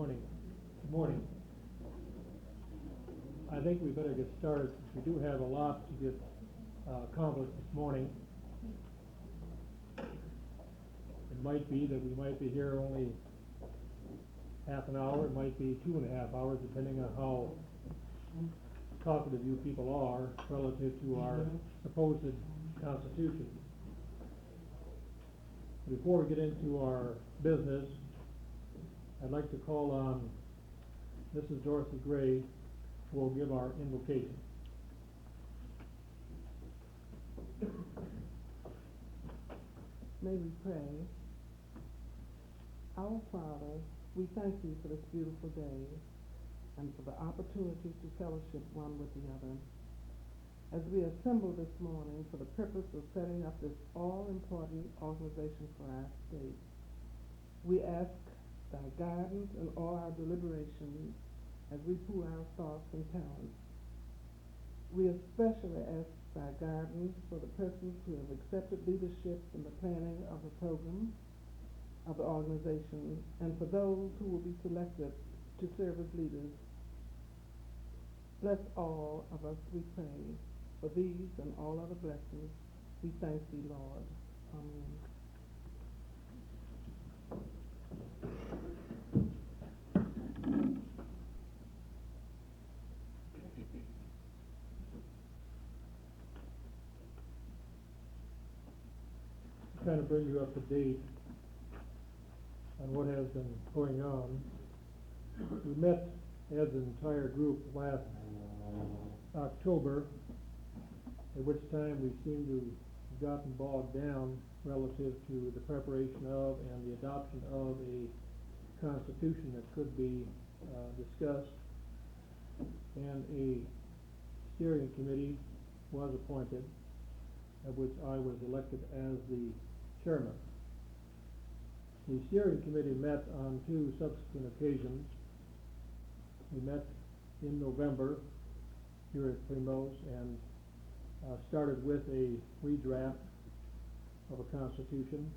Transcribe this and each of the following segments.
morning. Good morning. I think we better get started since we do have a lot to get accomplished this morning. It might be that we might be here only half an hour. It might be 2.5 hours, depending on how talkative you people are relative to our supposed Constitution. Before we get into our business, I'd like to call on Mrs. Dorothy Gray, who will give our invocation. May we pray. Our Father, we thank you for this beautiful day and for the opportunity to fellowship one with the other. As we assemble this morning for the purpose of setting up this all-important organization for our state, we ask thy guidance in all our deliberations as we pool our thoughts and talents. We especially ask thy guidance for the persons who have accepted leadership in the planning of the program of the organization, and for those who will be selected to serve as leaders. Bless all of us, we pray. For these and all other blessings, we thank thee, Lord. Amen. To kind of bring you up to date on what has been going on, we met as an entire group last October, at which time we seem to have gotten bogged down relative to the preparation of and the adoption of a constitution that could be discussed, and a steering committee was appointed, of which I was elected as the chairman. The steering committee met on 2 subsequent occasions. We met in November here at Primos and started with a redraft of a constitution,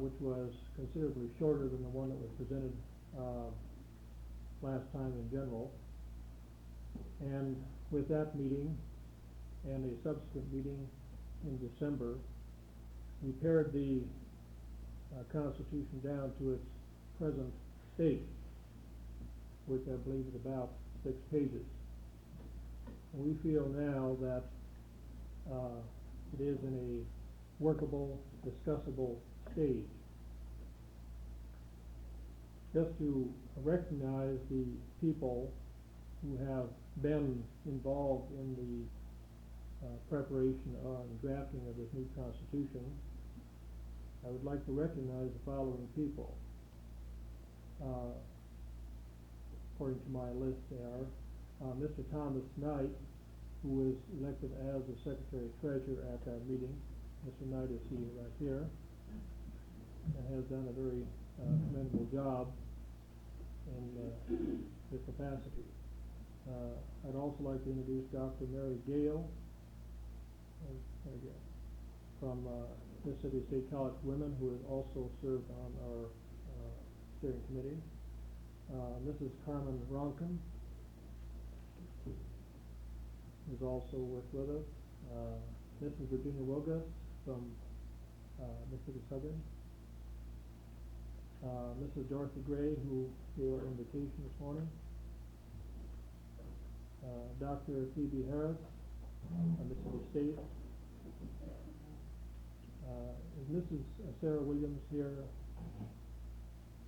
which was considerably shorter than the one that was presented last time in general. And with that meeting and a subsequent meeting in December, we pared the Constitution down to its present state, which I believe is about 6 pages. And we feel now that it is in a workable, discussable stage. Just to recognize the people who have been involved in the preparation and drafting of this new Constitution, I would like to recognize the following people. According to my list, they are Mr. Thomas Knight, who was elected as the Secretary-Treasurer at that meeting. Mr. Knight is seated right here and has done a very commendable job in his capacity. I'd also like to introduce Dr. Mary Gale from Mississippi State College Women, who has also served on our steering committee. Mrs. Carmen Ronkin has also worked with us. Mrs. Virginia Rogas from Mississippi Southern. Mrs. Dorothy Gray, who gave our invitation this morning. Dr. Phoebe Harris from Mississippi State. Is Mrs. Sarah Williams here?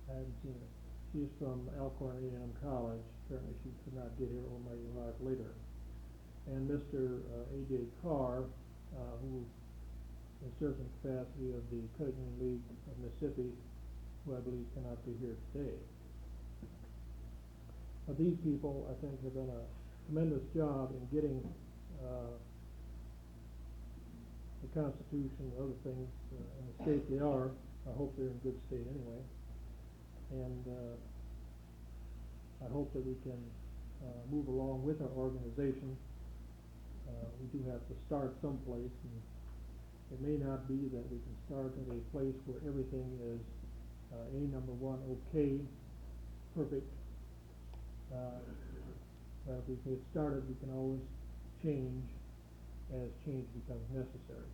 I haven't seen her. She's from Alcorn A&M College. Apparently she could not get here or might arrive later. And Mr. A.J. Carr, who serves in capacity of the Credit Union League of Mississippi, who I believe cannot be here today. But these people, I think, have done a tremendous job in getting the Constitution and other things in the state they are. I hope they're in good state anyway. And I hope that we can move along with our organization. We do have to start someplace, and it may not be that we can start at a place where everything is any number one, okay, perfect. But if we get started, we can always change as change becomes necessary.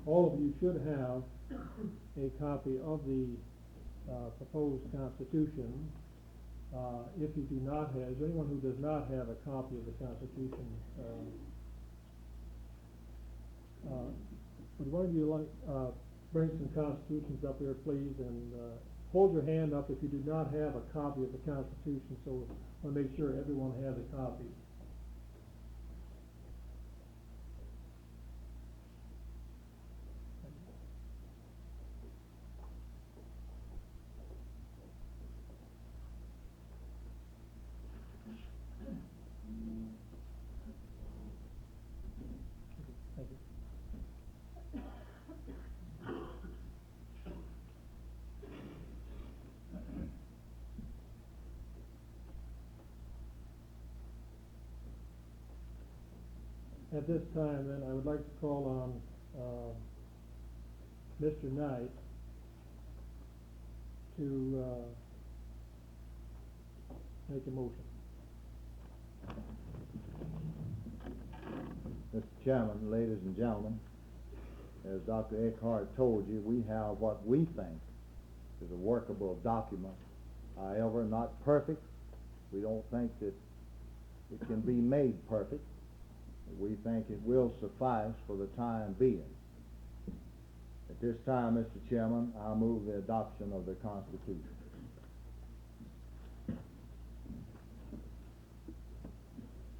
All of you should have a copy of the proposed Constitution. If you do not have, is there anyone who does not have a copy of the Constitution? Would one of you like bring some constitutions up here, please, and hold your hand up if you do not have a copy of the Constitution, so we'll make sure everyone has a copy. Thank you. At this time, then, I would like to call on Mr. Knight to make a motion. Mr. Chairman, ladies and gentlemen, as Dr. Eckhart told you, we have what we think is a workable document. However, not perfect. We don't think that it can be made perfect. We think it will suffice for the time being. At this time, Mr. Chairman, I move the adoption of the Constitution.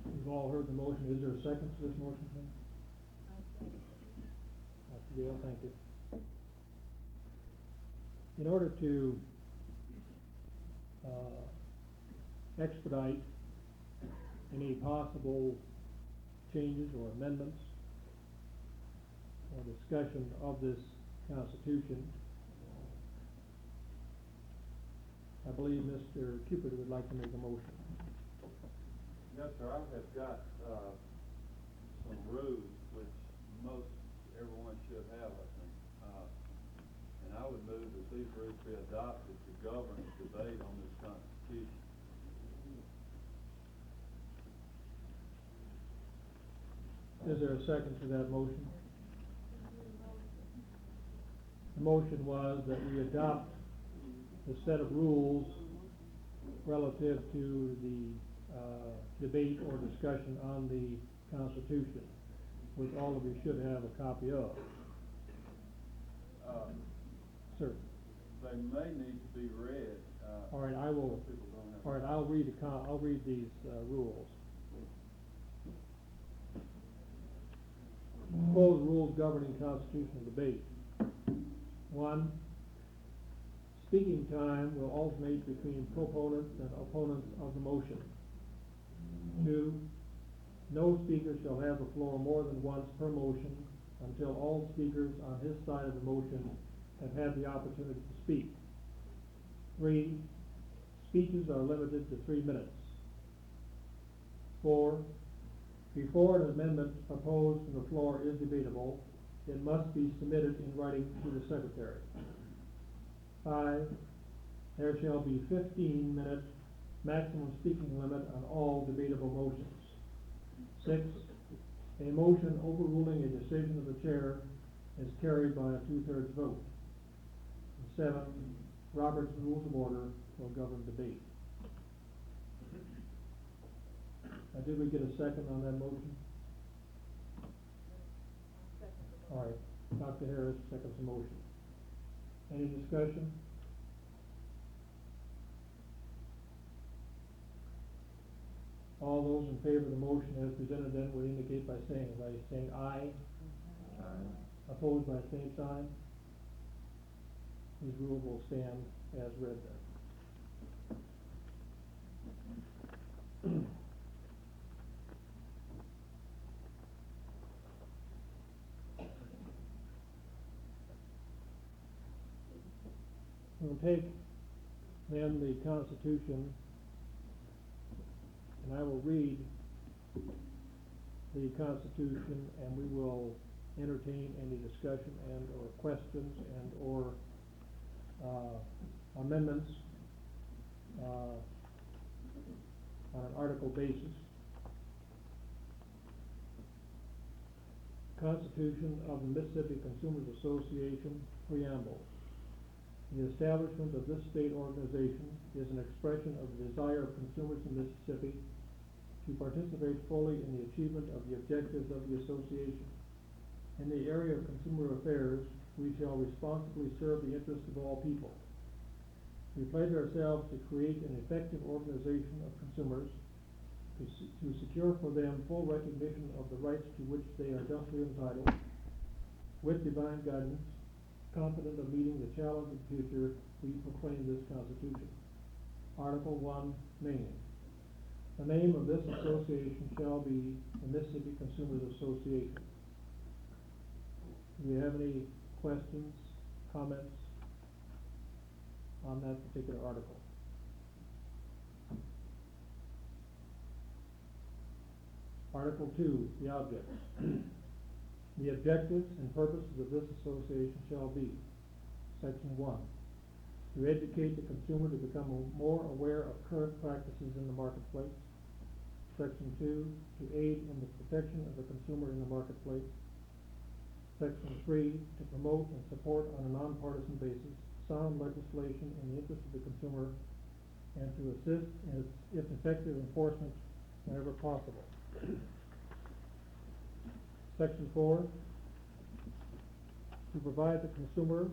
You've all heard the motion. Is there a second to this motion, please? Dr. Gale, thank you. In order to expedite any possible changes or amendments or discussion of this Constitution, I believe Mr. Cupid would like to make a motion. Yes, sir. I have got some rules which most everyone should have, I think. And I would move that these rules be adopted to govern the debate on this Constitution. Is there a second to that motion? The motion was that we adopt the set of rules relative to the debate or discussion on the Constitution, which all of you should have a copy of. Sir. They may need to be read. All right, I will. All right, I'll read these rules. Proposed rules governing constitutional debate. 1. Speaking time will alternate between proponents and opponents of the motion. 2. No speaker shall have the floor more than once per motion until all speakers on his side of the motion have had the opportunity to speak. 3. Speeches are limited to 3 minutes. 4. Before an amendment proposed from the floor is debatable, it must be submitted in writing to the Secretary. 5. There shall be 15-minute maximum speaking limit on all debatable motions. 6. A motion overruling a decision of the chair is carried by a 2/3 vote. 7. Robert's Rules of Order will govern debate. Did we get a second on that motion? All right, Dr. Harris seconds the motion. Any discussion? All those in favor of the motion as presented then would indicate by saying aye. Aye. Opposed by same sign. These rules will stand as read then. We'll take then the Constitution, and I will read the Constitution, and we will entertain any discussion and or questions and or amendments on an article basis. Constitution of the Mississippi Consumers Association Preamble. The establishment of this state organization is an expression of the desire of consumers in Mississippi to participate fully in the achievement of the objectives of the association. In the area of consumer affairs, we shall responsibly serve the interests of all people. We pledge ourselves to create an effective organization of consumers to secure for them full recognition of the rights to which they are justly entitled, with divine guidance, confident of meeting the challenge of the future, we proclaim this Constitution. Article 1, Name. The name of this association shall be the Mississippi Consumers Association. Do you have any questions, comments on that particular article? Article 2, the objects. The objectives and purposes of this association shall be: Section 1, to educate the consumer to become more aware of current practices in the marketplace. Section 2, to aid in the protection of the consumer in the marketplace. Section 3, to promote and support on a nonpartisan basis sound legislation in the interest of the consumer and to assist in its effective enforcement whenever possible. Section 4, to provide the consumer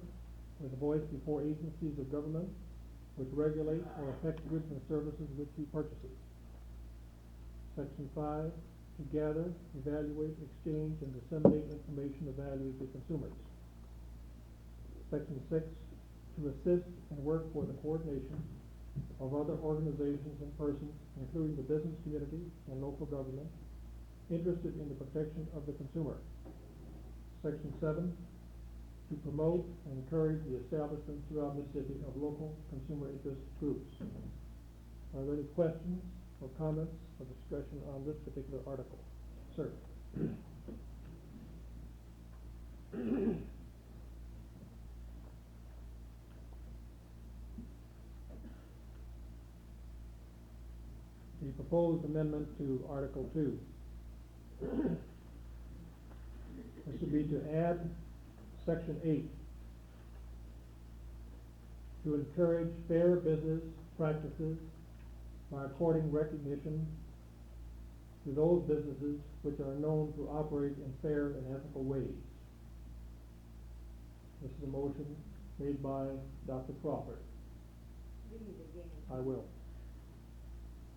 with a voice before agencies of government which regulate or affect goods and services which he purchases. Section 5, to gather, evaluate, exchange, and disseminate information of value to consumers. Section 6, to assist and work for the coordination of other organizations and persons, including the business community and local government, interested in the protection of the consumer. Section 7, to promote and encourage the establishment throughout Mississippi of local consumer interest groups. Are there any questions or comments or discussion on this particular article? Sir. The proposed amendment to Article 2. This would be to add Section 8, to encourage fair business practices by according recognition to those businesses which are known to operate in fair and ethical ways. This is a motion made by Dr. Crawford. Read it again. I will.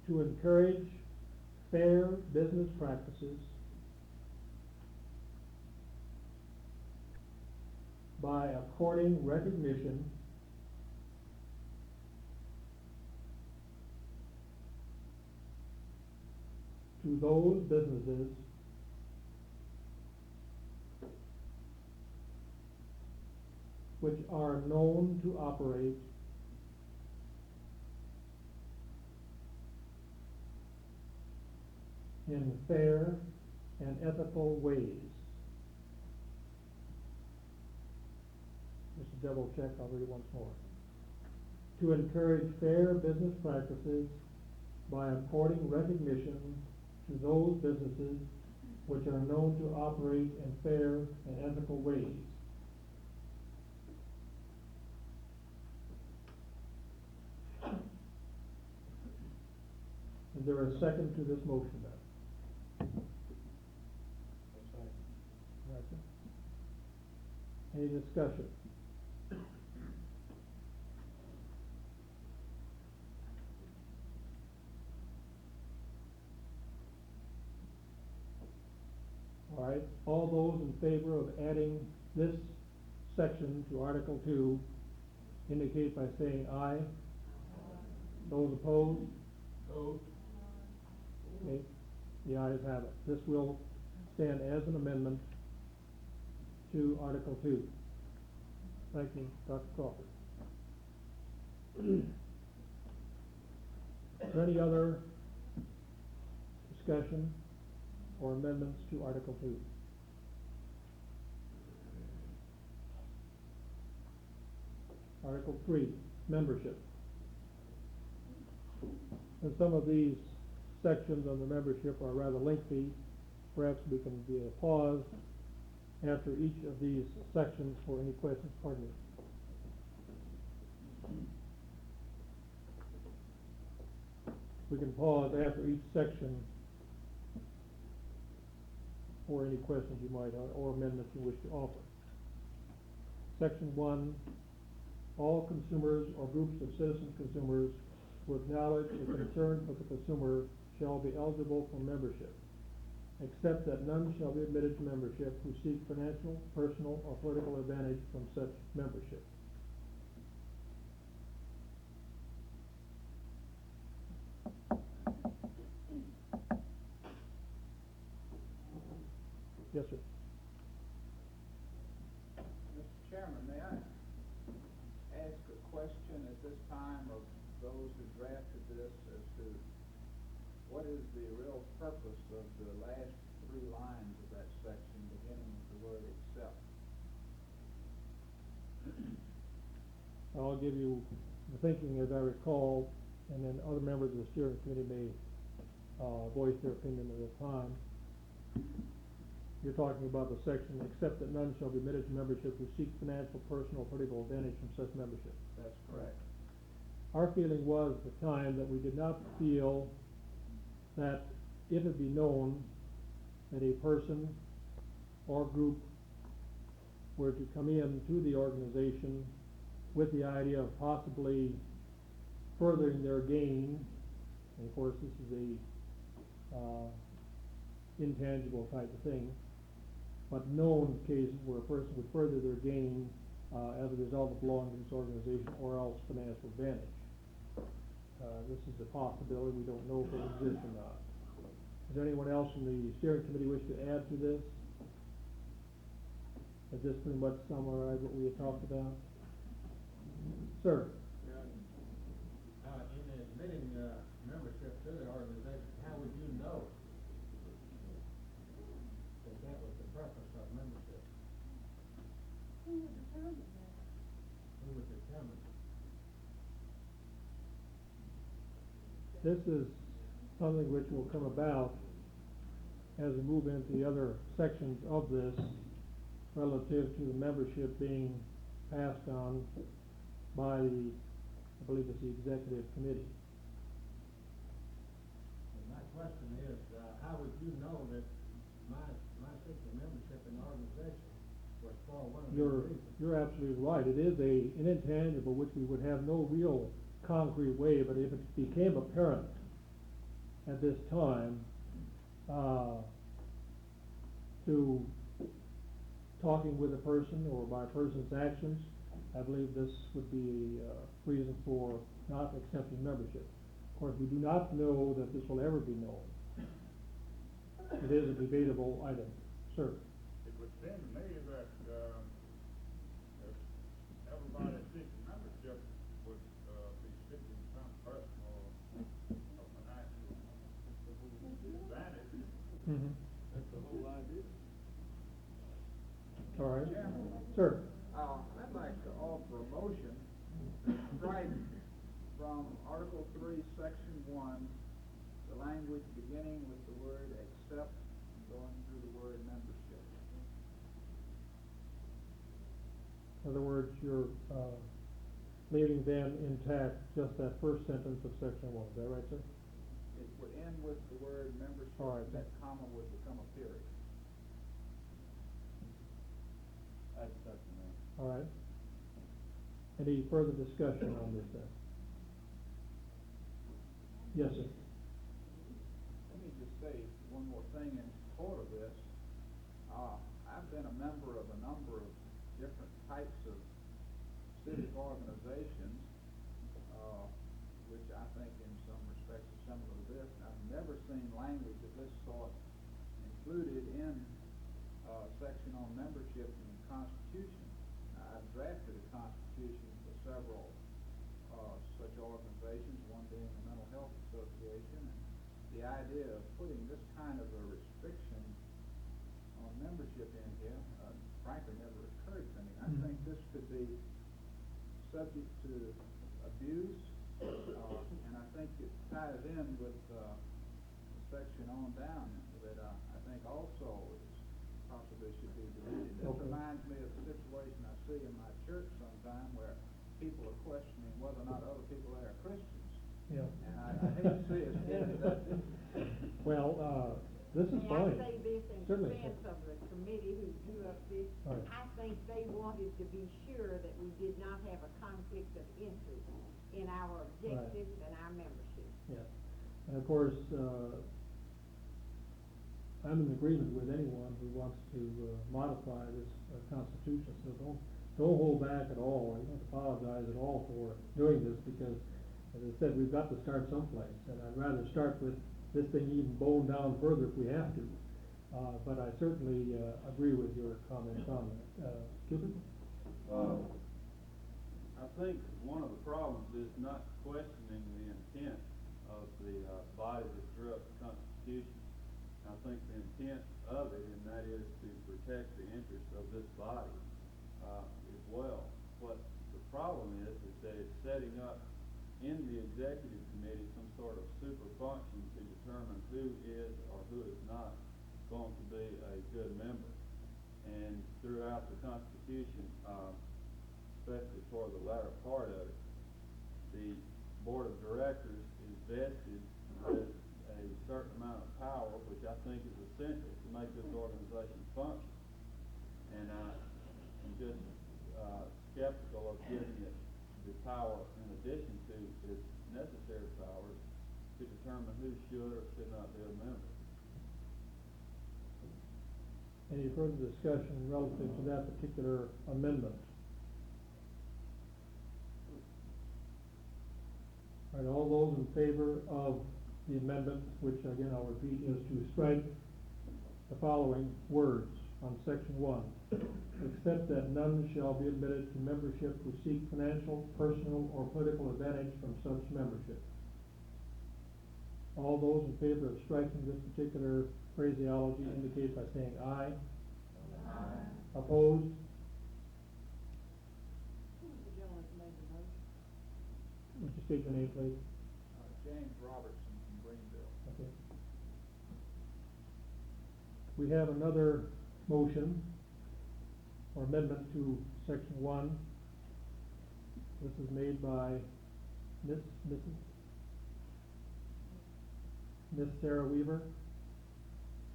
To encourage fair business practices by according recognition to those businesses which are known to operate in fair and ethical ways. Just to double check, I'll read it once more. To encourage fair business practices by according recognition to those businesses which are known to operate in fair and ethical ways. Is there a second to this motion then? Right. Any discussion? All right, all those in favor of adding this section to Article 2 indicate by saying aye. Those opposed? No. Okay, the ayes have it. This will stand as an amendment to Article 2. Thank you, Dr. Crawford. Is there any other discussion or amendments to Article 2? Article 3, membership. And some of these sections on the membership are rather lengthy. Perhaps we can do a pause after each of these sections for any questions. Pardon me. We can pause after each section for any questions you might, or amendments you wish to offer. Section 1, all consumers or groups of citizen consumers who acknowledge a concern for the consumer shall be eligible for membership, except that none shall be admitted to membership who seek financial, personal, or political advantage from such membership. Yes, sir. Mr. Chairman, may I ask a question at this time of those who drafted this as to what is the real purpose of the last 3 lines of that section beginning with the word except? I'll give you the thinking as I recall, and then other members of the steering committee may voice their opinion at a time. You're talking about the section, except that none shall be admitted to membership who seek financial, personal, or political advantage from such membership. That's correct. Our feeling was at the time that we did not feel that if it be known that a person or group were to come in to the organization with the idea of possibly furthering their gain, and of course this is a intangible type of thing, but known cases where a person would further their gain as a result of belonging to this organization or else financial advantage. This is a possibility. We don't know if it exists or not. Does anyone else from the steering committee wish to add to this? Has this pretty much summarized what we had talked about? Sir? In admitting membership to the organization, how would you know that that was the purpose of membership? Who would determine that? Who would determine it? This is something which will come about as we move into the other sections of this relative to the membership being passed on by the, I believe it's the executive committee. And my question is, how would you know that my seeking membership in the organization was for one of these reasons? You're absolutely right. It is an intangible which we would have no real concrete way, but if it became apparent at this time to talking with a person or by a person's actions, I believe this would be a reason for not accepting membership. Of course, we do not know that this will ever be known. It is a debatable item. Sir? It would seem to me that if everybody seeking membership would be seeking some personal or financial advantage. Mm-hmm. That's the whole idea. All right. Chairman, Sir? I'd like to offer a motion to strike from Article 3, Section 1, the language beginning with the word except, going through the word membership. In other words, you're leaving then intact just that first sentence of section 1. Is that right, sir? It would end with the word membership, All right. and that comma would become a period. I'd second that. All right. Any further discussion on this then? Yes, sir. Let me just say one more thing in support of this. I've been a member of a number of different types of civic organizations, which I think in some respects are similar to this. I've never seen language of this sort included in a section on membership in the Constitution. I've drafted a Constitution for several such organizations, one being the Mental Health Association, and the idea of putting this kind of a restriction on membership in here, frankly, never occurred to me. I think this could be subject to abuse, and I think it ties in with, the section on down that, I think also is possibly should be deleted. This Okay. reminds me of a situation I see in my church sometime where people are questioning whether or not other people there are Christians. Yeah. And I hate to see us get into that. Well, this is May fine. I say this in Certainly. defense of the committee who drew up this? All right. I think they wanted to be sure that we did not have a conflict of interest in our objectives and our membership. Yeah, and of course, I'm in agreement with anyone who wants to modify this constitution, so don't hold back at all, and don't apologize at all for doing this, because, as I said, we've got to start someplace, and I'd rather start with this thing even bone down further if we have to. But I certainly agree with your comments on that. Cupid? I think one of the problems is not questioning the intent of the body that drew up the Constitution. I think the intent of it, and that is to protect the interests of this body as well. What the problem is that it's setting up in the executive committee some sort of super function to determine who is or who is not going to be a good member. And throughout the Constitution, especially toward the latter part of it, the board of directors is vested with a certain amount of power, which I think is essential to make this organization function. And I am just skeptical of giving it the power in addition to its necessary powers to determine who should or should not be a member. Any further discussion relative to that particular amendment? All right, all those in favor of the amendment, which again I'll repeat, is to strike the following words on section 1. Except that none shall be admitted to membership who seek financial, personal, or political advantage from such membership. All those in favor of striking this particular phraseology indicate by saying aye. Aye. Opposed? Who was the gentleman who made the motion? Would you state your name, please? James Robertson from Greenville. Okay. We have another motion or amendment to section 1. This is made by Miss Sarah Weaver.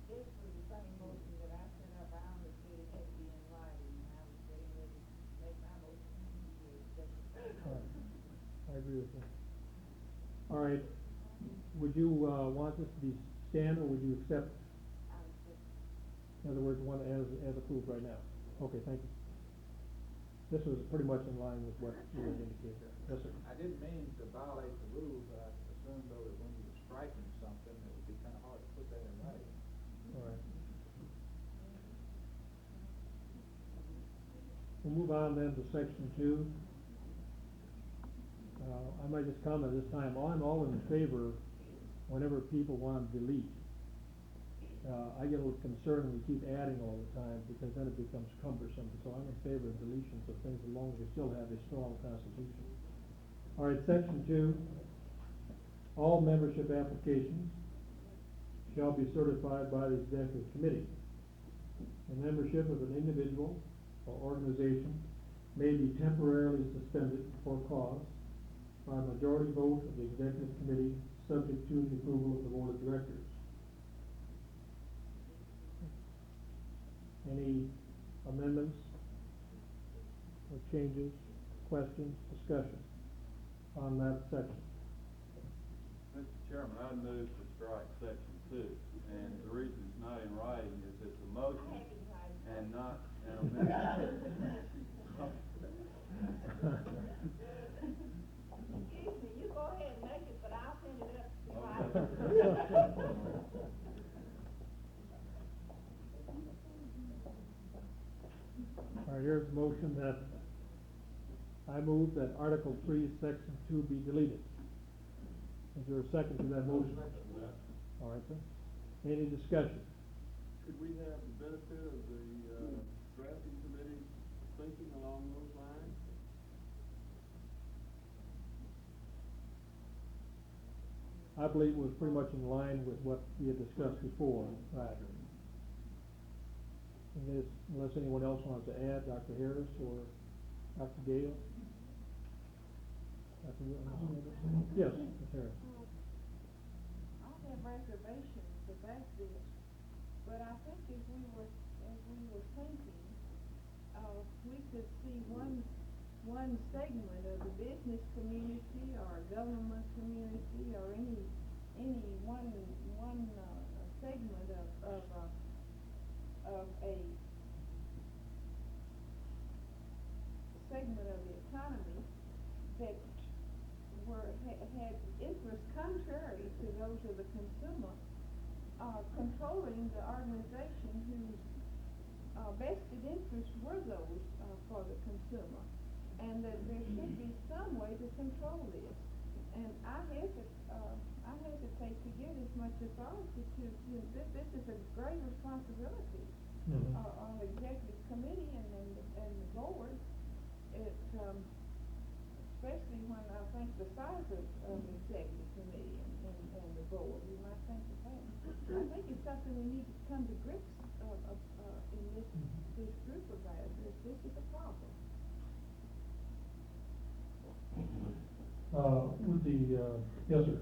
This was the same motion that I sent up. I only said it had to be in writing, and I was getting ready to make my motion. All right. I agree with you. All right, would you want this to be stand, or would you accept, in other words, one as approved right now? Okay, thank you. This was pretty much in line with what you had indicated there. Yes, sir. I didn't mean to violate the rules, but I assumed though that when you were striking something, it would be kind of hard to put that in writing. All right. We'll move on then to section 2. I might just comment this time, I'm all in favor whenever people want to delete. I get a little concerned when we keep adding all the time, because then it becomes cumbersome. So I'm in favor of deletions of things as long as we still have a strong constitution. All right, section 2. All membership applications shall be certified by the executive committee. The membership of an individual or organization may be temporarily suspended for cause by a majority vote of the executive committee, subject to the approval of the board of directors. Any amendments or changes, questions, discussion on that section? Mr. Chairman, I move to strike section 2, and the reason it's not in writing is it's a motion and not an amendment. Excuse me, you go ahead and make it, but I'll send it up to All right, here's a motion that I move that Article 3, Section 2 be deleted. Is there a second to that motion? All right, sir. Any discussion? Could we have the benefit of the drafting committee thinking along those lines? I believe it was pretty much in line with what we had discussed before, right? Unless anyone else wants to add, Dr. Harris or Dr. Gale? Yes, Ms. Harris. I have reservations about this, but I think as we were thinking, we could see one segment of the business community or government community or any one segment of a segment of the economy that had interests contrary to those of the consumer, controlling the organization whose vested interests were those for the consumer, and that there should be some way to control this. And I hesitate to give as much authority to this is a great responsibility on the executive committee and the board. Especially when I think the size of the executive committee and the board, we might think of that. I think it's something we need to come to grips in this group of ours. This is a problem. Yes, sir.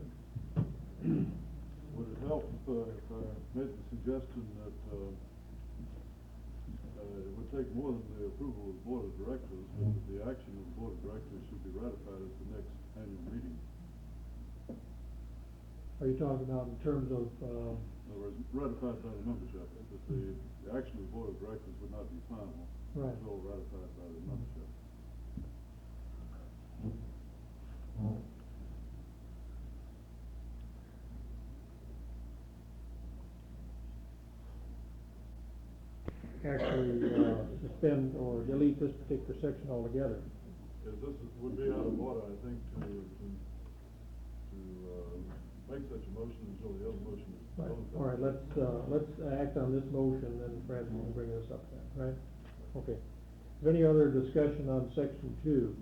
Would it help if I made the suggestion that it would take more than the approval of the board of directors, but that the action of the board of directors should be ratified at the next annual meeting? Are you talking about in terms of, In other words, ratified by the membership, that the action of the board of directors would not be final Right. until ratified by the membership? actually suspend or delete this particular section altogether? Yes, would be out of order, I think, to make such a motion until the other motion is Right. closed. All right, let's act on this motion, then Francis can bring this up then, right? Okay. Is there any other discussion on section 2,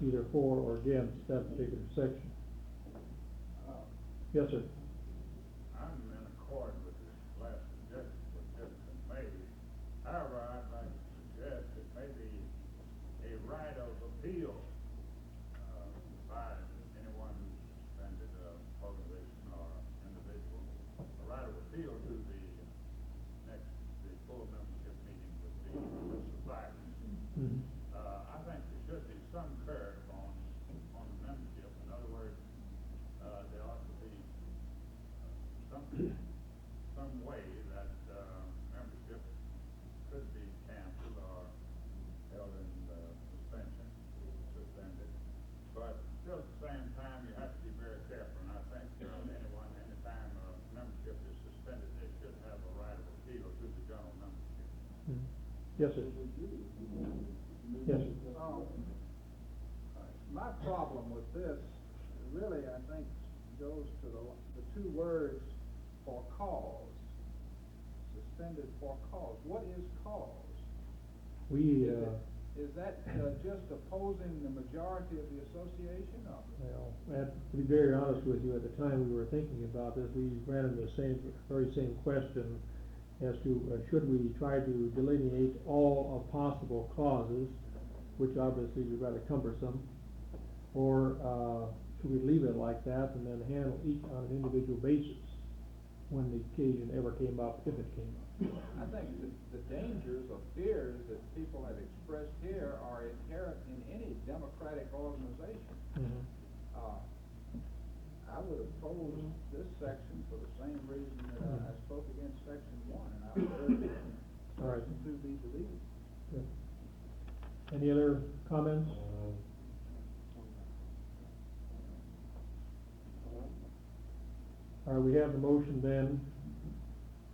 either for or against that particular section? Yes, sir. I'm in accord with this last suggestion that's just been made. However, I'd like to suggest that maybe a right of appeal by anyone who's suspended, organization or individual, a right of appeal to the full membership meeting would be suffice. Mm-hmm. I think there should be some curve on the membership. In other words, there ought to be some way that membership could be canceled or held in suspended. But still at the same time, you have to be very careful. And I think anytime membership is suspended, they should have a right of appeal to the general membership. Mm-hmm. Yes, sir. Yes, sir. My problem with this, really, I think, goes to the two words for cause. Suspended for cause. What is cause? We, Is that just opposing the majority of the association? Or? well, to be very honest with you, at the time we were thinking about this, we ran into the very same question as to should we try to delineate all of possible causes, which obviously is rather cumbersome, or should we leave it like that and then handle each on an individual basis when the occasion ever came up, if it came up? I think the dangers or fears that people have expressed here are inherent in any democratic organization. Mm-hmm. I would oppose this section for the same reason that I spoke against section 1, and I would urge All right. section 2 be deleted. Good. Any other comments? All right, we have the motion then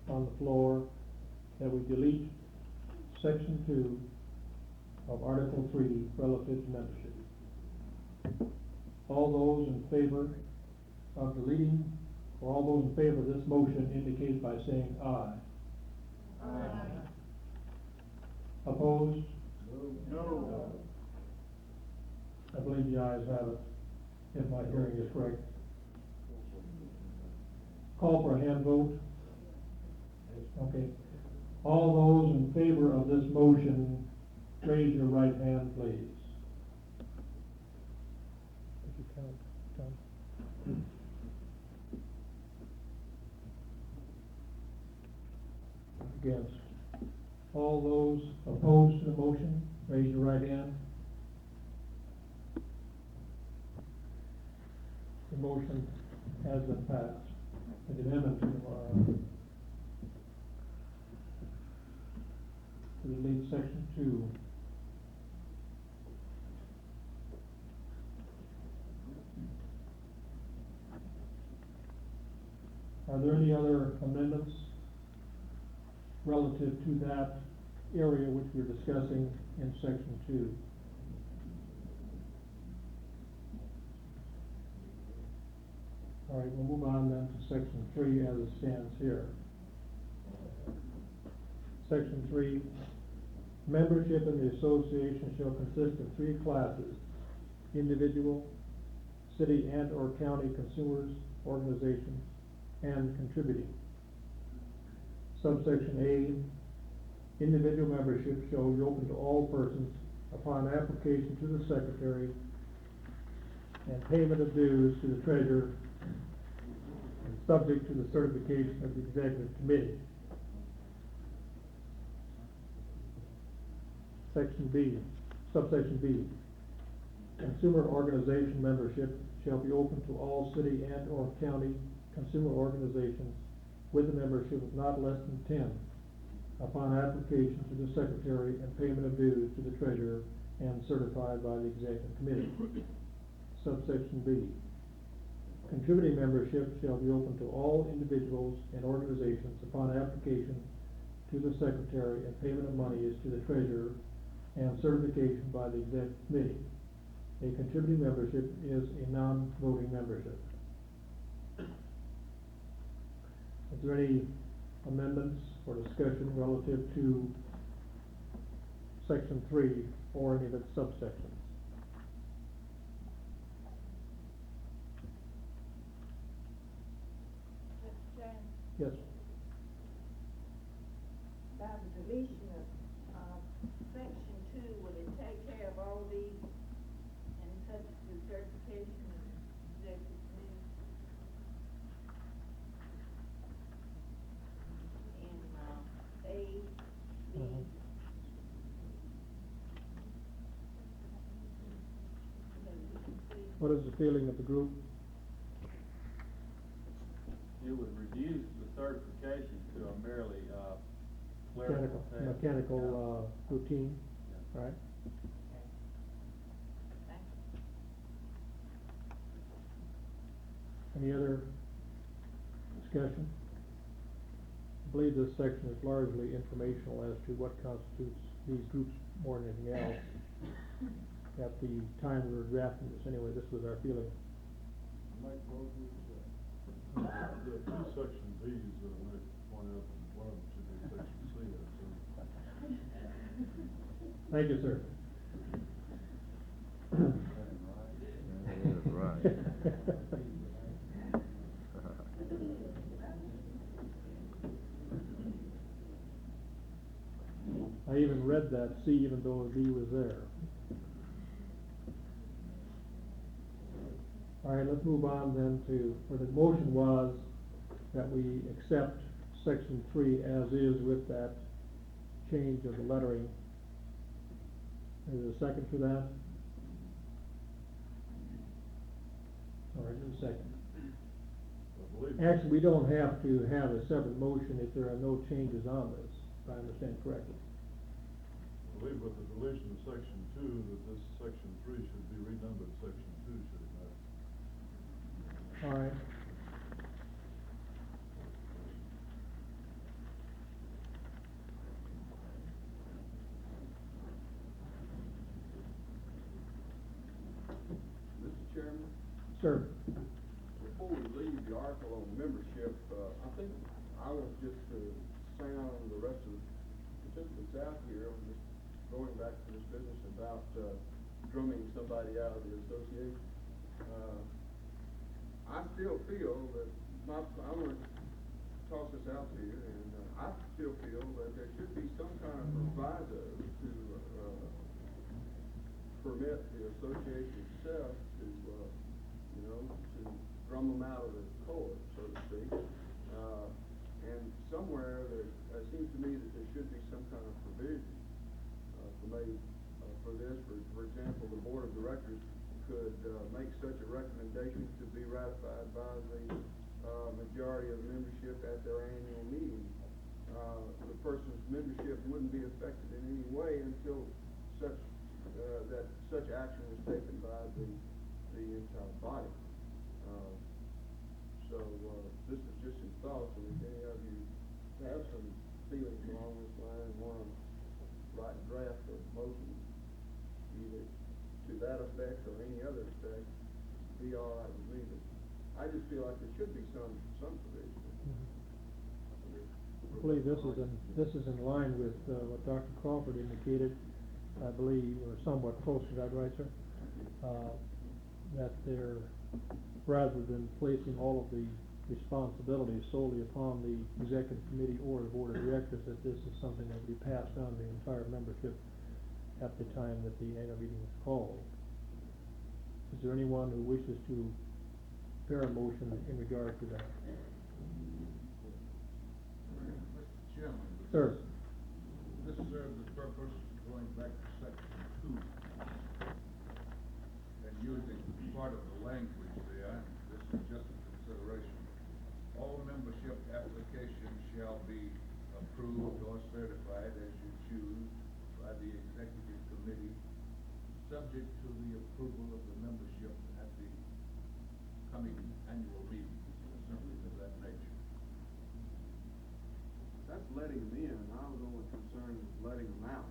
on the floor that we delete section 2 of Article 3 relative to membership. All those in favor of deleting, or all those in favor of this motion indicate by saying aye. Aye. Opposed? No. I believe the ayes have it, if my hearing is correct. call for a hand vote? Okay. All those in favor of this motion, raise your right hand, please. Did you count, Tom? Against. All those opposed to the motion, raise your right hand. The motion has been passed. The amendment to delete section 2. Are there any other amendments relative to that area which we're discussing in section 2? All right, we'll move on then to section 3 as it stands here. Section 3, membership in the association shall consist of 3 classes: individual, city and or county consumers, organizations, and contributing. Subsection A, individual membership shall be open to all persons upon application to the secretary and payment of dues to the treasurer, and subject to the certification of the executive committee. Section B, subsection B, consumer organization membership shall be open to all city and or county consumer organizations with a membership of not less than 10 upon application to the secretary and payment of dues to the treasurer and certified by the executive committee. Subsection B, contributing membership shall be open to all individuals and organizations upon application to the secretary and payment of monies to the treasurer and certification by the executive committee. A contributing membership is a non-voting membership. Is there any amendments or discussion relative to section 3 or any of its subsections? Mr. Chairman, Yes. by the deletion of section 2, will it take care of all these and such the certification of executive committee? In A, B. What is the feeling of the group? It would reduce the certification to a merely, clerical task. Mechanical, routine, Yeah. right? Thank you. Any other discussion? I believe this section is largely informational as to what constitutes these groups more than anything else. At the time we were drafting this anyway, this was our feeling. Mike, the 2 section B's that Mike pointed out, one of them should be section C, I think. Thank you, sir. I even read that C even though the B was there. All right, let's move on then to, where the motion was that we accept section 3 as is with that change of the lettering. Is there a second for that? All right, there's a second. Actually, we don't have to have a separate motion if there are no changes on this, if I understand correctly. I believe with the deletion of section 2, that this section 3 should be renumbered section 2, should it not? All right. Mr. Chairman, Sir. before we leave the article on membership, I think I want just to sound the rest of the participants out here on this, going back to this business about drumming somebody out of the association. I still feel that I want to toss this out to you, and I still feel that there should be some kind of proviso to permit the association itself to, to drum them out of the court, so to speak. And somewhere it seems to me that there should be some kind of provision for this. For example, the board of directors could make such a recommendation to be ratified by the majority of membership at their annual meeting. The person's membership wouldn't be affected in any way until such action was taken by the entire body. So this is just some thoughts, and if any of you have some feelings along this line and want to write a draft of motion, either to that effect or any other effect, be all right with me. But I just feel like there should be some provision. I believe this is in line with what Dr. Crawford indicated, I believe, or somewhat close to that, right, sir? That they're, rather than placing all of the responsibilities solely upon the executive committee or the board of directors, that this is something that would be passed on to the entire membership at the time that the annual meeting is called. Is there anyone who wishes to prepare a motion in regard to that? Mr. Chairman. Sir. This serves the purpose, going back to section 2, and using part of the language there. This is just a consideration. All membership applications shall be approved or certified as you choose by the executive committee, subject to the approval of the membership at the coming annual meeting, or something of that nature. That's letting them in. I was only concerned with letting them out,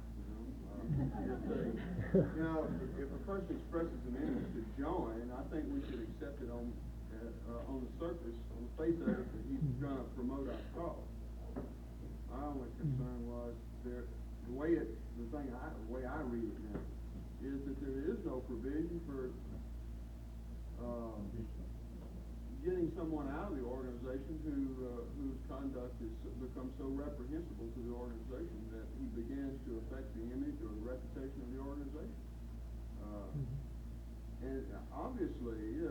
if a person expresses an interest to join, I think we should accept it on the surface, on the face of it, that he's trying to promote our cause. My only concern was the way I read it now is that there is no provision for getting someone out of the organization whose conduct has become so reprehensible to the organization that he begins to affect the image or the reputation of the organization. And obviously,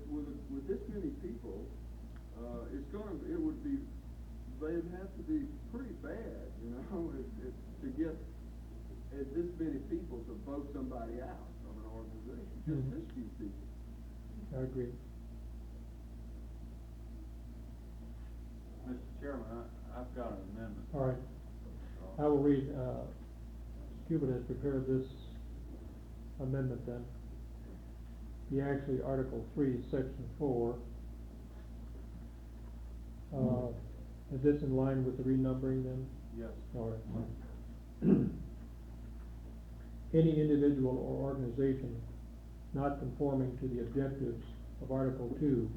with this many people, they'd have to be pretty bad, to get this many people to vote somebody out of an organization. Just this few people. I agree. Mr. Chairman, I've got an amendment. All right. I will read, Cupid has prepared this amendment then. Be actually Article 3, Section 4. Is this in line with the renumbering then? Yes. All right. Any individual or organization not conforming to the objectives of Article 2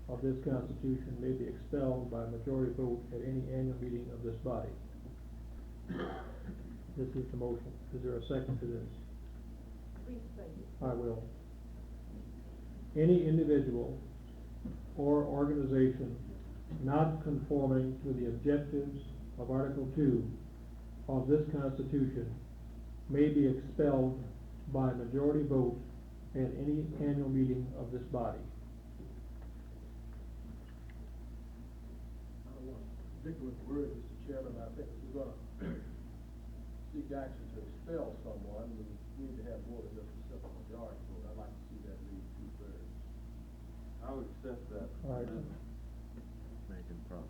of this Constitution may be expelled by majority vote at any annual meeting of this body. This is the motion. Is there a second to this? Please say it. I will. Any individual or organization not conforming to the objectives of Article 2 of this Constitution may be expelled by majority vote at any annual meeting of this body. I don't want to particularly word, Mr. Chairman, I think if we're going to seek action to expel someone, we need to have more than just a simple majority vote. I'd like to see that read 2/3. I would accept that. All right. Making progress.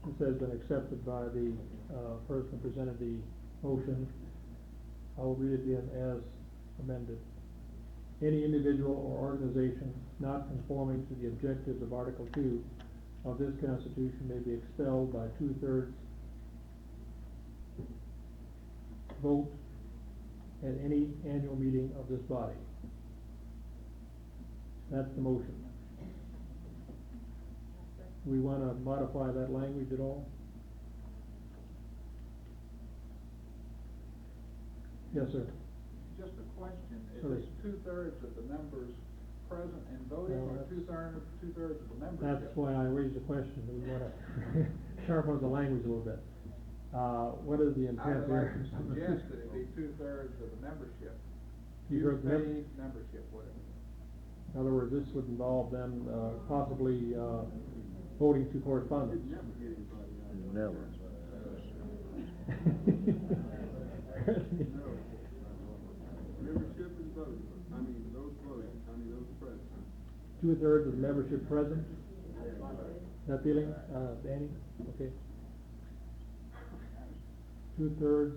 This has been accepted by the person who presented the motion. I will read it again as amended. Any individual or organization not conforming to the objectives of Article 2 of this Constitution may be expelled by 2/3 vote at any annual meeting of this body. That's the motion. Do we want to modify that language at all? Yes, sir. Just a question, is Sorry. this 2/3 of the members present and voting, Well, or that's- two-thirds of the membership? That's why I raised the question, we wanna sharpen up the language a little bit. What is the I intent would here? like to suggest that it be 2/3 of the membership. Two-thirds of the mem- Paid membership, whatever. In other words, this would involve then, possibly, voting to correspondence. Never. Membership is voting, those voting, those present. 2/3 of the membership present? That feeling, Danny? Okay. 2/3.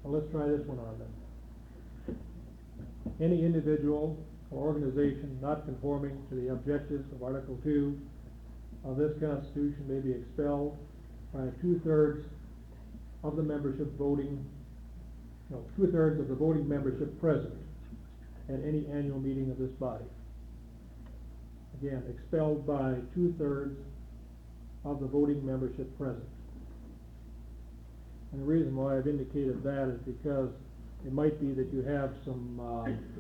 Well, let's try this one on then. Any individual or organization not conforming to the objectives of Article 2 of this Constitution may be expelled by 2/3 of the membership voting, 2/3 of the voting membership present at any annual meeting of this body. Again, expelled by 2/3 of the voting membership present. And the reason why I've indicated that is because it might be that you have some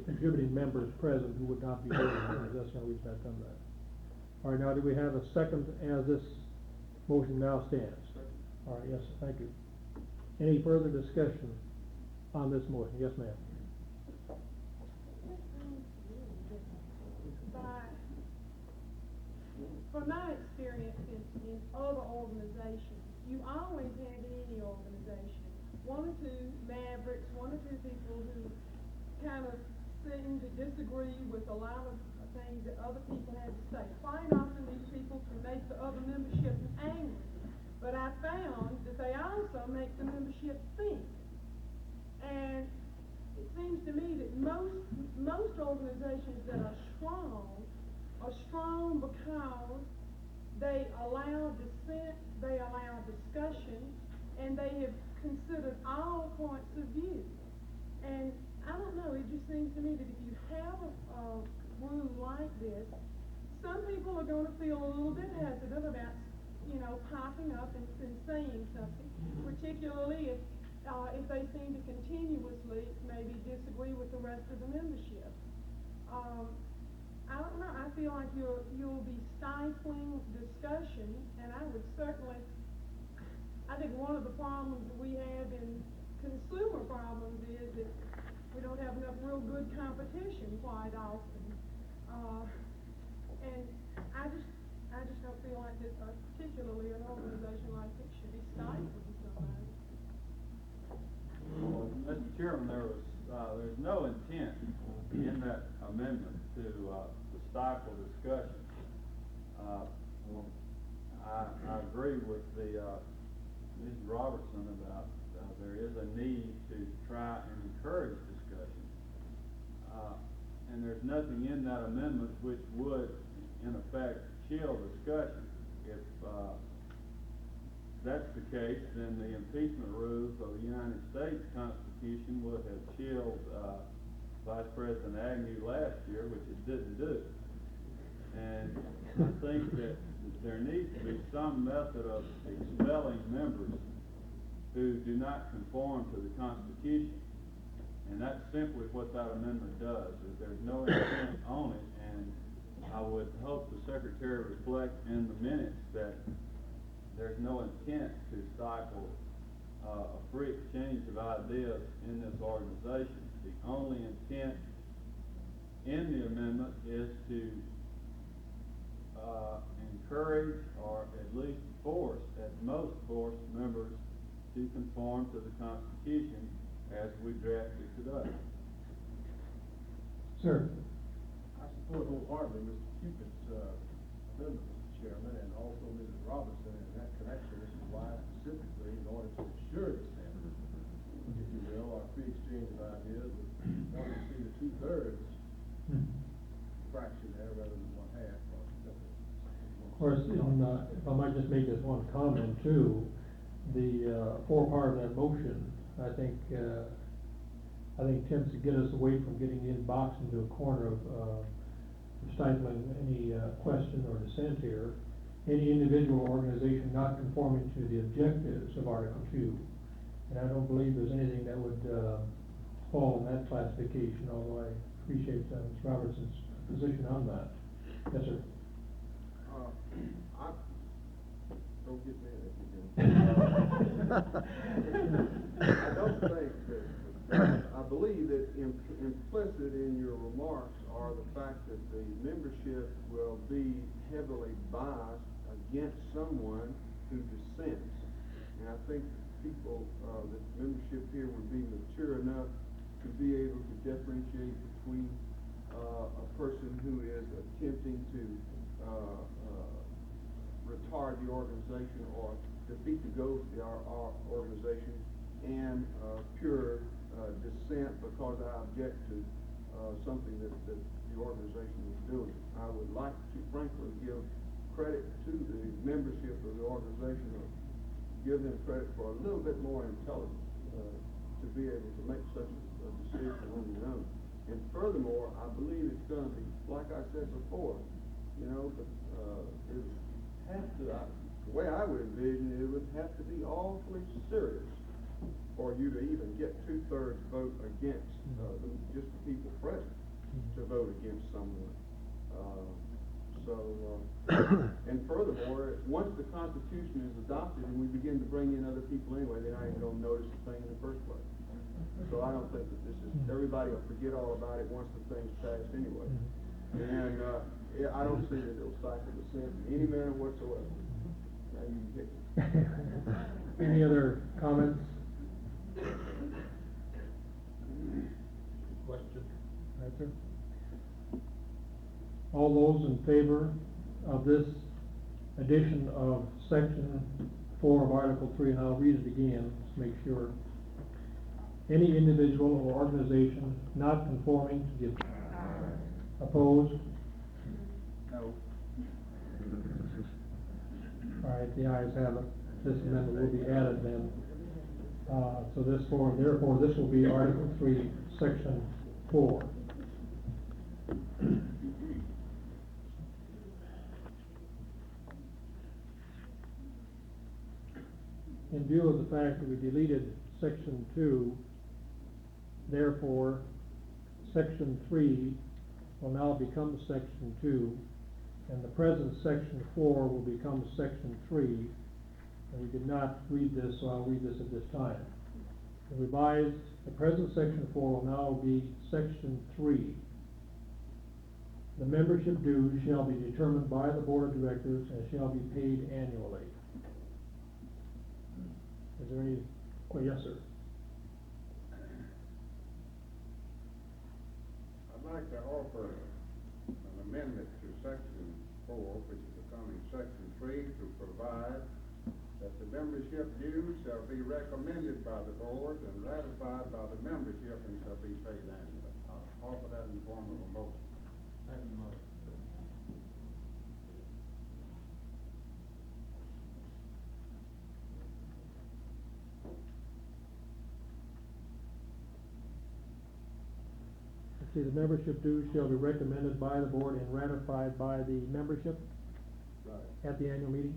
contributing members present who would not be voting members. That's the only reason I've done that. All right, now do we have a second as this motion now stands? All right, yes, thank you. Any further discussion on this motion? Yes, ma'am. From my experience in other organizations, you always have in any organization one or two mavericks, one or two people who kind of seem to disagree with a lot of things that other people have to say. Quite often these people can make the other membership angry, but I found that they also make the membership think. And it seems to me that most organizations that are strong because they allow dissent, they allow discussion, and they have considered all points of view. And I don't know, it just seems to me that if you have a room like this, some people are going to feel a little bit hesitant about, popping up and saying something, particularly if they seem to continuously maybe disagree with the rest of the membership. I don't know, I feel like you'll be stifling discussion, and I think one of the problems that we have in consumer problems is that we don't have enough real good competition quite often. And I just don't feel like that, particularly an organization like this should be stifling somebody. Well, Mr. Chairman, there's no intent in that amendment to stifle discussion. I agree with Ms. Robertson about there is a need to try and encourage discussion. And there's nothing in that amendment which would, in effect, chill discussion. If that's the case, then the impeachment rules of the United States Constitution would have chilled Vice President Agnew last year, which it didn't do. And I think that there needs to be some method of expelling members who do not conform to the Constitution. And that's simply what that amendment does, is there's no intent on it, and I would hope the Secretary reflect in the minutes that there's no intent to stifle a free exchange of ideas in this organization. The only intent in the amendment is to encourage or at least at most force members to conform to the Constitution as we draft it today. Sir. I support wholeheartedly Mr. Cupid's amendment, Mr. Chairman, and also Mrs. Robinson in that connection. This is why specifically, in order to ensure the standard, if you will, our free exchange of ideas, we want to see the 2/3 fraction there rather than 1/2. Of course, if I might just make this one comment too, the part of that motion, I think tends to get us away from getting boxed into a corner of stifling any question or dissent here, any individual or organization not conforming to the objectives of Article 2. And I don't believe there's anything that would fall in that classification, although I appreciate Ms. Robertson's position on that. Yes, sir. Don't get mad at me again. I don't think that, I believe that implicit in your remarks are the fact that the membership will be heavily biased against someone who dissents. And I think people, that membership here would be mature enough to be able to differentiate between a person who is attempting to retard the organization or defeat the goals of our organization, and pure dissent because I object to something that the organization is doing. I would like to frankly give credit to the membership of the organization, or give them credit for a little bit more intelligence to be able to make such a decision on their own. And furthermore, I believe it's going to be, like I said before, you know, but it would have to, the way I would envision it, would have to be awfully serious for you to even get 2/3 vote against just the people present to vote against someone. And furthermore, once the Constitution is adopted and we begin to bring in other people anyway, they're not even going to notice the thing in the first place. So I don't think that this is, everybody will forget all about it once the thing's passed anyway. And I don't see that it'll stifle dissent in any manner whatsoever. Now you can pick it. Any other comments? Question? Right, sir. All those in favor of this addition of section 4 of Article 3, and I'll read it again, just make sure. Any individual or organization not conforming to the opposed? No. All right, the ayes have it. This amendment will be added then. So therefore, this will be Article 3, Section 4. In view of the fact that we deleted Section 2, therefore, Section 3 will now become Section 2, and the present Section 4 will become Section 3, and we did not read this, so I'll read this at this time. The present Section 4 will now be Section 3. The membership dues shall be determined by the Board of Directors and shall be paid annually. Is there any, well, yes, sir. I'd like to offer an amendment to Section 4, which is becoming Section 3, to provide that the membership dues shall be recommended by the board and ratified by the membership and shall be paid annually. I'll offer that in the form of a motion. Second motion. See, the membership dues shall be recommended by the board and ratified by the membership Right. at the annual meeting.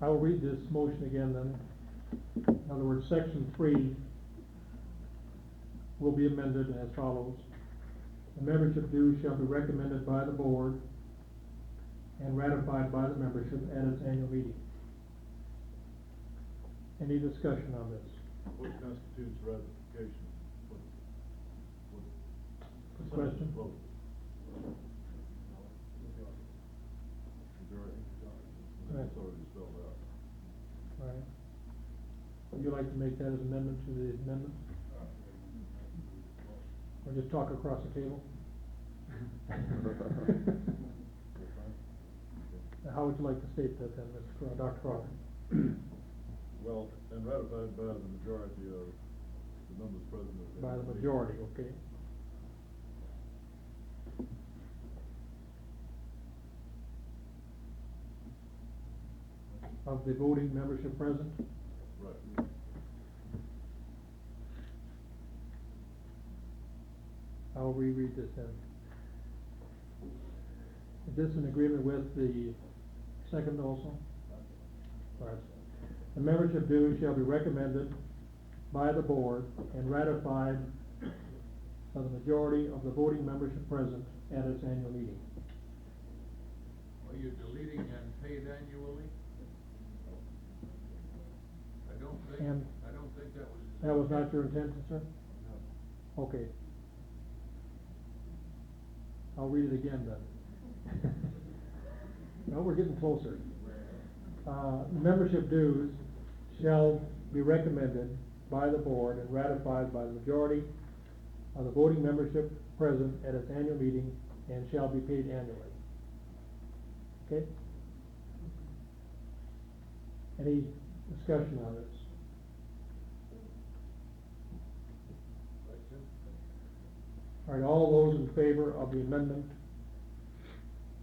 I will read this motion again then. In other words, Section 3 will be amended as follows. The membership dues shall be recommended by the board and ratified by the membership at its annual meeting. Any discussion on this? What constitutes ratification? Question? Vote. Majority. Right. It's already spelled out. All right. Would you like to make that as amendment to the amendment? Or just talk across the table? How would you like to state that then, Dr. Crawford? Well, and ratified by the majority of the members present. By the majority, okay. of the voting membership present. Right. I'll reread this then. Is this in agreement with the second also? All right. The membership dues shall be recommended by the board and ratified by the majority of the voting membership present at its annual meeting. Are you deleting and paid annually? I don't think that was. That was not your intention, sir? No. Okay. I'll read it again then. Well, we're getting closer. Membership dues shall be recommended by the board and ratified by the majority of the voting membership present at its annual meeting and shall be paid annually. Okay? Any discussion on this? All right, all those in favor of the amendment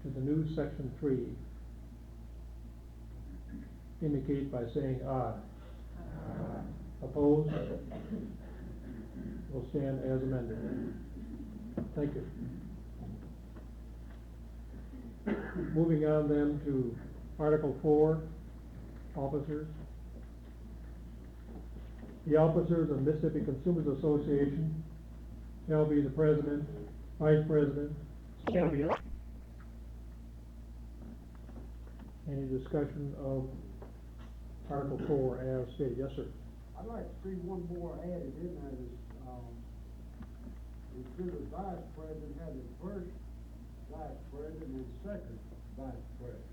to the new section 3 indicate by saying aye. Aye. Opposed? Will stand as amended. Thank you. Moving on then to Article 4, officers. The officers of Mississippi Consumers Association shall be the president, vice president. Any discussion of Article 4 as stated? Yes, sir. I'd like to see one more added in there, this, instead of vice president, have the first vice president and second vice president.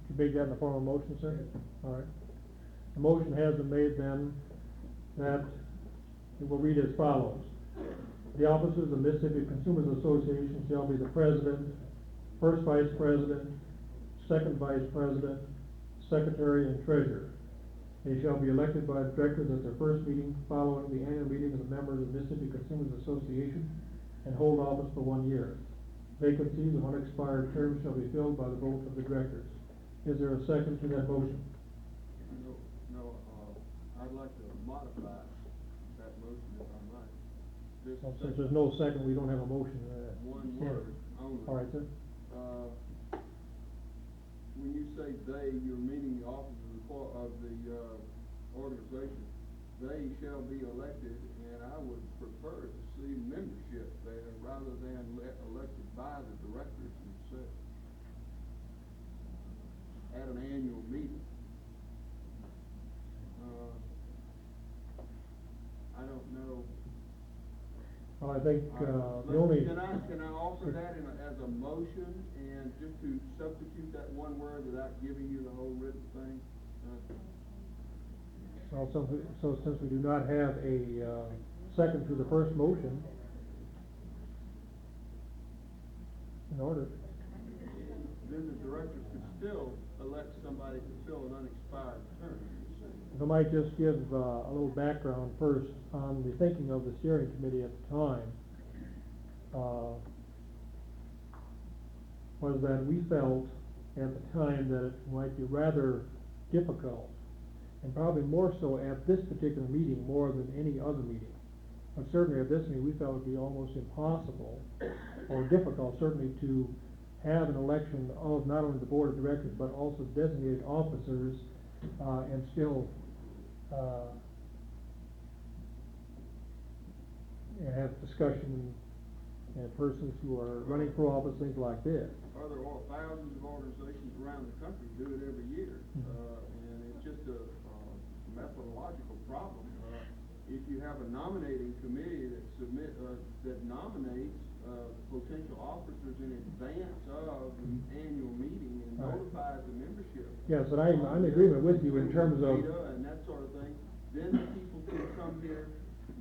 You make that in the form of a motion, sir? All right. The motion has been made then that it will read as follows. The officers of Mississippi Consumers Association shall be the president, first vice president, second vice president, secretary, and treasurer. They shall be elected by the directors at their first meeting following the annual meeting of the members of Mississippi Consumers Association and hold office for 1 year. Vacancies of unexpired terms shall be filled by the vote of the directors. Is there a second to that motion? No, I'd like to modify that motion if I might. Well, since there's no second, we don't have a motion. One word only. All right, sir. When you say they, you're meaning the officers of the organization. They shall be elected, and I would prefer to see membership there rather than elected by the directors themselves at an annual meeting. I don't know. Well, I think the only... Can I offer that as a motion and just to substitute that one word without giving you the whole written thing? Well, so since we do not have a second to the first motion, in order. Then the directors could still elect somebody to fill an unexpired term. If I might just give a little background first on the thinking of the steering committee at the time, was that we felt at the time that it might be rather difficult, and probably more so at this particular meeting more than any other meeting. But certainly at this meeting, we felt it would be almost impossible or difficult, certainly, to have an election of not only the board of directors but also designated officers and still have discussion and persons who are running for office, things like this. There are thousands of organizations around the country do it every year, and it's just a methodological problem. If you have a nominating committee that nominates potential officers in advance of the annual meeting and notifies the membership. Yes, and I'm in agreement with you in terms of... And that sort of thing, then the people can come here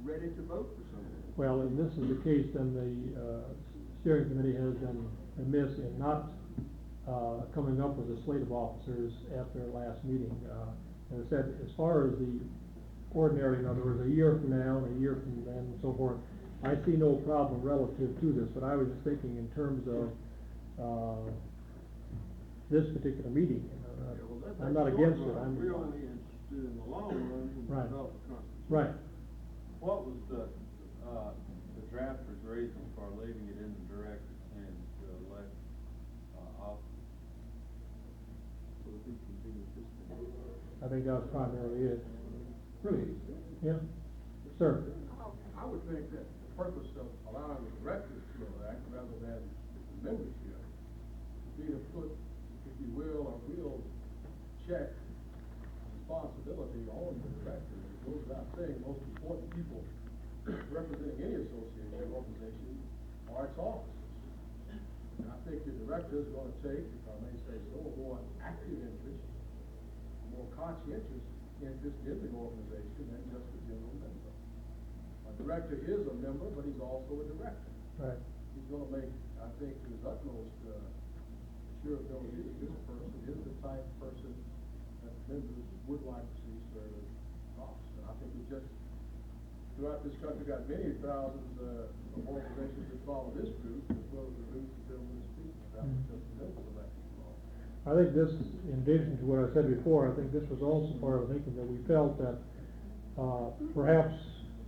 ready to vote for something. Well, and this is the case, then the steering committee has been remiss in not coming up with a slate of officers at their last meeting. As I said, as far as the ordinarily, in other words, a year from now, and a year from then, and so forth. I see no problem relative to this, but I was just thinking in terms of, this particular meeting. I'm not against it, I'm. We're only interested in the long run to Right. develop a constitution. Right. What was the drafter's reason for leaving it in the director's hands to elect, officers? So that we can do this thing. I think that's primarily it. Really? Yeah. Sir? I would think that the purpose of allowing the directors to elect rather than the membership would be to put, if you will, a real check responsibility on the director. It goes without saying, most important people representing any association or organization are its officers. And I think the director is gonna take, if I may say so, a more active interest, a more conscientious interest in the organization than just the general member. A director is a member, but he's also a director. Right. He's gonna make, I think, his utmost, assurability that this person is the type of person that members would like to see serve in office. And I think we just, throughout this country, got many thousands, of organizations that follow this group, as well as the group that Bill was speaking about, just the members elected to office. I think this, in addition to what I said before, I think this was also part of thinking that we felt that, perhaps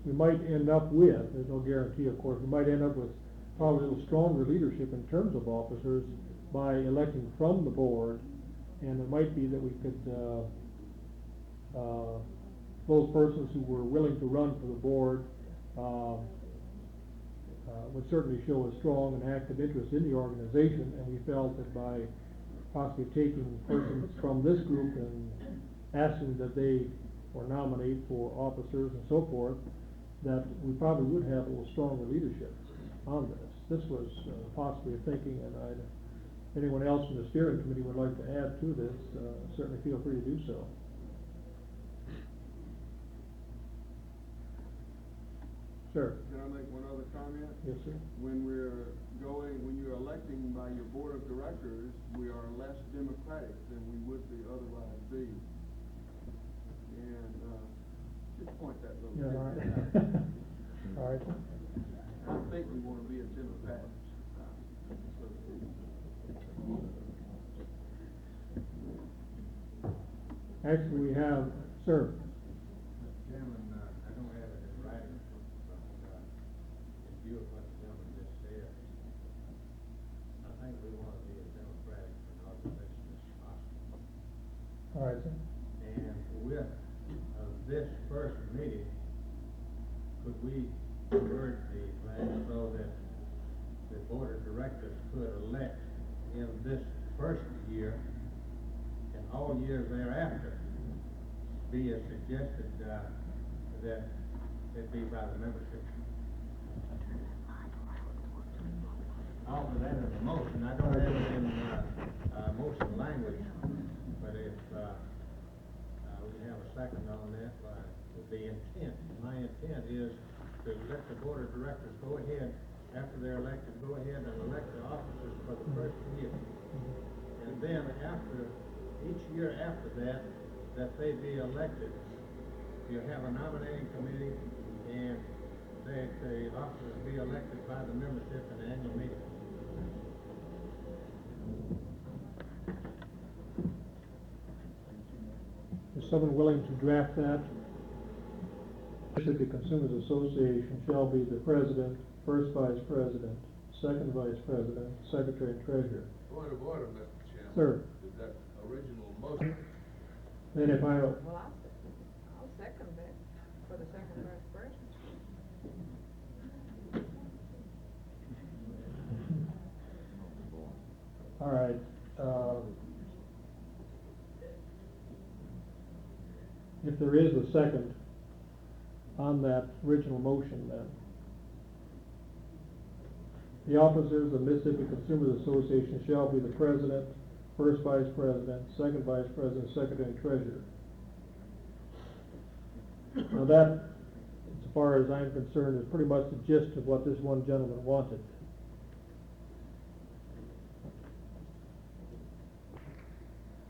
we might end up with, there's no guarantee, of course, we might end up with probably a little stronger leadership in terms of officers by electing from the board, and it might be that we could, those persons who were willing to run for the board, would certainly show a strong and active interest in the organization, and we felt that by possibly taking persons from this group and asking that they or nominate for officers and so forth, that we probably would have a little stronger leadership on this. This was possibly a thinking, and if anyone else from the steering committee would like to add to this, certainly feel free to do so. Sure. Can I make one other comment? Yes, sir. When you're electing by your board of directors, we are less democratic than we would be otherwise be. And, just point that little Yeah, all bit right. out. All right. I don't think we wanna be a democratic society. Actually, we have, sir. Mr. Chairman, I don't have it in writing, but, in view of what the gentleman just said, I think we want to be as democratic an organization as possible. All right, sir. And with, this first meeting, could we convert the plan so that the board of directors could elect in this first year and all years thereafter be as suggested, that it be by the membership? I'll offer that as a motion. I don't have it in, motion language, but if, we have a second on that, the intent, my intent is to let the board of directors go ahead, after they're elected, go ahead and elect the officers for the first year. And then after, each year after that, that they be elected, you have a nominating committee, and the officers be elected by the membership in the annual meeting. Is someone willing to draft that? The Consumers Association shall be the president, first vice president, second vice president, secretary and treasurer. Point of order, Mr. Chairman. Sir. Is that original motion? Then if I, Well, I'll second that for the second vice president. all right, if there is a second on that original motion, then the officers of Mississippi Consumers Association shall be the president, first vice president, second vice president, secretary and treasurer. Now that, as far as I'm concerned, is pretty much the gist of what this one gentleman wanted.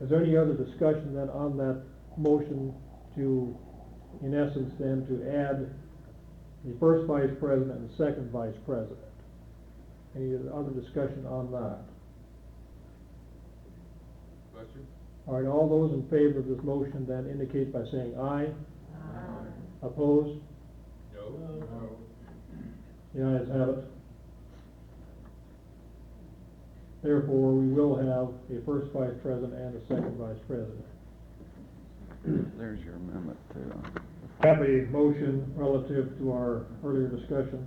Is there any other discussion then on that motion to in essence, then to add the first vice president and the second vice president. Any other discussion on that? Question? All right, all those in favor of this motion then indicate by saying aye. Aye. Opposed? No. No. The ayes have it. Therefore, we will have a first vice president and a second vice president. There's your amendment too. Have a motion relative to our earlier discussion.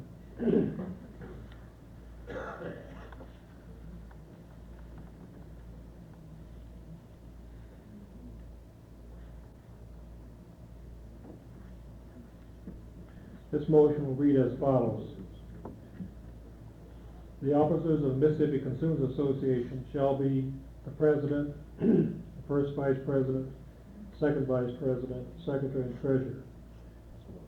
This motion will read as follows. The officers of the Mississippi Consumers Association shall be the president, the first vice president, second vice president, secretary, and treasurer.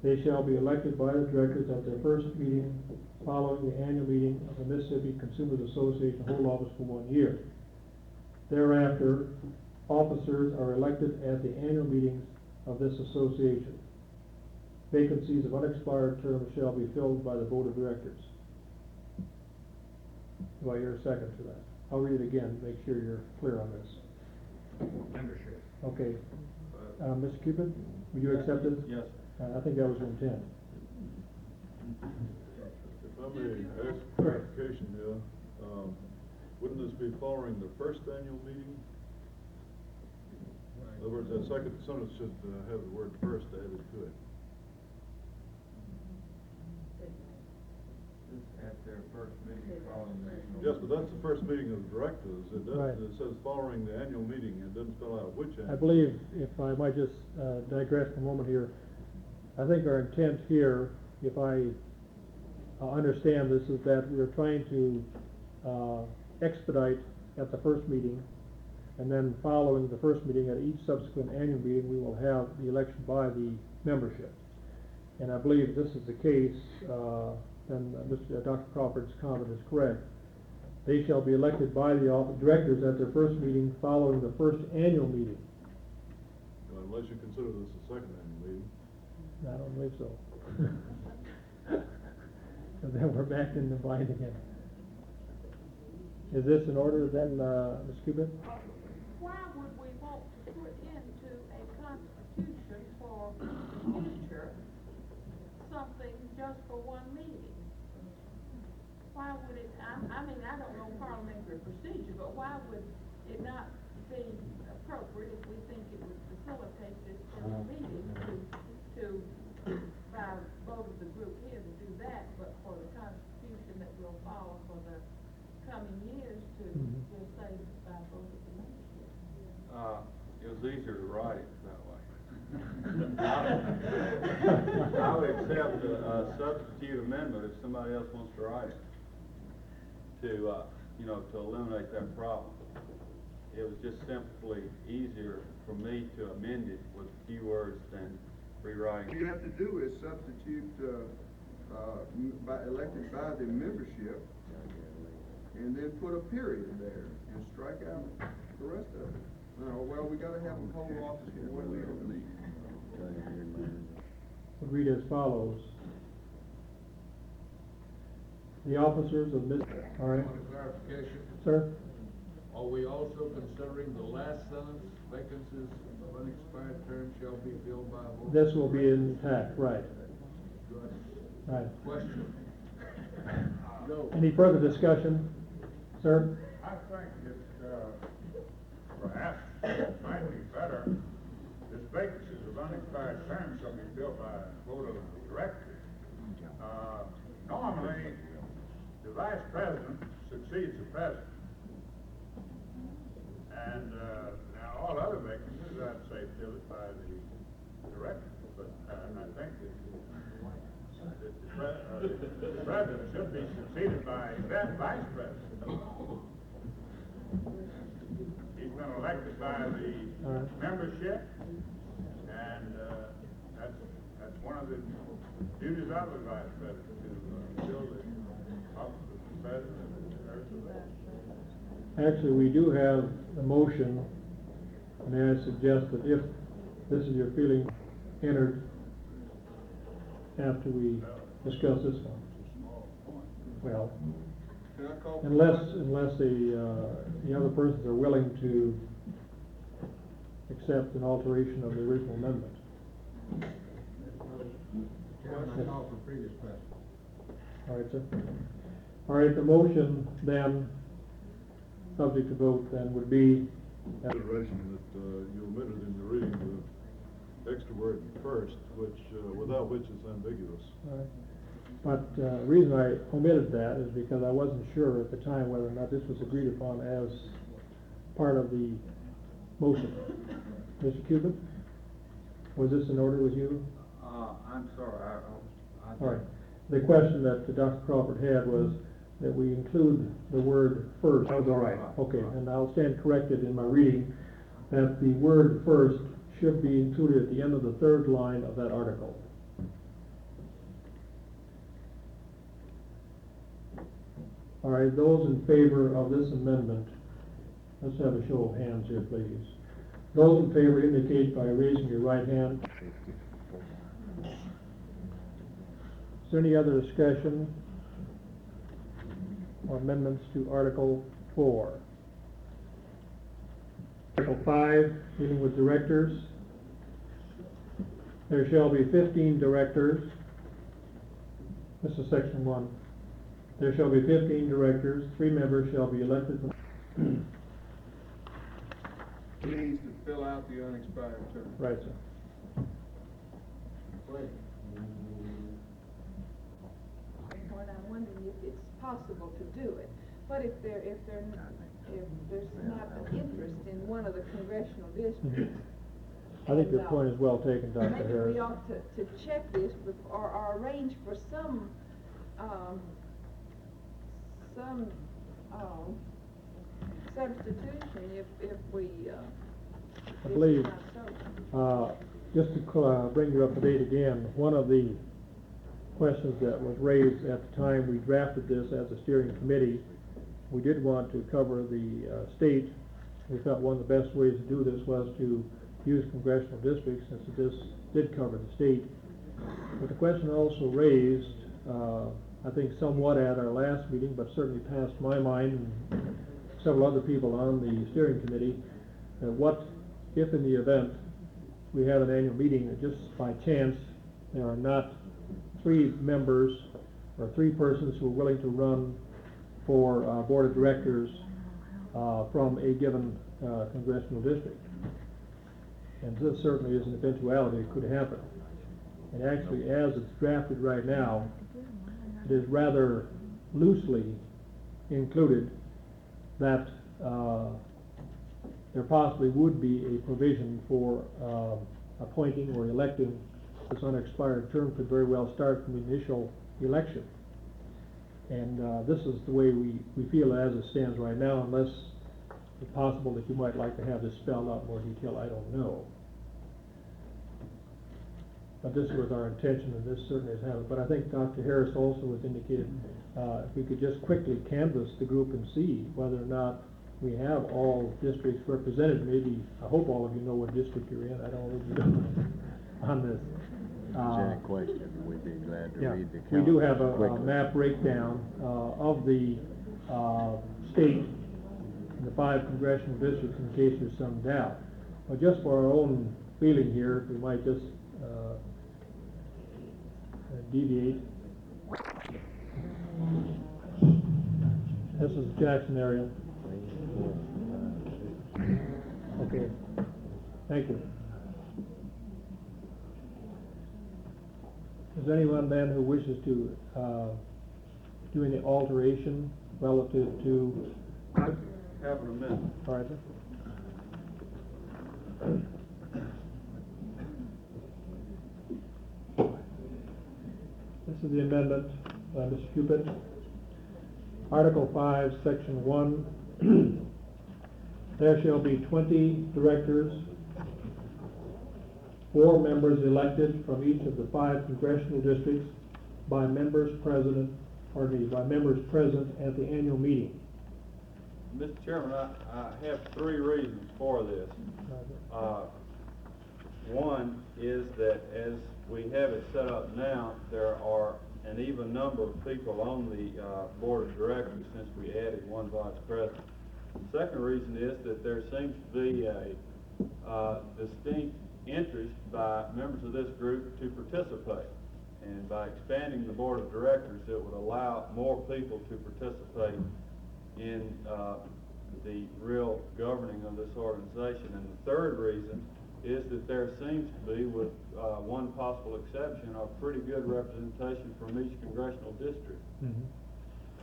They shall be elected by the directors at their first meeting following the annual meeting of the Mississippi Consumers Association to hold office for 1 year. Thereafter, officers are elected at the annual meetings of this association. Vacancies of unexpired terms shall be filled by the board of directors. Do I hear a second to that? I'll read it again, make sure you're clear on this. Membership. Okay. Mr. Cupid, would you accept this? Yes. I think that was your intent. If I may ask clarification here, wouldn't this be following the first annual meeting? In other words, that second sentence should have the word first added to it. At their first meeting following the annual. Yes, but that's the first meeting of the directors. It doesn't, Right. it says following the annual meeting, it doesn't spell out which annual. I believe, if I might just digress for a moment here, I think our intent here, if I understand this, is that we're trying to expedite at the first meeting, and then following the first meeting, at each subsequent annual meeting, we will have the election by the membership. And I believe if this is the case, then Dr. Crawford's comment is correct. They shall be elected by the directors at their first meeting following the first annual meeting. Well, unless you consider this the second annual meeting. I don't believe so. So then we're back in the bind again. Is this in order then, Ms. Cupid? Why would we want to put into a constitution for the future something just for one meeting? Why would it, I mean, I don't know parliamentary procedure, but why would it not be appropriate if we think it would facilitate this in a meeting to by vote of the group here to do that, but for the constitution that will follow for the coming years to just say by vote of the membership? It was easier to write it that way. I would accept a substitute amendment if somebody else wants to write it, to, to eliminate that problem. It was just simply easier for me to amend it with a few words than rewriting. All you have to do is substitute, elected by the membership, and then put a period there, and strike out the rest of it. No, well, we gotta have them hold office for 1 year. Would read as follows. The officers of all right, Point of clarification, sir? are we also considering the last sentence, vacancies of unexpired terms shall be filled by a vote? This will be intact, right, Good. right. Question. No. Any further discussion, sir? I think it, perhaps might be better, this vacancies of unexpired terms shall be filled by vote of the directors. Normally, the vice president succeeds the president. And, now all other vacancies, I'd say filled by the director. But, I think that the president should be succeeded by that vice president. He's been elected by the membership, and, that's one of the duties of the vice president, to fill the office of the president and the Actually, we do have a motion. May I suggest that if this is your feeling entered after we discuss this one. Small point. Well, Can I call for unless the other persons are willing to accept an alteration of the original amendment. Chairman, I call for previous question. All right, sir. All right, the motion then, subject to vote, then would be, Consideration that, you omitted in your reading the extra word first, which, without which is ambiguous. all right. But the reason I omitted that is because I wasn't sure at the time whether or not this was agreed upon as part of the motion. Mr. Cupid, was this in order with you? I'm sorry, I. All right. The question that Dr. Crawford had was that we include the word first. That was all right. Okay, and I'll stand corrected in my reading that the word first should be included at the end of the third line of that article. All right, those in favor of this amendment, let's have a show of hands here, please. Those in favor indicate by raising your right hand. Is there any other discussion or amendments to Article 4? Article 5, dealing with directors. There shall be 15 directors. This is section 1. There shall be 15 directors, 3 members shall be elected from... He needs to fill out the unexpired term. Right, sir. What I'm wondering if it's possible to do it, but if there's not an interest in one of the congressional districts. I think your and, point is well taken, Dr. Maybe Harris. we ought to check this or arrange for some substitution if we, I believe, just to bring you up to date again, one of the questions that was raised at the time we drafted this as a steering committee, we did want to cover the state. We thought one of the best ways to do this was to use congressional districts, since this did cover the state. But the question also raised, I think somewhat at our last meeting, but certainly passed my mind and several other people on the steering committee, what if in the event we have an annual meeting that just by chance there are not 3 members or 3 persons who are willing to run for board of directors from a given congressional district. And this certainly is an eventuality, it could happen. And actually, as it's drafted right now, it is rather loosely included that there possibly would be a provision for appointing or electing. This unexpired term could very well start from the initial election. And this is the way we feel as it stands right now, unless it's possible that you might like to have this spelled out in more detail, I don't know. But this was our intention, and this certainly has happened. But I think Dr. Harris also has indicated if we could just quickly canvass the group and see whether or not we have all districts represented. Maybe, I hope all of you know what district you're in. I don't know if you know on this. Any question, we'd be glad to read the count. We do have a quickly. map breakdown of the state and the 5 congressional districts in case there's some doubt. But just for our own feeling here, we might just deviate. This is the Jackson area. Okay, thank you. Is there anyone then who wishes to do any alteration relative to? I have an amendment. All right, sir. This is the amendment, Mr. Cupid. Article 5, Section 1. There shall be 20 directors, 4 members elected from each of the 5 congressional districts by members present at the annual meeting. Mr. Chairman, I have 3 reasons for this. One is that as we have it set up now, there are an even number of people on the board of directors since we added one vice president. The second reason is that there seems to be a distinct interest by members of this group to participate. And by expanding the board of directors, it would allow more people to participate in the real governing of this organization. And the third reason is that there seems to be, with one possible exception, a pretty good representation from each congressional district.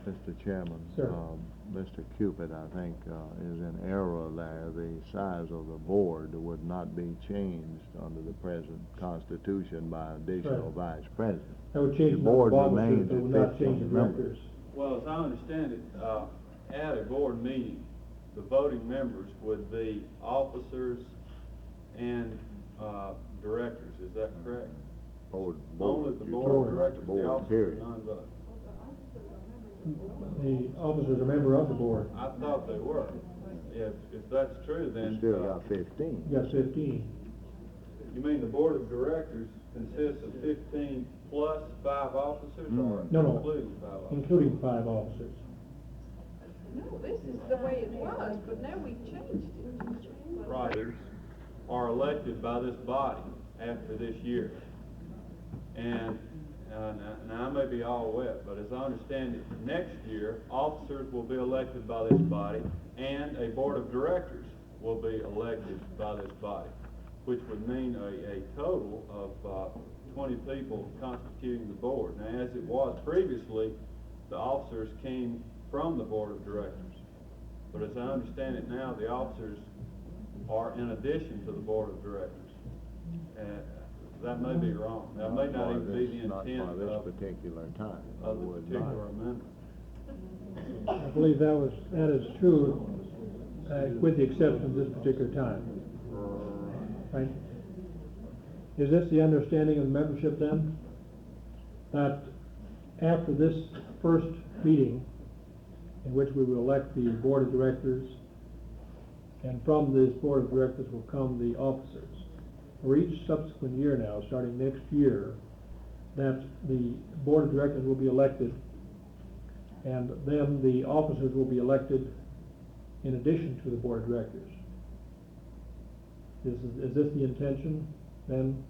Mr. Chairman. Sir. Mr. Cupid, I think, is in error there. The size of the board would not be changed under the present Constitution by additional Right. vice president. That would change The the number board of officers, remains but at would not change 15 the directors. Well, as I understand it, at a board meeting, the voting members would be officers and directors. Is that correct? Board. Only the board Board. of directors, the Board, officers period. are non-voting. The officers are a member of the board. I thought they were. If that's true, then. You still got 15. You got 15. You mean the board of directors consists of 15 plus 5 officers, or No, no. including 5 officers? Including 5 officers. No, this is the way it was, but now we've changed it. Writers are elected by this body after this year. And now I may be all wet, but as I understand it, next year, officers will be elected by this body, and a board of directors will be elected by this body, which would mean a total of 20 people constituting the board. Now, as it was previously, the officers came from the board of directors. But as I understand it now, the officers are in addition to the board of directors. That may be wrong. That may not even be the Not intent by this of particular time. the Would particular not. amendment. I believe that is true, with the exception of this particular time. Right? Is this the understanding of the membership then? That after this first meeting, in which we will elect the board of directors, and from this board of directors will come the officers. For each subsequent year now, starting next year, that the board of directors will be elected, and then the officers will be elected in addition to the board of directors. Is this the intention then,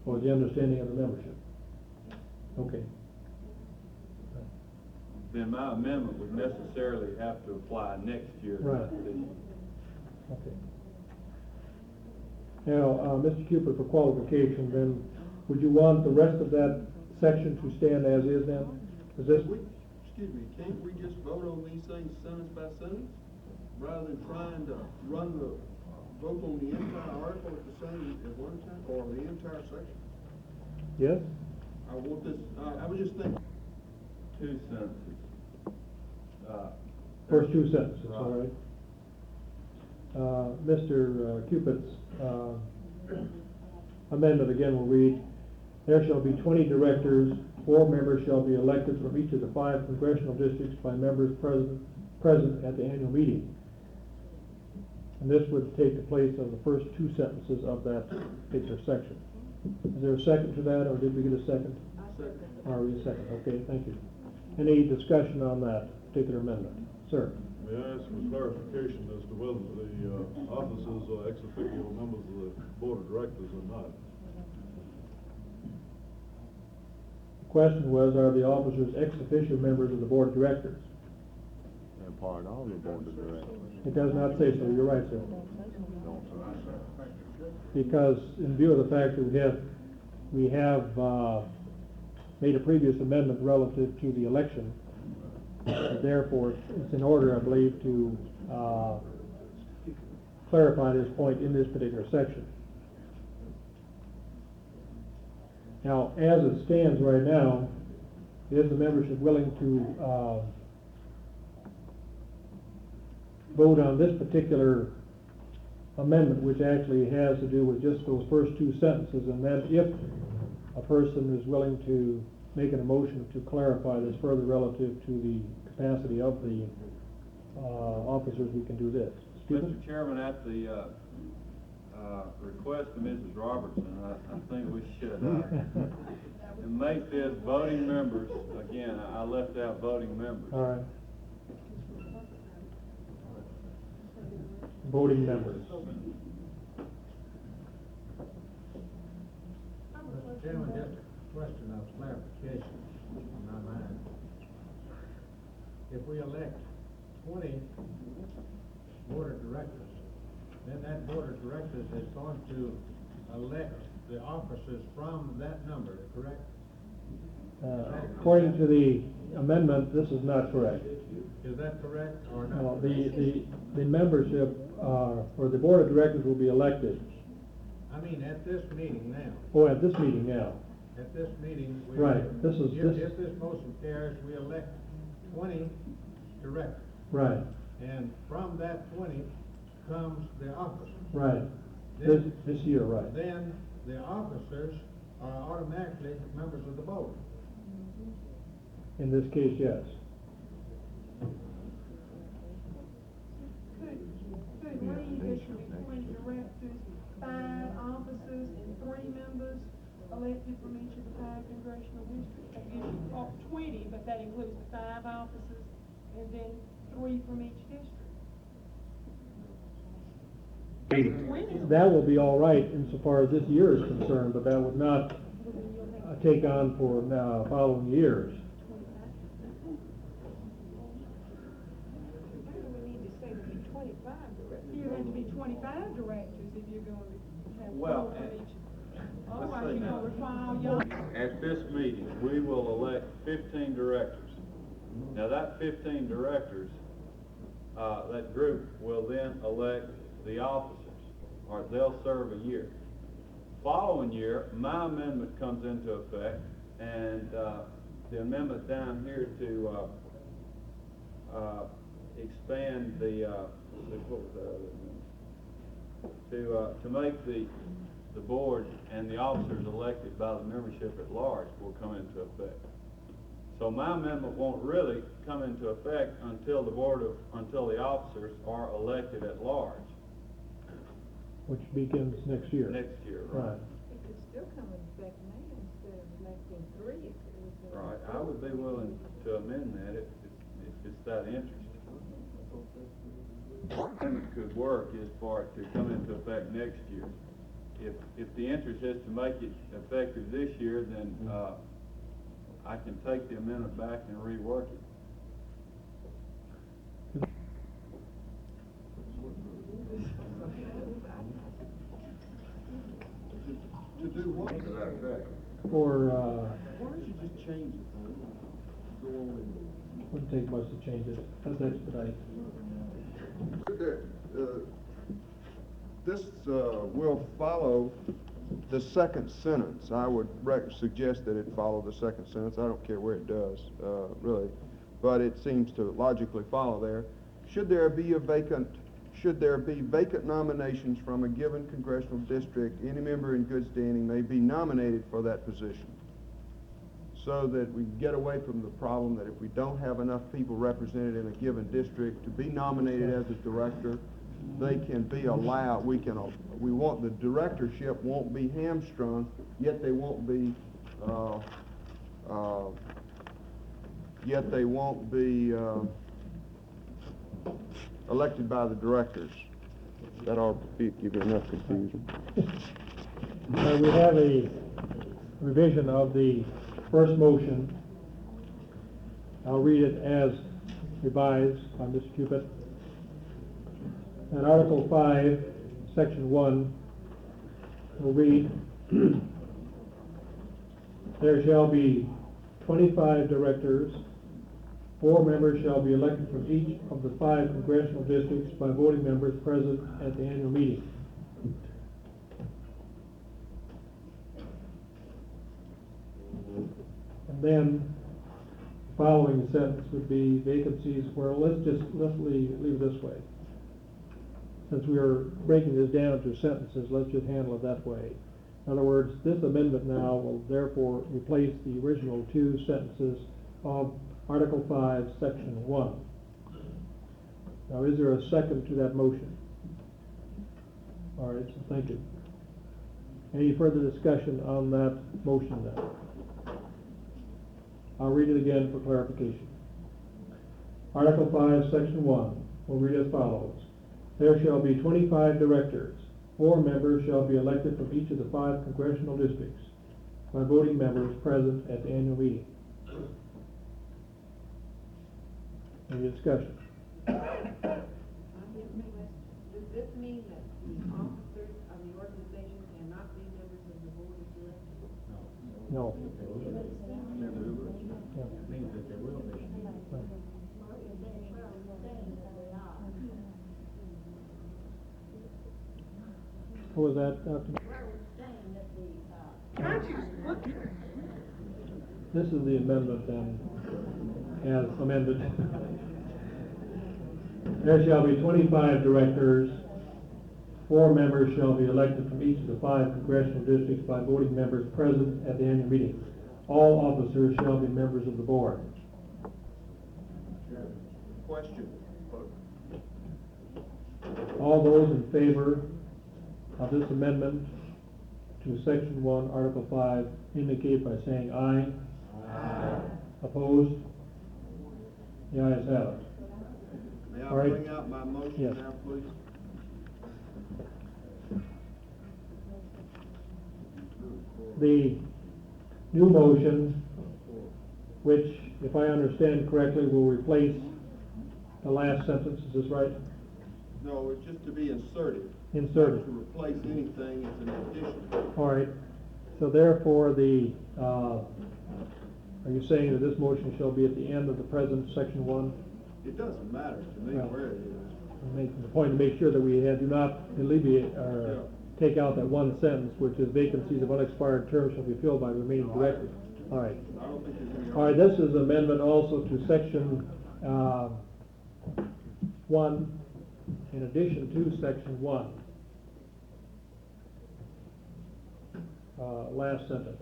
or the understanding of the membership? Okay. Then my amendment would necessarily have to apply next year. Right. Okay. Now, Mr. Cupid, for qualification, then, would you want the rest of that section to stand as is then? Is this, Excuse me, can't we just vote on these things sentence by sentence, rather than trying to run the, vote on the entire article at the same, at one time, or the entire section? yes? I want this, I was just thinking, 2 sentences. First 2 sentences, Right. all right? Mr. Cupid's amendment again will read, there shall be 20 directors, 4 members shall be elected from each of the 5 congressional districts by members present at the annual meeting. And this would take the place of the first 2 sentences of that particular section. Is there a second to that, or did we get a second? second. Already a second, okay, thank you. Any discussion on that particular amendment? Sir? May I ask for clarification as to whether the officers are ex officio members of the board of directors or not? The question was, are the officers ex officio members of the board of directors? They're part of the board of directors. It does not say so, you're right, sir. Don't say Because in view of the fact that we have made a previous amendment relative to the election, therefore, it's in order, I believe, to clarify this point in this particular section. Now, as it stands right now, is the membership willing to vote on this particular amendment, which actually has to do with just those first 2 sentences, and then if a person is willing to make an motion to clarify this further relative to the capacity of the officers, we can do this. Stephen? Mr. Chairman, at the request to Mrs. Robertson, I think we should, and make this voting members, again, I left out voting members. All right. Voting members. Mr. Chairman, just a question of clarification in my mind. If we elect 20 board of directors, then that board of directors is going to elect the officers from that number, correct? According to the amendment, this is not correct. Is that correct or not? No, the membership, for the board of directors will be elected. I mean, at this meeting now. Oh, at this meeting now. At this meeting, we. Right, this is- If this motion carries, we elect 20 directors. Right, And from that 20 comes the officer. right. Then- This year, right. Then the officers are automatically members of the board. In this case, yes. Could read there should be 20 directors, 5 officers, and 3 members elected from each of the 5 congressional districts. That gives you 20, but that includes the 5 officers and then 3 from each district. That will be all right insofar as this year is concerned, but that would not take on for following years. We need to say there'll be 25 directors. You'd have to be 25 directors if you're going to have Well, 4 from each. let's Otherwise, say you're now. going to require y'all. At this meeting, we will elect 15 directors. Now, that 15 directors, that group will then elect the officers, or they'll serve a year. Following year, my amendment comes into effect, and the amendment down here to expand the what was that other amendment? To make the board and the officers elected by the membership at large will come into effect. So my amendment won't really come into effect until the officers are elected at large. Which begins next year. Next year, right? It could still come in effect now instead of electing 3 if it was. Right, I would be willing to amend that if it's that interesting. It could work is for it to come into effect next year. If the interest is to make it effective this year, then, I can take the amendment back and rework it. To do what? To that effect. For, Why don't you just change it, go on and. wouldn't take much to change it. That's expedite. This will follow the second sentence. I would suggest that it follow the second sentence. I don't care where it does, really, but it seems to logically follow there. Should there be vacant nominations from a given congressional district, any member in good standing may be nominated for that position. So that we get away from the problem that if we don't have enough people represented in a given district to be nominated as a director, they can be allowed, we want the directorship won't be hamstrung, yet they won't be, elected by the directors. That ought to give you enough confusion. We have a revision of the first motion. I'll read it as revised by Mr. Cupid. And Article 5, Section 1 will read, there shall be 25 directors. 4 members shall be elected from each of the 5 congressional districts by voting members present at the annual meeting. And then the following sentence would be vacancies where, let's leave it this way. Since we are breaking this down to sentences, let's just handle it that way. In other words, this amendment now will therefore replace the original 2 sentences of Article 5, Section 1. Now, is there a second to that motion? All right, so thank you. Any further discussion on that motion then? I'll read it again for clarification. Article 5, Section 1 will read as follows. There shall be 25 directors. 4 members shall be elected from each of the 5 congressional districts by voting members present at the annual meeting. Any discussion? Does this mean that the officers of the organization cannot be members of the board of directors? No. That means that there will be. What was that, Dr.? This is the amendment then, as amended. There shall be 25 directors. 4 members shall be elected from each of the 5 congressional districts by voting members present at the annual meeting. All officers shall be members of the board. Question. All those in favor of this amendment to Section 1, Article 5, indicate by saying aye. Aye. Opposed? The ayes have it. May I All right. bring out my motion Yes. now, please? The new motion, which, if I understand correctly, will replace the last sentence, is this right? No, it's just to be inserted. Inserted. Not to replace anything, it's an addition. All right, so therefore are you saying that this motion shall be at the end of the present Section 1? It doesn't matter to me Well, where it is. I'm making the point to make sure that we do not alleviate or take out that one sentence, which is vacancies of unexpired terms shall be filled by remaining directors. All right. I don't think there's any. All right, this is amendment also to Section 1, in addition to Section 1. Last sentence.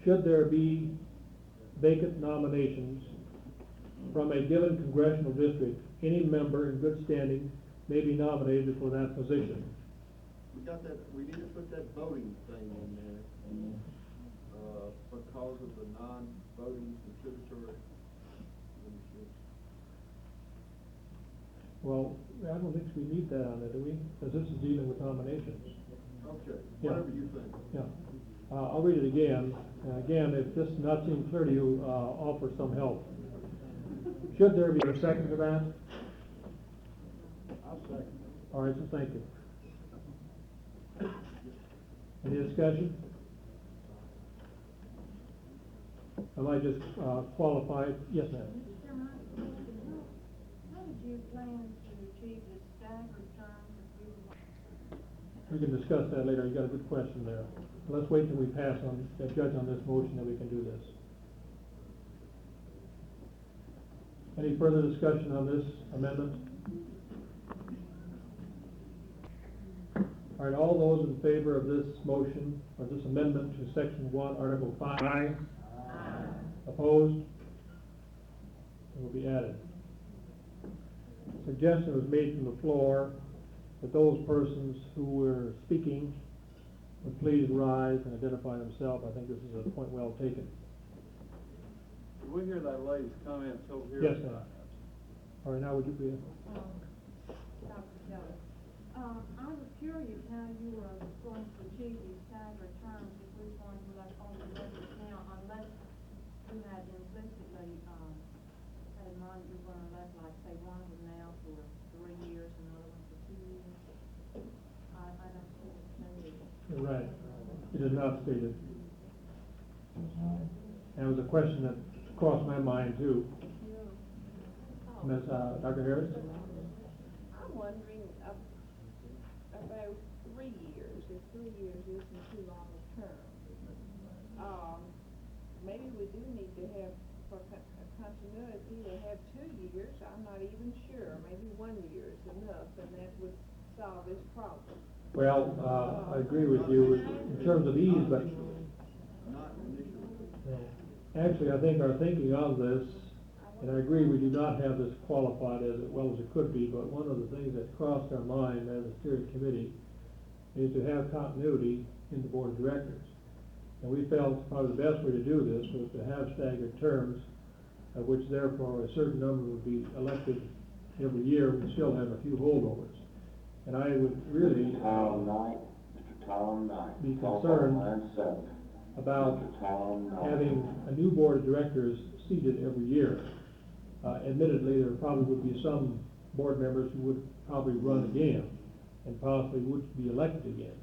Should there be vacant nominations from a given congressional district, any member in good standing may be nominated for that position. We got that, we need to put that voting thing in there, because of the non-voting contributory memberships. Well, I don't think we need that on there, do we? Because this is dealing with nominations. Okay, Yeah. whatever you think. Yeah. I'll read it again. Again, if this does not seem clear to you, offer some help. Should there be a second to that? I'll second. All right, so thank you. Any discussion? I might just qualify. Yes, ma'am. Mr. Chairman, how did you plan to achieve this staggered term if we We can discuss that later. You got a good question there. Let's wait till we pass on, judge on this motion, then we can do this. Any further discussion on this amendment? All right, all those in favor of this motion, or this amendment to Section 1, Article 5? Aye. Opposed? It will be added. Suggestion was made from the floor that those persons who were speaking would please rise and identify themselves. I think this is a point well taken. Did we hear that lady's comments over here? Yes, ma'am. All right, now would you be? Dr. Kelly, I was curious how you were going to achieve these staggered terms if we're going to like on the record now, unless you had implicitly, had in mind that you're going to elect, like, say, one was now for 3 years and another one for 2 years. I don't see it stated. You're right. It is not stated. And it was a question that crossed my mind too. Ms. Dr. Harris? I'm wondering about 3 years, if 3 years isn't too long a term. Maybe we do need to have, for continuity, to have 2 years, I'm not even sure, maybe 1 year is enough, and that would solve this problem. Well, I agree with you in terms of ease, but Not initially. actually, I think our thinking on this, and I agree we do not have this qualified as well as it could be, but one of the things that crossed our mind as a steering committee is to have continuity in the board of directors. And we felt probably the best way to do this was to have staggered terms, of which therefore a certain number would be elected every year, and still have a few holdovers. And I would really be concerned about having a new board of directors seated every year. Admittedly, there probably would be some board members who would probably run again and possibly would be elected again.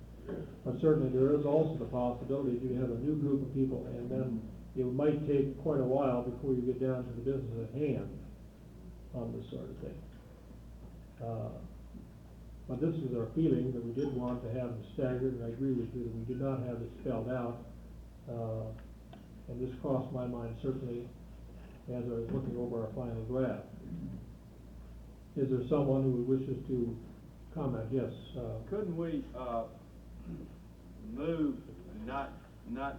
But certainly there is also the possibility you have a new group of people, and then it might take quite a while before you get down to the business at hand on this sort of thing. But this is our feeling, that we did want to have them staggered, and I agree with you that we did not have it spelled out. And this crossed my mind certainly as I was looking over our final draft. Is there someone who wishes to comment? Yes. Couldn't we, move, not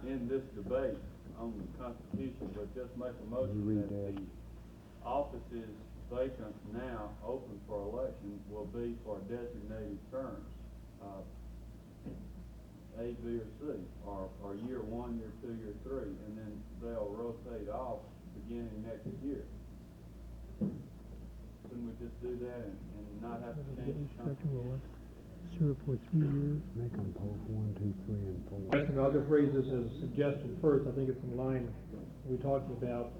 in this debate on the Constitution, but just make a motion that the offices vacant now, open for election, will be for designated terms, A, B, or C, or year 1, year 2, year 3, and then they'll rotate off beginning next year. Couldn't we just do that and not have to change the Constitution? Serve for 3 years. Make them post 1, 2, 3, and 4. Question, I'll just raise this as a suggestion first. I think it's in line we talked about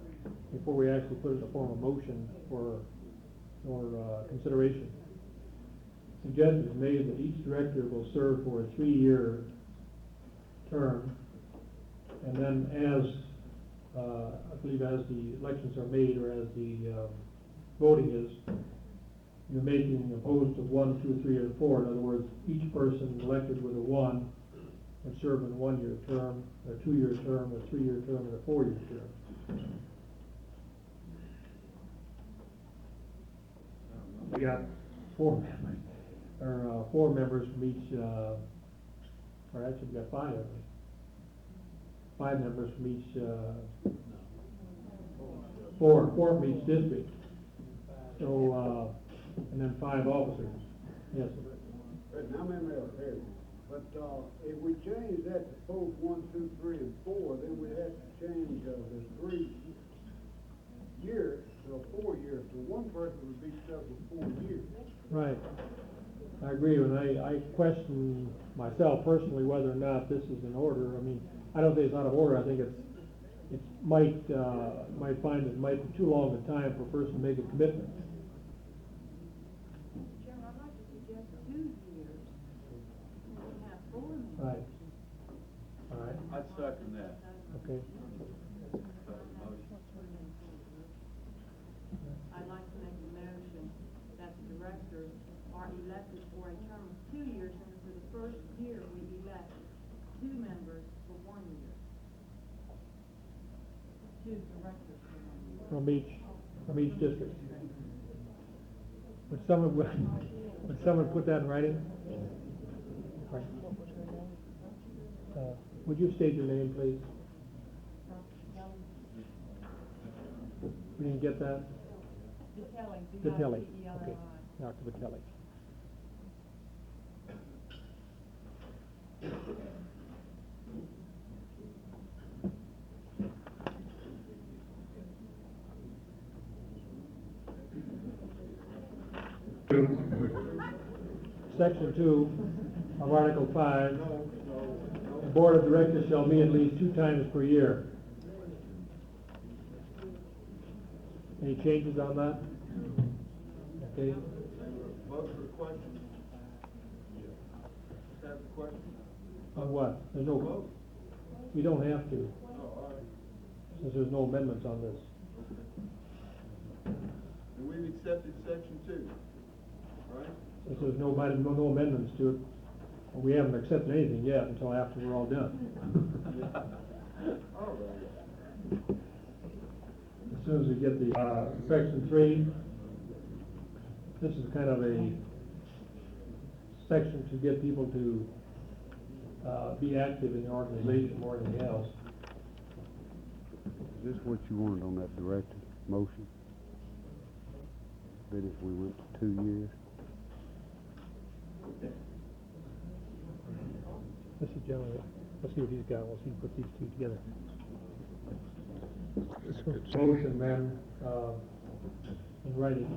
before we actually put it in the form of motion for consideration. Suggestion is made that each director will serve for a 3-year term, and then as I believe as the elections are made, or as the voting is, you're making opposed to 1, 2, 3, and 4. In other words, each person elected with a 1 would serve in a 1-year term, a 2-year term, a 3-year term, and a 4-year term. We got 4 members, or 4 members from each, or actually we got 5 of them. 5 members from each, 4 from each district. So, and then 5 officers. Yes. Now, but if we change that to post 1, 2, 3, and 4, then we have to change the 3 years to a 4 years. So one person would be stuck with 4 years. Right. I agree, and I question myself personally whether or not this is in order. I mean, I don't think it's out of order. I think it might find it might be too long a time for a person to make a commitment. Chairman, I'd like to suggest 2 years, and we have 4 members. Right. All right. I'd second that. Okay. I'd like to make a motion that the directors are elected for a term of 2 years, and for the first year, we elect 2 members for 1 year. 2 directors for 1 year. From each district. Would someone put that in writing? Right. Would you state your name, please? We didn't get that? Vitelli. Okay, Dr. Vitelli. Section 2 of Article 5, the Board of Directors shall meet at least 2 times per year. Any changes on that? Okay. Vote for the question. Have the question. On what? There's no vote. We don't have to, since there's no amendments on this. And we've accepted section 2, right? Since there's no amendments to it, we haven't accepted anything yet until after we're all done. All right. As soon as we get the section 3, this is kind of a section to get people to be active in the organization more than anything else. Is this what you wanted on that directed motion? That if we went to 2 years? gentleman, let's see what he's got, let's see, put these two together. Motion then, in writing,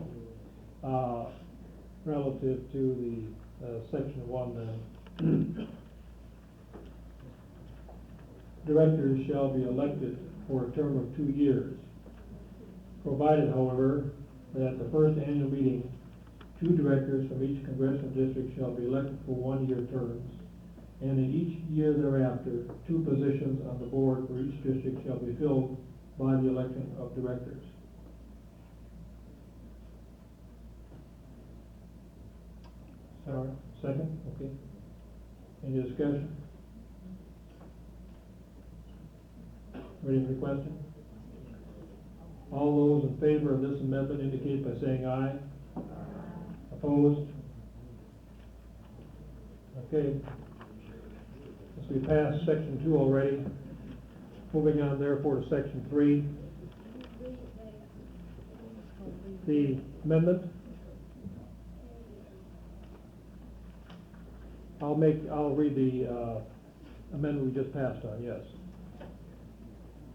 relative to the, section 1 then. Directors shall be elected for a term of 2 years, provided, however, that at the first annual meeting, 2 directors from each congressional district shall be elected for 1-year terms, and in each year thereafter, 2 positions on the board for each district shall be filled by the election of directors. Sorry, second, okay. Any discussion? Ready for the question? All those in favor of this amendment indicate by saying aye. Opposed? Okay. Since we passed section 2 already, moving on therefore to section 3. The amendment. I'll read the amendment we just passed on, yes.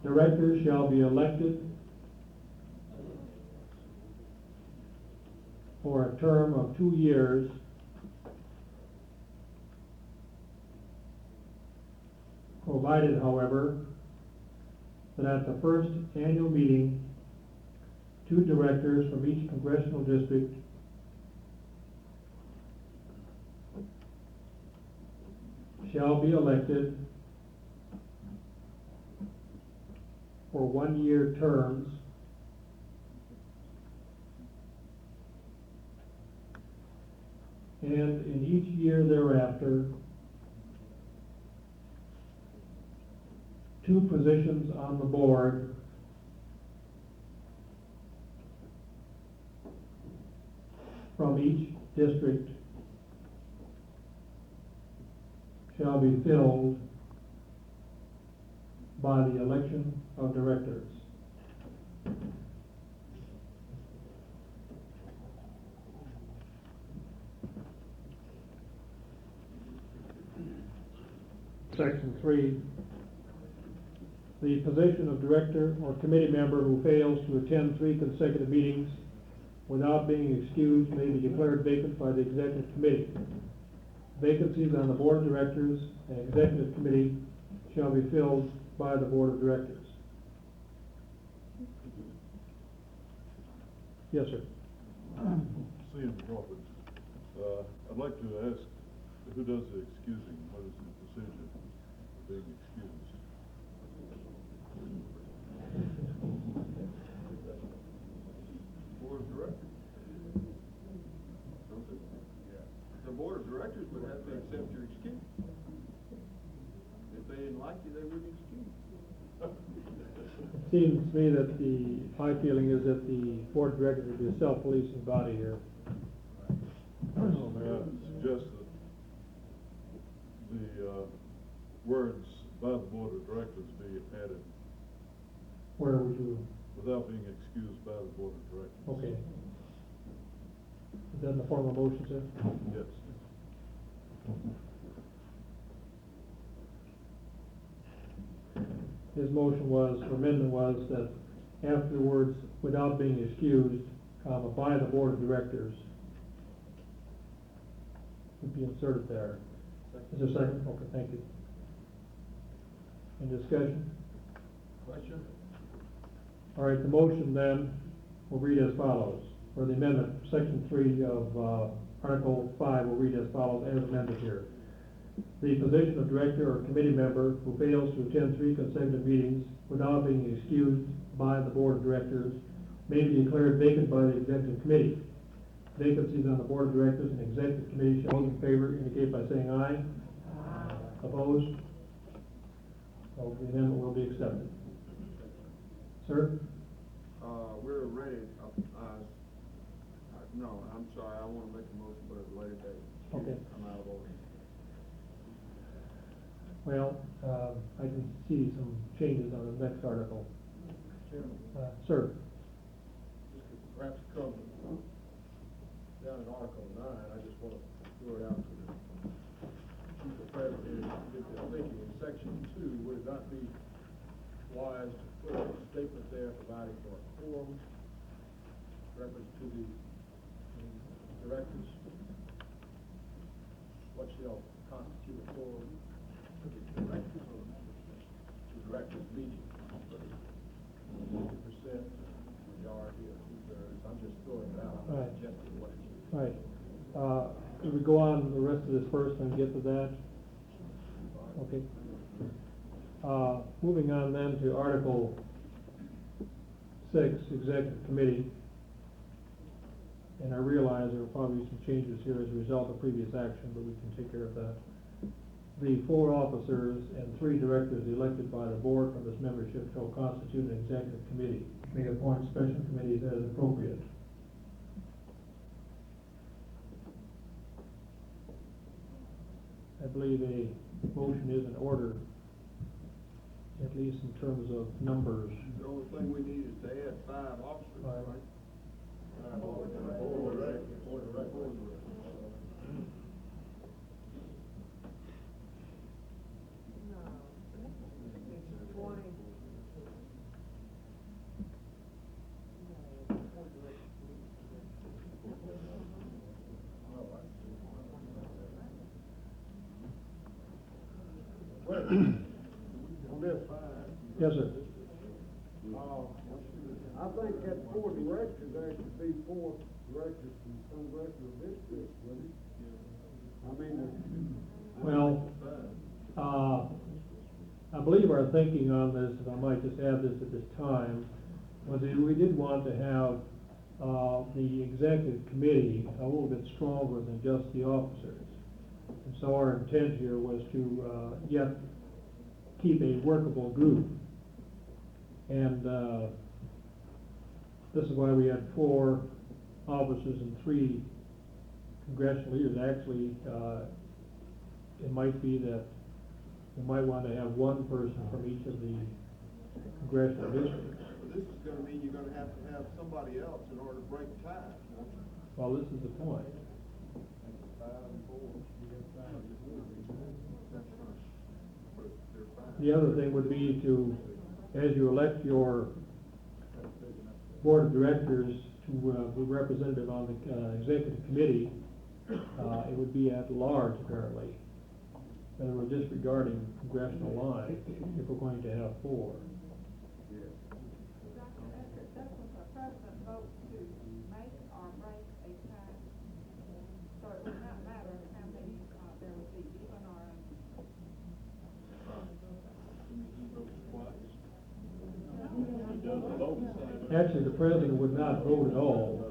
Directors shall be elected for a term of 2 years provided, however, that at the first annual meeting, 2 directors from each congressional district shall be elected for 1-year terms and in each year thereafter, 2 positions on the board from each district shall be filled by the election of directors. Section 3, the position of director or committee member who fails to attend 3 consecutive meetings without being excused may be declared vacant by the executive committee. Vacancies on the board of directors and executive committee shall be filled by the board of directors. Yes, sir. Seeing Robert, I'd like to ask, who does the excusing? What is the procedure for being excused? Board of directors. Yeah. The board of directors would have to accept your excuse. If they didn't like you, they wouldn't excuse. It seems to me that my feeling is that the board of directors would be a self-policing body here. So may I suggest that the words by the board of directors be added Where would you, without being excused by the board of directors? okay. Is that in the form of a motion, sir? Yes. His motion was, or amendment was that afterwards, without being excused, comma, by the board of directors, would be inserted there. Is there a second? Okay, thank you. Any discussion? Question? All right, the motion then will read as follows, or the amendment, section 3 of Article 5 will read as follows, as amended here. The position of director or committee member who fails to attend 3 consecutive meetings without being excused by the board of directors may be declared vacant by the executive committee. Vacancies on the board of directors and executive committee shall, those in favor indicate by saying aye. Aye. Opposed? So the amendment will be accepted. Sir? We're ready, no, I'm sorry, I wanna make a motion, but at a later date. Okay. I'm out of order. Well, I can see some changes on the next article. Chairman, Sir? this could perhaps come down in Article 9, I just want to throw it out to the chief of President, I'm thinking in section 2, would it not be wise to put a statement there providing for a quorum, reference to the directors? What shall constitute a quorum? The directors or the membership? The directors meeting. 50%, majority, or 2/3. I'm just throwing it out. I'm not Right. suggesting what it should be. Right. If we go on the rest of this first and get to that? Okay. Moving on then to Article 6, Executive Committee. And I realize there will probably be some changes here as a result of previous action, but we can take care of that. The 4 officers and 3 directors elected by the board from this membership shall constitute an executive committee. May appoint special committees as appropriate. I believe a motion is in order, at least in terms of numbers. The only thing we need is to add 5 officers, Five. right? Four directors. No, it's 20. Well, on this, Yes, sir. I think that 4 directors, there should be 4 directors from congressional districts, wouldn't it? I mean, Well, I believe our thinking on this, if I might just add this at this time, was that we did want to have the executive committee a little bit stronger than just the officers. And so our intent here was to yet keep a workable group. And this is why we had 4 officers and 3 congressional leaders. Actually, it might be that you might want to have 1 person from each of the congressional districts. But this is gonna mean you're gonna have to have somebody else in order to break ties, won't you? Well, this is the point. The other thing would be to, as you elect your board of directors to be representative on the executive committee, it would be at large apparently. And we're disregarding congressional lines if we're going to have 4. Dr. Eckert, doesn't the president vote to make or break a tie? So it would not matter how many, there would be even or Actually, the president would not vote at all.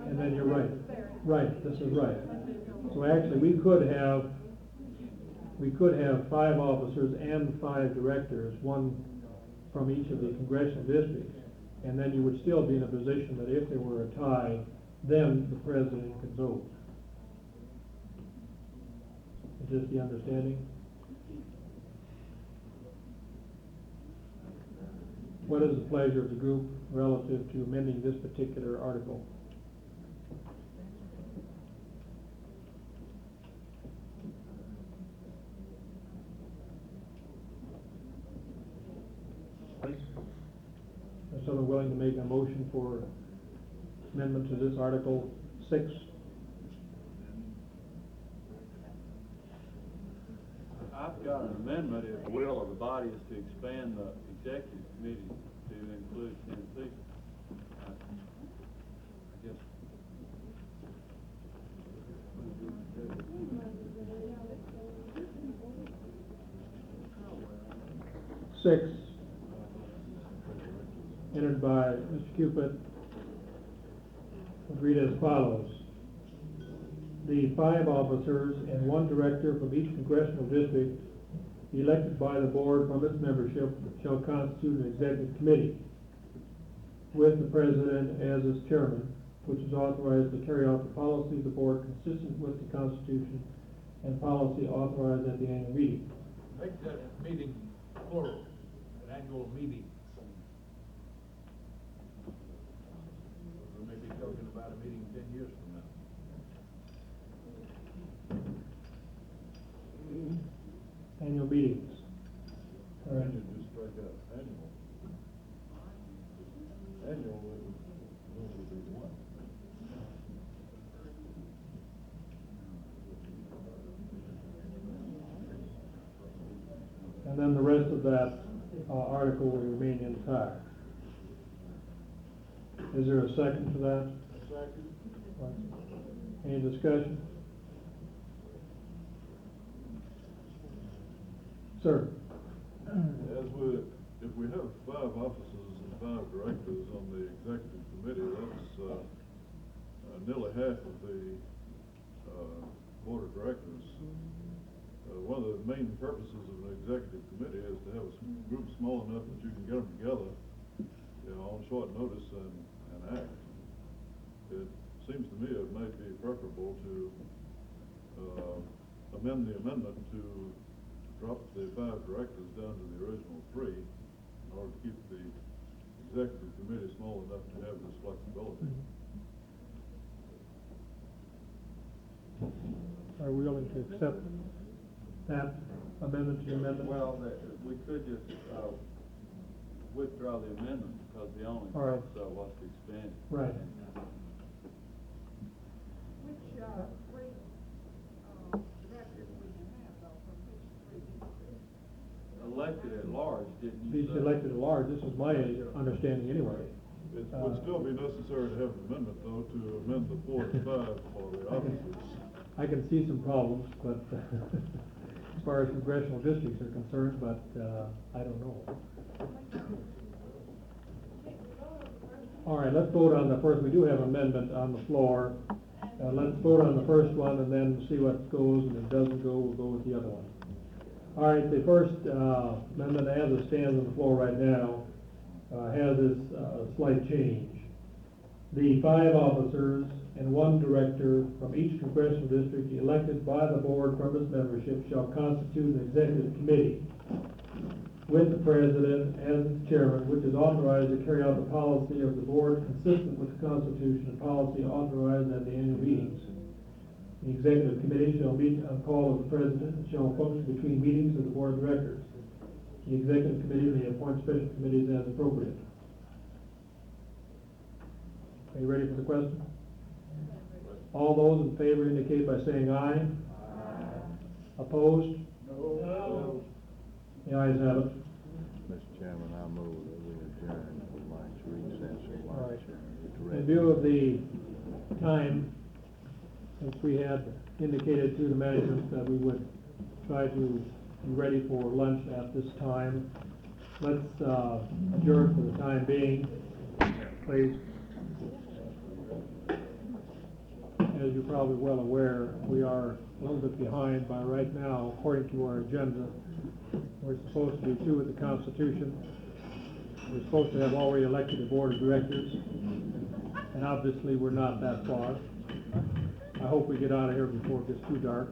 And then you're right. Right, this is right. So actually, we could have 5 officers and 5 directors, 1 from each of the congressional districts. And then you would still be in a position that if there were a tie, then the president could vote. Is this the understanding? What is the pleasure of the group relative to amending this particular article? Is someone willing to make a motion for amendment to this Article 6? I've got an amendment, if the will of the body is to expand the executive committee to include 10 people. I guess. 6, entered by Mr. Cupid, would read as follows. The 5 officers and 1 director from each congressional district elected by the board from its membership shall constitute an executive committee with the president as its chairman, which is authorized to carry out the policy of the board consistent with the Constitution and policy authorized at the annual meeting. Make that meeting plural, an annual meeting. We may be talking about a meeting 10 years from now. Right. then you just strike out annual. Annual, would be one. And then the rest of that, article will remain intact. Is there a second to that? Second. Any discussion? Sir? If we have 5 officers and 5 directors on the executive committee, that's, nearly half of the, board of directors. One of the main purposes of an executive committee is to have a group small enough that you can get them together, on short notice and act. It seems to me it might be preferable to, amend the amendment to drop the 5 directors down to the original 3 in order to keep the executive committee small enough to have this flexibility. Are we willing to accept that amendment to the amendment? Well, we could just, withdraw the amendment because the only All right. purpose was to expand it. Right. Which, three, directors would you have though, from which 3 districts? Elected at large, didn't you These say? elected at large, this is my understanding anyway. It would still be necessary to have an amendment, though, to amend the 4 to 5 for the officers. I can see some problems, but as far as congressional districts are concerned, but I don't know. All right, let's vote on the first. We do have amendment on the floor. Let's vote on the first one and then see what goes, and if it doesn't go, we'll go with the other one. All right, the first amendment as it stands on the floor right now has this slight change. The 5 officers and 1 director from each congressional district elected by the board from its membership shall constitute an executive committee with the president as its chairman, which is authorized to carry out the policy of the board consistent with the Constitution and policy authorized at the annual meetings. The executive committee shall meet on call of the president and shall function between meetings of the board of directors. The executive committee may appoint special committees as appropriate. Are you ready for the question? All those in favor indicate by saying aye. Aye. Opposed? No. The ayes have it. Mr. Chairman, I move that we adjourn for lunch, recess for All lunch. right. In view of the time, since we had indicated to the management that we would try to be ready for lunch at this time, let's adjourn for the time being, please. As you're probably well aware, we are a little bit behind by right now, according to our agenda. We're supposed to be through with the Constitution. We're supposed to have already elected a board of directors, and obviously we're not that far. I hope we get out of here before it gets too dark.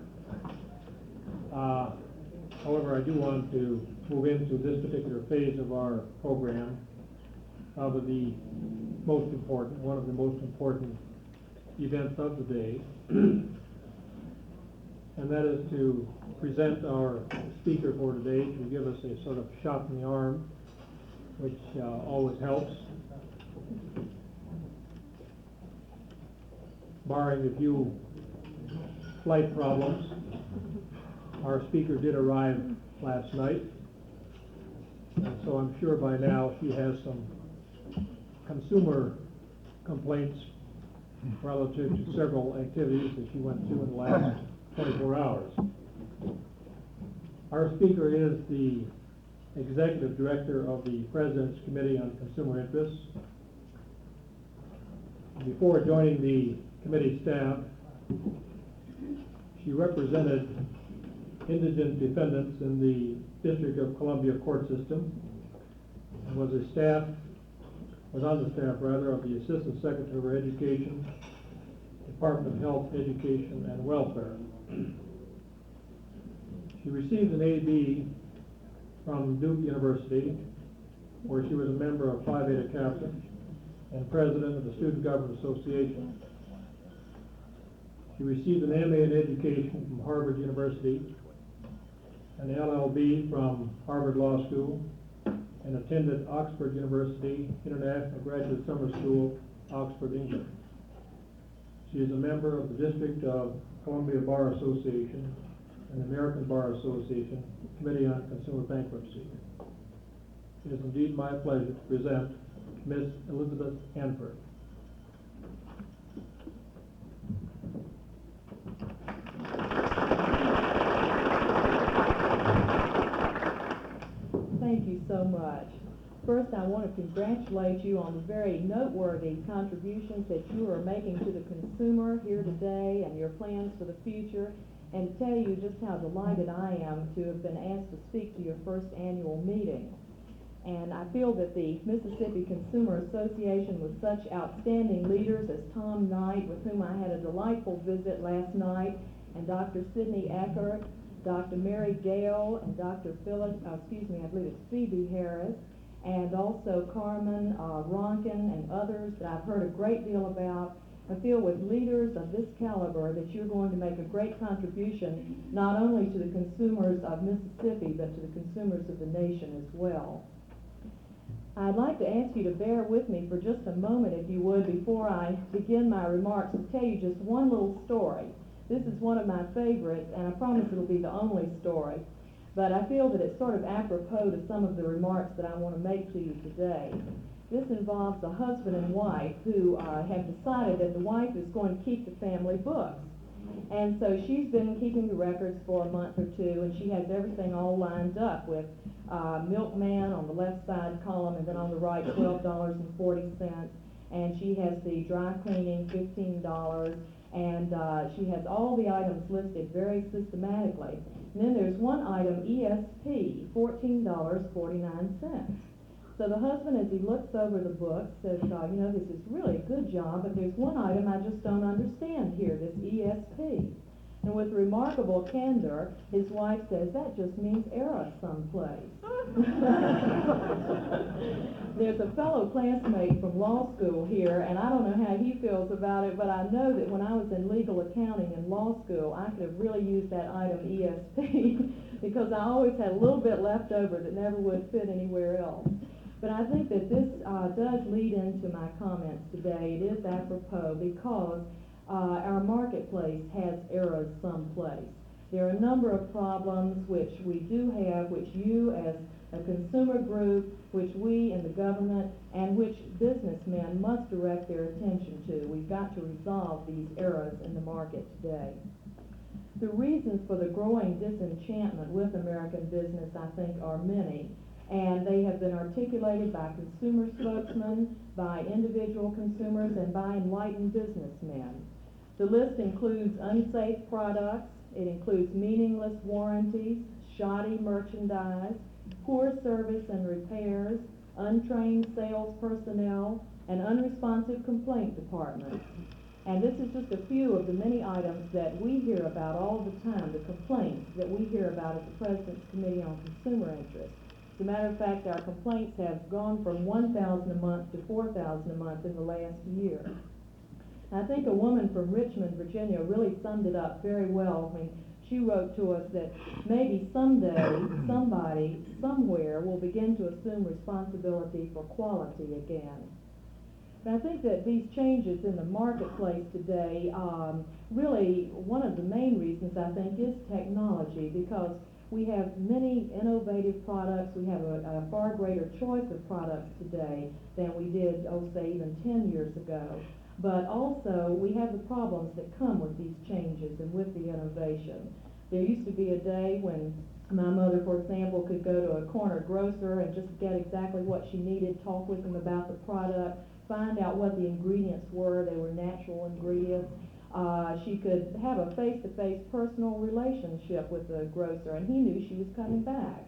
However, I do want to move into this particular phase of our program, of the most important, one of the most important events of the day, and that is to present our speaker for today to give us a sort of shot in the arm, which always helps. Barring a few flight problems, our speaker did arrive last night, and so I'm sure by now she has some consumer complaints relative to several activities that she went through in the last 24 hours. Our speaker is the Executive Director of the President's Committee on Consumer Interests. Before joining the committee staff, she represented indigent defendants in the District of Columbia court system and was on the staff of the Assistant Secretary for Education, Department of Health, Education, and Welfare. She received an A.B. from Duke University, where she was a member of Phi Beta Kappa and president of the Student Government Association. She received an M.A. in Education from Harvard University an LLB from Harvard Law School, and attended Oxford University International Graduate Summer School, Oxford, England. She is a member of the District of Columbia Bar Association and the American Bar Association Committee on Consumer Bankruptcy. It is indeed my pleasure to present Miss Elizabeth Hanford. Thank you so much. First, I want to congratulate you on the very noteworthy contributions that you are making to the consumer here today and your plans for the future, and to tell you just how delighted I am to have been asked to speak to your first annual meeting. And I feel that the Mississippi Consumer Association, with such outstanding leaders as Tom Knight, with whom I had a delightful visit last night, and Dr. Sidney Eckert, Dr. Mary Gale, and Dr. I believe it's Phoebe Harris, and also Carmen Ronkin and others that I've heard a great deal about. I feel with leaders of this caliber that you're going to make a great contribution not only to the consumers of Mississippi, but to the consumers of the nation as well. I'd like to ask you to bear with me for just a moment, if you would, before I begin my remarks, to tell you just one little story. This is one of my favorites, and I promise it'll be the only story. But I feel that it's sort of apropos to some of the remarks that I want to make to you today. This involves a husband and wife who have decided that the wife is going to keep the family books. And so she's been keeping the records for a month or two, and she has everything all lined up with milkman on the left side column, and then on the right $12.40, and she has the dry cleaning $15, and she has all the items listed very systematically. And then there's one item, ESP, $14.49. So the husband, as he looks over the book, says, this is really a good job, but there's one item I just don't understand here, this ESP. And with remarkable candor, his wife says, that just means error someplace. There's a fellow classmate from law school here, and I don't know how he feels about it, but I know that when I was in legal accounting in law school, I could have really used that item ESP because I always had a little bit left over that never would fit anywhere else. But I think that this does lead into my comments today. It is apropos because our marketplace has errors someplace. There are a number of problems which we do have, which you as a consumer group, which we in the government, and which businessmen must direct their attention to. We've got to resolve these errors in the market today. The reasons for the growing disenchantment with American business, I think, are many. And they have been articulated by consumer spokesmen, by individual consumers, and by enlightened businessmen. The list includes unsafe products, it includes meaningless warranties, shoddy merchandise, poor service and repairs, untrained sales personnel, and unresponsive complaint departments. And this is just a few of the many items that we hear about all the time, the complaints that we hear about at the President's Committee on Consumer Interest. As a matter of fact, our complaints have gone from 1,000 a month to 4,000 a month in the last year. I think a woman from Richmond, Virginia, really summed it up very well when she wrote to us that maybe someday, somebody, somewhere will begin to assume responsibility for quality again. And I think that these changes in the marketplace today, really one of the main reasons, I think, is technology, because we have many innovative products. We have a far greater choice of products today than we did, say, even 10 years ago. But also, we have the problems that come with these changes and with the innovation. There used to be a day when my mother, for example, could go to a corner grocer and just get exactly what she needed, talk with them about the product, find out what the ingredients were. They were natural ingredients. She could have a face-to-face personal relationship with the grocer, and he knew she was coming back.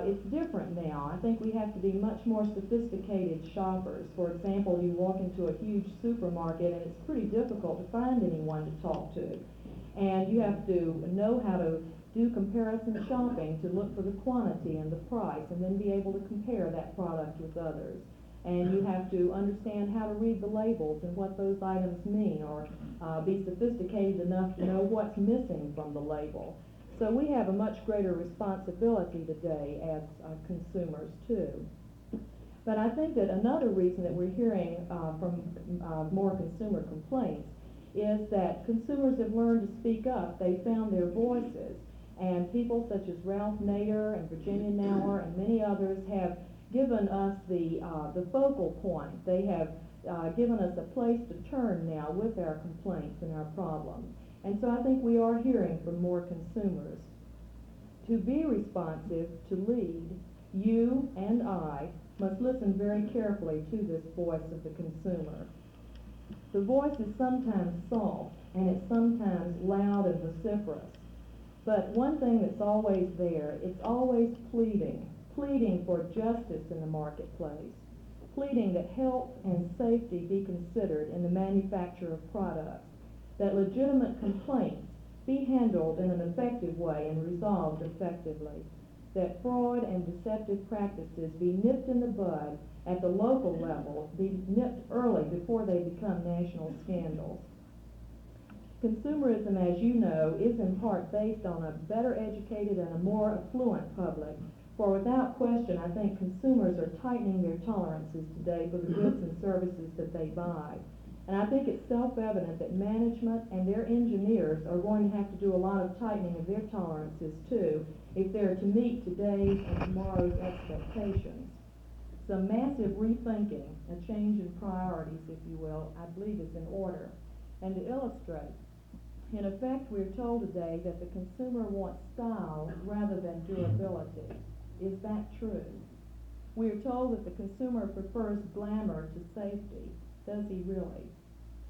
It's different now. I think we have to be much more sophisticated shoppers. For example, you walk into a huge supermarket, and it's pretty difficult to find anyone to talk to. And you have to know how to do comparison shopping, to look for the quantity and the price, and then be able to compare that product with others. And you have to understand how to read the labels and what those items mean, or be sophisticated enough to know what's missing from the label. So we have a much greater responsibility today as consumers too. But I think that another reason that we're hearing from more consumer complaints is that consumers have learned to speak up. They found their voices, and people such as Ralph Nader and Virginia Nauer and many others have given us the focal point. They have given us a place to turn now with our complaints and our problems. And so I think we are hearing from more consumers. To be responsive, to lead, you and I must listen very carefully to this voice of the consumer. The voice is sometimes soft, and it's sometimes loud and vociferous. But one thing that's always there, it's always pleading for justice in the marketplace, pleading that health and safety be considered in the manufacture of products, that legitimate complaints be handled in an effective way and resolved effectively, that fraud and deceptive practices be nipped in the bud at the local level, be nipped early before they become national scandals. Consumerism, as you know, is in part based on a better educated and a more affluent public. For without question, I think consumers are tightening their tolerances today for the goods and services that they buy. And I think it's self-evident that management and their engineers are going to have to do a lot of tightening of their tolerances too, if they're to meet today's and tomorrow's expectations. Some massive rethinking, a change in priorities, if you will, I believe is in order. And to illustrate, in effect, we're told today that the consumer wants style rather than durability. Is that true? We are told that the consumer prefers glamour to safety. Does he really?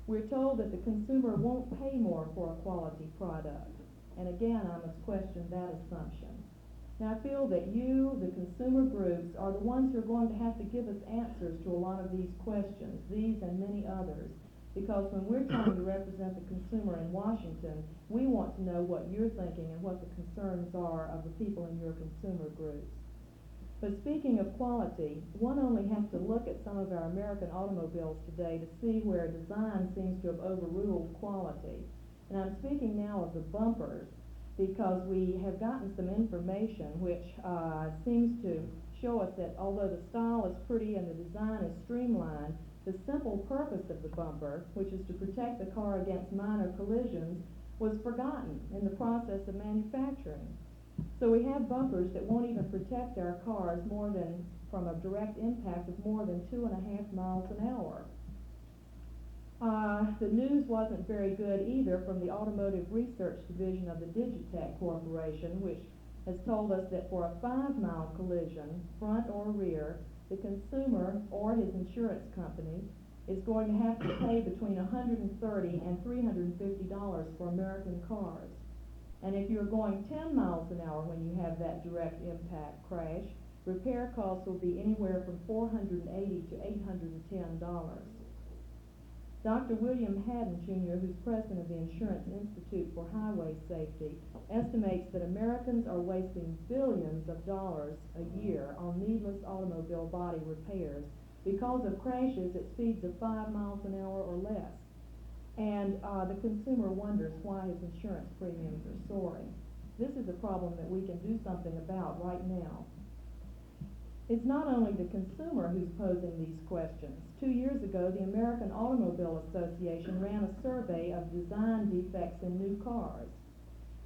We're told that the consumer won't pay more for a quality product. And again, I must question that assumption. Now, I feel that you, the consumer groups, are the ones who are going to have to give us answers to a lot of these questions, these and many others. Because when we're trying to represent the consumer in Washington, we want to know what you're thinking and what the concerns are of the people in your consumer groups. But speaking of quality, one only has to look at some of our American automobiles today to see where design seems to have overruled quality. And I'm speaking now of the bumpers, because we have gotten some information which seems to show us that although the style is pretty and the design is streamlined, the simple purpose of the bumper, which is to protect the car against minor collisions, was forgotten in the process of manufacturing. So we have bumpers that won't even protect our cars more than from a direct impact of more than 2.5 miles an hour. The news wasn't very good either from the Automotive Research Division of the Digitech Corporation, which has told us that for a 5-mile collision, front or rear, the consumer or his insurance company is going to have to pay between $130 and $350 for American cars. And if you're going 10 miles an hour when you have that direct impact crash, repair costs will be anywhere from $480 to $810. Dr. William Haddon, Jr., who's president of the Insurance Institute for Highway Safety, estimates that Americans are wasting billions of dollars a year on needless automobile body repairs because of crashes at speeds of 5 miles an hour or less. And the consumer wonders why his insurance premiums are soaring. This is a problem that we can do something about right now. It's not only the consumer who's posing these questions. 2 years ago, the American Automobile Association ran a survey of design defects in new cars.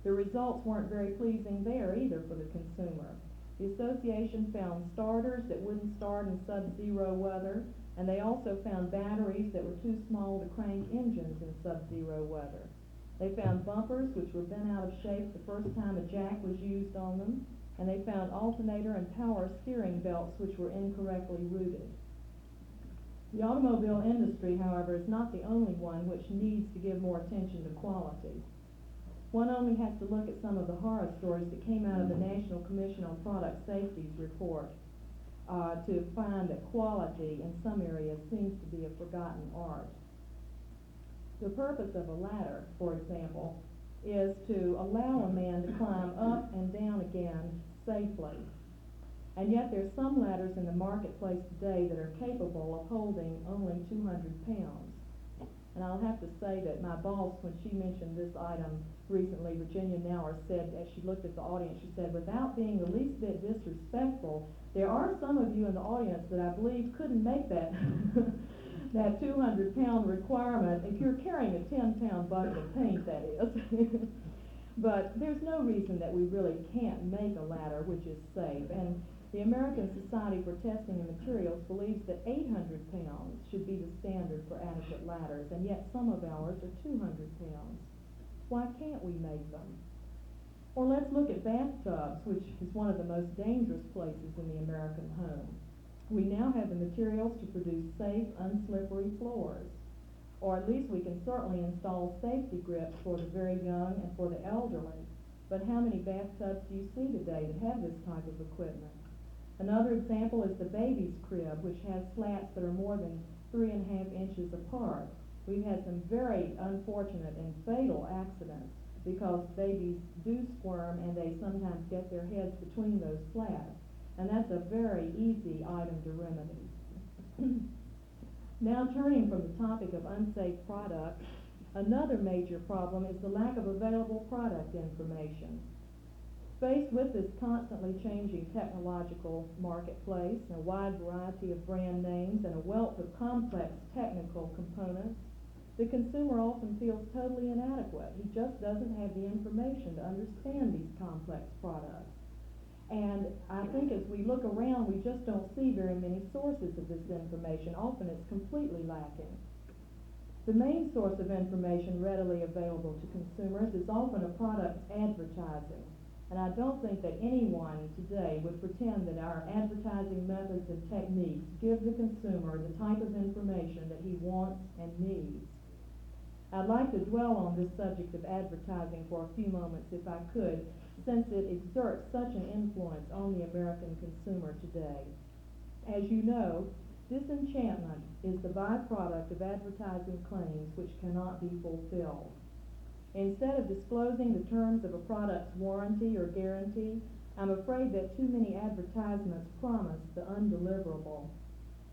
The results weren't very pleasing there either for the consumer. The association found starters that wouldn't start in sub-zero weather, and they also found batteries that were too small to crank engines in sub-zero weather. They found bumpers which were bent out of shape the first time a jack was used on them, and they found alternator and power steering belts which were incorrectly routed. The automobile industry, however, is not the only one which needs to give more attention to quality. One only has to look at some of the horror stories that came out of the National Commission on Product Safety's report to find that quality in some areas seems to be a forgotten art. The purpose of a ladder, for example, is to allow a man to climb up and down again safely. And yet there's some ladders in the marketplace today that are capable of holding only 200 pounds. And I'll have to say that my boss, when she mentioned this item recently, Virginia Nauer, said, as she looked at the audience, she said, without being the least bit disrespectful, there are some of you in the audience that I believe couldn't make that that 200-pound requirement, if you're carrying a 10-pound bucket of paint, that is. But there's no reason that we really can't make a ladder which is safe. And the American Society for Testing and Materials believes that 800 pounds should be the standard for adequate ladders, and yet some of ours are 200 pounds. Why can't we make them? Or let's look at bathtubs, which is one of the most dangerous places in the American home. We now have the materials to produce safe, unslippery floors. Or at least we can certainly install safety grips for the very young and for the elderly. But how many bathtubs do you see today that have this type of equipment? Another example is the baby's crib, which has slats that are more than 3.5 inches apart. We've had some very unfortunate and fatal accidents because babies do squirm and they sometimes get their heads between those slats. And that's a very easy item to remedy. Now turning from the topic of unsafe products, another major problem is the lack of available product information. Faced with this constantly changing technological marketplace, a wide variety of brand names, and a wealth of complex technical components, the consumer often feels totally inadequate. He just doesn't have the information to understand these complex products. And I think as we look around, we just don't see very many sources of this information. Often it's completely lacking. The main source of information readily available to consumers is often a product's advertising. And I don't think that anyone today would pretend that our advertising methods and techniques give the consumer the type of information that he wants and needs. I'd like to dwell on this subject of advertising for a few moments, if I could, since it exerts such an influence on the American consumer today. As you know, disenchantment is the byproduct of advertising claims which cannot be fulfilled. Instead of disclosing the terms of a product's warranty or guarantee, I'm afraid that too many advertisements promise the undeliverable.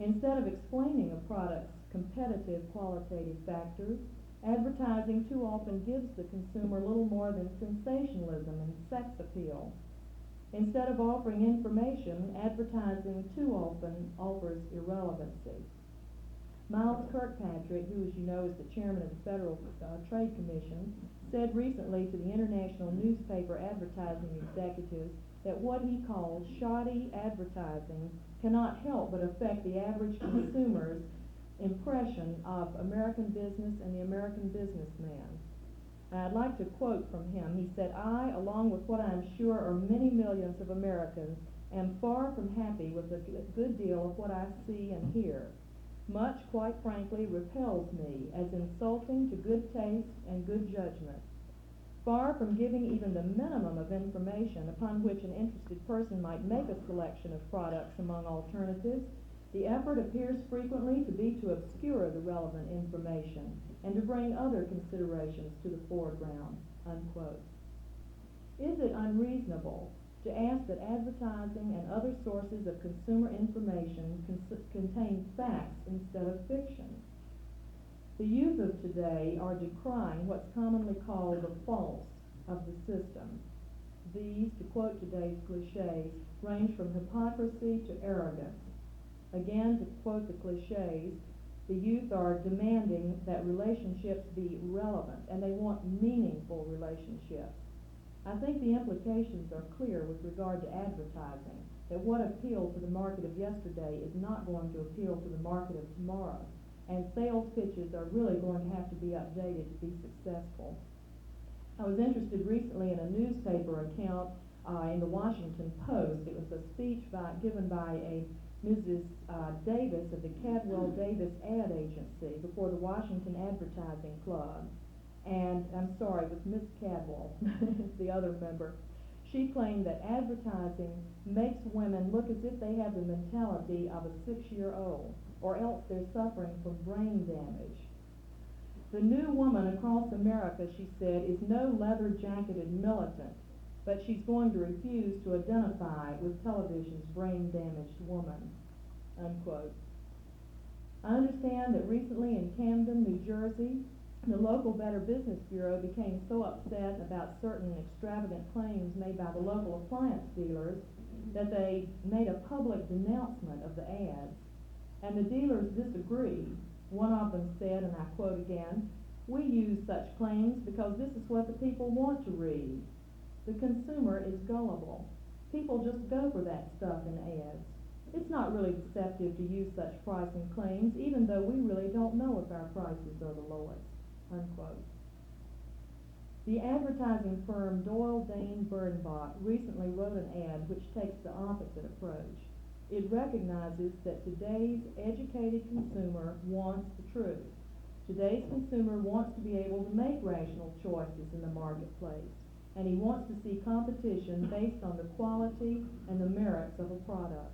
Instead of explaining a product's competitive qualitative factors, advertising too often gives the consumer little more than sensationalism and sex appeal. Instead of offering information, advertising too often offers irrelevancy. Miles Kirkpatrick, who, as you know, is the chairman of the Federal Trade Commission, said recently to the International Newspaper Advertising Executives that what he calls shoddy advertising cannot help but affect the average consumer's impression of American business and the American businessman. And I'd like to quote from him. He said, "I, along with what I am sure are many millions of Americans, am far from happy with a good deal of what I see and hear. Much, quite frankly, repels me as insulting to good taste and good judgment. Far from giving even the minimum of information upon which an interested person might make a selection of products among alternatives, the effort appears frequently to be to obscure the relevant information and to bring other considerations to the foreground," unquote. Is it unreasonable to ask that advertising and other sources of consumer information contain facts instead of fiction? The youth of today are decrying what's commonly called the false of the system. These, to quote today's cliches, range from hypocrisy to arrogance. Again, to quote the cliches, the youth are demanding that relationships be relevant, and they want meaningful relationships. I think the implications are clear with regard to advertising, that what appealed to the market of yesterday is not going to appeal to the market of tomorrow, and sales pitches are really going to have to be updated to be successful. I was interested recently in a newspaper account in the Washington Post. It was a speech given by a Mrs. Davis of the Cadwell Davis Ad Agency before the Washington Advertising Club. And I'm sorry, it was Miss Cadwell, the other member. She claimed that advertising makes women look as if they have the mentality of a 6-year-old, or else they're suffering from brain damage. The new woman across America, she said, is no leather-jacketed militant, but she's going to refuse to identify with television's brain-damaged woman, unquote. I understand that recently in Camden, New Jersey, the local Better Business Bureau became so upset about certain extravagant claims made by the local appliance dealers that they made a public denouncement of the ads. And the dealers disagreed. One of them said, and I quote again, "We use such claims because this is what the people want to read. The consumer is gullible. People just go for that stuff in ads. It's not really deceptive to use such pricing claims, even though we really don't know if our prices are the lowest," unquote. The advertising firm Doyle Dane Bernbach recently wrote an ad which takes the opposite approach. It recognizes that today's educated consumer wants the truth. Today's consumer wants to be able to make rational choices in the marketplace, and he wants to see competition based on the quality and the merits of a product.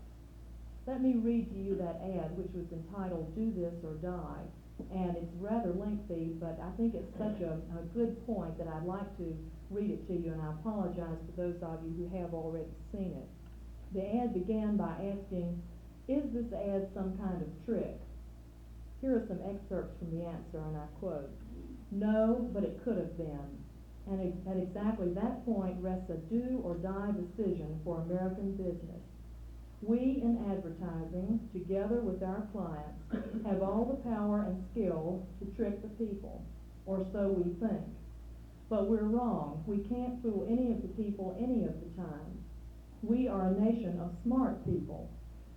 Let me read to you that ad, which was entitled "Do This or Die," and it's rather lengthy, but I think it's such a good point that I'd like to read it to you, and I apologize to those of you who have already seen it. The ad began by asking, "Is this ad some kind of trick?" Here are some excerpts from the answer, and I quote, "No, but it could have been." And at exactly that point rests a do or die decision for American business. We in advertising, together with our clients, have all the power and skill to trick the people, or so we think. But we're wrong. We can't fool any of the people any of the time. We are a nation of smart people,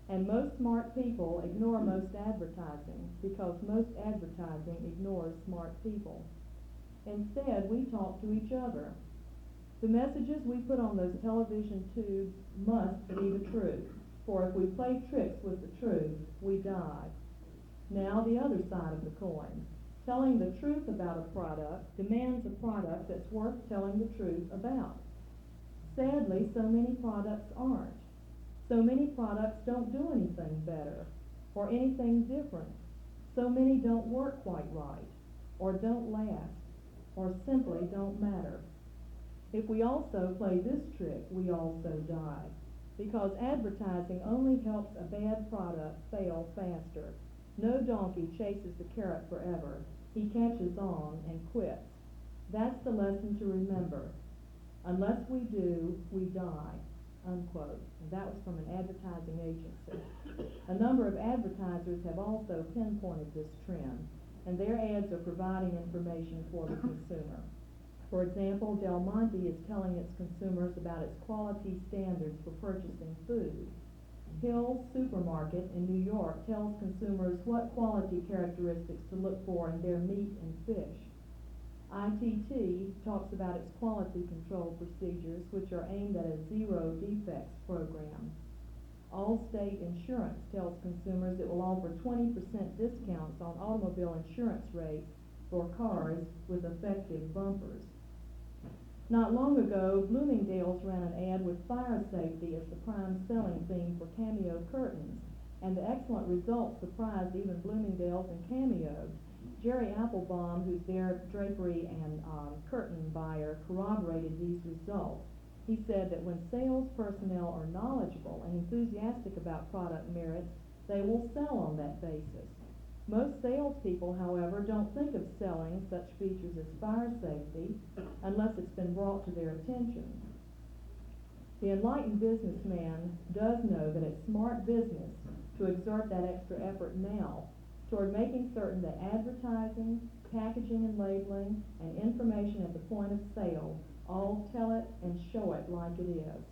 and most smart people ignore most advertising because most advertising ignores smart people. Instead, we talk to each other. The messages we put on those television tubes must be the truth, for if we play tricks with the truth, we die. Now the other side of the coin. Telling the truth about a product demands a product that's worth telling the truth about. Sadly, so many products aren't. So many products don't do anything better or anything different. So many don't work quite right, or don't last, or simply don't matter. If we also play this trick, we also die, because advertising only helps a bad product fail faster. No donkey chases the carrot forever. He catches on and quits. That's the lesson to remember. Unless we do, we die, unquote. And that was from an advertising agency. A number of advertisers have also pinpointed this trend, and their ads are providing information for the consumer. For example, Del Monte is telling its consumers about its quality standards for purchasing food. Hill's Supermarket in New York tells consumers what quality characteristics to look for in their meat and fish. ITT talks about its quality control procedures, which are aimed at a zero defects program. Allstate Insurance tells consumers it will offer 20% discounts on automobile insurance rates for cars with effective bumpers. Not long ago, Bloomingdale's ran an ad with fire safety as the prime selling theme for Cameo curtains, and the excellent results surprised even Bloomingdale's and Cameo. Jerry Applebaum, who's their drapery and curtain buyer, corroborated these results. He said that when sales personnel are knowledgeable and enthusiastic about product merits, they will sell on that basis. Most salespeople, however, don't think of selling such features as fire safety unless it's been brought to their attention. The enlightened businessman does know that it's smart business to exert that extra effort now toward making certain that advertising, packaging and labeling, and information at the point of sale all tell it and show it like it is.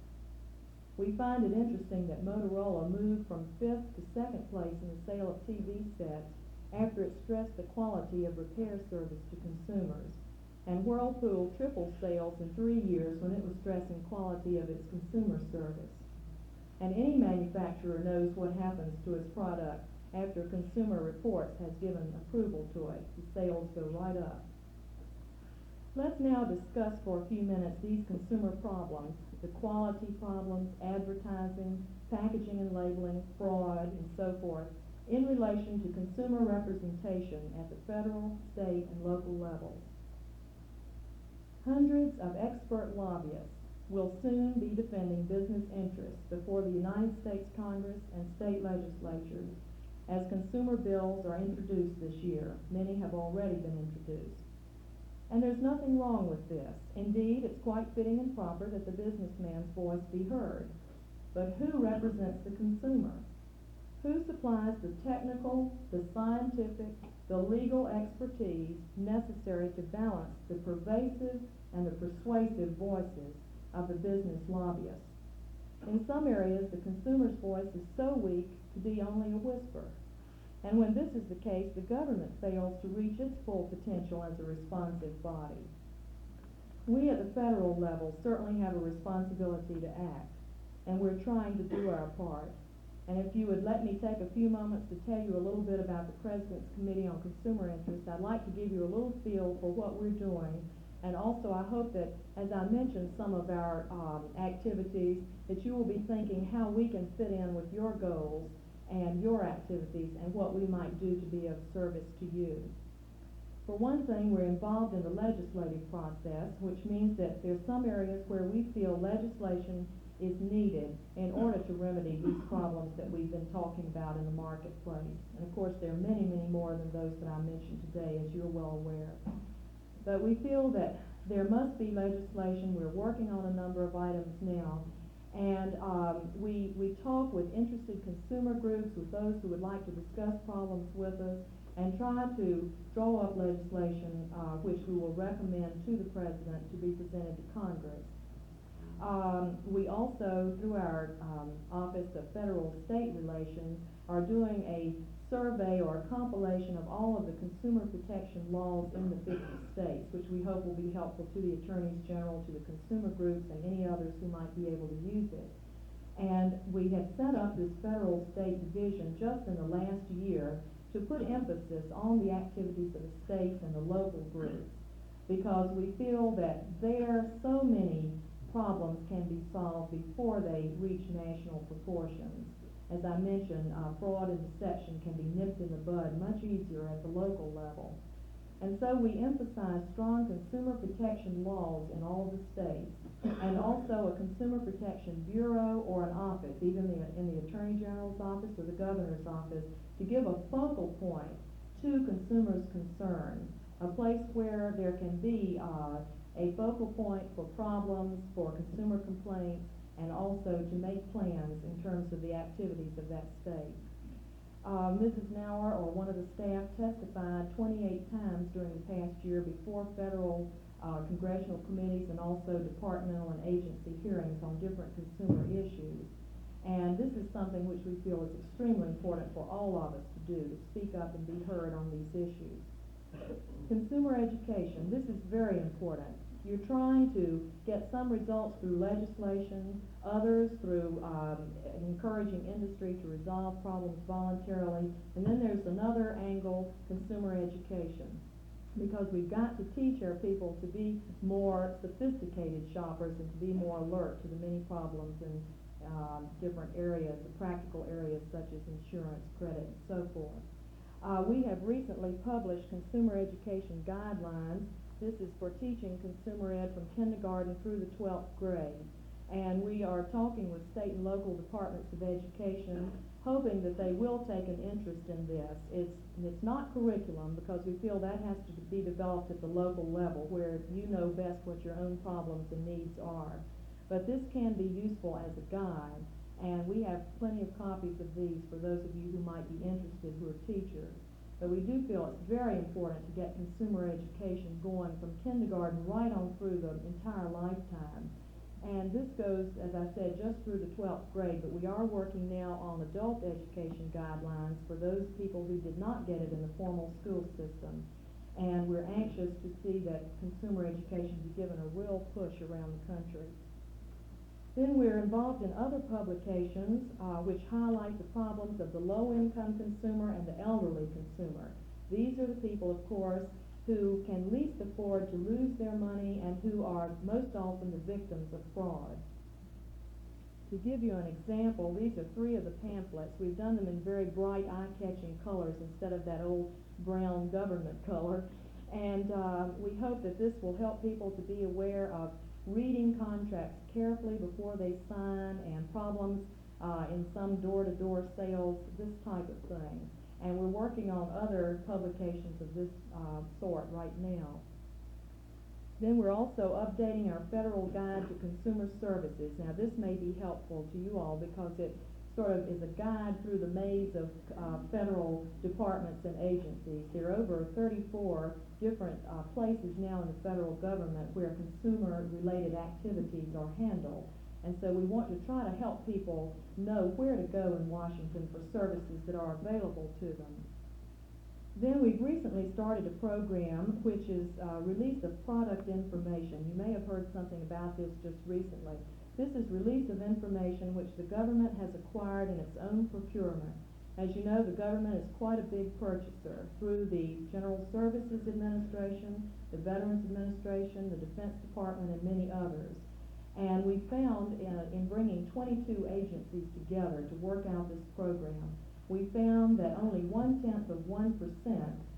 We find it interesting that Motorola moved from 5th to 2nd place in the sale of TV sets after it stressed the quality of repair service to consumers, and Whirlpool tripled sales in 3 years when it was stressing quality of its consumer service. And any manufacturer knows what happens to its product after Consumer Reports has given approval to it. The sales go right up. Let's now discuss for a few minutes these consumer problems, the quality problems, advertising, packaging and labeling, fraud, and so forth, in relation to consumer representation at the federal, state, and local levels. Hundreds of expert lobbyists will soon be defending business interests before the United States Congress and state legislatures as consumer bills are introduced this year. Many have already been introduced. And there's nothing wrong with this. Indeed, it's quite fitting and proper that the businessman's voice be heard. But who represents the consumer? Who supplies the technical, the scientific, the legal expertise necessary to balance the pervasive and the persuasive voices of the business lobbyists? In some areas, the consumer's voice is so weak to be only a whisper. And when this is the case, the government fails to reach its full potential as a responsive body. We at the federal level certainly have a responsibility to act, and we're trying to do our part. And if you would let me take a few moments to tell you a little bit about the President's Committee on Consumer Interest, I'd like to give you a little feel for what we're doing. And also I hope that, as I mentioned some of our activities, that you will be thinking how we can fit in with your goals and your activities and what we might do to be of service to you. For one thing, we're involved in the legislative process, which means that there's some areas where we feel legislation is needed in order to remedy these problems that we've been talking about in the marketplace. And of course, there are many, many more than those that I mentioned today, as you're well aware. But we feel that there must be legislation. We're working on a number of items now. And we talk with interested consumer groups, with those who would like to discuss problems with us, and try to draw up legislation which we will recommend to the President to be presented to Congress. We also, through our Office of Federal State Relations, are doing a survey or a compilation of all of the consumer protection laws in the 50 states, which we hope will be helpful to the Attorneys General, to the consumer groups, and any others who might be able to use it. And we have set up this federal state division just in the last year to put emphasis on the activities of the states and the local groups, because we feel that there so many problems can be solved before they reach national proportions. As I mentioned, fraud and deception can be nipped in the bud much easier at the local level. And so we emphasize strong consumer protection laws in all the states, and also a consumer protection bureau or an office, either in the Attorney General's office or the Governor's office, to give a focal point to consumers' concerns, a place where there can be a focal point for problems, for consumer complaints, and also to make plans in terms of the activities of that state. Mrs. Nauer, or one of the staff, testified 28 times during the past year before federal congressional committees and also departmental and agency hearings on different consumer issues. And this is something which we feel is extremely important for all of us to do, to speak up and be heard on these issues. Consumer education, this is very important. You're trying to get some results through legislation, others through encouraging industry to resolve problems voluntarily, and then there's another angle, consumer education, because we've got to teach our people to be more sophisticated shoppers and to be more alert to the many problems in different areas, the practical areas such as insurance, credit, and so forth. We have recently published consumer education guidelines. This is for teaching consumer ed from kindergarten through the 12th grade. And we are talking with state and local departments of education, hoping that they will take an interest in this. It's not curriculum, because we feel that has to be developed at the local level, where you know best what your own problems and needs are. But this can be useful as a guide, and we have plenty of copies of these for those of you who might be interested who are teachers. But we do feel it's very important to get consumer education going from kindergarten right on through the entire lifetime. And this goes, as I said, just through the 12th grade, but we are working now on adult education guidelines for those people who did not get it in the formal school system. And we're anxious to see that consumer education be given a real push around the country. Then we're involved in other publications which highlight the problems of the low-income consumer and the elderly consumer. These are the people, of course, who can least afford to lose their money and who are most often the victims of fraud. To give you an example, these are 3 of the pamphlets. We've done them in very bright, eye-catching colors instead of that old brown government color. And we hope that this will help people to be aware of reading contracts carefully before they sign, and problems in some door-to-door sales, this type of thing. And we're working on other publications of this sort right now. Then we're also updating our Federal Guide to Consumer Services. Now, this may be helpful to you all because it sort of is a guide through the maze of federal departments and agencies. There are over 34 different places now in the federal government where consumer-related activities are handled. And so we want to try to help people know where to go in Washington for services that are available to them. Then we've recently started a program which is release of product information. You may have heard something about this just recently. This is release of information which the government has acquired in its own procurement. As you know, the government is quite a big purchaser through the General Services Administration, the Veterans Administration, the Defense Department, and many others. And we found in bringing 22 agencies together to work out this program, we found that only 0.1%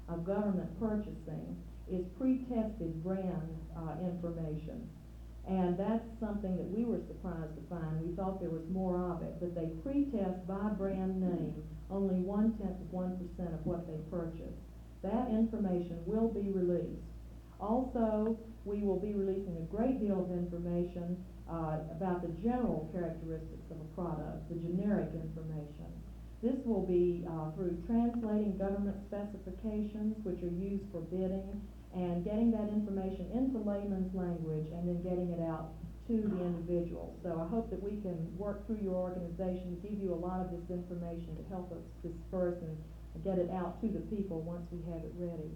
of government purchasing is pre-tested brand information. And that's something that we were surprised to find. We thought there was more of it, but they pre-test by brand name only 0.1% of what they purchase. That information will be released. Also, we will be releasing a great deal of information about the general characteristics of a product, the generic information. This will be through translating government specifications, which are used for bidding, and getting that information into layman's language and then getting it out to the individual. So I hope that we can work through your organization to give you a lot of this information to help us disperse and get it out to the people once we have it ready.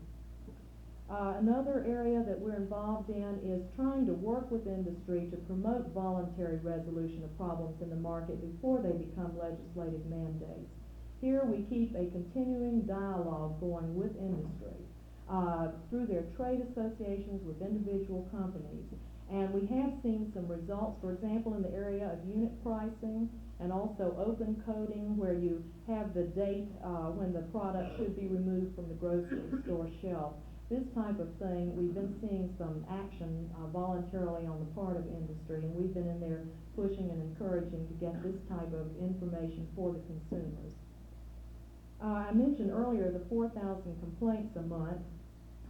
Another area that we're involved in is trying to work with industry to promote voluntary resolution of problems in the market before they become legislative mandates. Here we keep a continuing dialogue going with industry through their trade associations with individual companies. And we have seen some results, for example, in the area of unit pricing and also open coding, where you have the date when the product should be removed from the grocery store shelf. This type of thing, we've been seeing some action voluntarily on the part of industry, and we've been in there pushing and encouraging to get this type of information for the consumers. I mentioned earlier the 4,000 complaints a month.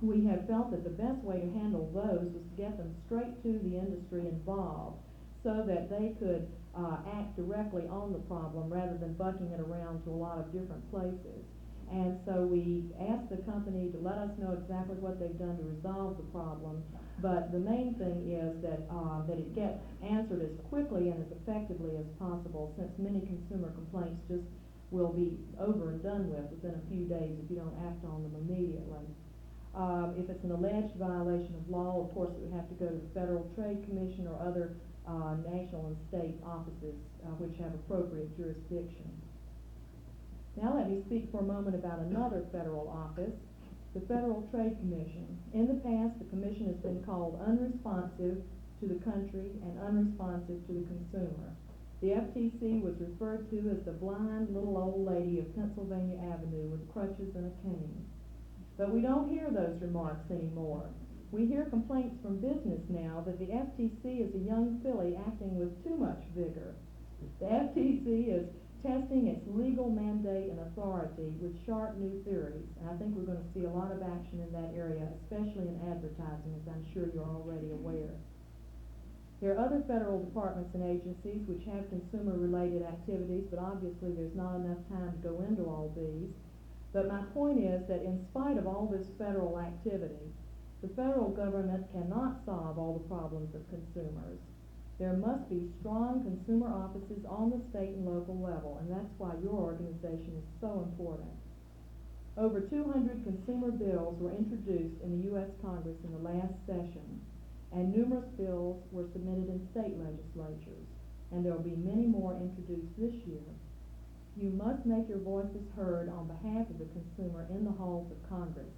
We have felt that the best way to handle those was to get them straight to the industry involved so that they could act directly on the problem rather than bucking it around to a lot of different places. And so we asked the company to let us know exactly what they've done to resolve the problem. But the main thing is that it gets answered as quickly and as effectively as possible, since many consumer complaints just will be over and done with within a few days if you don't act on them immediately. If it's an alleged violation of law, of course, it would have to go to the Federal Trade Commission or other national and state offices which have appropriate jurisdiction. Now let me speak for a moment about another federal office, the Federal Trade Commission. In the past, the commission has been called unresponsive to the country and unresponsive to the consumer. The FTC was referred to as the blind little old lady of Pennsylvania Avenue with crutches and a cane. But we don't hear those remarks anymore. We hear complaints from business now that the FTC is a young filly acting with too much vigor. The FTC is testing its legal mandate and authority with sharp new theories, and I think we're going to see a lot of action in that area, especially in advertising, as I'm sure you're already aware. There are other federal departments and agencies which have consumer-related activities, but obviously there's not enough time to go into all these. But my point is that in spite of all this federal activity, the federal government cannot solve all the problems of consumers. There must be strong consumer offices on the state and local level, and that's why your organization is so important. Over 200 consumer bills were introduced in the U.S. Congress in the last session, and numerous bills were submitted in state legislatures, and there will be many more introduced this year. You must make your voices heard on behalf of the consumer in the halls of Congress.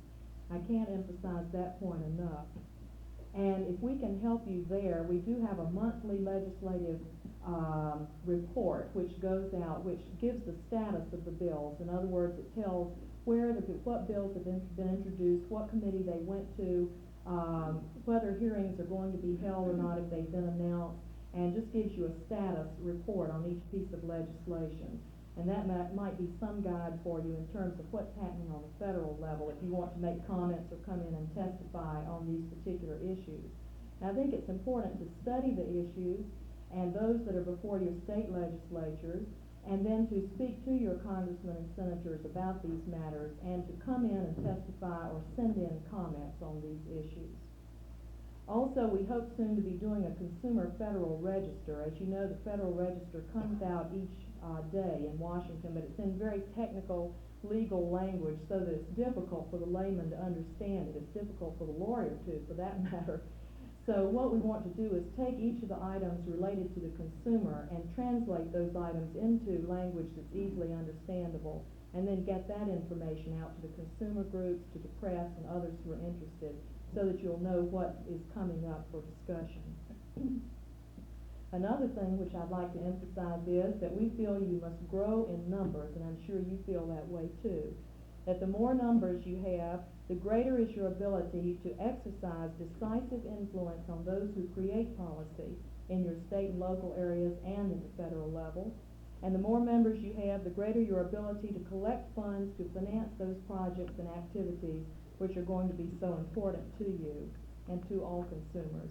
I can't emphasize that point enough. And if we can help you there, we do have a monthly legislative report which goes out, which gives the status of the bills. In other words, it tells what bills have been introduced, what committee they went to, whether hearings are going to be held or not if they've been announced. and just gives you a status report on each piece of legislation. And that might be some guide for you in terms of what's happening on the federal level if you want to make comments or come in and testify on these particular issues. And I think it's important to study the issues and those that are before your state legislatures, and then to speak to your congressmen and senators about these matters, and to come in and testify or send in comments on these issues. Also, we hope soon to be doing a Consumer Federal Register. As you know, the Federal Register comes out each day in Washington, but it's in very technical legal language so that it's difficult for the layman to understand it. It's difficult for the lawyer too, for that matter. So what we want to do is take each of the items related to the consumer and translate those items into language that's easily understandable, and then get that information out to the consumer groups, to the press, and others who are interested, so that you'll know what is coming up for discussion. Another thing which I'd like to emphasize is that we feel you must grow in numbers, and I'm sure you feel that way too. That the more numbers you have, the greater is your ability to exercise decisive influence on those who create policy in your state and local areas and at the federal level. And the more members you have, the greater your ability to collect funds to finance those projects and activities which are going to be so important to you and to all consumers.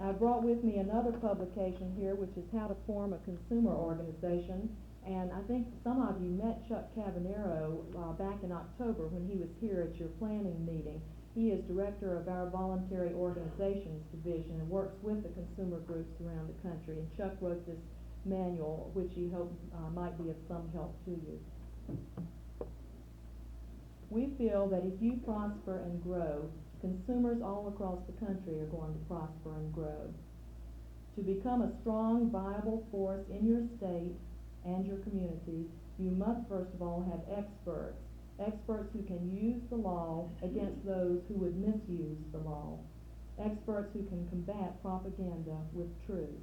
I brought with me another publication here, which is How to Form a Consumer Organization, and I think some of you met Chuck Cavanero back in October when he was here at your planning meeting. He is director of our Voluntary Organizations Division and works with the consumer groups around the country, and Chuck wrote this manual, which he hoped might be of some help to you. We feel that if you prosper and grow, consumers all across the country are going to prosper and grow. To become a strong, viable force in your state and your community, you must first of all have experts who can use the law against those who would misuse the law, experts who can combat propaganda with truth.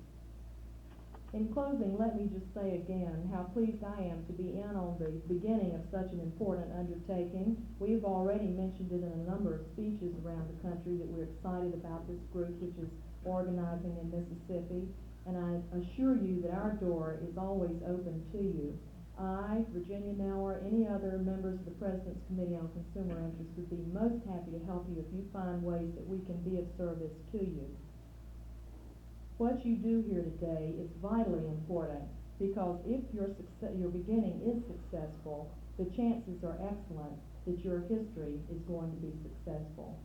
In closing, let me just say again how pleased I am to be in on the beginning of such an important undertaking. We've already mentioned it in a number of speeches around the country that we're excited about this group which is organizing in Mississippi, and I assure you that our door is always open to you. I, Virginia Maurer, any other members of the President's Committee on Consumer Interest would be most happy to help you if you find ways that we can be of service to you. What you do here today is vitally important, because if your beginning is successful, the chances are excellent that your history is going to be successful.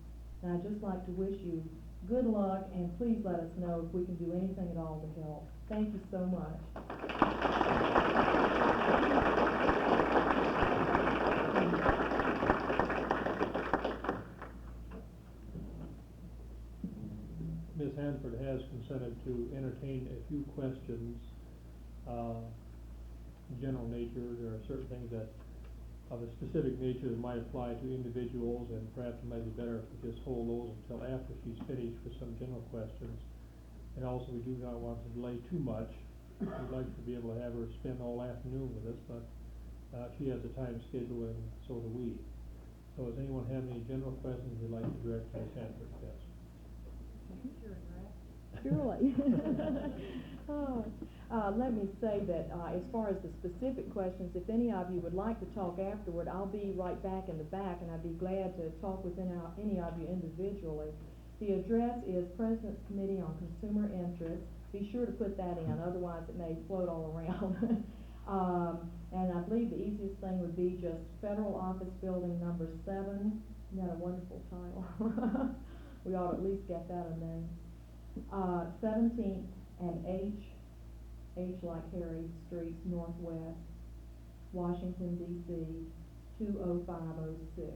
And I'd just like to wish you good luck, and please let us know if we can do anything at all to help. Thank you so much. Ms. Hanford has consented to entertain a few questions, general nature. There are certain things that of a specific nature that might apply to individuals, and perhaps it might be better if we just hold those until after she's finished with some general questions. And also, we do not want to delay too much. We'd like to be able to have her spend all afternoon with us, but she has a time schedule, and so do we. So does anyone have any general questions they'd like to direct to Ms. Hanford? Yes. Surely. Let me say that as far as the specific questions, if any of you would like to talk afterward, I'll be right back in the back, and I'd be glad to talk with any of you individually. The address is President's Committee on Consumer Interest. Be sure to put that in, otherwise it may float all around. And I believe the easiest thing would be just Federal Office Building number 7. Isn't that a wonderful title? We ought to at least get that a name. 17th and H like Harry Street, Northwest, Washington, D.C., 20506.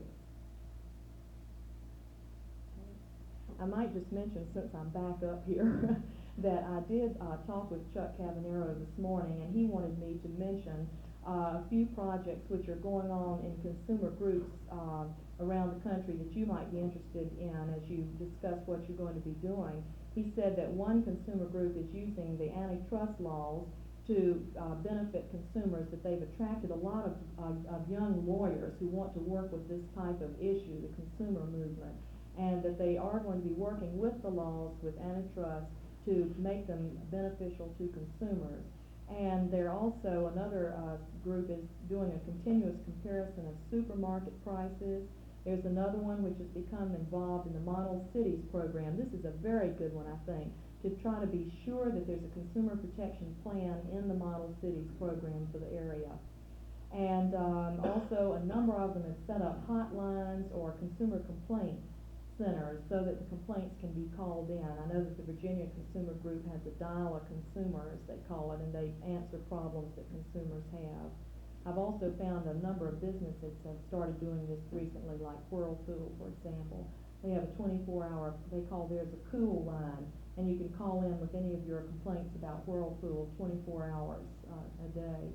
I might just mention, since I'm back up here, that I did talk with Chuck Cavanero this morning, and he wanted me to mention a few projects which are going on in consumer groups around the country that you might be interested in as you discuss what you're going to be doing. He said that one consumer group is using the antitrust laws to benefit consumers, that they've attracted a lot of young lawyers who want to work with this type of issue, the consumer movement, and that they are going to be working with the laws, with antitrust, to make them beneficial to consumers. And they're also, another group is doing a continuous comparison of supermarket prices. There's another one which has become involved in the Model Cities program. This is a very good one, I think, to try to be sure that there's a consumer protection plan in the Model Cities program for the area. And also a number of them have set up hotlines or consumer complaint centers so that the complaints can be called in. I know that the Virginia Consumer Group has a dial a consumer, as they call it, and they answer problems that consumers have. I've also found a number of businesses have started doing this recently, like Whirlpool, for example. They have a 24-hour, they call theirs a cool line, and you can call in with any of your complaints about Whirlpool 24 hours a day.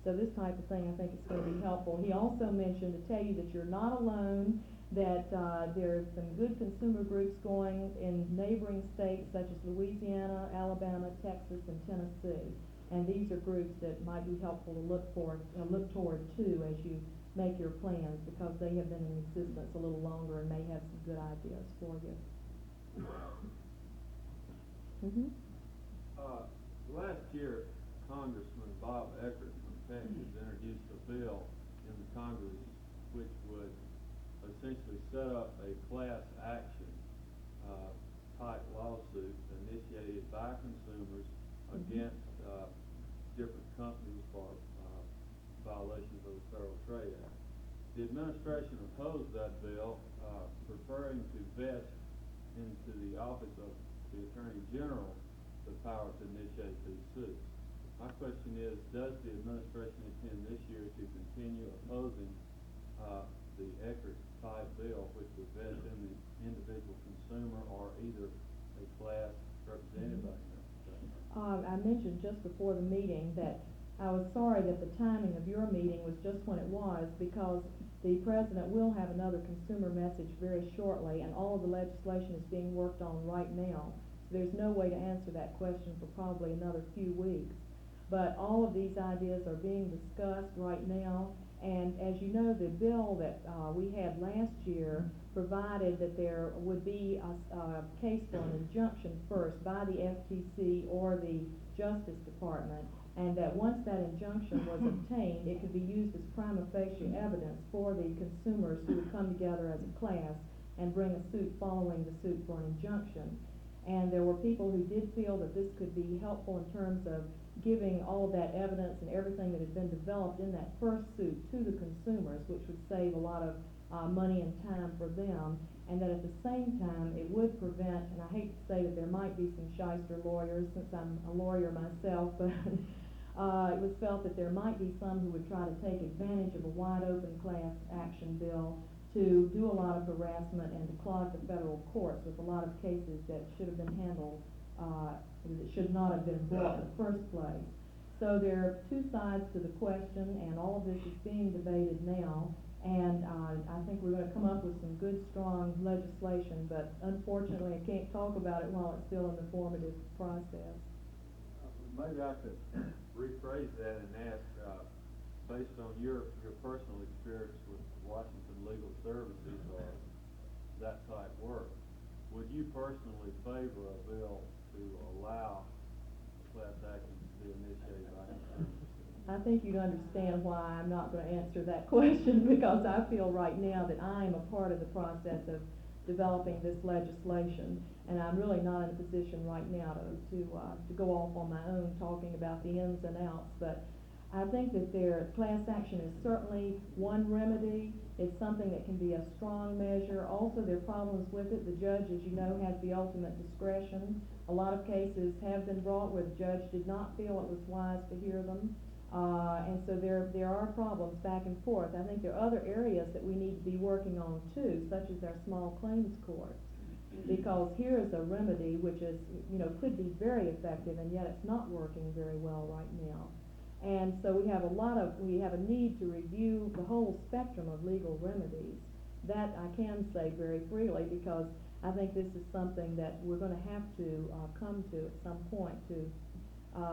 So this type of thing, I think is going to be helpful. He also mentioned to tell you that you're not alone, that there's some good consumer groups going in neighboring states such as Louisiana, Alabama, Texas, and Tennessee. And these are groups that might be helpful to look toward too as you make your plans, because they have been in existence a little longer and may have some good ideas for you. Last year, Congressman Bob Eckert from Texas introduced a bill in the Congress which would essentially set up a class action type lawsuit initiated by consumers against different companies for violations of the Federal Trade Act. The administration opposed that bill, preferring to vest into the office of the Attorney General the power to initiate these suits. My question is, does the administration intend this year to continue opposing the Eckert type bill, which would vest in the individual consumer or either a class represented by him? I mentioned just before the meeting that I was sorry that the timing of your meeting was just when it was, because the President will have another consumer message very shortly, and all of the legislation is being worked on right now. So there's no way to answer that question for probably another few weeks. But all of these ideas are being discussed right now, and as you know, the bill that we had last year provided that there would be a case for an injunction first by the FTC or the Justice Department, and that once that injunction was obtained, it could be used as prima facie evidence for the consumers who would come together as a class and bring a suit following the suit for an injunction. And there were people who did feel that this could be helpful in terms of giving all of that evidence and everything that had been developed in that first suit to the consumers, which would save a lot of money and time for them, and that at the same time it would prevent, and I hate to say that there might be some shyster lawyers since I'm a lawyer myself, but it was felt that there might be some who would try to take advantage of a wide open class action bill to do a lot of harassment and to clog the federal courts with a lot of cases that should have been handled, that should not have been brought in the first place. So there are two sides to the question, and all of this is being debated now, and I think we're going to come up with some good, strong legislation, but unfortunately I can't talk about it while it's still in the formative process. Maybe I could rephrase that and ask, based on your personal experience with Washington Legal Services or that type work, would you personally favor a bill to allow class action to be initiated by consumers? I think you'd understand why I'm not going to answer that question, because I feel right now that I am a part of the process of developing this legislation, and I'm really not in a position right now to go off on my own talking about the ins and outs. But I think that class action is certainly one remedy. It's something that can be a strong measure. Also, there are problems with it. The judge, as you know, has the ultimate discretion. A lot of cases have been brought where the judge did not feel it was wise to hear them. And so there are problems back and forth. I think there are other areas that we need to be working on too, such as our small claims court. Because here is a remedy which is, could be very effective, and yet it's not working very well right now. And so we have a need to review the whole spectrum of legal remedies. That I can say very freely, because I think this is something that we're going to have to come to at some point to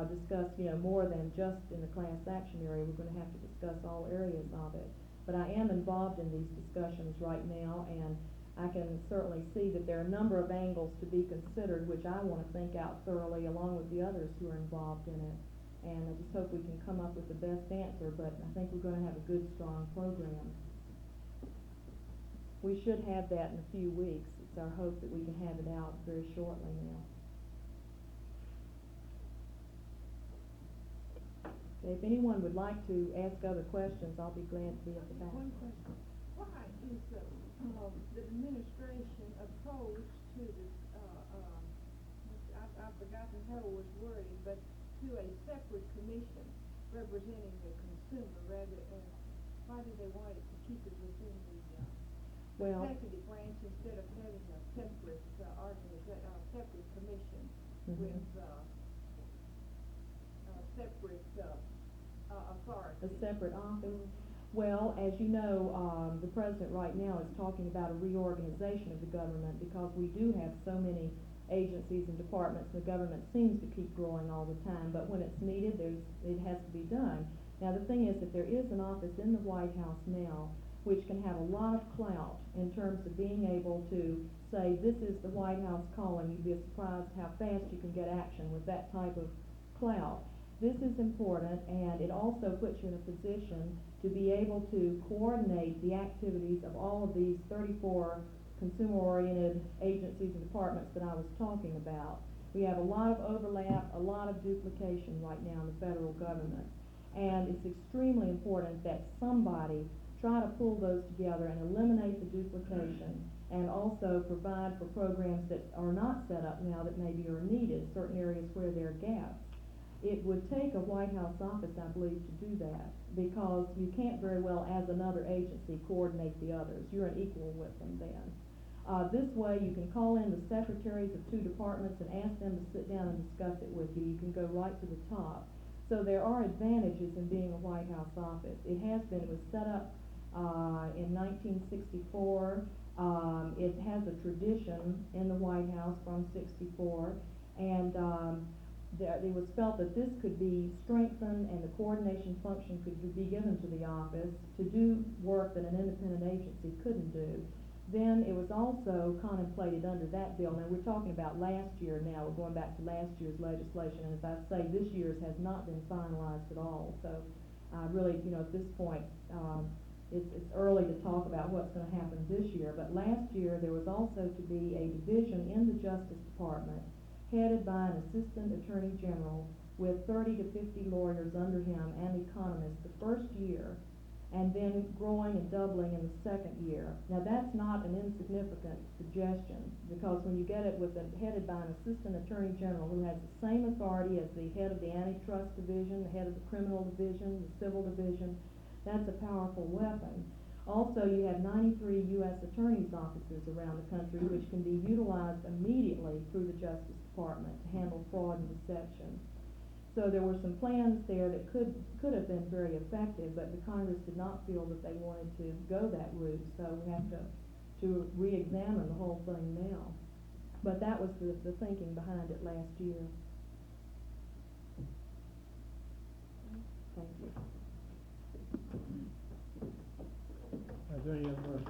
discuss, more than just in the class action area. We're going to have to discuss all areas of it. But I am involved in these discussions right now, and I can certainly see that there are a number of angles to be considered, which I want to think out thoroughly along with the others who are involved in it. And I just hope we can come up with the best answer, but I think we're going to have a good, strong program. We should have that in a few weeks. It's our hope that we can have it out very shortly now. Okay, if anyone would like to ask other questions, I'll be glad to be at the back. One question. Why is the administration opposed to this, I've forgotten how it was worded, but to a separate commission representing the consumer rather, why do they want it to keep it within the executive branch instead of having a separate separate commission with separate authority? A separate office? Well, as you know, the president right now is talking about a reorganization of the government because we do have so many agencies and departments. The government seems to keep growing all the time, but when it's needed, it has to be done. Now, the thing is that there is an office in the White House now which can have a lot of clout in terms of being able to say, this is the White House calling. You'd be surprised how fast you can get action with that type of clout. This is important, and it also puts you in a position to be able to coordinate the activities of all of these 34 consumer-oriented agencies and departments that I was talking about. We have a lot of overlap, a lot of duplication right now in the federal government, and it's extremely important that somebody try to pull those together and eliminate the duplication, and also provide for programs that are not set up now that maybe are needed, certain areas where there are gaps. It would take a White House office, I believe, to do that, because you can't very well, as another agency, coordinate the others. You're an equal with them then. This way, you can call in the secretaries of two departments and ask them to sit down and discuss it with you. You can go right to the top. So there are advantages in being a White House office. It has been. It was set up in 1964. It has a tradition in the White House from 64, and it was felt that this could be strengthened and the coordination function could be given to the office to do work that an independent agency couldn't do. Then it was also contemplated under that bill. Now we're talking about last year now. We're going back to last year's legislation, and as I say, this year's has not been finalized at all. So really, at this point, it's early to talk about what's going to happen this year. But last year there was also to be a division in the Justice Department headed by an assistant attorney general with 30 to 50 lawyers under him and economists the first year, and then growing and doubling in the second year. Now that's not an insignificant suggestion, because when you get it headed by an assistant attorney general who has the same authority as the head of the antitrust division, the head of the criminal division, the civil division, that's a powerful weapon. Also, you have 93 U.S. attorneys' offices around the country which can be utilized immediately through the Justice Department to handle fraud and deception. So there were some plans there that could have been very effective, but the Congress did not feel that they wanted to go that route, so we have to re-examine the whole thing now. But that was the thinking behind it last year. Thank you. Is there any other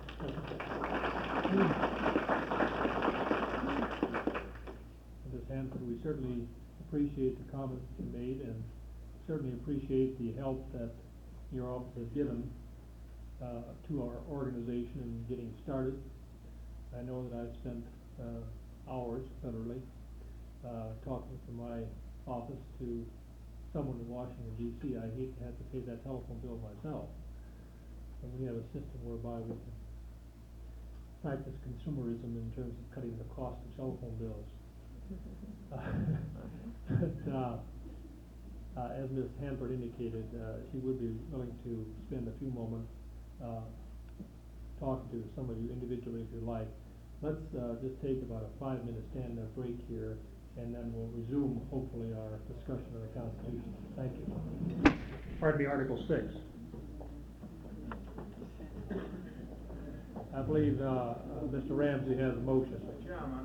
Ms. Hanford, we certainly appreciate the comments you made, and certainly appreciate the help that your office has given to our organization in getting started. I know that I've spent hours, literally, talking from my office to someone in Washington, D.C. I hate to have to pay that telephone bill myself. And we have a system whereby we can practice consumerism in terms of cutting the cost of telephone bills. As Ms. Hanford indicated, she would be willing to spend a few moments talking to some of you individually if you like. Let's just take about a 5-minute stand-up break here, and then we'll resume, hopefully, our discussion of the Constitution. Thank you. Pardon me, Article 6. I believe Mr. Ramsey has a motion. Mr. Chairman,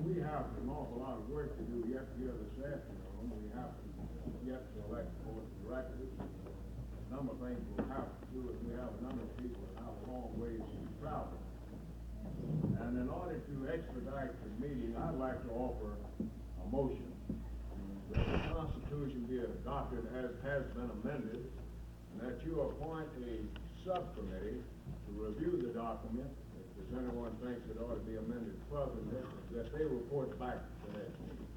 we have an awful lot of work to do yet here this afternoon. We have yet to elect board of directors. A number of things we'll have to do, and we have a number of people that have a long ways to travel. And in order to expedite the meeting, I'd like to offer a motion that the Constitution be adopted as has been amended, and that you appoint a subcommittee to review the document. If there's anyone thinks it ought to be amended further, that they report back to that meeting.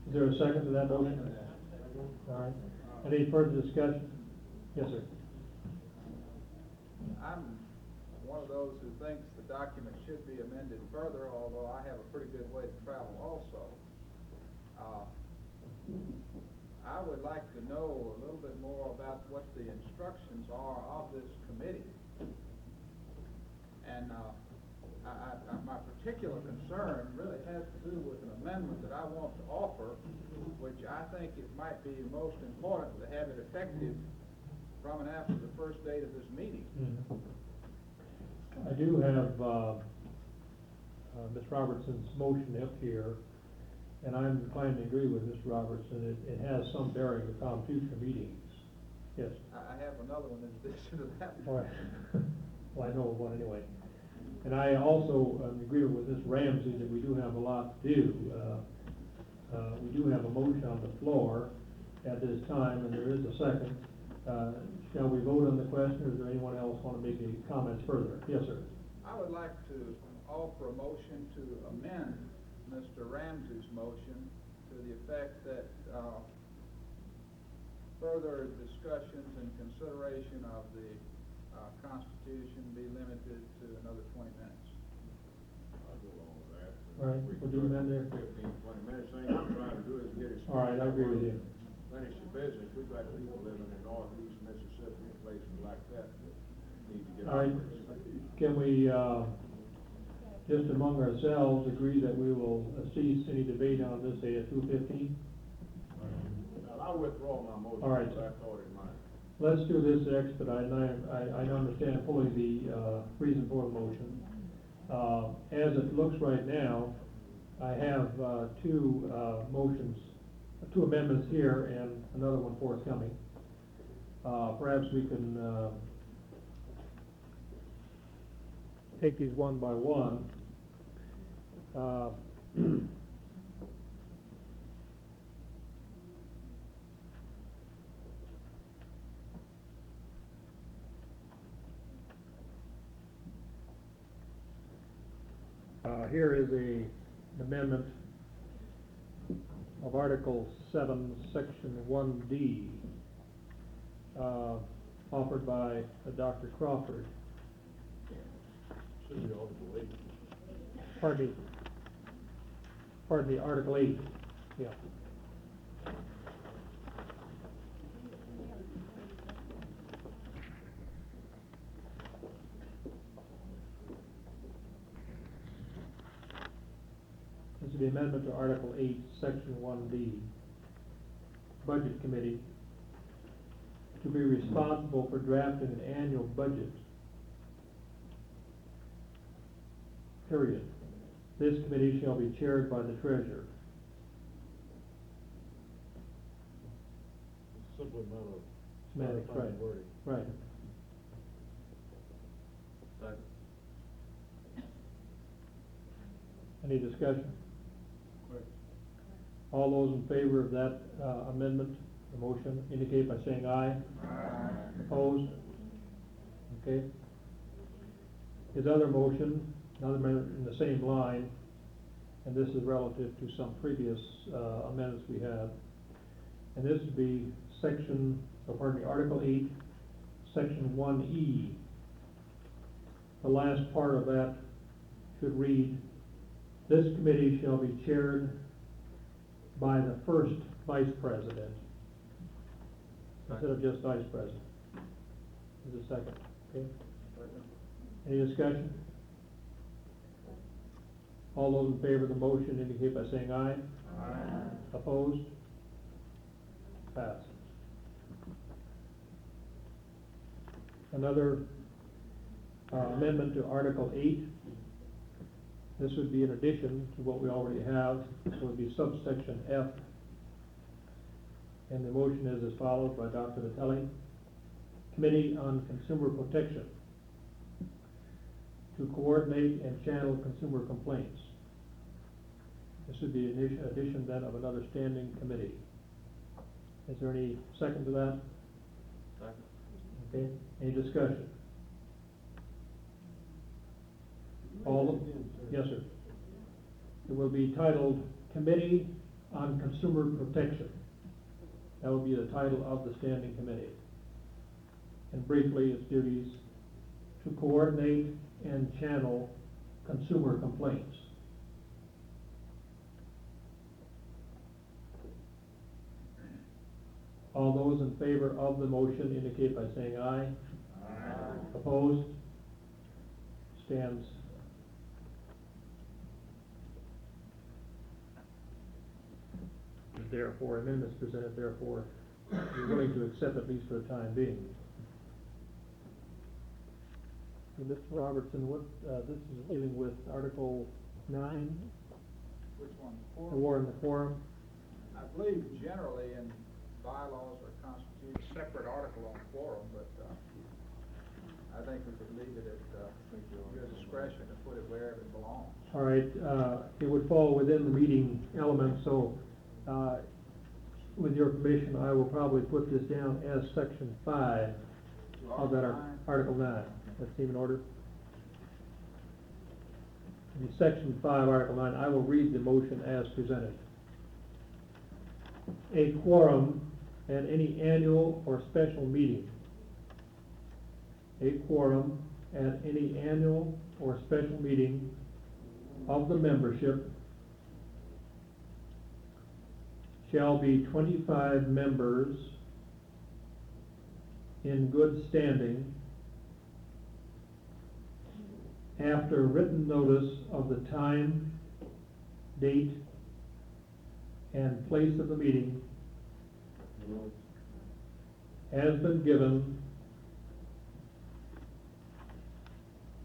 Is there a second to that motion? All right. Any further discussion? Yes, sir. I'm one of those who thinks the document should be amended further, although I have a pretty good way to travel also. I would like to know a little bit more about what the instructions are of this committee. And my particular concern really has to do with an amendment that I want to offer, which I think it might be most important to have it effective from and after the first date of this meeting. I do have Ms. Robertson's motion up here, and I'm inclined to agree with Mr. Robertson. It has some bearing upon future meetings. Yes. I have another one in addition to that. All right. Well, I know of one anyway. And I also agree with Ms. Ramsey that we do have a lot to do. We do have a motion on the floor at this time, and there is a second. Shall we vote on the question, or does anyone else want to make any comments further? Yes, sir. I would like to offer a motion to amend Mr. Ramsey's motion to the effect that further discussions and consideration of the Constitution be limited to another 20 minutes. I'll go along with that. All right, we'll do amend there. 15, 20 minutes. Thing I'm trying to do is get it. All right, I agree with you. Finish the business. We've got people living in northeast Mississippi and places like that that need to get All right, can we, just among ourselves, agree that we will cease any debate on this day at 2:15? I'll withdraw my motion. All right. I thought it might. Let's do this expedite, and I understand fully the reason for the motion. As it looks right now, I have two motions, two amendments here and another one forthcoming. Perhaps we can take these one by one. Here is an amendment of Article 7, Section 1D, offered by Dr. Crawford. Should be Article 8. Pardon me, Article 8, yeah. This is the amendment to Article 8, Section 1D, Budget Committee, to be responsible for drafting an annual budget. Period. This committee shall be chaired by the treasurer. Simply a matter of Semantics, clarifying right. wording. Right. Any discussion? All those in favor of that amendment, the motion, indicate by saying aye. Aye. Opposed? Okay. His other motion, another amendment in the same line, and this is relative to some previous amendments we had. And this would be Article 8, Section 1E. The last part of that should read, this committee shall be chaired by the first vice president, instead of just vice president. There's a second, okay? Any discussion? All those in favor of the motion indicate by saying aye. Aye. Opposed? Passed. Another amendment to Article 8. This would be in addition to what we already have. This would be subsection F. And the motion is as follows by Dr. Vitelli. Committee on Consumer Protection, to to coordinate and channel consumer complaints. This would be an addition then of another standing committee. Is there any second to that? Second. Okay, any discussion? All, yes, sir. It will be titled Committee on Consumer Protection. That will be the title of the standing committee. And briefly, its duties to coordinate and channel consumer complaints. All those in favor of the motion indicate by saying aye. Aye. Opposed? Stands. Therefore, amendments presented, therefore, you're willing to accept at least for the time being. Mr. Robertson, what, this is dealing with Article 9? Which one? The war in the quorum? I believe generally in bylaws or constitution, a separate article on quorum, but, I think we could leave it at, your discretion to put it wherever it belongs. All right, it would fall within the meeting element, so, with your permission, I will probably put this down as Section 5 of that Article 9. That seem in order? In Section 5, Article 9, I will read the motion as presented. A quorum at any annual or special meeting. A quorum at any annual or special meeting of the membership shall be 25 members in good standing after written notice of the time, date, and place of the meeting has been given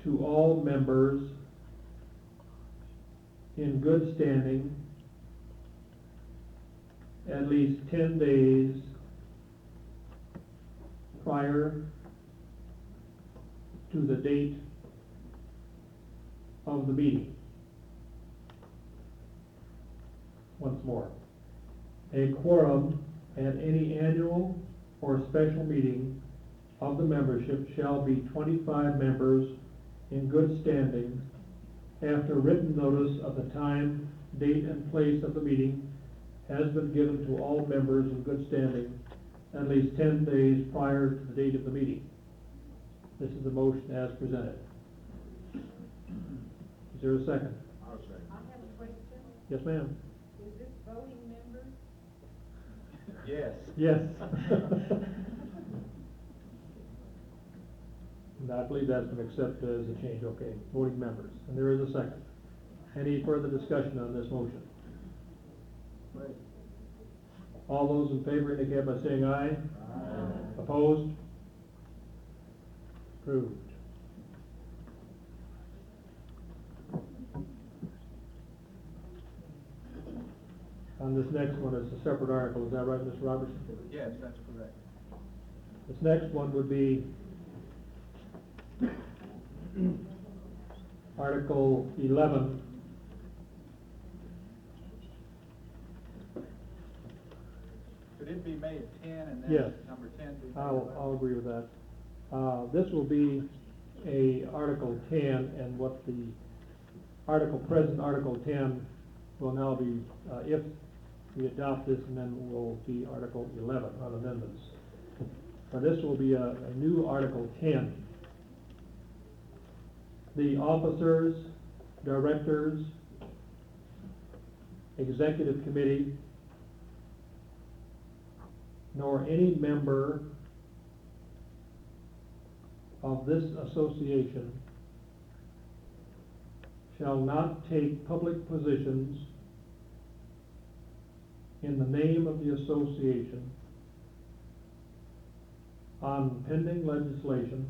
to all members in good standing at least 10 days prior to the date of the meeting. Once more, a quorum at any annual or special meeting of the membership shall be 25 members in good standing after written notice of the time, date, and place of the meeting has been given to all members in good standing at least 10 days prior to the date of the meeting. This is the motion as presented. Is there a second? I'll second. I have a question. Yes, ma'am. Is this voting members? Yes. Yes. And I believe that's been accepted as a change, okay, voting members, and there is a second. Any further discussion on this motion? All those in favor indicate by saying aye. Aye. Opposed? Approved. On this next one, it's a separate article, is that right, Mr. Robertson? Yes, that's correct. This next one would be Article 11. Could it be made 10 and then Yes. number 10 be made I'll agree with that. This will be a Article 10, and what the Article 10 will now be, if we adopt this, and then will be Article 11 on amendments. But this will be a new Article 10. The officers, directors, executive committee, nor any member of this association shall not take public positions in the name of the association on pending legislation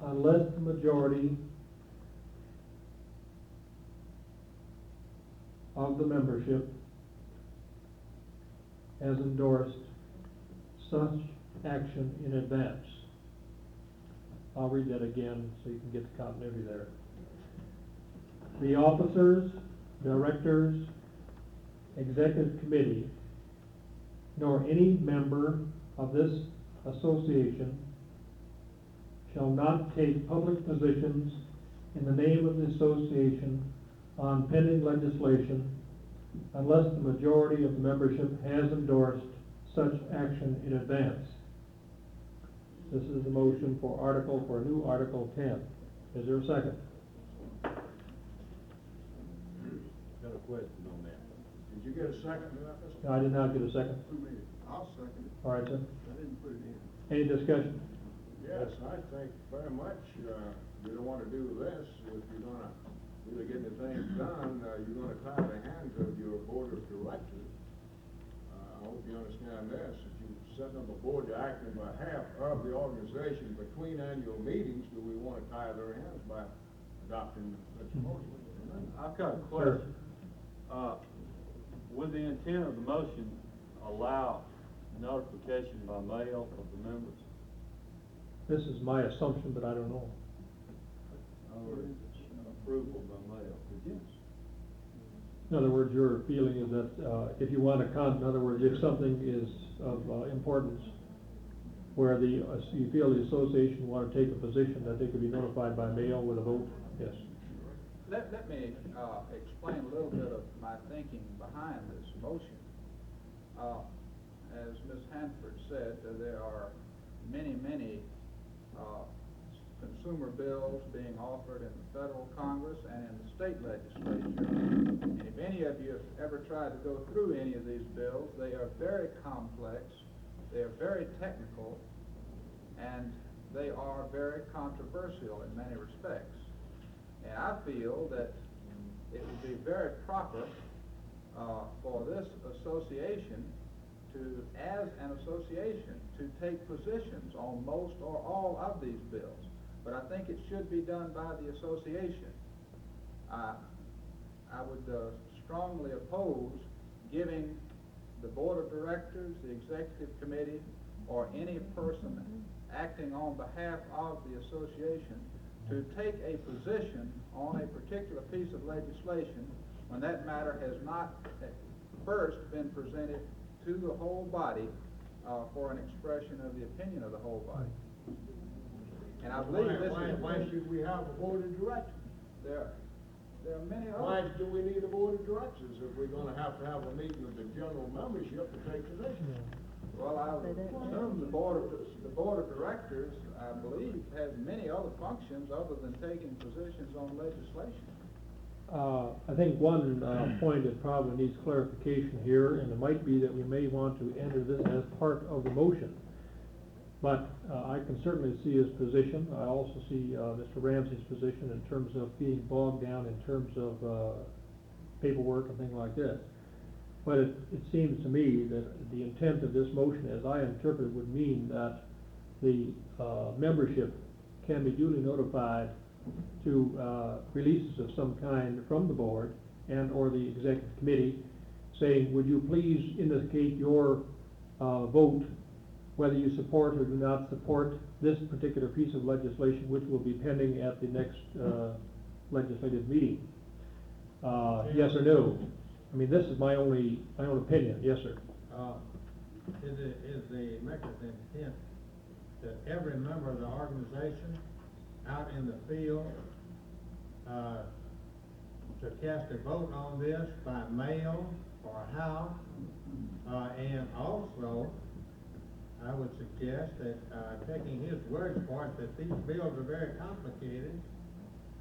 unless the majority of the membership has endorsed such action in advance. I'll read that again so you can get the continuity there. The officers, directors, executive committee, nor any member of this association shall not take public positions in the name of the association on pending legislation unless the majority of the membership has endorsed such action in advance. This is the motion for new Article 10. Is there a second? Got a question on that. Did you get a second to that, Mr.? I did not get a second. I'll second it. All right, sir. I didn't put it in. Any discussion? Yes, I think very much, you don't wanna do this, if you're gonna really get anything done, you're gonna tie the hands of your board of directors. I hope you understand this, if you set up a board, you're acting on behalf of the organization between annual meetings, do we wanna tie their hands by adopting such a motion? I've got a question. Would the intent of the motion allow notification by mail of the members? This is my assumption, but I don't know. Or approval by mail? Yes. In other words, your feeling is that if you want to in other words, if something is of importance where you feel the association want to take a position, that they could be notified by mail with a vote? Yes. Let me explain a little bit of my thinking behind this motion. As Ms. Hanford said, there are many consumer bills being offered in the federal Congress and in the state legislature. And if any of you have ever tried to go through any of these bills, they are very complex, they are very technical, and they are very controversial in many respects. And I feel that it would be very proper for this association to, as an association, to take positions on most or all of these bills. But I think it should be done by the association. I would strongly oppose giving the board of directors, the executive committee, or any person acting on behalf of the association to take a position on a particular piece of legislation when that matter has not first been presented to the whole body for an expression of the opinion of the whole body. And I believe Why should we have a board of directors? There are many other. Why do we need a board of directors if we're gonna have to have a meeting of the general membership to take positions? Well, I would assume the board of directors, I believe, has many other functions other than taking positions on legislation. I think one point that probably needs clarification here, and it might be that we may want to enter this as part of the motion. But I can certainly see his position. I also see Mr. Ramsey's position in terms of being bogged down in terms of paperwork and things like this. But it seems to me that the intent of this motion, as I interpret it, would mean that the membership can be duly notified to releases of some kind from the board and or the executive committee saying, would you please indicate your vote whether you support or do not support this particular piece of legislation, which will be pending at the next legislative meeting. Yes or no? I mean, this is my own opinion. Yes, sir. Is the maker's intent that every member of the organization out in the field to cast a vote on this by mail or how? And also, I would suggest that, taking his words for it, that these bills are very complicated.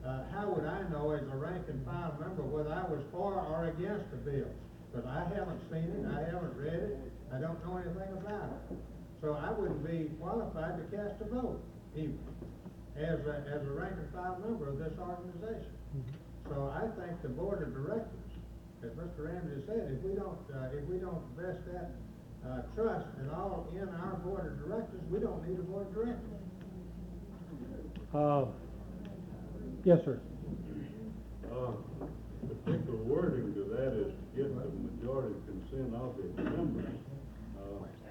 How would I know as a rank and file member whether I was for or against the bills? Because I haven't seen it, I haven't read it, I don't know anything about it. So I wouldn't be qualified to cast a vote, even, as a rank and file member of this organization. So I think the board of directors, as Mr. Ramsey said, if we don't vest that trust and all in our board of directors, we don't need a board of directors. Yes, sir. Particular wording to that is to get the majority consent of the members.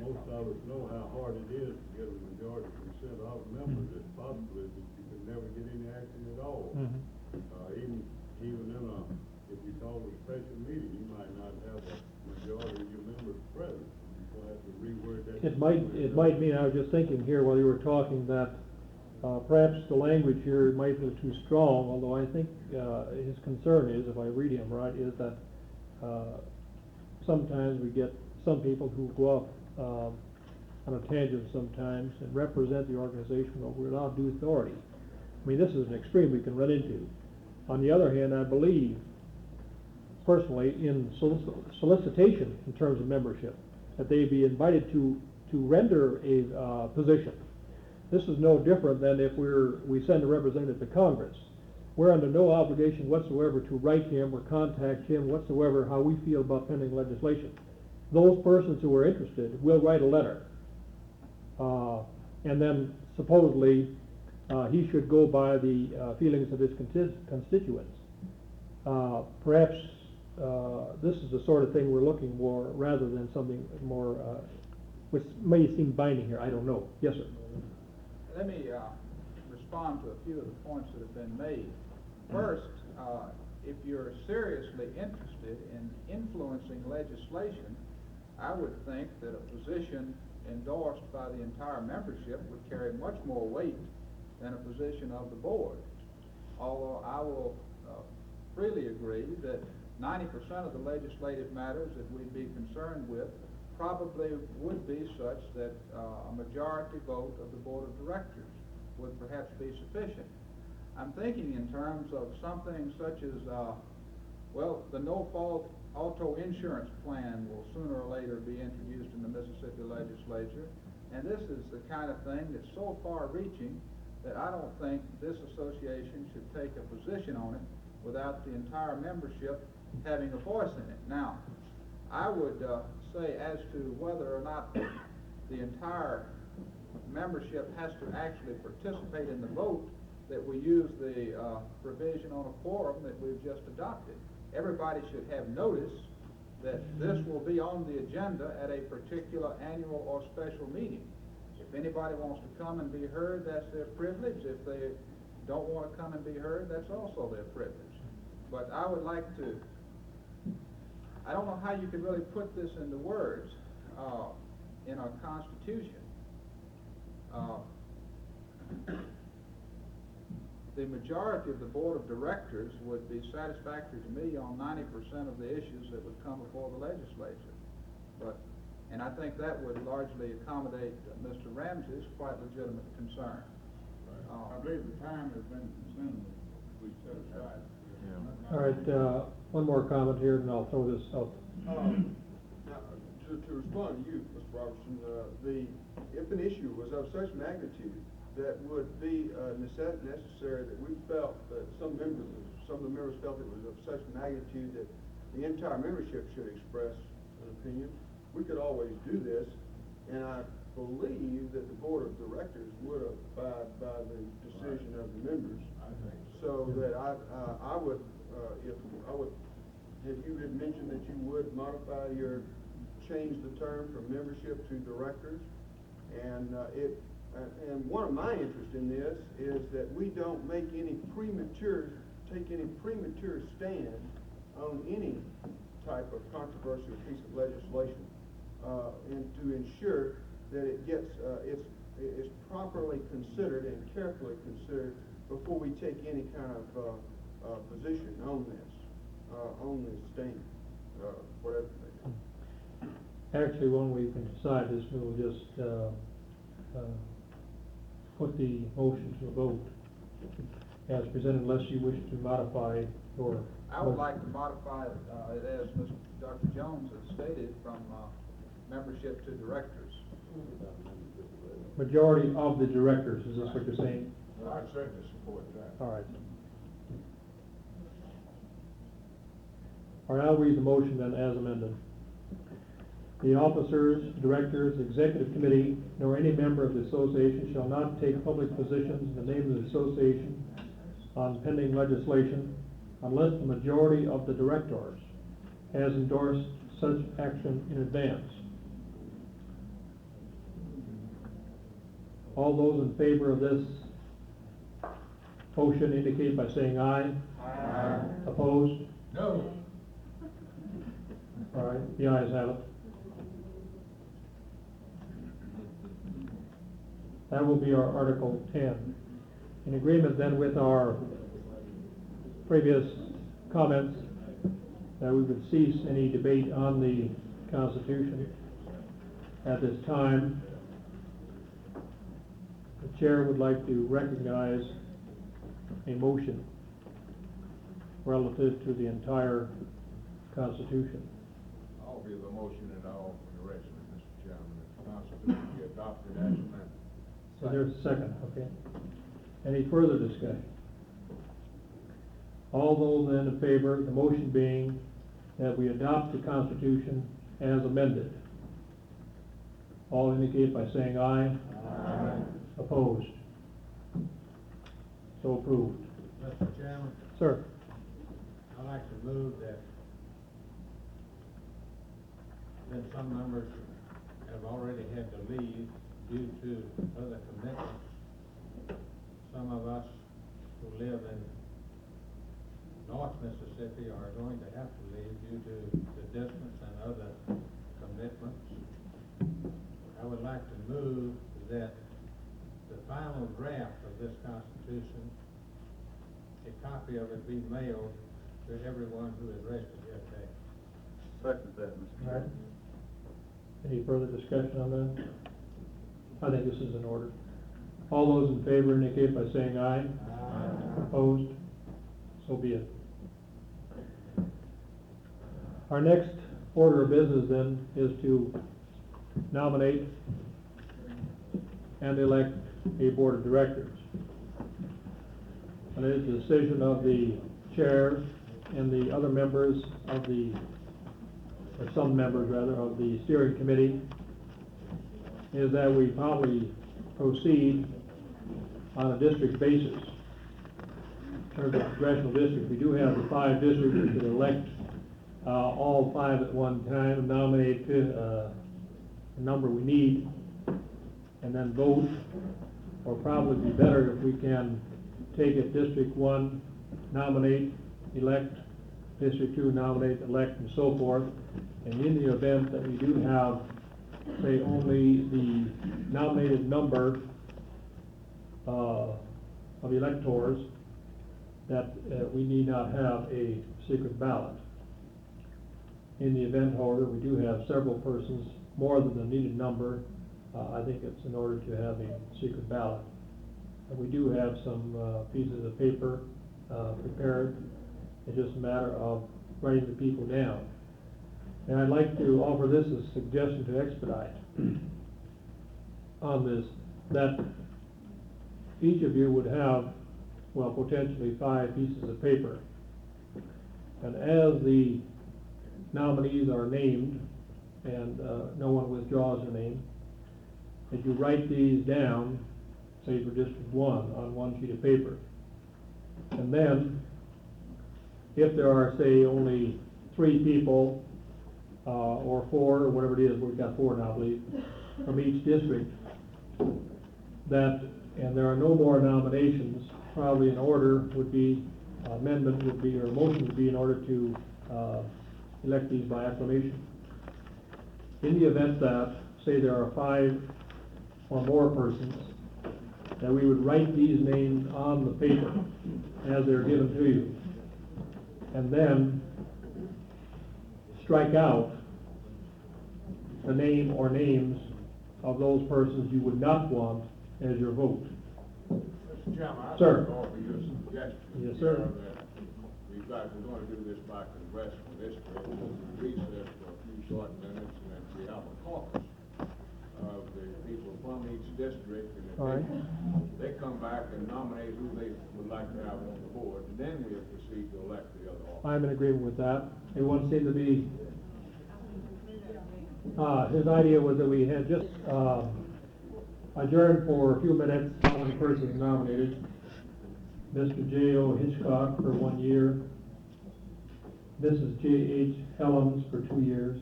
most of us know how hard it is to get a majority consent of members, it's possible that you could never get any action at all. Even in a, if you call a special meeting, you might not have a majority of your members present. You'll have to reword that. It might mean, I was just thinking here while you were talking, that perhaps the language here might be too strong, although I think his concern is, if I read him right, is that sometimes we get some people who go off on a tangent sometimes and represent the organization, but without due authority. I mean, this is an extreme we can run into. On the other hand, I believe personally in solicitation in terms of membership, that they be invited to render a position. This is no different than if we send a representative to Congress. We're under no obligation whatsoever to write him or contact him whatsoever how we feel about pending legislation. Those persons who are interested will write a letter. And then supposedly he should go by the feelings of his constituents. Perhaps this is the sort of thing we're looking for rather than something more, which may seem binding here, I don't know. Yes, sir. Let me respond to a few of the points that have been made. First, if you're seriously interested in influencing legislation, I would think that a position endorsed by the entire membership would carry much more weight than a position of the board. Although I will freely agree that 90% of the legislative matters that we'd be concerned with probably would be such that a majority vote of the board of directors would perhaps be sufficient. I'm thinking in terms of something such as, well, the no-fault auto insurance plan will sooner or later be introduced in the Mississippi legislature, and this is the kind of thing that's so far-reaching that I don't think this association should take a position on it without the entire membership having a voice in it. Now, I would say as to whether or not the entire membership has to actually participate in the vote, that we use the provision on a quorum that we've just adopted. Everybody should have notice that this will be on the agenda at a particular annual or special meeting. If anybody wants to come and be heard, that's their privilege. If they don't want to come and be heard, that's also their privilege. But I would like to, I don't know how you could really put this into words in our Constitution. The majority of the board of directors would be satisfactory to me on 90% of the issues that would come before the legislature. And I think that would largely accommodate Mr. Ramsey's quite legitimate concern. I believe the time has been consumed. We set aside. All right, one more comment here, and I'll throw this out. Now, to respond to you, Mr. Robertson, if an issue was of such magnitude that would be necessary, that we felt that some of the members felt it was of such magnitude that the entire membership should express an opinion, we could always do this, and I believe that the board of directors would abide by the decision of the members. I think so. That I would, if you had mentioned that you would modify change the term from membership to directors, and one of my interests in this is that we don't take any premature stand on any type of controversial piece of legislation, and to ensure that it gets it's properly considered and carefully considered before we take any kind of position on this stand, whatever it may be. Actually, when we can decide this, we will just put the motion to a vote as presented, unless you wish to modify your I would like to modify it as Dr. Jones has stated, from membership to directors. Majority of the directors, is this what you're saying? I'd certainly support that. All right. All right, I'll read the motion then as amended. The officers, directors, executive committee, nor any member of the association shall not take public positions in the name of the association on pending legislation unless the majority of the directors has endorsed such action in advance. All those in favor of this motion indicate by saying aye. Aye. Opposed? No. All right, the ayes have it. That will be our Article 10. In agreement then with our previous comments, that we would cease any debate on the Constitution at this time, the chair would like to recognize a motion relative to the entire Constitution. I'll give the motion and I'll direct it, Mr. Chairman, that the Constitution be adopted as amended. So there's a second, okay. Any further discussion? All those then in favor, the motion being that we adopt the Constitution as amended. All indicate by saying aye. Aye. Opposed? So approved. Mr. Chairman, Sir? I'd like to move that some members have already had to leave due to other commitments. Some of us who live in North Mississippi are going to have to leave due to the distance and other commitments. I would like to move that the final draft of this Constitution, a copy of it be mailed to everyone who is registered here today. Second that, Mr. All right. Chairman. Any further discussion on that? I think this is in order. All those in favor indicate by saying aye. Aye. Opposed? So be it. Our next order of business then is to nominate and elect a board of directors. And it is the decision of the chair and the other members of the, or some members rather, of the steering committee, is that we probably proceed on a district basis. In terms of congressional districts, we do have the 5 districts that could elect all 5 at one time, and nominate the number we need, and then vote, or probably be better if we can take it District 1, nominate, elect, District 2, nominate, elect, and so forth. And in the event that we do have, say, only the nominated number of electors, that we need not have a secret ballot. In the event, however, we do have several persons, more than the needed number, I think it's in order to have a secret ballot. And we do have some pieces of paper prepared. It's just a matter of writing the people down. And I'd like to offer this as a suggestion to expedite on this, that each of you would have, well, potentially 5 pieces of paper. And as the nominees are named, and no one withdraws their name, if you write these down, say for District 1, on one sheet of paper. And then, if there are, say, only 3 people, or 4, or whatever it is, we've got 4 now, I believe, from each district, that, and there are no more nominations, probably an order would be, amendment would be, or a motion would be in order to elect these by acclamation. In the event that, say, there are 5 or more persons, that we would write these names on the paper as they're given to you, and then strike out the name or names of those persons you would not want as your vote. Mr. Chairman, I'd Sir. like to offer you a suggestion. Yes, sir. That we're going to do this by congressional district, recess for a few short minutes, and then we have a caucus of the people from each district, and if All right. they come back and nominate who they would like to have on the board, and then we'll proceed to elect the other officers. I'm in agreement with that. Everyone seemed to be, his idea was that we had just adjourned for a few minutes, one person is nominated. Mr. J.O. Hitchcock for 1 year. Mrs. J.H. Helms for 2 years.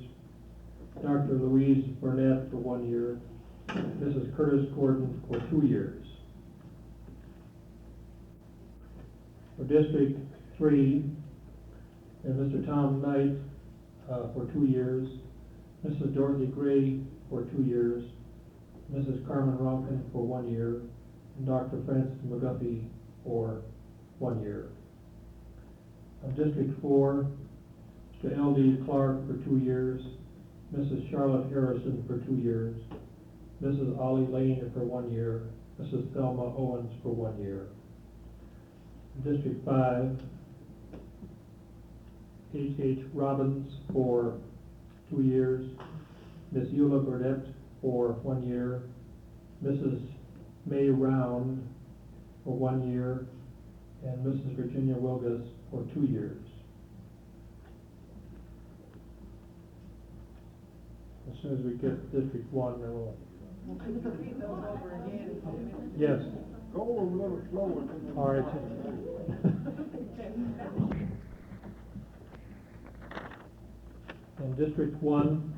Dr. Louise Burnett for 1 year. Mrs. Curtis Gordon for 2 years. For District 3, and Mr. Tom Knight for 2 years, Mrs. Dorothy Gray for 2 years, Mrs. Carmen Ronkin for 1 year, and Dr. Francis McGuffey for 1 year. District 4, Mr. L.D. Clark for 2 years, Mrs. Charlotte Harrison for 2 years, Mrs. Ollie Lane for 1 year, Mrs. Thelma Owens for 1 year. District 5, H.H. Robbins for 2 years, Miss Eula Burdette for 1 year, Mrs. May Round for 1 year, and Mrs. Virginia Wilgus for 2 years. As soon as we get District 1, then we'll... Read those over again. Yes. Go a little slower. All right. In District 1,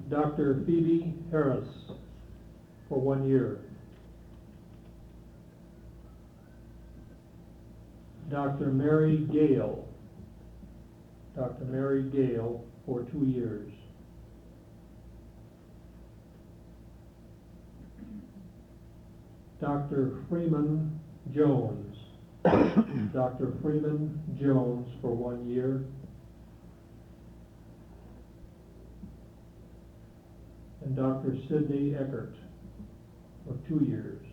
Dr. Phoebe Harris for 1 year. Dr. Mary Gale. Dr. Mary Gale for 2 years. Dr. Freeman Jones. Dr. Freeman Jones for 1 year. And Dr. Sidney Eckert for 2 years.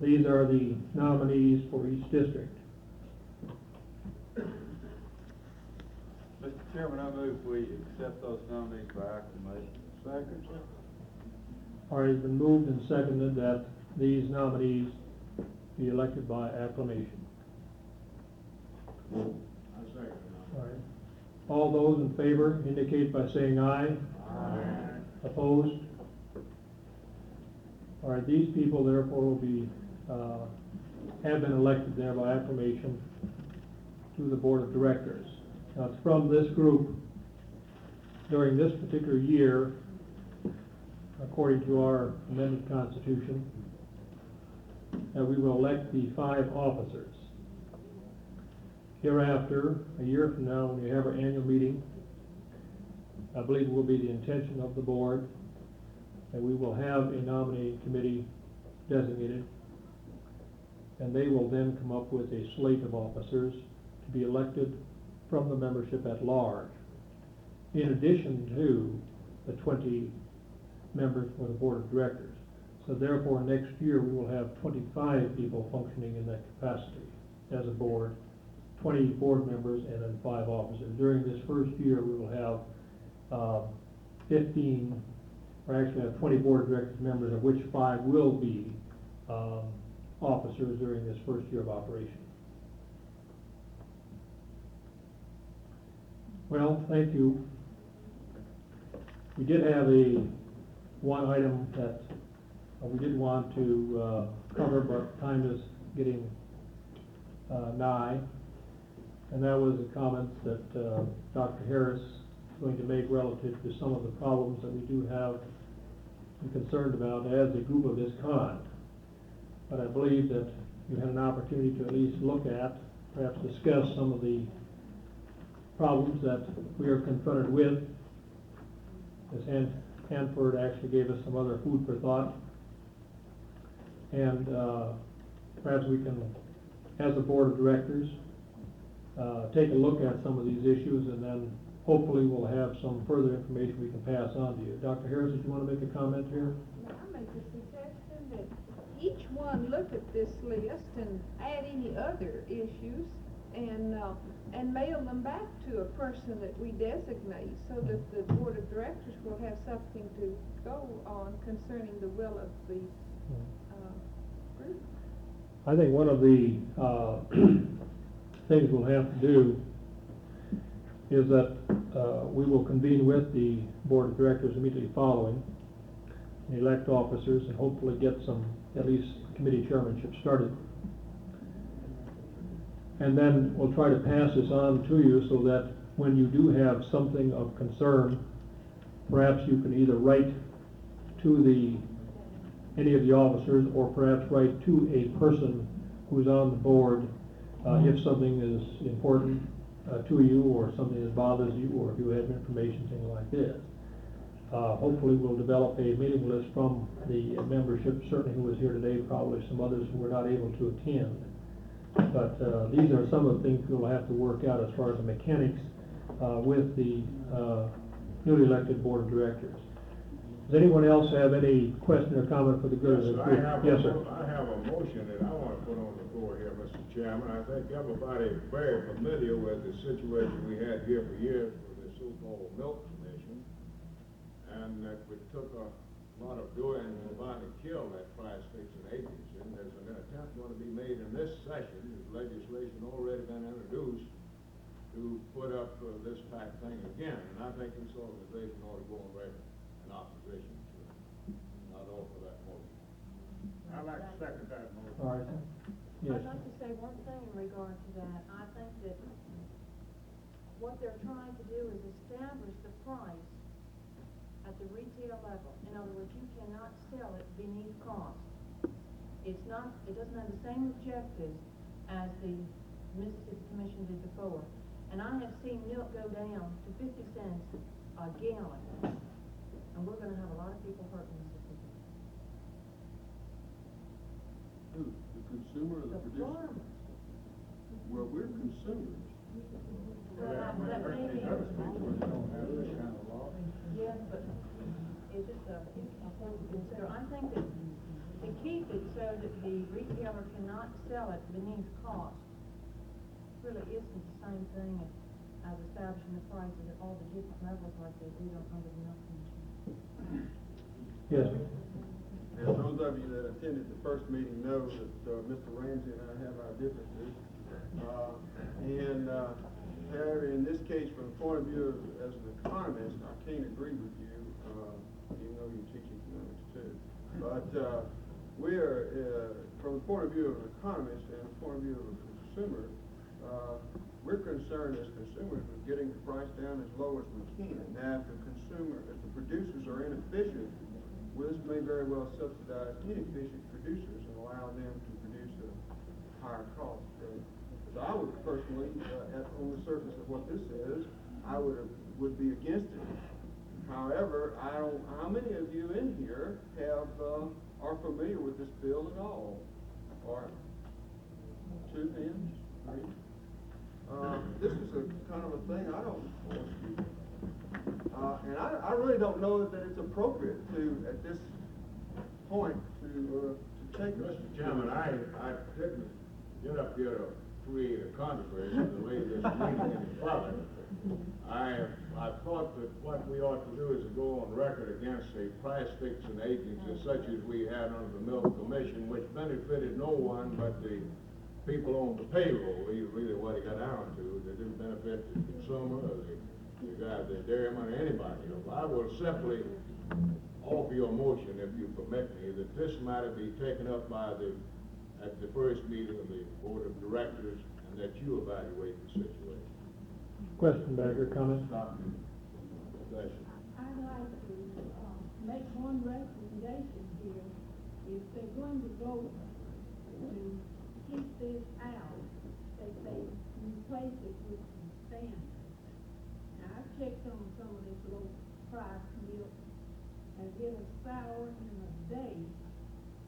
These are the nominees for each district. Mr. Chairman, I move we accept those nominees by acclamation. Second, sir. All right, it's been moved and seconded that these nominees be elected by acclamation. I second it. All right. All those in favor indicate by saying aye. Aye. Opposed? All right, these people therefore will be, have been elected there by acclamation to the Board of Directors. Now, it's from this group during this particular year, according to our amended Constitution, that we will elect the 5 officers. Hereafter, a year from now, when we have our annual meeting, I believe it will be the intention of the board that we will have a nominating committee designated, and they will then come up with a slate of officers to be elected from the membership at large, in addition to the 20 members for the Board of Directors. So therefore, next year, we will have 25 people functioning in that capacity as a board, 20 board members, and then 5 officers. During this first year, we will have 15, or actually have 20 Board of Directors members, of which 5 will be officers during this first year of operation. Well, thank you. We did have one item that we did want to cover, but time is getting nigh, and that was the comments that Dr. Harris is going to make relative to some of the problems that we do have and concerned about as a group of this kind. But I believe that you had an opportunity to at least look at, perhaps discuss some of the problems that we are confronted with. Ms. Hanford actually gave us some other food for thought. And perhaps we can, as a board of directors, take a look at some of these issues, and then hopefully we'll have some further information we can pass on to you. Dr. Harris, did you want to make a comment here? May I make a suggestion that each one look at this list and add any other issues and mail them back to a person that we designate, so that the Board of Directors will have something to go on concerning the will of the group. I think one of the things we'll have to do is that we will convene with the Board of Directors immediately following, and elect officers, and hopefully get some, at least, committee chairmanship started. And then we'll try to pass this on to you so that when you do have something of concern, perhaps you can either write to any of the officers, or perhaps write to a person who's on the board, if something is important to you, or something that bothers you, or if you have information, things like this. Hopefully we'll develop a mailing list from the membership, certainly who was here today, probably some others who were not able to attend. But these are some of the things we'll have to work out as far as the mechanics with the newly elected board of directors. Does anyone else have any question or comment for the good of the group? Yes, sir. I have a motion that I want to put on the floor here, Mr. Chairman. I think everybody is very familiar with the situation we had here for years with the so-called milk commission, and that we took a lot of doing to finally kill that price fixing agency. And there's an attempt going to be made in this session, there's legislation already been introduced to put up this type thing again. And I think this organization ought to go on record in opposition to it. I'd offer that motion. I'd like to second that motion. All right. Yes. I'd like to say one thing in regard to that. I think that what they're trying to do is establish the price at the retail level. In other words, you cannot sell it beneath cost. It doesn't have the same objectives as the Mississippi Commission did before. And I have seen milk go down to 50 cents a gallon. And we're gonna have a lot of people hurt in Mississippi. Who, the consumer or the producer? Farmers. Well, we're consumers. That may be. Other states where they don't have this kind of law. Yes, but it's just a thing to consider. I think that to keep it so that the retailer cannot sell it beneath cost really isn't the same thing as establishing the prices at all the different levels like they do under the milk commission. Yes. And those of you that attended the first meeting know that Mr. Ramsey and I have our differences. However, in this case, from the point of view as an economist, I can't agree with you, even though you teach economics too. But from the point of view of an economist and the point of view of a consumer, we're concerned as consumers with getting the price down as low as we can. Now, if the producers are inefficient, well, this may very well subsidize inefficient producers and allow them to produce a higher cost. So I would personally, on the surface of what this is, I would be against it. However, I don't. How many of you in here are familiar with this bill at all? Or 2 hands, 3? This is a kind of a thing I don't want to do. And I really don't know that it's appropriate to, at this point, to take it. Mr. Chairman, I didn't get up here to create a controversy to lay this meeting any further. I thought that what we ought to do is to go on record against a price fixing agency such as we had under the Milk Commission, which benefited no one but the people on the payroll, really what it got down to. They didn't benefit the consumer or the guy, the dairyman, or anybody else. I will simply offer you a motion, if you permit me, that this matter be taken up at the first meeting of the board of directors, and that you evaluate the situation. Question, Bagger, comment? Bless you. I'd like to make one recommendation here. If they're going to go to keep this out, that they replace it with some standards. Now, I've checked on some of this low price milk, and it was sour in a day,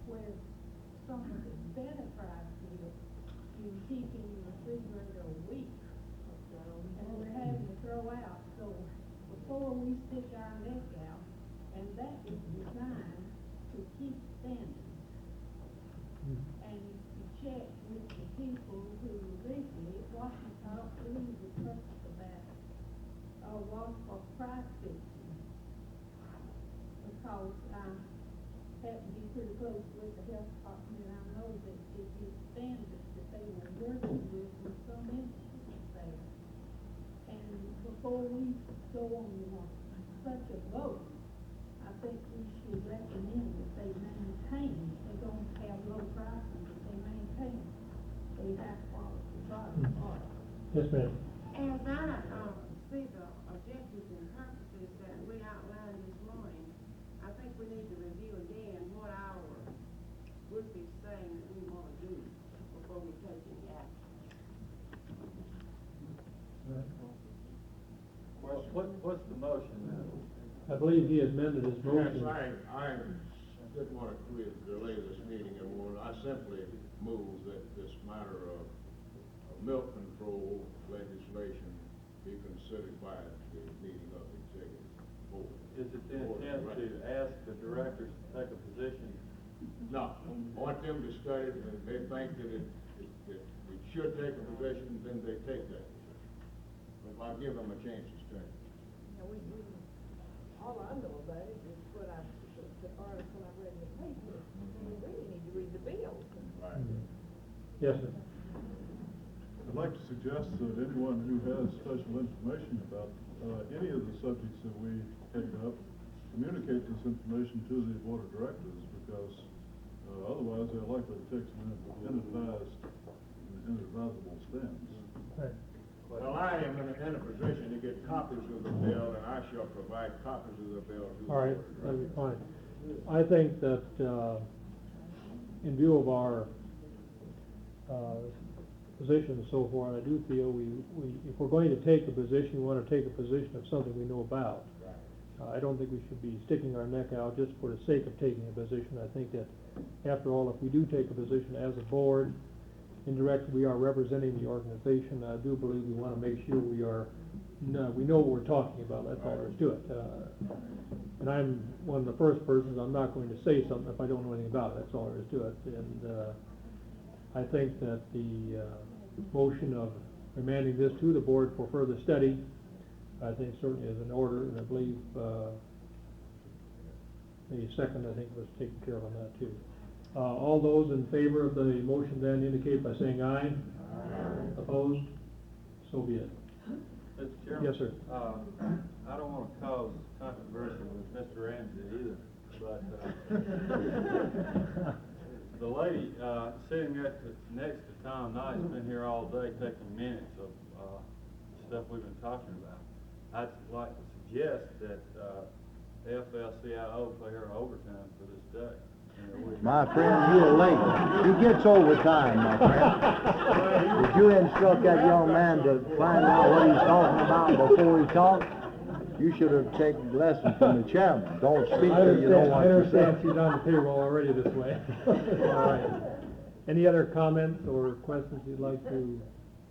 where some of the better price milk you can keep in your refrigerator a week. And we're having to throw out, so before we stick our neck out, and that is designed to keep standards. And if you check with the people who originally, it wasn't, I don't believe the purpose of that, was for price fixing. Because I happen to be pretty close with the health department, and I know that it is standards that they were working with in some instances there. And before we go on such a vote, I think we should recommend that they maintain, they're going to have low prices, that they maintain a high quality product. Yes, ma'am. As I, see the objectives and purposes that we outlined this morning, I think we need to review again what our group is saying that we want to do before we take any action. What's the motion now? I believe he amended his motion. Yes, I didn't want to delay this meeting anymore. I simply move that this matter of milk control legislation be considered by the meeting of the executive board. Is it the intent to ask the directors to take a position? No, I want them to study it, and if they think that it should take a position, then they take that position. But I'll give them a chance to study. All I know about it is what the article I read in the paper. We really need to read the bill. Right. Yes, sir. I'd like to suggest that anyone who has special information about any of the subjects that we take up, communicate this information to the board of directors, because otherwise they're likely to take some inadvised and inadvisable stands. Right. Well, I am in a position to get copies of the bill, and I shall provide copies of the bill to the All right, board. that'd be fine. I think that, in view of our, position and so forth, I do feel if we're going to take a position, we want to take a position of something we know about. I don't think we should be sticking our neck out just for the sake of taking a position. I think that, after all, if we do take a position as a board, indirectly we are representing the organization. I do believe we want to make sure we know what we're talking about. That's all there is to it. And I'm one of the first persons, I'm not going to say something if I don't know anything about it. That's all there is to it. And I think that the motion of remanding this to the board for further study, I think certainly is in order, and I believe the second, I think, was taken care of on that too. All those in favor of the motion then indicate by saying aye. Aye. Opposed? So be it. Mr. Chairman? Yes, sir. I don't want to cause controversy with Mr. Ramsey either, but the lady sitting next to Tom Knight's been here all day taking minutes of stuff we've been talking about. I'd like to suggest that FLCIO pay her overtime for this day. My friend, you're late. He gets overtime, my friend. Did you instruct that young man to find out what he's talking about before he talks? You should have taken lessons from the chairman. Don't speak till you know what I to understand say. she's on the payroll already this way. All right. Any other comments or questions you'd like to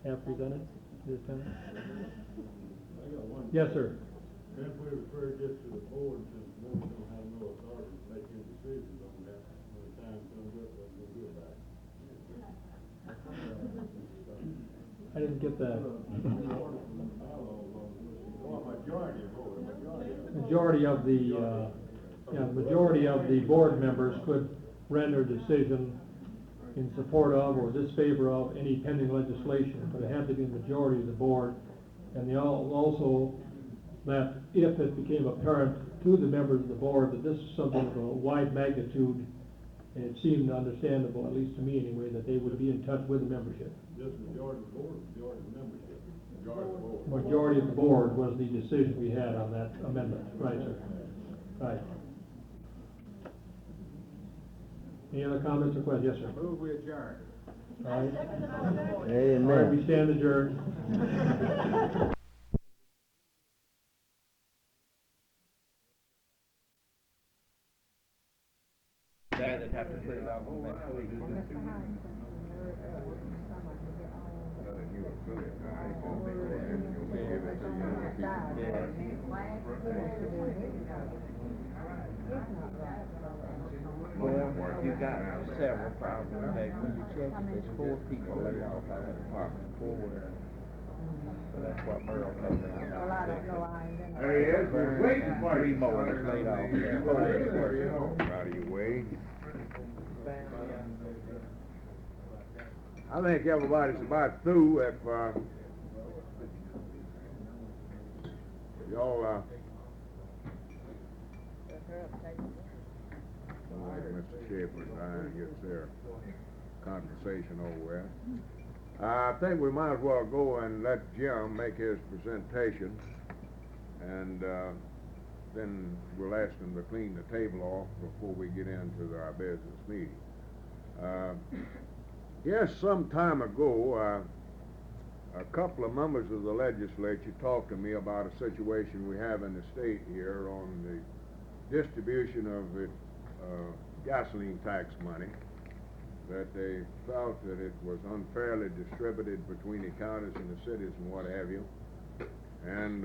have presented to this time? I got one. Yes, sir. If we refer this to the board, since we don't have no authority to make any decisions on that, when the time comes up, we'll do it back. I didn't get that. Majority of the board members could render a decision in support of or disfavor of any pending legislation, but it had to be a majority of the board. And they also, that if it became apparent to the members of the board that this is something of a wide magnitude, it seemed understandable, at least to me anyway, that they would be in touch with the membership. Just majority of the board, majority of the membership. Majority of the board. Majority of the board was the decision we had on that amendment. Right, sir. Right. Any other comments or questions? Yes, sir. Move we adjourn. All right. Amen. All right, we stand adjourned. That'd have to put it out on next week. Well, you got several problems. Like when you check it, there's 4 people laid off out of the department, 4. So that's what Merle told me. Well, I don't know, I ain't been. There he is, we're waiting for you. 3 more is laid off. Out of your way. I think everybody's about through. If y'all Mr. Shepard and I get their conversation over with. I think we might as well go and let Jim make his presentation, and then we'll ask him to clean the table off before we get into our business meeting. Yes, some time ago, a couple of members of the legislature talked to me about a situation we have in the state here on the distribution of the gasoline tax money, that they felt that it was unfairly distributed between the counties and the cities and what have you. And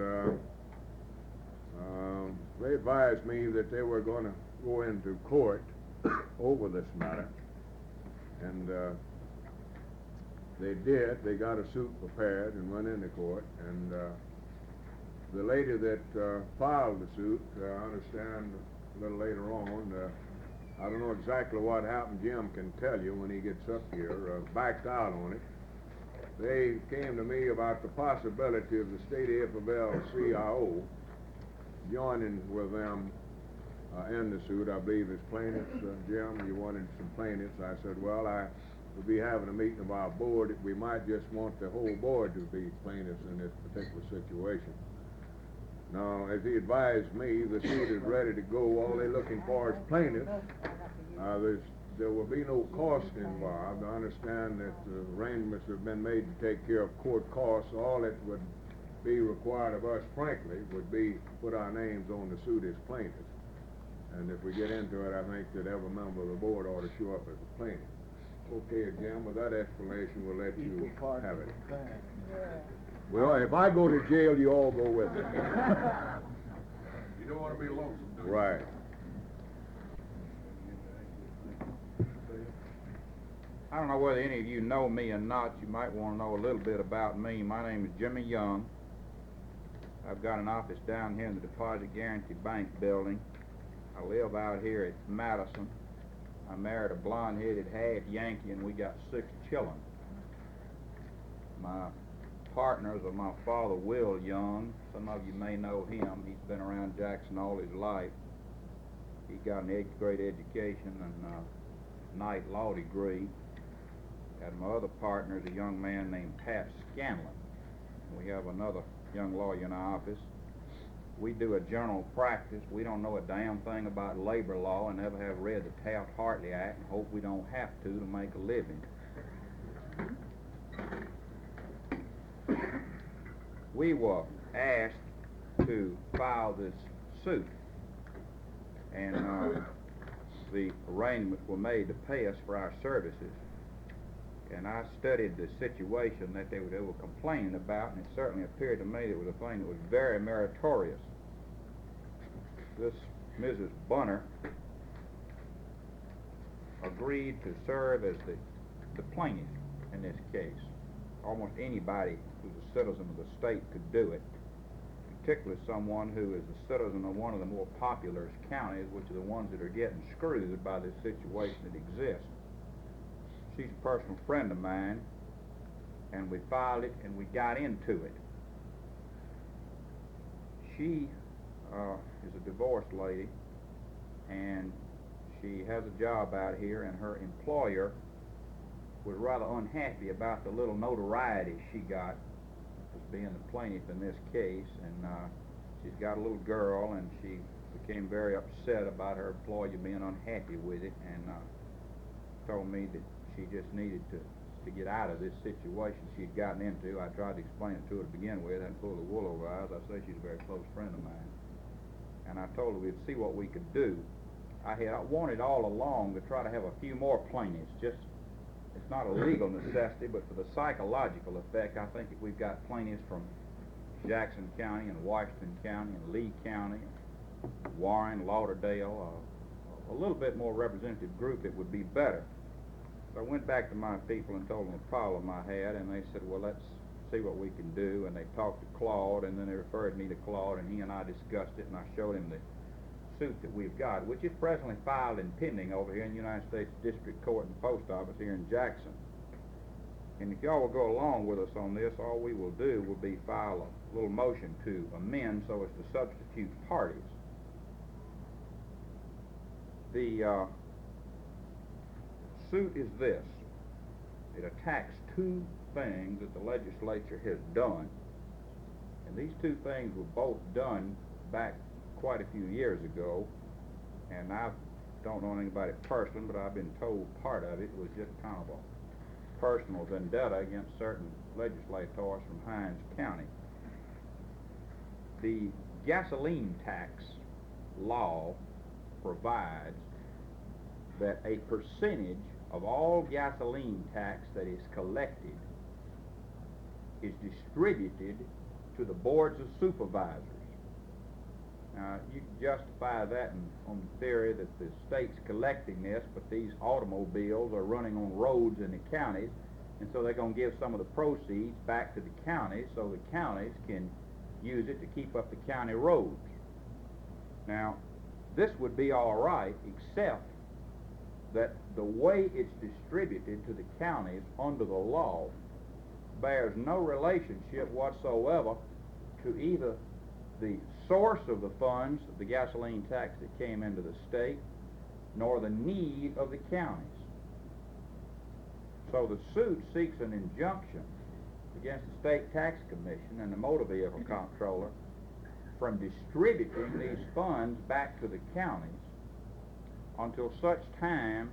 they advised me that they were going to go into court over this matter. And they did. They got a suit prepared and went into court. And the lady that filed the suit, I understand a little later on, I don't know exactly what happened, Jim can tell you when he gets up here, backed out on it. They came to me about the possibility of the state AFL-CIO joining with them in the suit. I believe as plaintiffs, Jim, you wanted some plaintiffs. I said, well, I would be having a meeting of our board. We might just want the whole board to be plaintiffs in this particular situation. Now, as he advised me, the suit is ready to go. All they're looking for is plaintiffs. There will be no cost involved. I understand that arrangements have been made to take care of court costs. All that would be required of us, frankly, would be put our names on the suit as plaintiffs. And if we get into it, I think that every member of the board ought to show up as a plaintiff. Okay, Jim, with that explanation, we'll let you have it. Well, if I go to jail, you all go with me. You don't want to be lonesome, do you? Right. I don't know whether any of you know me or not. You might want to know a little bit about me. My name is Jimmy Young. I've got an office down here in the Deposit Guarantee Bank building. I live out here at Madison. I married a blonde-headed half Yankee, and we got 6 children. My partners are my father, Will Young. Some of you may know him. He's been around Jackson all his life. He got an 8th grade education and a night law degree. And my other partner is a young man named Pat Scanlon. We have another young lawyer in our office. We do a general practice. We don't know a damn thing about labor law and never have read the Taft-Hartley Act and hope we don't have to make a living. We were asked to file this suit, and the arrangements were made to pay us for our services. And I studied the situation that they were complaining about, and it certainly appeared to me that it was a thing that was very meritorious. This Mrs. Bunner agreed to serve as the plaintiff in this case. Almost anybody who's a citizen of the state could do it, particularly someone who is a citizen of one of the more populous counties, which are the ones that are getting screwed by this situation that exists. She's a personal friend of mine, and we filed it and we got into it. She is a divorced lady, and she has a job out here, and her employer was rather unhappy about the little notoriety she got as being the plaintiff in this case, and she's got a little girl, and she became very upset about her employer being unhappy with it, and told me that she just needed to get out of this situation she'd gotten into. I tried to explain it to her to begin with and pull the wool over her eyes. I say she's a very close friend of mine. And I told her we'd see what we could do. I wanted all along to try to have a few more plaintiffs. Just, it's not a legal necessity, but for the psychological effect, I think if we've got plaintiffs from Jackson County and Washington County and Lee County, Warren, Lauderdale, a little bit more representative group, it would be better. So I went back to my people and told them the problem I had, and they said, well, let's see what we can do. And they talked to Claude, and then they referred me to Claude, and he and I discussed it, and I showed him the suit that we've got, which is presently filed and pending over here in the United States District Court and Post Office here in Jackson. And if y'all will go along with us on this, all we will do will be file a little motion to amend so as to substitute parties. The suit is this. It attacks 2 things that the legislature has done, and these two things were both done back quite a few years ago, and I don't know anything about it personally, but I've been told part of it was just kind of a personal vendetta against certain legislators from Hinds County. The gasoline tax law provides that a percentage of all gasoline tax that is collected is distributed to the boards of supervisors. You can justify that on the theory that the state's collecting this, but these automobiles are running on roads in the counties, and so they're going to give some of the proceeds back to the counties so the counties can use it to keep up the county roads. Now, this would be all right, except that the way it's distributed to the counties under the law bears no relationship whatsoever to either the source of the funds, the gasoline tax that came into the state, nor the need of the counties. So the suit seeks an injunction against the State Tax Commission and the Motor Vehicle Comptroller from distributing these funds back to the counties until such time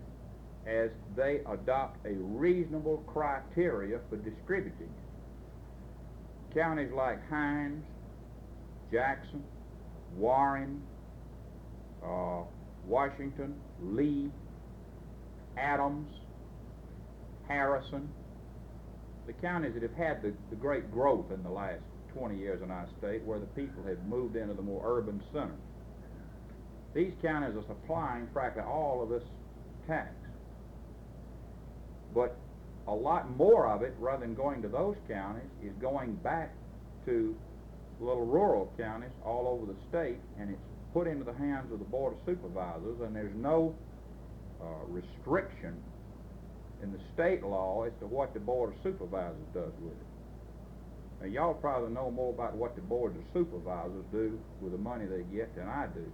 as they adopt a reasonable criteria for distributing it. Counties like Hinds, Jackson, Warren, Washington, Lee, Adams, Harrison, the counties that have had the great growth in the last 20 years in our state, where the people have moved into the more urban centers. These counties are supplying practically all of this tax. But a lot more of it, rather than going to those counties, is going back to little rural counties all over the state, and it's put into the hands of the Board of Supervisors, and there's no restriction in the state law as to what the Board of Supervisors does with it. Now, y'all probably know more about what the Boards of Supervisors do with the money they get than I do.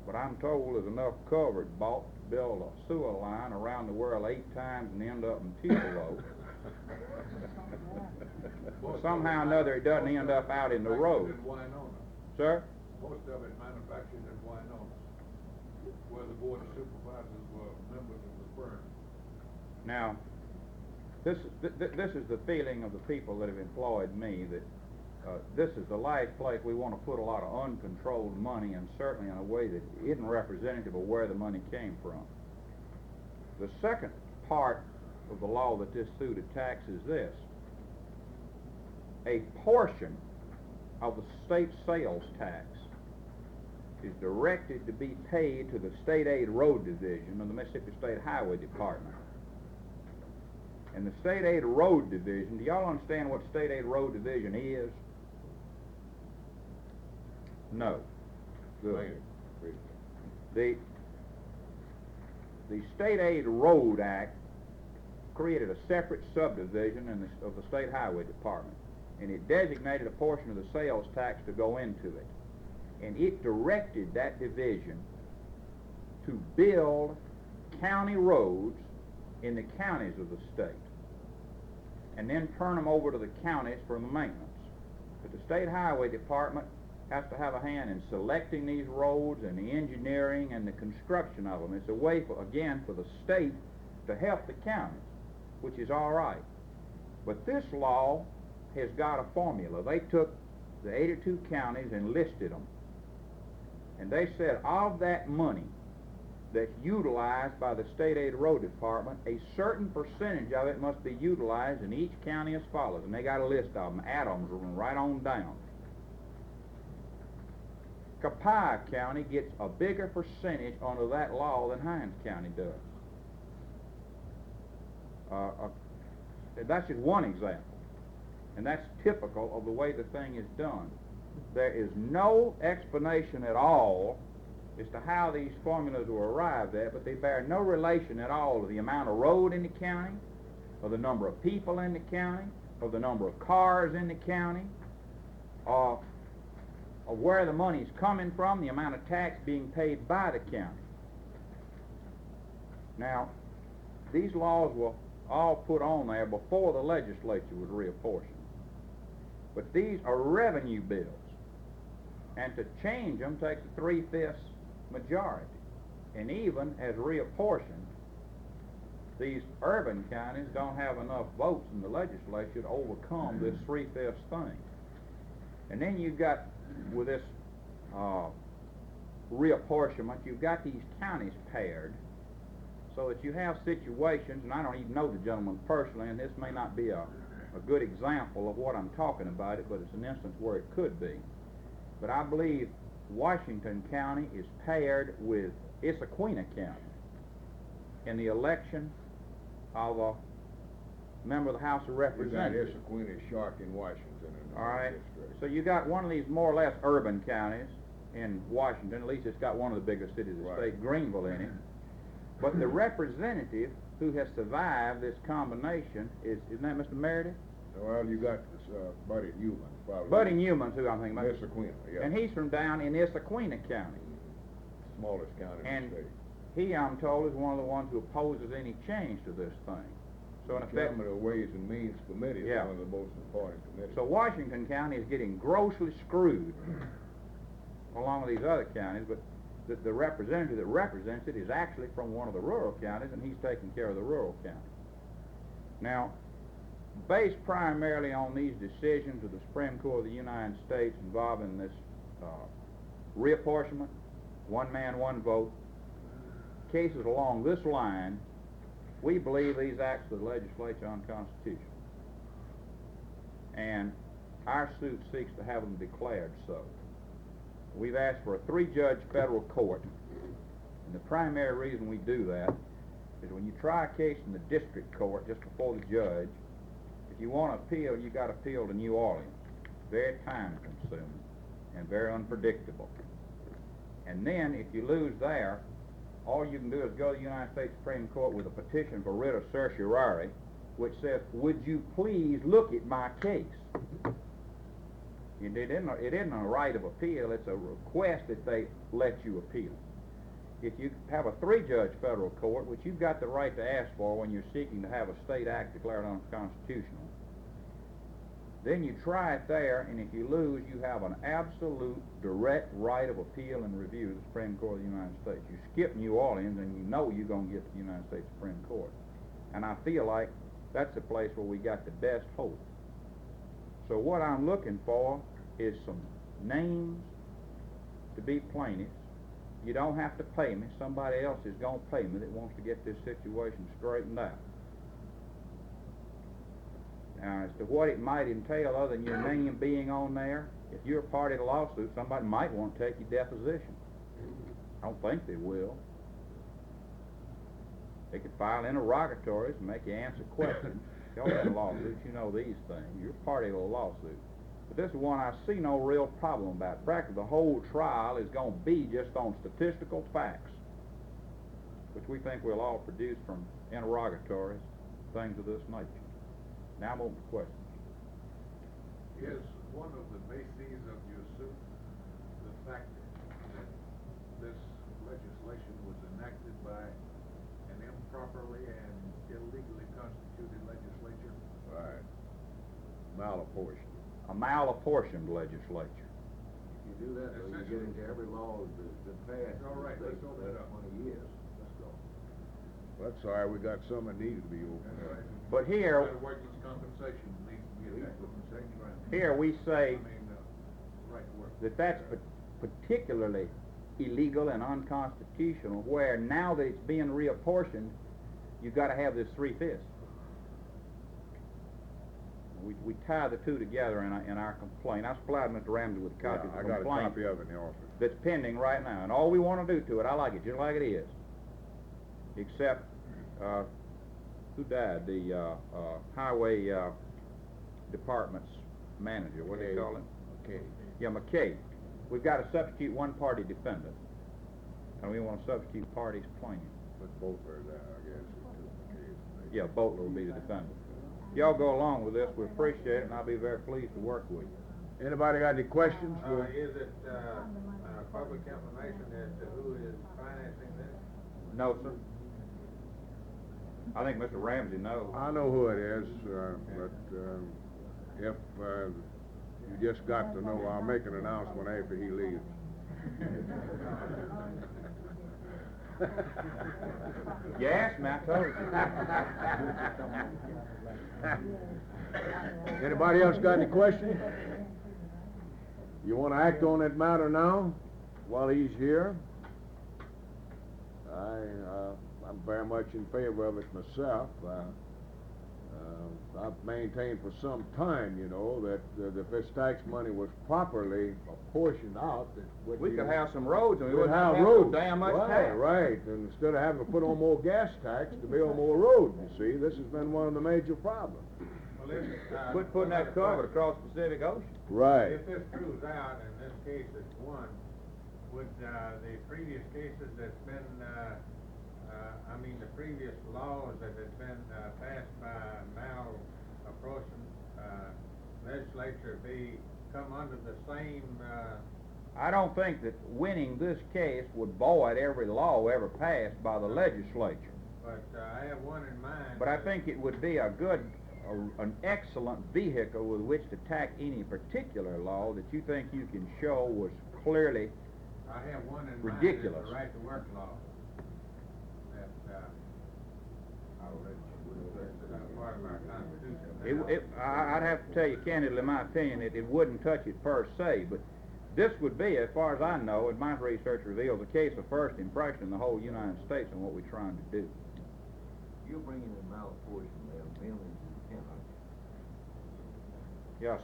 But I'm told there's enough coverage bought to build a sewer line around the world 8 times and end up in Tupelo. Somehow or another it doesn't end up out in the road. Sir? Most of it manufactured in Winona, where the Board of Supervisors were members of the firm. Now, this is the feeling of the people that have employed me, that this is the last place we want to put a lot of uncontrolled money, and certainly in a way that isn't representative of where the money came from. The second part of the law that this suit attacks is this: a portion of the state sales tax is directed to be paid to the State Aid Road Division of the Mississippi State Highway Department. And the State Aid Road Division, do y'all understand what State Aid Road Division is? No. Good. The State Aid Road Act created a separate subdivision of the State Highway Department, and it designated a portion of the sales tax to go into it. And it directed that division to build county roads in the counties of the state, and then turn them over to the counties for the maintenance. But the State Highway Department has to have a hand in selecting these roads and the engineering and the construction of them. It's a way, for the state to help the counties, which is all right. But this law has got a formula. They took the 82 counties and listed them. And they said of that money that's utilized by the State Aid Road Department, a certain percentage of it must be utilized in each county as follows. And they got a list of them. Adams right on down. Copiah County gets a bigger percentage under that law than Hinds County does. That's just one example. And that's typical of the way the thing is done. There is no explanation at all as to how these formulas were arrived at, but they bear no relation at all to the amount of road in the county, or the number of people in the county, or the number of cars in the county, or where the money is coming from, the amount of tax being paid by the county. Now, these laws were all put on there before the legislature was reapportioned. But these are revenue bills, and to change them takes a 3/5 majority. And even as reapportioned, these urban counties don't have enough votes in the legislature to overcome this 3/5 thing. And then you've got, with this reapportionment, you've got these counties paired, so that you have situations, and I don't even know the gentleman personally, and this may not be a good example of what I'm talking about, but it's an instance where it could be. But I believe Washington County is paired with Issaquah County in the election of a member of the House of Representatives. You got Issaquah, Shark in Washington. In the All right. district. So you got one of these more or less urban counties in Washington. At least it's got one of the biggest cities of the state, Greenville, in it. But the representative who has survived this combination isn't that Mr. Meredith? Well, you got this, Buddy Newman, probably. Buddy Newman's who I'm thinking about. Issaquah, yeah. And he's from down in Issaquah County. Smallest county in And the state. he, I'm told, is one of the ones who opposes any change to this thing. So in effect, Chairman of the Ways and Means Committee is Yeah. one of the most important committees. so Washington County is getting grossly screwed along with these other counties, but the representative that represents it is actually from one of the rural counties, and he's taking care of the rural county. Now, based primarily on these decisions of the Supreme Court of the United States involving this reapportionment, one man, one vote, cases along this line, we believe these acts of the legislature are unconstitutional. And our suit seeks to have them declared so. We've asked for a 3-judge federal court, and the primary reason we do that is when you try a case in the district court just before the judge, if you want to appeal, you got to appeal to New Orleans. Very time consuming and very unpredictable. And then if you lose there, all you can do is go to the United States Supreme Court with a petition for writ of certiorari, which says, would you please look at my case? It isn't a right of appeal, it's a request that they let you appeal. If you have a 3-judge federal court, which you've got the right to ask for when you're seeking to have a state act declared unconstitutional, then you try it there, and if you lose, you have an absolute direct right of appeal and review of the Supreme Court of the United States. You skip New Orleans, and you know you're going to get to the United States Supreme Court. And I feel like that's the place where we got the best hope. So what I'm looking for is some names to be plaintiffs. You don't have to pay me. Somebody else is going to pay me that wants to get this situation straightened out. Now, as to what it might entail other than your name being on there, if you're a party to the lawsuit, somebody might want to take your deposition. I don't think they will. They could file interrogatories and make you answer questions. Y'all have lawsuits, you know these things. You're a party to a lawsuit. But this is one I see no real problem about. Practically, the whole trial is going to be just on statistical facts, which we think we'll all produce from interrogatories, things of this nature. Now I'm open to questions. Is one of the bases of your suit the fact that this legislation was enacted by an improperly and illegally constituted legislature? Right. Malapportioned. A malapportioned legislature. If you do that, though, you get into every law that passed. All right, let's open it up. 20 years. Let's go. That's all right, we got some that needed to be opened up. But here, Better workers' compensation needs to be attacked with the same ground. here we say Right to work. that that's particularly illegal and unconstitutional, where now that it's being reapportioned, you've got to have this 3/5. We tie the two together in our complaint. I supplied Mr. Ramsey with a copy of the I got a complaint copy of it in the office. that's pending right now, and all we want to do to it, I like it just like it is, except who died? The highway department's manager. What do they call him? Okay. Yeah, McKay. We've got to substitute one party defendant, and we want to substitute parties plaintiff. But both are there, I guess. Yeah, Butler will be the defendant. Y'all go along with this, we appreciate it, and I'll be very pleased to work with you. Anybody got any questions? Is it public information as to who is financing this? No, sir. I think Mr. Ramsey knows. I know who it is, but if you just got to know, I'll make an announcement after he leaves. You asked me, I told you. Anybody else got any questions? You want to act on that matter now, while he's here? I'm very much in favor of it myself. I've maintained for some time, you know, that if this tax money was properly apportioned out, that We could have some roads and we we'd wouldn't have have so roads. damn much Right, tax. right, and instead of having to put on more gas tax to build more roads, you see, this has been one of the major problems. Well, if, Quit putting that culvert across the Pacific Ocean. Right. If this proves out, and this case is won, would, the previous cases that's been, the previous laws that have been, passed by mal-apportioned, legislature come under the same, I don't think that winning this case would void every law ever passed by the legislature. but, I have one in mind. But I think it would be an excellent vehicle with which to attack any particular law that you think you can show was clearly I have one in ridiculous. mind, it's the right to work law. That, part of our Constitution. I'd have to tell you candidly, my opinion, it wouldn't touch it per se, but this would be, as far as I know, and my research reveals, a case of first impression in the whole United States on what we're trying to do. You're bringing in malapportion there, mainly in Kentucky. Yes.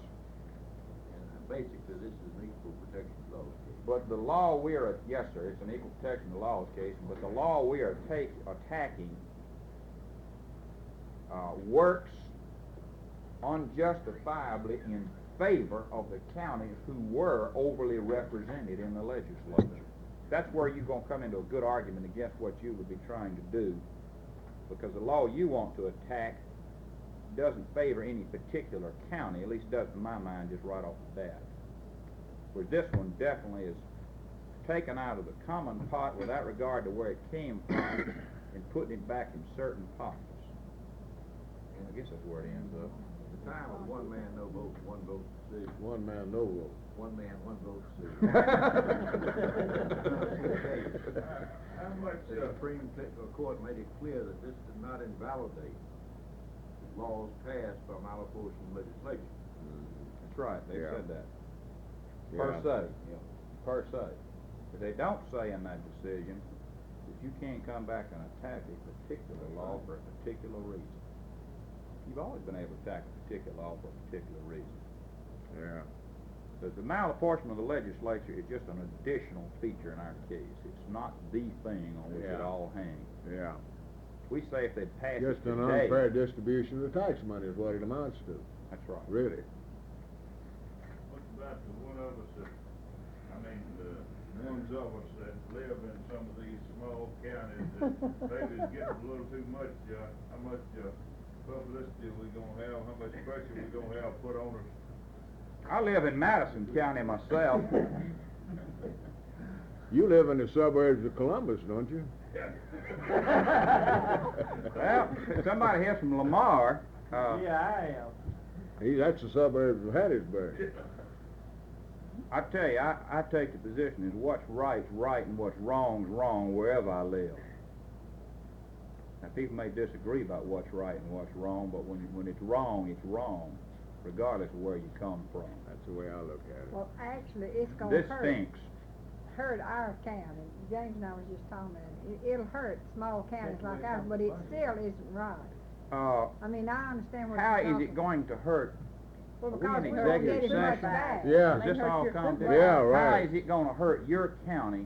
And basically, this is an equal protection law case. But the law yes, sir, it's an equal protection of laws case, but the law we are attacking works unjustifiably in favor of the counties who were overly represented in the legislature. That's where you're going to come into a good argument against what you would be trying to do, because the law you want to attack doesn't favor any particular county, at least doesn't in my mind just right off the bat. Whereas this one definitely is taken out of the common pot without regard to where it came from and putting it back in certain pockets. And I guess that's where it ends up. The time of one man, no vote, one vote decision. One man, no vote. One man, one vote decision. How much, The Supreme Court made it clear that this did not invalidate laws passed by malapportioned legislation. That's right, they Yeah. said that. Yeah. Per se, per se. But they don't say in that decision that you can't come back and attack a particular law for a particular reason. You've always been able to attack a particular law for a particular reason. Yeah. The malapportionment of the legislature is just an additional feature in our case. It's not the thing on which it Yeah. all hangs. Yeah. We say if they pass Just it an today, unfair distribution of the tax money is what it amounts to. that's right. Really. what about the one of us that, the ones of us that live in some of these small counties that maybe it's getting a little too much, how much, publicity we gonna have, how much pressure we gonna have put on us? I live in Madison County myself. You live in the suburbs of Columbus, don't you? Well, somebody here from Lamar. I am. That's the suburbs of Hattiesburg. I tell you, I take the position is what's right's right and what's wrong's wrong wherever I live. Now, people may disagree about what's right and what's wrong, but when it's wrong, regardless of where you come from. That's the way I look at it. Well, actually, it's gonna This stinks. hurt our county. James and I was just talking about it. It'll hurt small counties like ours, but it still isn't right. I understand what How you're is talking. it going to hurt? Well, Are we because in we don't get executive as much session? back. Yeah. They This hurt all your comes supervisor. Yeah, How right. is it going to hurt your county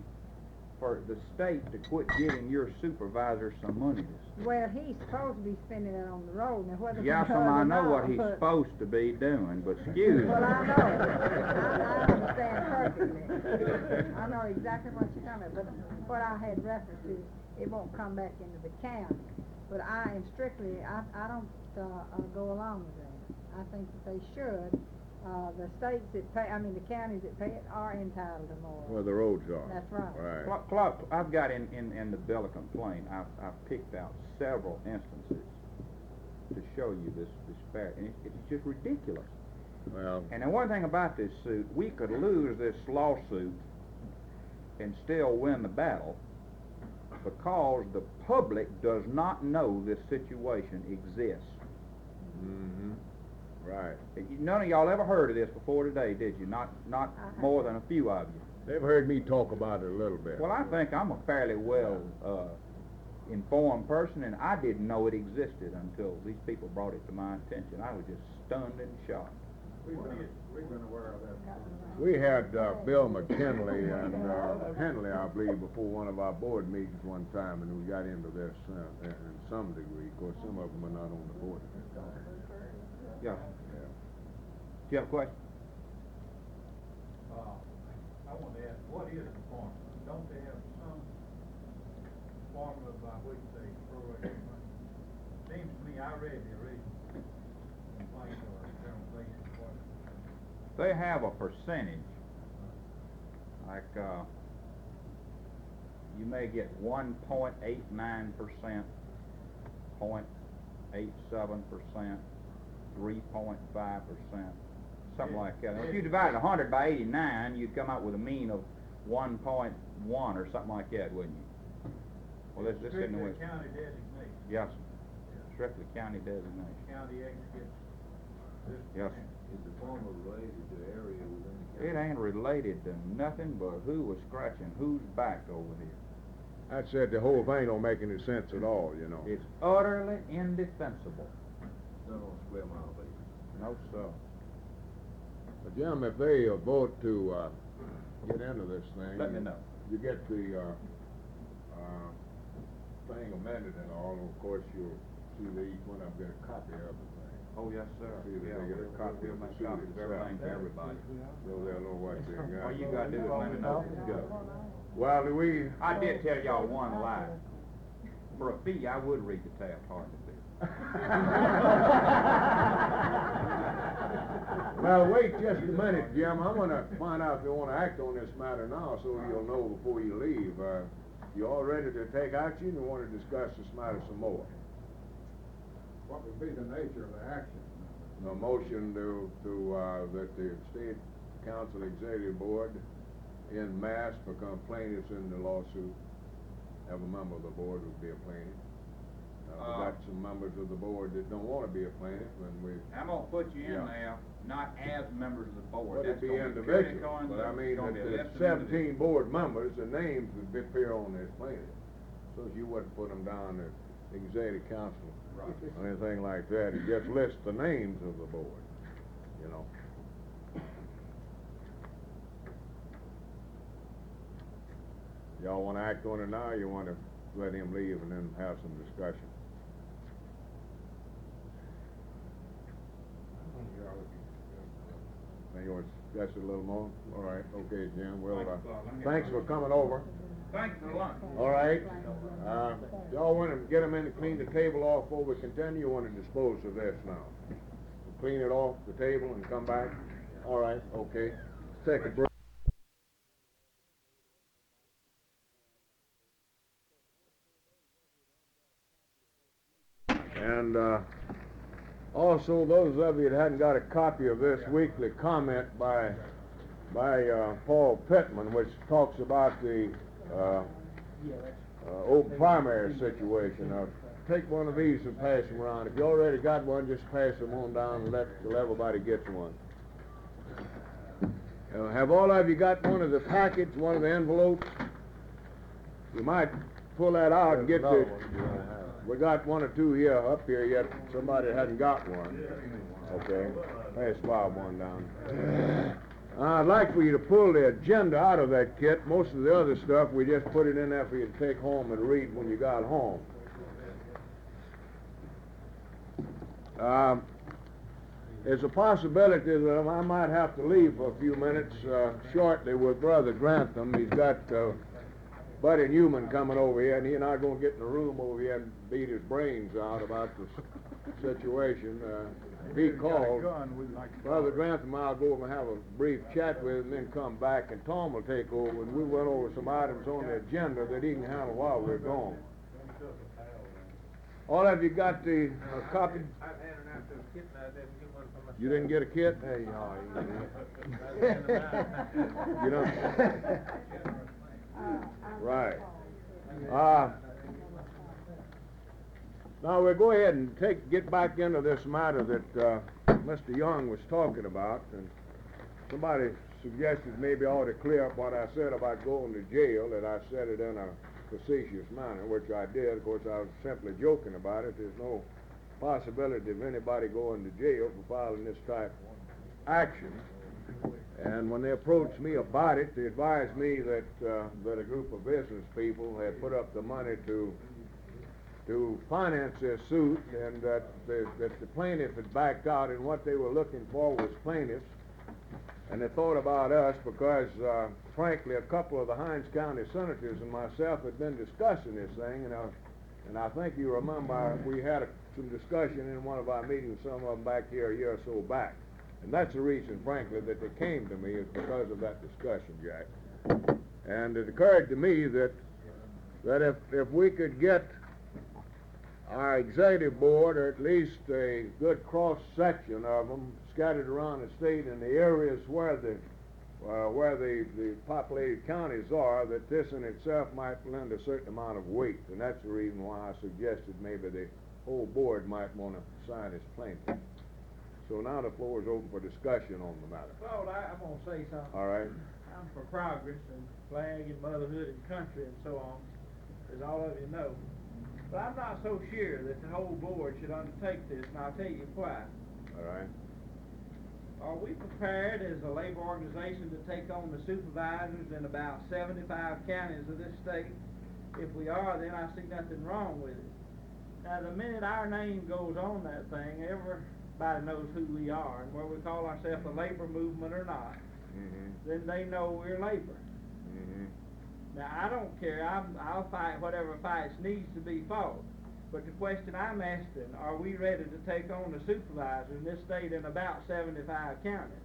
for the state to quit giving your supervisor some money to spend? Well, he's supposed to be spending it on the road, now whether he Yes, does I or know not, what he's but- supposed to be doing, but excuse me. Well, I know. I understand perfectly. I know exactly what you're talking about, but what I had reference to, it won't come back into the county. But I am strictly, I don't go along with that. I think that they should the states that pay, I mean, the counties that pay it are entitled to more. Where the roads are. That's right. Right. Clark, I've got in the bill of complaint, I've picked out several instances to show you this disparity, and it's just ridiculous. Well, And the one thing about this suit, we could lose this lawsuit and still win the battle because the public does not know this situation exists. mm-hmm, right. None of y'all ever heard of this before today, did you? Not more than a few of you. They've heard me talk about it a little bit. Well, I think I'm a fairly well informed person, and I didn't know it existed until these people brought it to my attention. I was just stunned and shocked. We've been aware of that. We had Bill McKinley and Henley, I believe, before one of our board meetings one time, and we got into this in some degree. Of course, some of them are not on the board at this time. Yeah. Yeah. Do you have a question? I want to ask, what is the formula? Don't they have some formula by which they prorate money? Seems to me, I read the original complaint or general basic question. They have a percentage. Like, you may get 1.89%, 0.87%, 3.5%, something like that. If you divide 100 by 89, you'd come out with a mean of 1.1 or something like that, wouldn't you? Well, this isn't Strictly the county designation. Yes, strictly county designation. County X gets this. Yes. Is the formula related to the area within the It ain't related to nothing but who was scratching whose back over here. That said, the whole thing don't make any sense at all, you know. It's utterly indefensible. Not on a square mile basis. No, sir. But Jim, if they vote to get into this thing, Let me know. You get the thing amended and all. Of course, you'll see that each one of them get a copy of the thing. Oh, yes, sir. See that Yeah, they get a copy we'll of the make suit copies of everything for itself. everybody. So they'll know what they got. All you gotta do is let me know if it's good. Well, do we? I did tell y'all one lie. For a fee, I would read the Taft-Hartley bill. Well, wait just a minute, Jim. I'm gonna find out if you wanna act on this matter now, so you'll know before you leave. You all ready to take action, or wanna discuss this matter some more? What would be the nature of the action? A motion that the State Council Executive Board in mass become plaintiffs in the lawsuit. Every member of the board would be a plaintiff. We got some members of the board that don't wanna be a plaintiff, and we... I'm gonna put you in Yeah. there, not as members of the board. Would it That's be gonna individual? critical and But I mean, it's gonna be a that list the of individuals. 17 board members, the names would appear on this plaintiff. So you wouldn't put them down as executive council Right. or anything like that. It just lists the names of the board, you know. Y'all wanna act on it now, or you wanna let him leave and then have some discussion? Think you want to discuss it a little more? All right, okay, Jim, well, thanks for coming over. Thanks for lunch. All right, y'all want to get them in to clean the table off before we continue, you want to dispose of this now? Clean it off the table and come back? All right, okay, let's take a break. And also, those of you that hadn't got a copy of this weekly comment by Paul Pittman, which talks about the open primary situation. Take one of these and pass them around. If you already got one, just pass them on down and let everybody get one. Have all of you got one of the packets, one of the envelopes? You might pull that out and get the... We got one or two here, up here yet. Somebody hadn't got one. Okay, pass Bob one down. I'd like for you to pull the agenda out of that kit. Most of the other stuff, we just put it in there for you to take home and read when you got home. There's a possibility that I might have to leave for a few minutes shortly with Brother Grantham. He's got Buddy Newman coming over here, and he and I are going to get in the room over here and beat his brains out about the situation. if he If he's got a calls, gun, we'd like to Brother call it. Grantham, I'll go over and have a brief chat with him, then come back, and Tom will take over, and we went over some items on the agenda that he can handle while we're gone. All of you got the copy? I've handed out those kits, I didn't get one for myself. You didn't get a kit? Hey, you don't. Right. Now we'll go ahead and get back into this matter that Mr. Young was talking about, and somebody suggested maybe I ought to clear up what I said about going to jail, that I said it in a facetious manner, which I did. Of course, I was simply joking about it. There's no possibility of anybody going to jail for filing this type of action. And when they approached me about it, they advised me that a group of business people had put up the money to finance their suit, and that the plaintiff had backed out, and what they were looking for was plaintiffs. And they thought about us because, frankly, a couple of the Hinds County senators and myself had been discussing this thing, and I think you remember we had some discussion in one of our meetings, some of them back here a year or so back. And that's the reason, frankly, that they came to me, is because of that discussion, Jack. And it occurred to me that if we could get our executive board, or at least a good cross-section of them, scattered around the state in the areas where the populated counties are, that this in itself might lend a certain amount of weight. And that's the reason why I suggested maybe the whole board might want to sign this plaintiff. So now the floor is open for discussion on the matter. Claude, I'm going to say something. All right. I'm for progress and flag and motherhood and country and so on, as all of you know. But I'm not so sure that the whole board should undertake this, and I'll tell you why. All right. Are we prepared as a labor organization to take on the supervisors in about 75 counties of this state? If we are, then I see nothing wrong with it. Now, the minute our name goes on that thing, everybody knows who we are, and whether we call ourselves a labor movement or not, then they know we're labor. Now, I don't care. I'll fight whatever fights needs to be fought. But the question I'm asking, are we ready to take on the supervisor in this state in about 75 counties?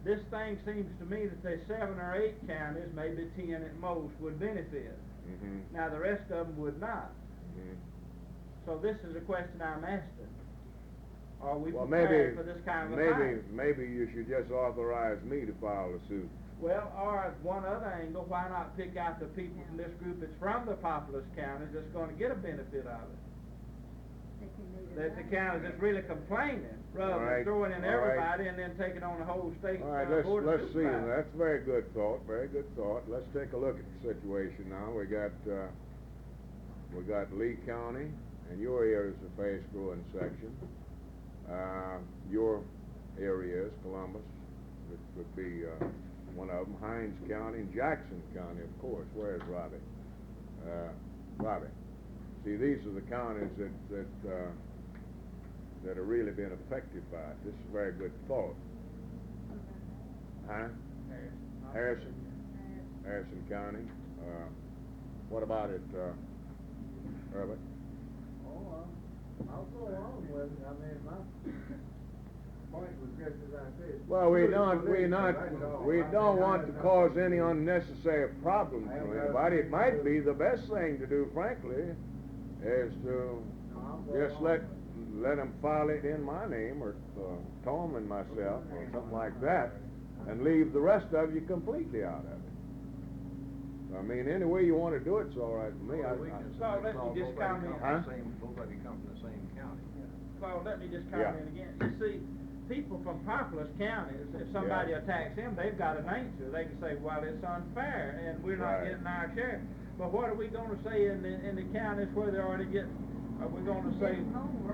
This thing seems to me that there's 7 or 8 counties, maybe 10 at most, would benefit. Now, the rest of them would not. So this is a question I'm asking. Are we prepared for this kind of a fight? Maybe you should just authorize me to file a suit. Well, or one other angle, why not pick out the people from this group that's from the populous counties that's going to get a benefit of it? That's the counties that's really complaining, rather than throwing in everybody and then taking on the whole state. All right, let's see. That's a very good thought. Very good thought. Let's take a look at the situation now. We got Lee County, and your area is a fast-growing section. Your area is Columbus, which would be one of them. Hinds County and Jackson County, of course. Where's Robbie? Robbie. See, these are the counties that are really being affected by it. This is a very good thought. Huh? Harrison County. What about it, Herbert? I'll go along with it. I mean, my point was just as I said. Well, we don't want to cause any unnecessary problems to anybody. It might be the best thing to do, frankly, is to just let them file it in my name, or Tom and myself, or something like that, and leave the rest of you completely out of it. I mean, any way you want to do it's all right with me. Let me just comment. Nobody comes from the same county. Well, let me just comment again. You see, people from populous counties, if somebody attacks them, they've got an answer. They can say, well, it's unfair, and we're not getting our share. But what are we going to say in the counties where they're already getting? Are we going to say,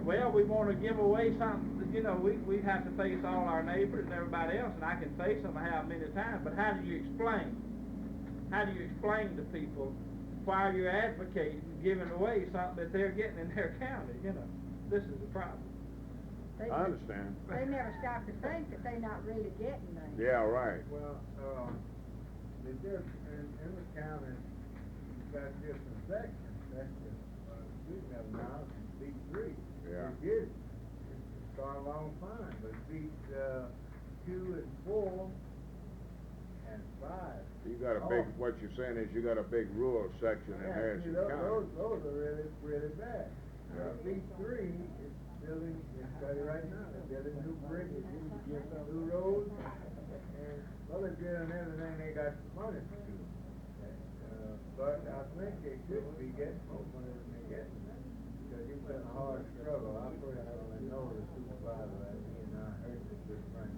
well, we want to give away something? You know, we have to face all our neighbors and everybody else, and I can face them how many times, but how do you explain? How do you explain to people why you're advocating giving away something that they're getting in their county? You know, this is the problem. I understand. They never stop to think that they're not really getting that. Yeah, right. Well, in the county, you've got different sections. That's just, we have now, B3. Yeah. We get it. gone along fine, but beat, 2 and 4 and 5. You got a big, what you're saying is you got a big rural section in Harrison County. Those are really, really bad. Beat 3 is building, it's study right now, they're building new bridges, new roads, and well, they're doing everything they got money to do. But I think they should be getting more money than they're getting, because it's been a hard struggle. I personally know the supervisor that me and I heard this good friend.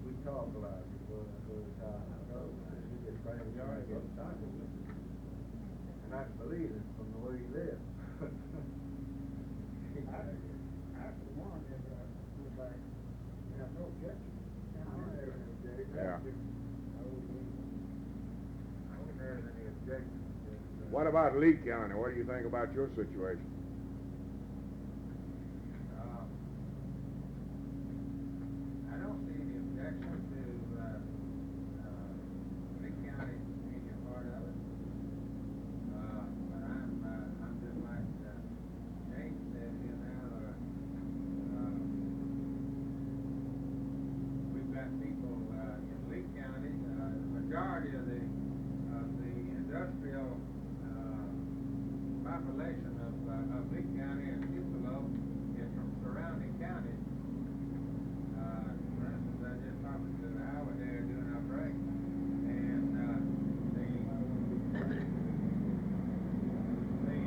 We talk a lot before we go to town, and he just brings me on and gets talking with me. And I can believe it from the way he lives. After one, it's like, you have no objection. Yeah. There's any objection. What about Lee County? What do you think about your situation? I don't see any objection to Lee County being a part of it. But I'm just like James said here now. We've got people in Lee County. The majority of the industrial population of Lee County and Tupelo is from surrounding counties. For instance, I just talked to Howard there doing our break, and the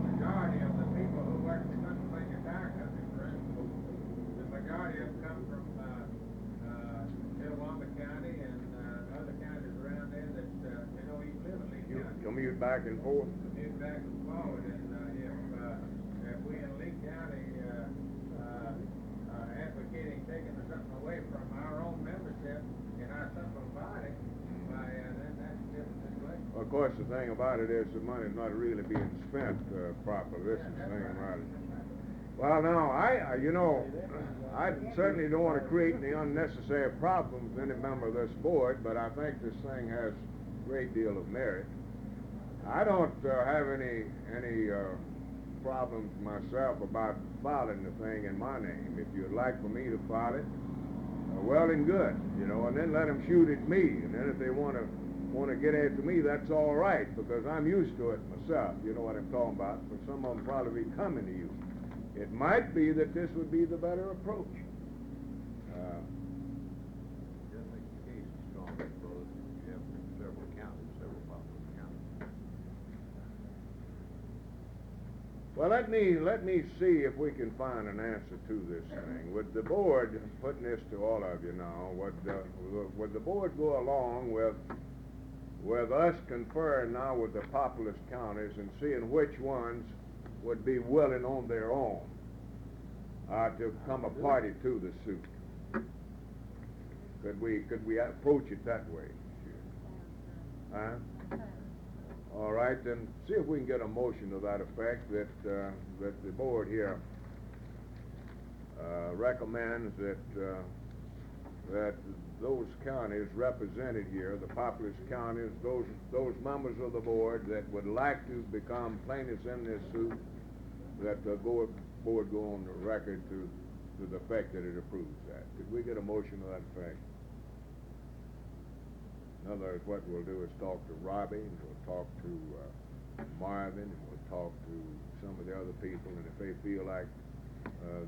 majority of the people who work for Pennsylvania Tire Company, for instance, the majority of them come from Itawamba County and other counties around there that you know you live in Lee County. Commute back and forth? Commute back and forward, and if we in Lee County advocating taking something away from our own membership in our simple body, then that's a different situation. Well, of course, the thing about it is the money's not really being spent properly. This is the thing about it. Well, now, I certainly don't want to create any unnecessary problems with any member of this board, but I think this thing has a great deal of merit. I don't have any problems myself about filing the thing in my name. If you'd like for me to file it, well and good, and then let them shoot at me. And then if they want to get after me, that's all right, because I'm used to it myself. You know what I'm talking about. But some of them probably be coming to you. It might be that this would be the better approach. Just make the case strong, because you have several counties, several populous counties. Well, let me see if we can find an answer to this thing. Would the board, putting this to all of you now, would the board go along with us conferring now with the populous counties and seeing which ones would be willing on their own to become a party to the suit? Could we approach it that way? Huh? All right, then see if we can get a motion to that effect that the board here recommends that those counties represented here, the populous counties, those members of the board that would like to become plaintiffs in this suit, that the board go on the record to the effect that it approves that. Could we get a motion to that effect? In other words, what we'll do is talk to Robbie, and we'll talk to Marvin, and we'll talk to some of the other people, and if they feel like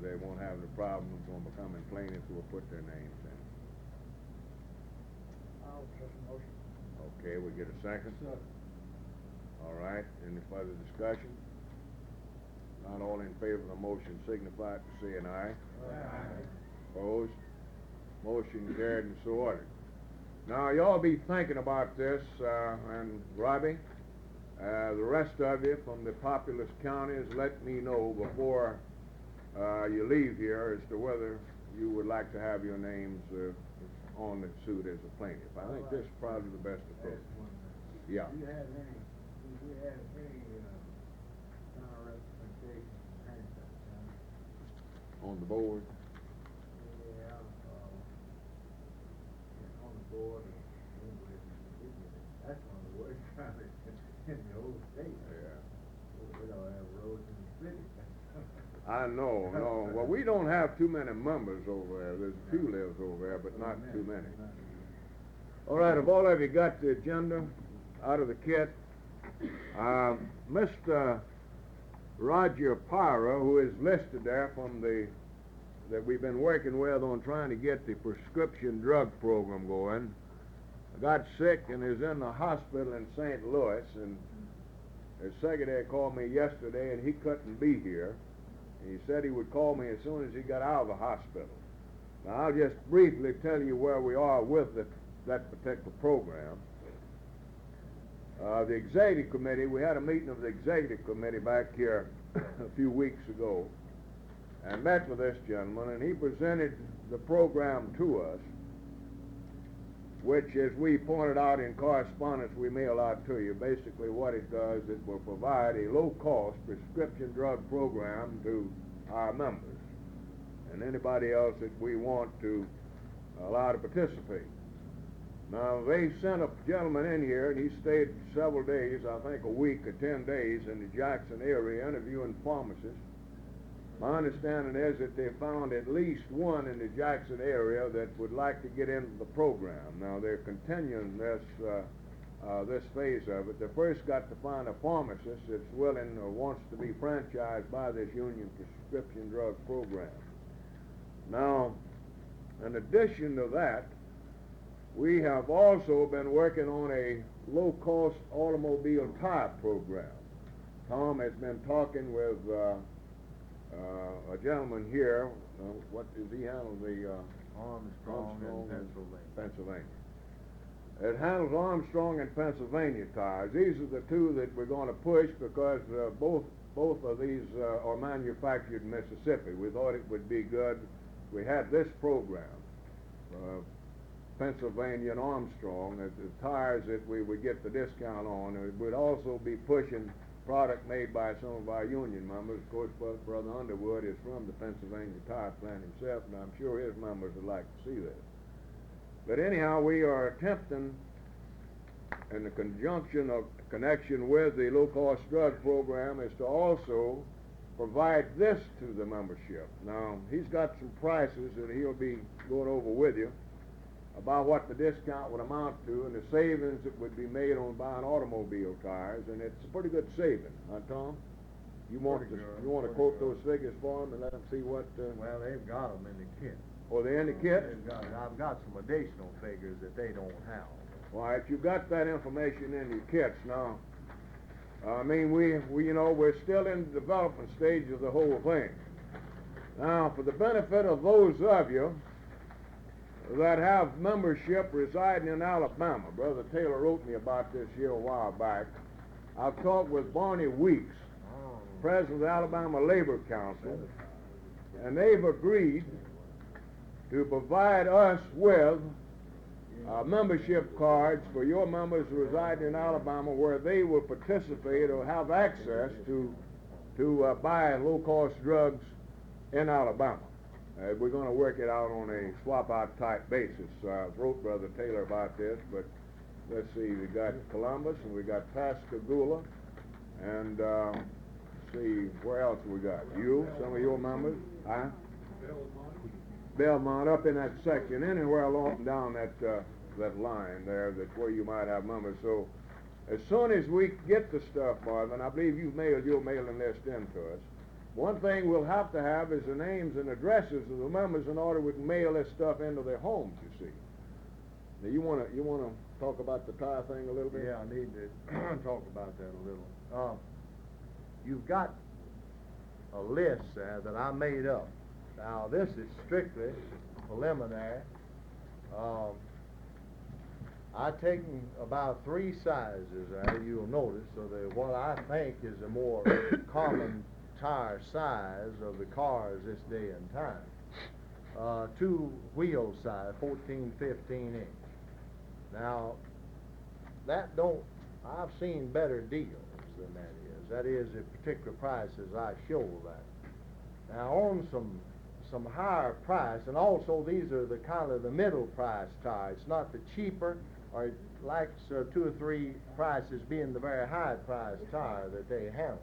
they won't have any problems on becoming plaintiffs, we'll put their names in. I'll take a motion. Okay, we get a second? All right, any further discussion? Not all in favor of the motion signify it by saying aye. Aye. Opposed? Motion carried and so ordered. Now, y'all be thinking about this, and Robbie, the rest of you from the populous counties, let me know before you leave here as to whether you would like to have your names on the suit as a plaintiff. I think this is probably the best approach. Yeah. Do you have any representation in Harrison County? On the board? Yeah, on the board. That's one of the worst counties in the whole state. Yeah. We don't have roads in the city. I know, no. Well, we don't have too many members over there. There's a few lives over there, but not too many. All right, have all of you got the agenda out of the kit? Mr. Roger Pyra, who is listed there from that we've been working with on trying to get the prescription drug program going, got sick and is in the hospital in St. Louis, and his secretary called me yesterday and he couldn't be here. He said he would call me as soon as he got out of the hospital. Now, I'll just briefly tell you where we are with that particular program. The executive committee, we had a meeting of the executive committee back here a few weeks ago and met with this gentleman, and he presented the program to us, which, as we pointed out in correspondence we mail out to you, basically what it does, it will provide a low-cost prescription drug program to our members and anybody else that we want to allow to participate. Now, they sent a gentleman in here, and he stayed several days, I think a week or 10 days, in the Jackson area interviewing pharmacists. My understanding is that they found at least one in the Jackson area that would like to get into the program. Now, they're continuing this phase of it. They first got to find a pharmacist that's willing or wants to be franchised by this union prescription drug program. Now, in addition to that, we have also been working on a low-cost automobile tire program. Tom has been talking with a gentleman here. What does he handle? The Armstrong in Pennsylvania. It handles Armstrong and Pennsylvania tires. These are the two that we're going to push because both of these are manufactured in Mississippi. We thought it would be good. We had this program, Pennsylvania and Armstrong, the tires that we would get the discount on. It would also be pushing product made by some of our union members. Of course, Brother Underwood is from the Pennsylvania tire plant himself, and I'm sure his members would like to see this. But anyhow, we are attempting, in the connection with the low-cost drug program, is to also provide this to the membership. Now, he's got some prices that he'll be going over with you about what the discount would amount to and the savings that would be made on buying automobile tires, and it's a pretty good saving, huh, Tom? You want to quote those figures for them and let them see what... Well, they've got them in the kit. Oh, they're in the kit? I've got some additional figures that they don't have. All right, you've got that information in your kits. Now, I mean, we're still in the development stage of the whole thing. Now, for the benefit of those of you that have membership residing in Alabama, Brother Taylor wrote me about this here a while back. I've talked with Barney Weeks, president of the Alabama Labor Council, and they've agreed to provide us with membership cards for your members residing in Alabama, where they will participate or have access to buy low-cost drugs in Alabama. We're going to work it out on a swap-out type basis. I wrote Brother Taylor about this, but let's see, we got Columbus and we got Pascagoula, and see, where else we got? You, some of your members, huh? Belmont, up in that section, anywhere along down that line there, that's where you might have members. So as soon as we get the stuff, Marvin, I believe you've mailed your mailing list in to us. One thing we'll have to have is the names and addresses of the members in order we can mail this stuff into their homes, you see. Now, you want to talk about the tire thing a little bit? Yeah, I need to talk about that a little. You've got a list there that I made up. Now, this is strictly preliminary. I've taken about 3 sizes there, you'll notice, so that what I think is a more common tire size of the cars this day and time. 2 wheel size, 14, 15 inch. Now, I've seen better deals than that is. That is, at particular prices I show that. Now, on some higher price, and also these are the kind of the middle price tires, not the cheaper, or it likes 2 or 3 prices being the very high price tire that they handle.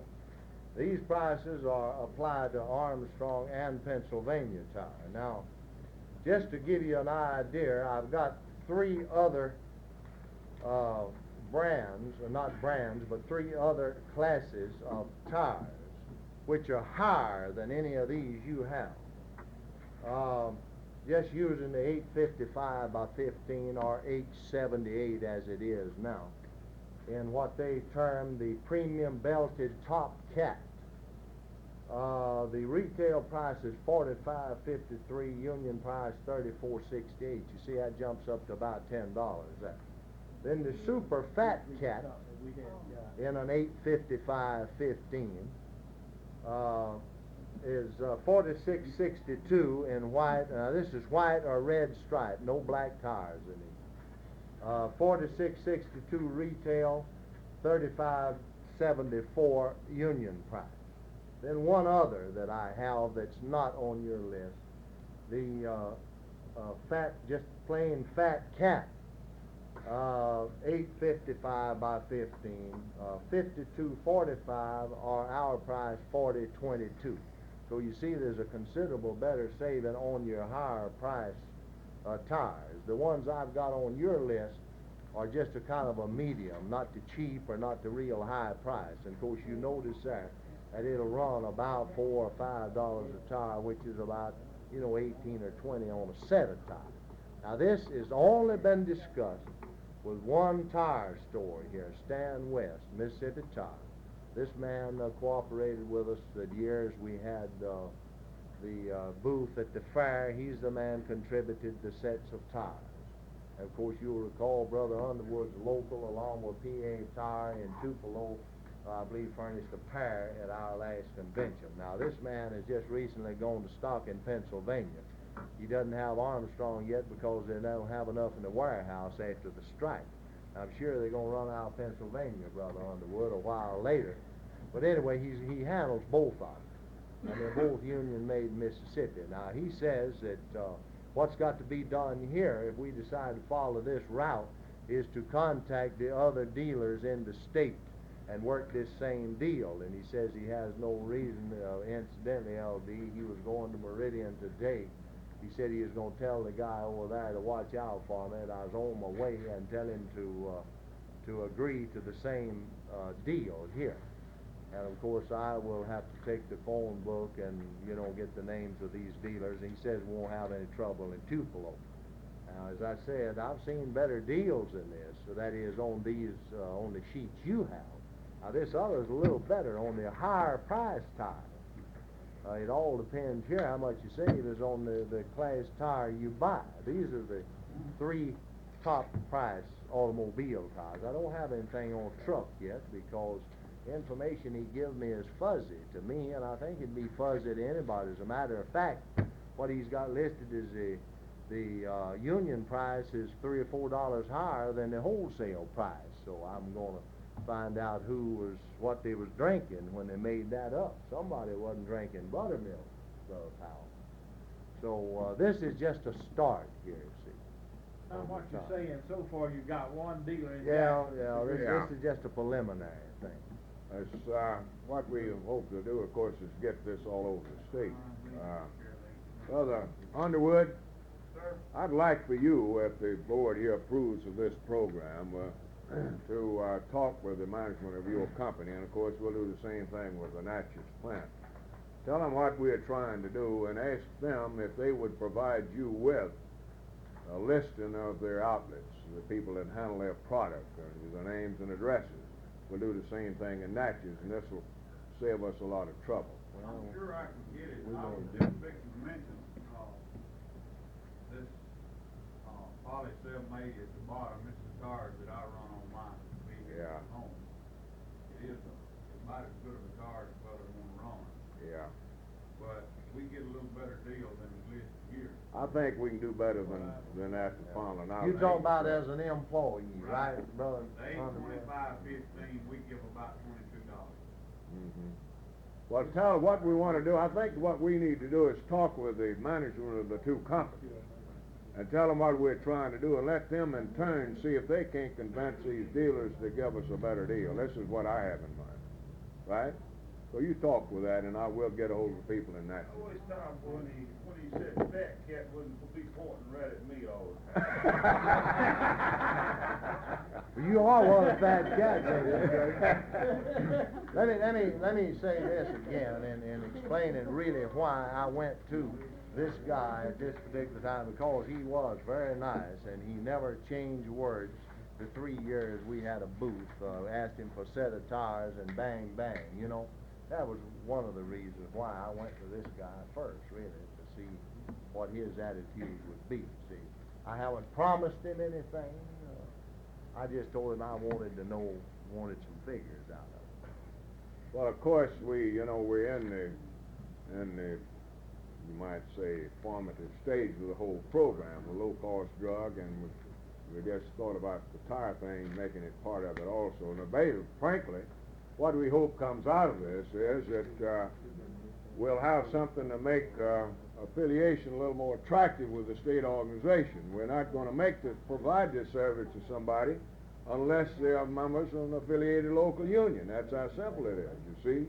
These prices are applied to Armstrong and Pennsylvania tire. Now, just to give you an idea, I've got 3 other brands, or not brands, but 3 other classes of tires, which are higher than any of these you have. Just using the 855 by 15 or 878 as it is now, in what they term the premium belted top cat. The retail price is $45.53, union price $34.68. You see that jumps up to about $10 there. Then the super fat cat in an 855.15 is $46.62 in white. This is white or red stripe, no black tires in it. $46.62 retail, $35.74 union price. Then one other that I have that's not on your list, the fat, just plain fat cat, 855 by 15, 52.45, or our price 40.22. So you see there's a considerable better saving on your higher price tires. The ones I've got on your list are just a kind of a medium, not the cheap or not the real high price. And of course you notice there that it'll run about $4 or $5 a tire, which is about, 18 or 20 on a set of tires. Now this has only been discussed with one tire store here, Stan West, Mississippi Tire. This man cooperated with us the years we had the booth at the fair. He's the man contributed the sets of tires. And of course you'll recall Brother Underwood's local, along with PA Tire in Tupelo, I believe furnished a pair at our last convention. Now this man has just recently gone to stock in Pennsylvania. He doesn't have Armstrong yet because they don't have enough in the warehouse after the strike. I'm sure they're going to run out of Pennsylvania, Brother Underwood, a while later. But anyway, he handles both of them. And they're both union made in Mississippi. Now he says that what's got to be done here, if we decide to follow this route, is to contact the other dealers in the state and work this same deal. And he says he has no reason, incidentally, LD, he was going to Meridian today. He said he was going to tell the guy over there to watch out for me, and I was on my way, and tell him to agree to the same deal here. And of course I will have to take the phone book and, get the names of these dealers. And he says we won't have any trouble in Tupelo. Now, as I said, I've seen better deals than this, so that is on these, on the sheets you have. Now this other is a little better on the higher price tire. It all depends here how much you save is on the class tire you buy. These are the 3 top price automobile tires. I don't have anything on truck yet because the information he gives me is fuzzy to me, and I think it'd be fuzzy to anybody. As a matter of fact, what he's got listed is the union price is $3 or $4 higher than the wholesale price. So I'm going to find out what they was drinking when they made that up. Somebody wasn't drinking buttermilk, Brother Powell. So this is just a start here, see. What you're saying, so far you've got one dealer in Yeah. This is just a preliminary thing. That's what we hope to do, of course, is get this all over the state. Brother Underwood, Sir? I'd like for you, if the board here approves of this program, to talk with the management of your company, and of course we'll do the same thing with the Natchez plant. Tell them what we're trying to do and ask them if they would provide you with a listing of their outlets, the people that handle their product, their names and addresses. We'll do the same thing in Natchez, and this will save us a lot of trouble. I'm sure I can get it. I was just fixing to mention, this, polycell made at the bottom, it's the tires that I run on my vehicle at home. It's about as good of a tire as a fellow want to run. Yeah. But we get a little better deal than the list here. I think we can do better than that to following out. You talk about as an employee, right, Brother? The 825.15, we give about $22. Mm-hmm. Well, tell what we want to do. I think what we need to do is talk with the management of the 2 companies and tell them what we're trying to do, and let them in turn see if they can't convince these dealers to give us a better deal. This is what I have in mind, right? So you talk with that, and I will get a hold of the people in that. I always thought when he said fat cat wouldn't be pointing right at me all the time. You are one of the fat cats, let me say this again in explaining really why I went to this guy at this particular time, because he was very nice and he never changed words. The 3 years we had a booth, asked him for a set of tires and bang bang, you know. That was one of the reasons why I went to this guy first, really, to see what his attitude would be. See, I haven't promised him anything. I just told him I wanted some figures out of it. Well, of course, we're in the, you might say, formative stage of the whole program, the low-cost drug, and we just thought about the tire thing, making it part of it also. And frankly, what we hope comes out of this is that we'll have something to make affiliation a little more attractive with the state organization. We're not going to provide this service to somebody unless they are members of an affiliated local union. That's how simple it is, you see.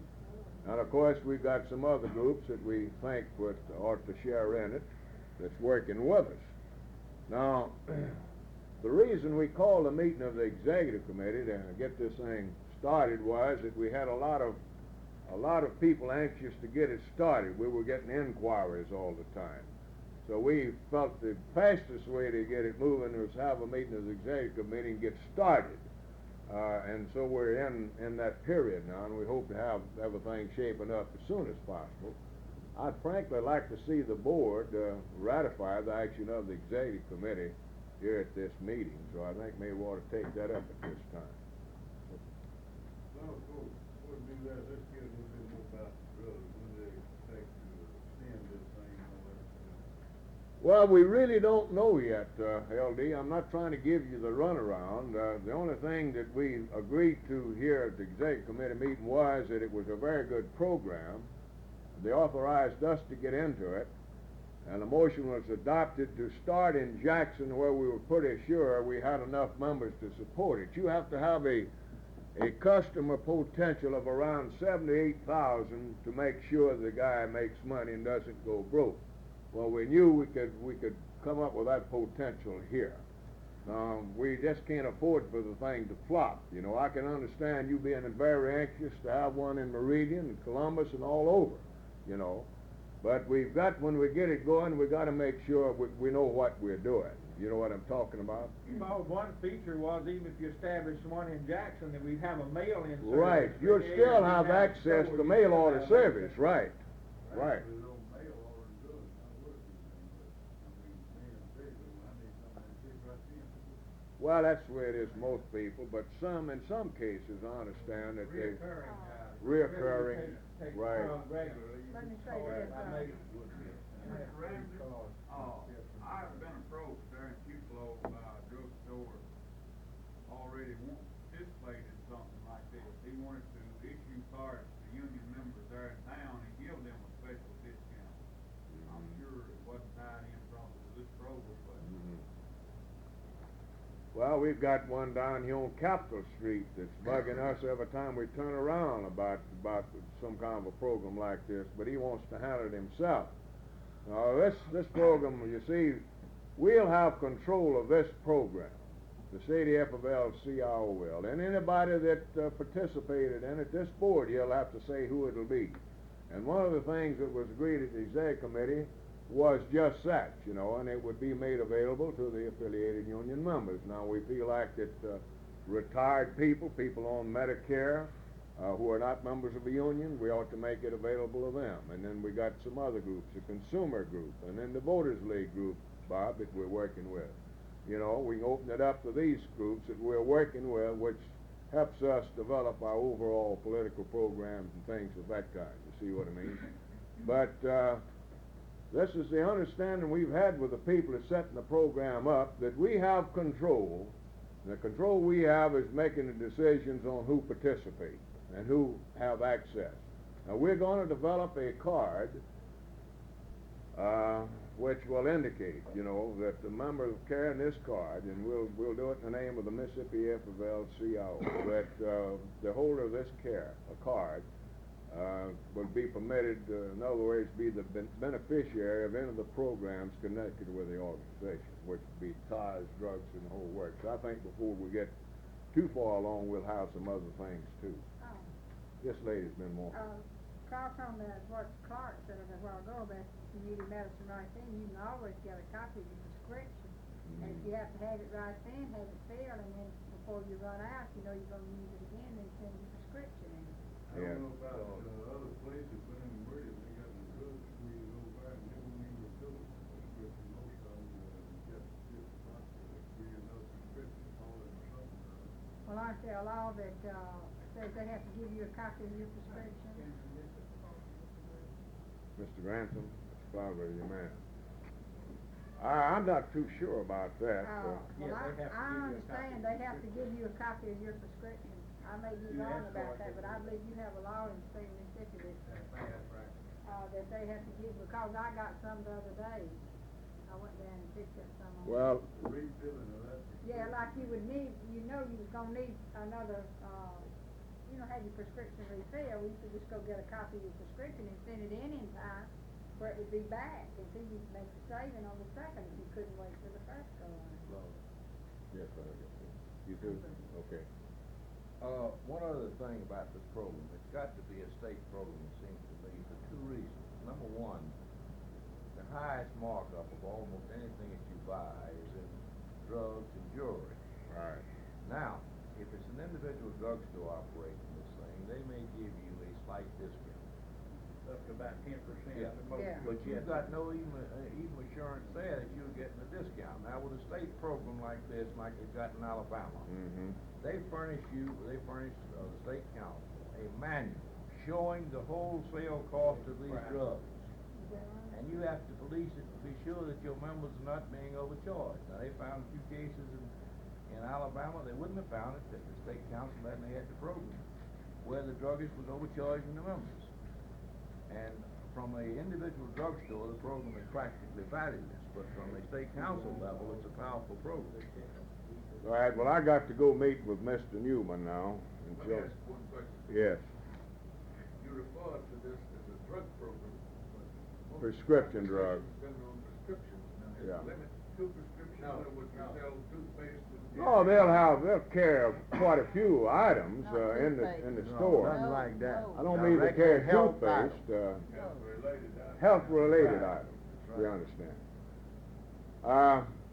And of course, we've got some other groups that we think ought to share in it that's working with us. Now, the reason we called a meeting of the executive committee to get this thing started was that we had a lot of people anxious to get it started. We were getting inquiries all the time. So we felt the fastest way to get it moving was have a meeting of the executive committee and get started. And so we're in that period now, and we hope to have everything shaping up as soon as possible. I'd frankly like to see the board ratify the action of the executive committee here at this meeting, so I think maybe we ought to take that up at this time. Well, before we do that, let's get a little bit more about the drugs, when they expect to extend this thing and all that. Well, we really don't know yet, LD. I'm not trying to give you the runaround. The only thing that we agreed to here at the executive committee meeting was that it was a very good program. They authorized us to get into it, and a motion was adopted to start in Jackson, where we were pretty sure we had enough members to support it. You have to have a customer potential of around 78,000 to make sure the guy makes money and doesn't go broke. Well, we knew we could come up with that potential here. We just can't afford for the thing to flop. You know, I can understand you being very anxious to have one in Meridian and Columbus and all over, you know. But when we get it going, we got to make sure we know what we're doing. You know what I'm talking about? Well, one feature was even if you establish one in Jackson, that we'd have a mail-in service. Right. You'll still have access to mail order service. Right. Right. Well, that's the way it is most people, but in some cases, I understand that they reoccurring, right. Regularly. Let me say this, Mr. Ramsey, I've been approached there in Tupelo by a drugstore already participated in something like this. He wanted to issue cards to union members there in town and give them a special discount. I'm sure it wasn't tied in probably with this program, but. Well, we've got one down here on Capitol Street that's bugging us every time we turn around about some kind of a program like this, but he wants to handle it himself. Now, this program, you see, we'll have control of this program. The CDFL-CIO will. And anybody that participated in it, this board, he'll have to say who it'll be. And one of the things that was agreed at the exec committee was just that, you know, and it would be made available to the affiliated union members. Now, we feel like that retired people on Medicare, who are not members of a union, we ought to make it available to them. And then we got some other groups, the consumer group, and then the Voters League group, Bob, that we're working with. You know, we can open it up to these groups that we're working with, which helps us develop our overall political programs and things of that kind, you see what I mean? But this is the understanding we've had with the people that setting the program up, that we have control. The control we have is making the decisions on who participate and who have access. Now, we're going to develop a card which will indicate, you know, that the members carrying this card, and we'll do it in the name of the Mississippi FFL-CIO, that the holder of this card would be permitted, in other words, be the beneficiary of any of the programs connected with the organization, which would be ties, drugs, and the whole works. I think before we get too far along, we'll have some other things too. Oh. This lady's been more. Clark on that, what Clark said a while ago about community medicine right then, you can always get a copy of your prescription. And if you have to have it right then, have it filled, and then before you run out, you know you're gonna use it again, then send your prescription in. I don't know about other places, but in the murder, they got the drugs where you go by and never even refill it. Prescription, most of them, you get the doctor, for your another prescription, call it something. Well, aren't there a law that, says they have to give you a copy of your prescription? Mr. Grantham, Mr. Fowler, your man. I'm not too sure about that. Well, I understand they have to give you a copy of your prescription. I may be wrong about that, but I believe you have a law in the state of Mississippi that they have to give, because I got some the other day. I went down and picked up some. Well, refilling of that. Yeah, like you would need, you know you was gonna need another, have your prescription refilled, we should just go get a copy of your prescription and send it in time where it would be back, and see you make the saving on the second if you couldn't wait for the first go on. yes, sir. You do? Okay. One other thing about this program, it's got to be a state program, it seems to me, for two reasons. Number one, the highest markup of almost anything that you buy is in drugs and jewelry. Right. Now, if it's an individual drugstore operating this thing, they may give you a slight discount. Up to about 10%. Yeah, Yeah. but you've got no even assurance there that you're getting a discount. Now, with a state program like this, like they've got in Alabama, they furnish the state council a manual showing the wholesale cost of these drugs. And you have to police it to be sure that your members are not being overcharged. Now, they found a few cases in Alabama, they wouldn't have found it if the state council hadn't had the program, where the druggist was overcharging the members. And from an individual drugstore, the program is practically valueless, but from a state council level, it's a powerful program. All right, well, I got to go meet with Mr. Newman now. Let me ask one question. Yes. You refer to this as a drug program. Prescription drugs. Spend on prescriptions. Now, is Yeah. the limit to prescriptions, or would you sell toothpaste? Oh, they'll carry quite a few items in the store. Nothing like that. I don't mean to carry Health toothpaste, Health-related items. health-related items, you understand.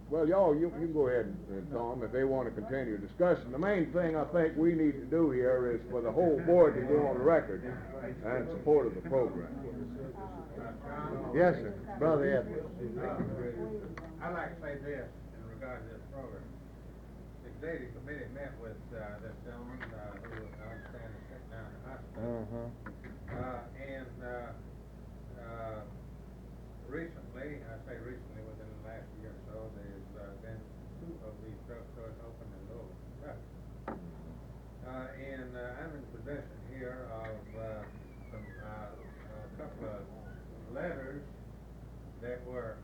Well, y'all, you can go ahead and Tom, if they want to continue discussion. The main thing I think we need to do here is for the whole board to go on record in support of the program. Yes, sir. Brother Edwards. I'd like to say this in regard to this program. The executive committee met with this gentleman who I understand is sick down in the hospital. Recently, I say recently, within the last year or so, there's been 2 of these drugstores opened in Louisville, Kentucky. And I'm in possession here of a couple of letters that were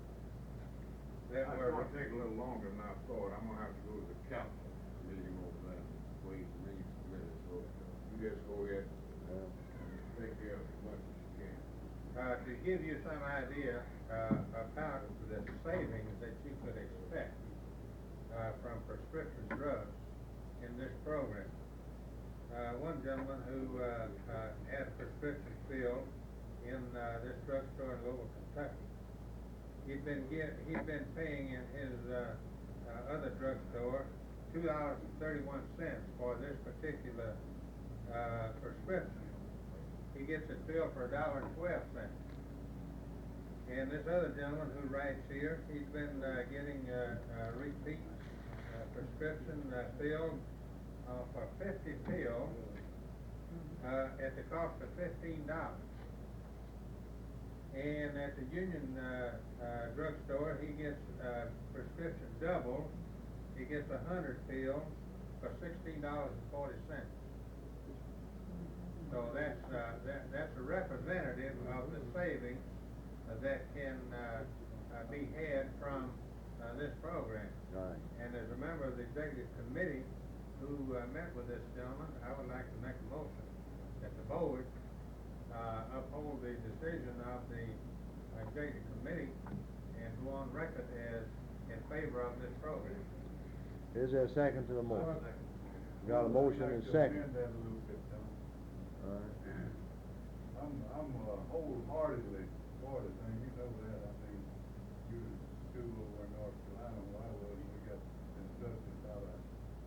It's gonna take a little longer than I thought. I'm gonna have to go to the council meeting over that, wait and read the minutes, so you just go ahead and take care of as much as you can. To give you some idea about the savings that you could expect from prescription drugs in this program. One gentleman who had a prescription filled in this drugstore in Louisville, Kentucky, he'd been paying in his other drugstore $2.31 for this particular prescription. He gets it filled for $1.12. And this other gentleman who writes here, he's been getting repeat prescription filled for 50 pills at the cost of $15. And at the Union drugstore, he gets prescription double. He gets 100 pills for $16.40. So that's a representative of the savings that can be had from this program. Right. And as a member of the executive committee who met with this gentleman, I would like to make a motion that the board uphold the decision of the executive committee and go on record as in favor of this program. Is there a second to the motion? Got a motion and second. Amend that a little bit, Tom. All right. I'm wholeheartedly for the thing, you know that, I mean, you was in school over in North Carolina, where I was, we got instructed about a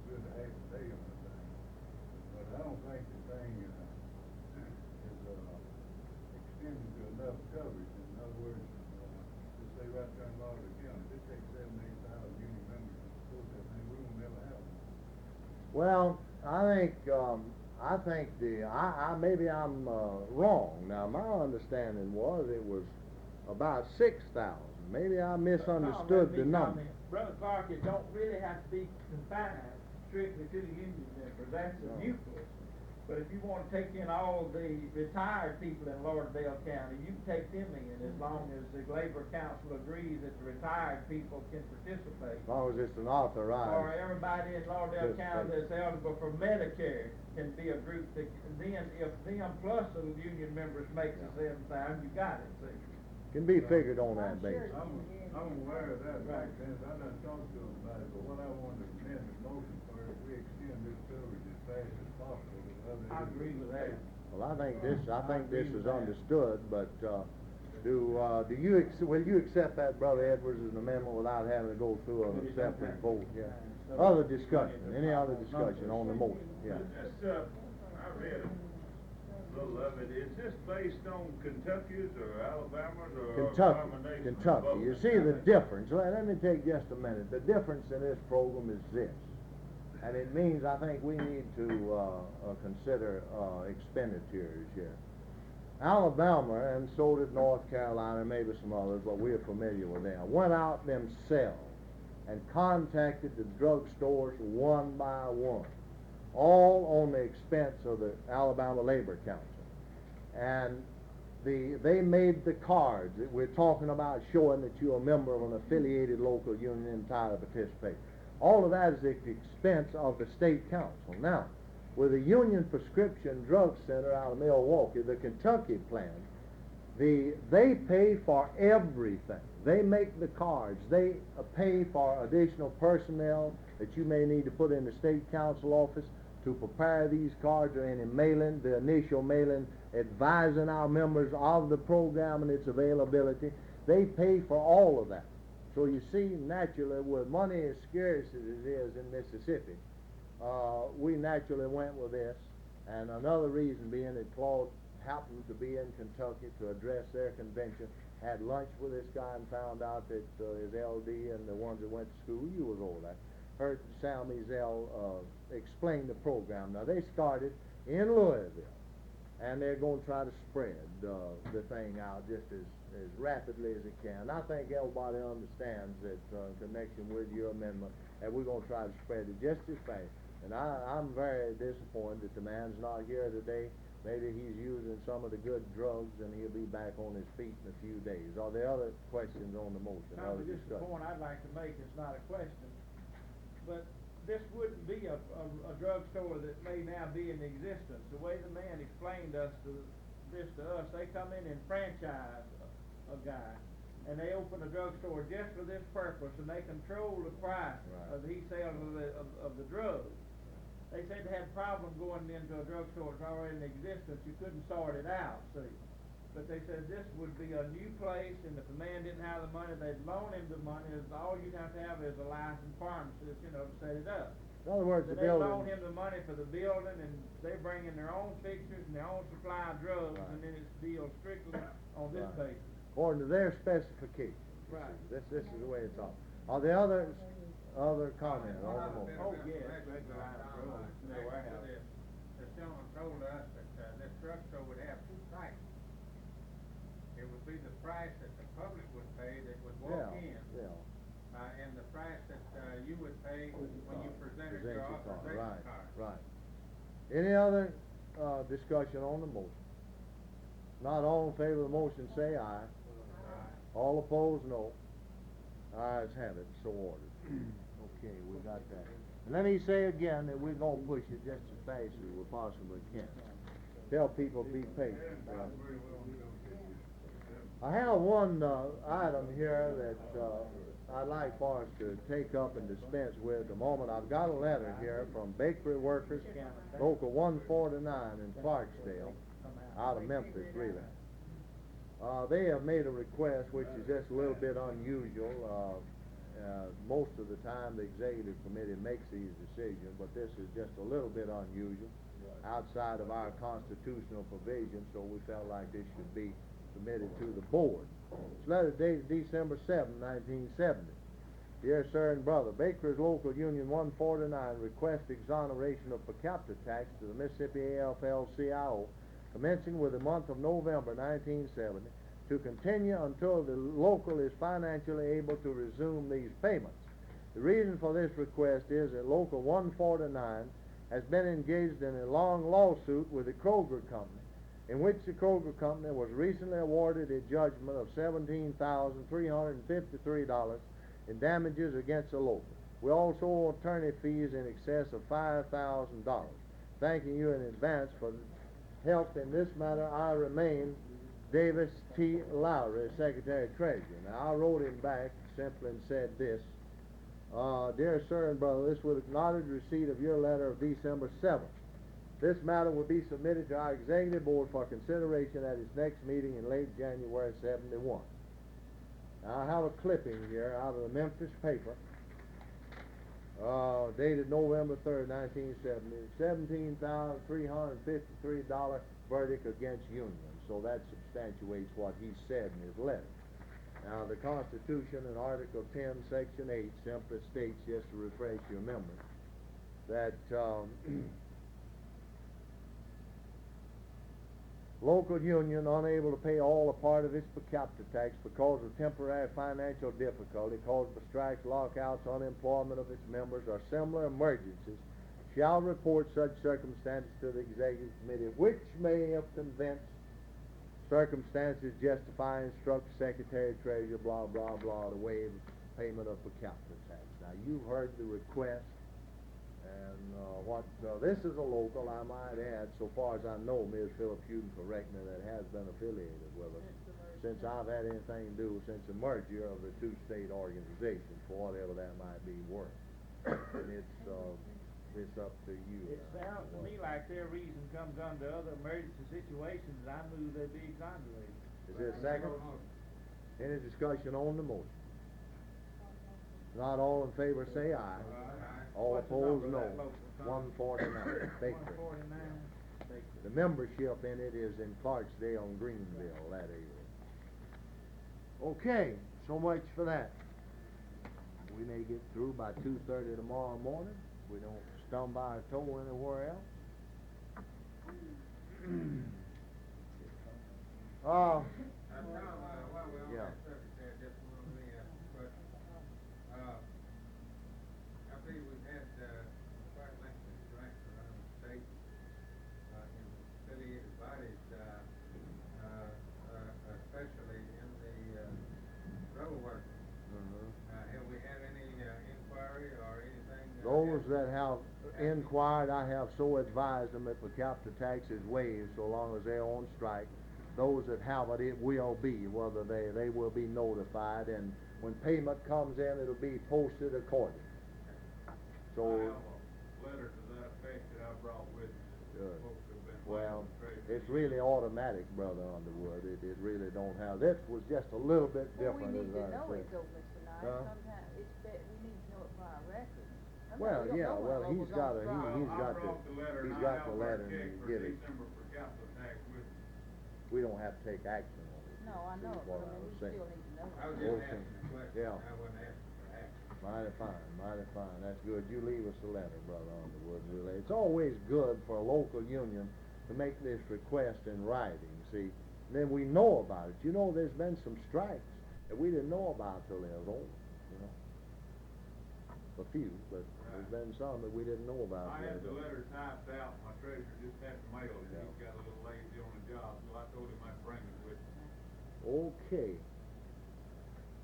good half a day on the thing. But I don't think the thing, is, extended to enough coverage. In other words, just say right there in Lauderdale County, if it takes 7,000-8,000 union members to support that thing, we won't never have one. Well, I think maybe I'm wrong. Now, my understanding was it was about 6,000. Maybe I misunderstood the number. Brother Clark, it don't really have to be confined strictly to the union members, that's a nucleus. But if you want to take in all the retired people in Lauderdale County, you can take them in as long as the Labor Council agrees that the retired people can participate. As long as it's an authorized. Or everybody in Lauderdale County that's eligible for Medicare can be a group that, then if them plus the union members makes the 7,000, you got it, see? Can be figured on that basis. I'm aware of that, right, since I done talked to them about it, but what I wanted to amend the motion for, if we extend this coverage as fast as possible, to other. I agree with that. Well, I think this is understood, but, will you accept that, Brother Edwards, as an amendment without having to go through a separate vote? Yeah. Other discussion, any other discussion on the motion? Yeah. I read a little of it. Is this based on Kentucky's or Alabama's or a combination of Kentucky. both? You see the difference. Well, let me take just a minute. The difference in this program is this. And it means I think we need to consider expenditures here. Alabama, and so did North Carolina, maybe some others, but we're familiar with them, went out themselves and contacted the drugstores one by one, all on the expense of the Alabama Labor Council. And they made the cards that we're talking about showing that you're a member of an affiliated local union entitled to participate. All of that is at the expense of the state council. Now, with the Union Prescription Drug Center out of Milwaukee, the Kentucky plan, they pay for everything. They make the cards. They pay for additional personnel that you may need to put in the state council office to prepare these cards or any mailing, the initial mailing, advising our members of the program and its availability. They pay for all of that. So you see, naturally, with money as scarce as it is in Mississippi, we naturally went with this. And another reason being that Claude happened to be in Kentucky to address their convention, had lunch with this guy and found out that his LD and the ones that went to school, you was all that, heard Sam Ezel explain the program. Now, they started in Louisville, and they're going to try to spread the thing out just as rapidly as it can. I think everybody understands that in connection with your amendment, and we're going to try to spread it just as fast. And I'm very disappointed that the man's not here today. Maybe he's using some of the good drugs, and he'll be back on his feet in a few days. Are there other questions on the motion? Tommy, just a point I'd like to make, it's not a question, but this wouldn't be a drugstore that may now be in existence. The way the man explained this to us, they come in and franchise a guy, and they open a drugstore just for this purpose, and they control the price of the sales of the drugs. They said they had a problem going into a drugstore that's already in existence. You couldn't sort it out, see. But they said this would be a new place, and if the man didn't have the money, they'd loan him the money. All you'd have to have is a licensed pharmacist, to set it up. In other words, they loan him the money for the building, and they bring in their own fixtures and their own supply of drugs, and then it's dealt strictly on this basis. According to their specifications. Right. This is the way it's all. Are there other comments on the motion? Oh, yes. The gentleman told us that this drugstore would have two prices. It would be the price that the public would pay that would walk in. And the price that you would pay when you presented your authorization card. Right. Any other discussion on the motion? Not all in favor of the motion, say aye. All opposed, no. Ayes have it, so ordered. Okay, we got that. And let me say again that we're going to push it just as fast as we possibly can. tell people be patient. I have one item here that I'd like for us to take up and dispense with at the moment. I've got a letter here from Bakery Workers, Local 149 in Clarksdale, out of Memphis, really. They have made a request which is just a little bit unusual. Most of the time the executive committee makes these decisions, but this is just a little bit unusual, outside of our constitutional provision, so we felt like this should be submitted to the board. This letter dated December 7, 1970. Dear Sir and Brother, Baker's Local Union 149 requests exoneration of per capita tax to the Mississippi AFL-CIO commencing with the month of November 1970 to continue until the local is financially able to resume these payments. The reason for this request is that Local 149 has been engaged in a long lawsuit with the Kroger Company, in which the Kroger Company was recently awarded a judgment of $17,353 in damages against the local. We also owe attorney fees in excess of $5,000. Thanking you in advance for help in this matter, I remain Davis T. Lowry, Secretary Treasurer. Now, I wrote him back simply and said this: Dear Sir and Brother, this will acknowledge receipt of your letter of December 7th. This matter will be submitted to our Executive Board for consideration at its next meeting in late January 71. Now, I have a clipping here out of the Memphis paper, dated November 3rd, 1970, $17,353 verdict against Union. So that substantiates what he said in his letter. Now, the Constitution in Article 10, Section 8 simply states, just to refresh your memory, that local union unable to pay all or part of its per capita tax because of temporary financial difficulty caused by strikes, lockouts, unemployment of its members, or similar emergencies shall report such circumstances to the Executive Committee, which may, if convinced, circumstances justify, instruct Secretary Treasurer, blah, blah, blah, to waive payment of per capita tax. Now, you've heard the request, and this is a local, I might add, so far as I know, Ms. Phillips, you can correct me, that has been affiliated with us since I've had anything to do since the merger of the two state organizations, for whatever that might be worth. And it's up to you. It sounds to me like their reason comes under other emergency situations, and I move they be exonerated. Is there a second? Any discussion on the motion? Not all in favor say aye. All opposed, no. 149, Baker. 149, Baker. The membership in it is in Clarksdale and Greenville, that area. Okay, so much for that. We may get through by 2:30 tomorrow morning. We don't stumble our toe anywhere else. While we're on Yeah. that subject there, just want to ask a question. I believe we've had quite lengthy strikes around the state in affiliated bodies, especially in the road workers. Have we had any inquiry or anything? Those that have inquired, I have so advised them that per capita tax is waived so long as they're on strike. Those that haven't, it will be, whether they will be notified, and when payment comes in, it'll be posted accordingly. So, I have a letter to that effect that I brought with me. Good. Folks have been well, demonstrating. it's really automatic, Brother Underwood. It really don't have, this was just a little bit different. Well, we need to as I know said. it though, Mr. Knight. Huh? Sometimes we need to know it for our record. Sometimes Well, we don't yeah, know well, when he's locals got on a, strike. he's got I brought the letter he's and got I the have letter our check and for get it. December for capital tax with me. We don't have to take action on it. No, I know, is but what I mean, was we saying. still need to know. I was just Okay. asking a question. Yeah. I wasn't asking for action. Mighty fine, mighty fine. That's good. You leave us a letter, Brother Underwood. Really, it's always good for a local union to make this request in writing. See, then we know about it. You know, there's been some strikes that we didn't know about till they was over. You know, a few, but there's been some that we didn't know about. I till had they the was over. letter typed out, my treasurer just had to mail it, Yeah. he got a little lazy on the job, so I told him I'd bring it with me. Okay.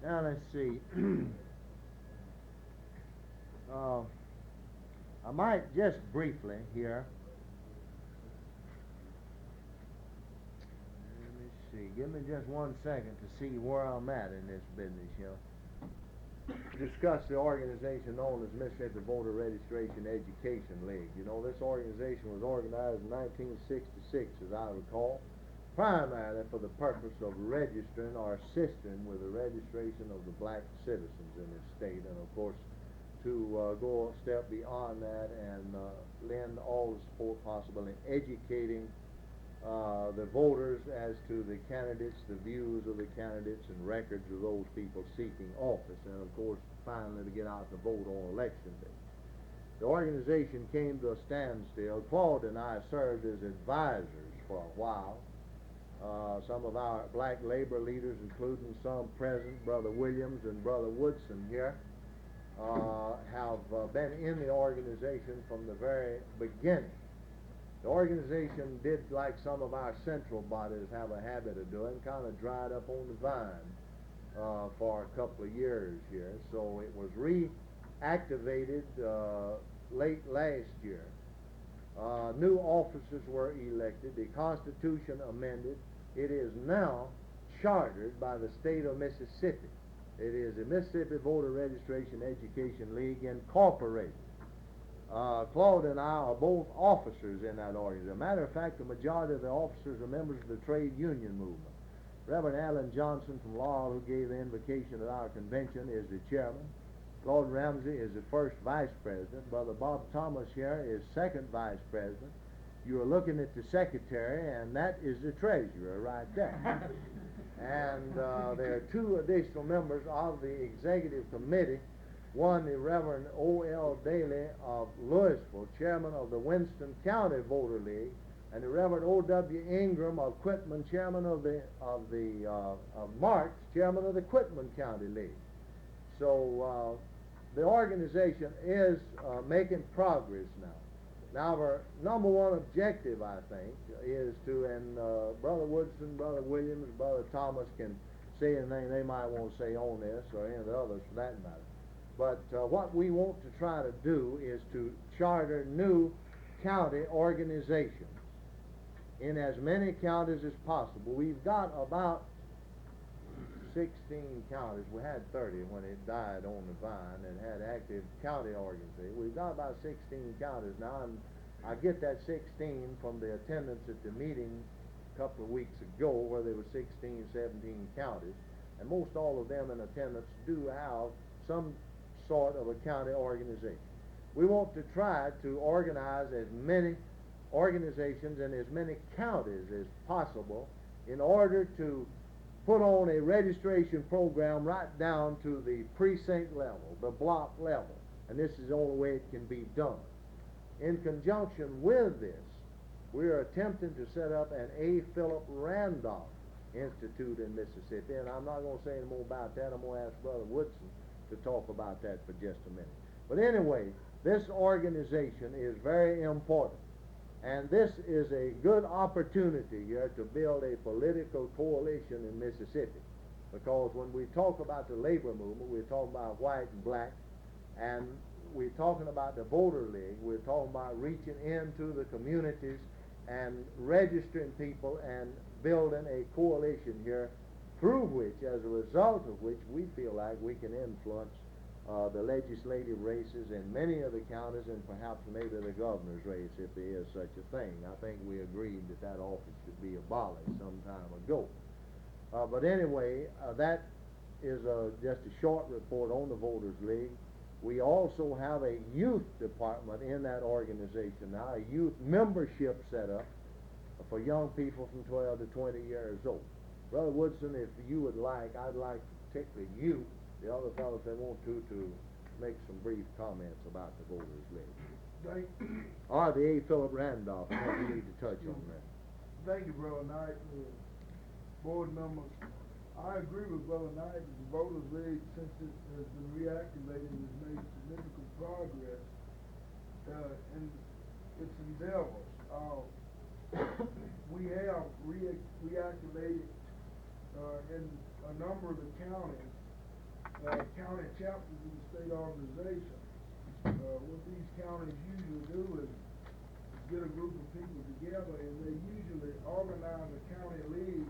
Now let's see. I might just briefly here League. Give me just 1 second to see where I'm at in this business, you know. Discuss the organization known as Mississippi Voter Registration Education League. You know, this organization was organized in 1966, as I recall, primarily for the purpose of registering or assisting with the registration of the black citizens in this state, and of course to go a step beyond that and lend all the support possible in educating the voters as to the candidates, the views of the candidates, and records of those people seeking office, and of course finally to get out to vote on election day. The organization came to a standstill. Claude and I served as advisors for a while. Some of our black labor leaders, including some present, Brother Williams and Brother Woodson here, have been in the organization from the very beginning. The organization did, like some of our central bodies have a habit of doing, kind of dried up on the vine for a couple of years here. So it was reactivated late last year. New officers were elected. The Constitution amended. It is now chartered by the state of Mississippi. It is the Mississippi Voter Registration Education League Incorporated. Claude and I are both officers in that organization. As a matter of fact, the majority of the officers are members of the trade union movement. Reverend Allen Johnson from Laurel, who gave the invocation at our convention, is the chairman. Claude Ramsey is the first vice president. Brother Bob Thomas here is second vice president. You are looking at the secretary, and that is the treasurer right there. And there are 2 additional members of the executive committee. One, the Reverend O.L. Daly of Louisville, chairman of the Winston County Voter League, and the Reverend O.W. Ingram of Quitman, chairman of Marks, chairman of the Quitman County League. So the organization is making progress now. Now, our number 1 objective, I think, is to, and Brother Woodson, Brother Williams, Brother Thomas can say anything they might want to say on this, or any of the others for that matter. But what we want to try to do is to charter new county organizations in as many counties as possible. We've got about 16 counties. We had 30 when it died on the vine and had active county organizations. We've got about 16 counties now, and I get that 16 from the attendance at the meeting a couple of weeks ago where there were 16, 17 counties, and most all of them in attendance do have some sort of a county organization. We want to try to organize as many organizations in as many counties as possible in order to put on a registration program right down to the precinct level, the block level, and this is the only way it can be done. In conjunction with this, we are attempting to set up an A. Philip Randolph Institute in Mississippi, and I'm not going to say any more about that. I'm going to ask Brother Woodson to talk about that for just a minute. But anyway, this organization is very important, and this is a good opportunity here to build a political coalition in Mississippi, because when we talk about the labor movement, we're talking about white and black, and we're talking about the voter league, we're talking about reaching into the communities and registering people and building a coalition here through which, as a result of which, we feel like we can influence the legislative races in many of the counties, and perhaps maybe the governor's race, if there is such a thing. I think we agreed that that office should be abolished some time ago. But anyway, that is just a short report on the Voters League. We also have a youth department in that organization now, a youth membership set up for young people from 12 to 20 years old. Brother Woodson, if you would like, I'd like particularly you, the other fellows that want to make some brief comments about the Voters League. Or the A. Philip Randolph, I think you need to touch on that. Thank you, Brother Knight, board members. I agree with Brother Knight that the Voters League, since it has been reactivated, has made significant progress in its endeavors. We have reactivated in a number of the counties, county chapters of the state organization. What these counties usually do is get a group of people together, and they usually organize a county league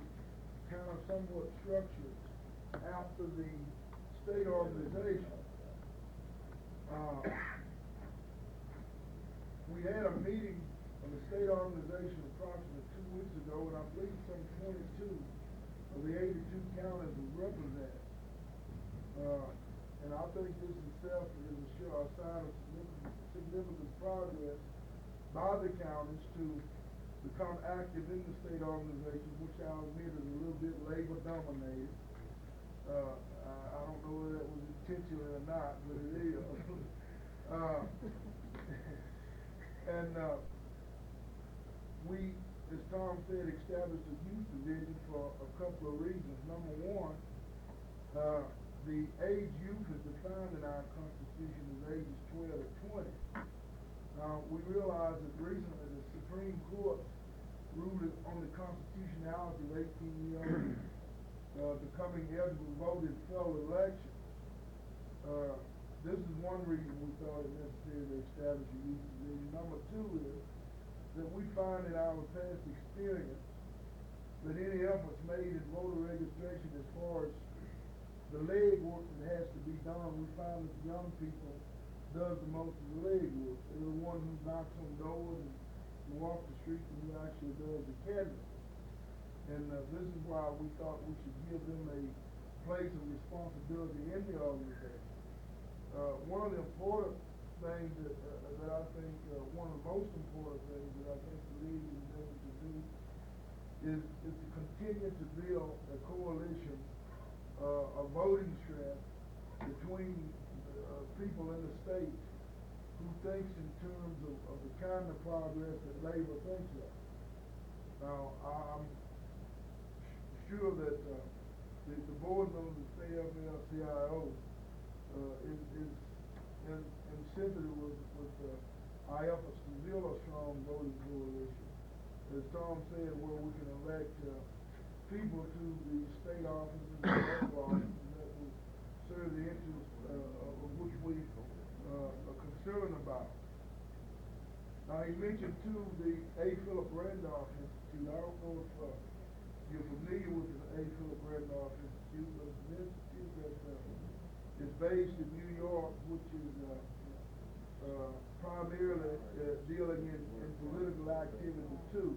kind of somewhat structured after the state organization. We had a meeting of the state organization approximately 2 weeks ago, and I believe some 22 of the 82 counties were represented. And I think this itself is a sign of significant progress by the counties to become active in the state organization, which I'll admit is a little bit labor dominated. I don't know whether that was intentional or not, but it is. We, as Tom said, established a youth division for a couple of reasons. Number one, the age youth is defined in our Constitution as ages 12 to 20. We realize that recently the Supreme Court ruled on the constitutionality of 18-year-olds becoming eligible to vote in federal elections. This is one reason we thought it necessary to establish a youth division. Number two is that we find in our past experience that any efforts made in voter registration as far as the legwork that has to be done, we find that young people does the most of the legwork. They're the one who knocks on doors and walks the streets and who actually does the canvassing. And this is why we thought we should give them a place of responsibility in the organization. One of the important things that I think, one of the most important things that I think the league is able to do is to continue to build a coalition, a voting strength between people in the state who thinks in terms of the kind of progress that labor thinks of. Now, I'm sure that the board members of the AFL-CIO is in sympathy with our efforts to build a strong voting coalition. As Tom said, where we can elect people to the state offices and local offices that will serve the interests of which we are concerned about. Now, he mentioned too the A. Philip Randolph Institute. I don't know if you're familiar with the A. Philip Randolph Institute, but it's an institute that is based in New York, which is primarily dealing in political activity too.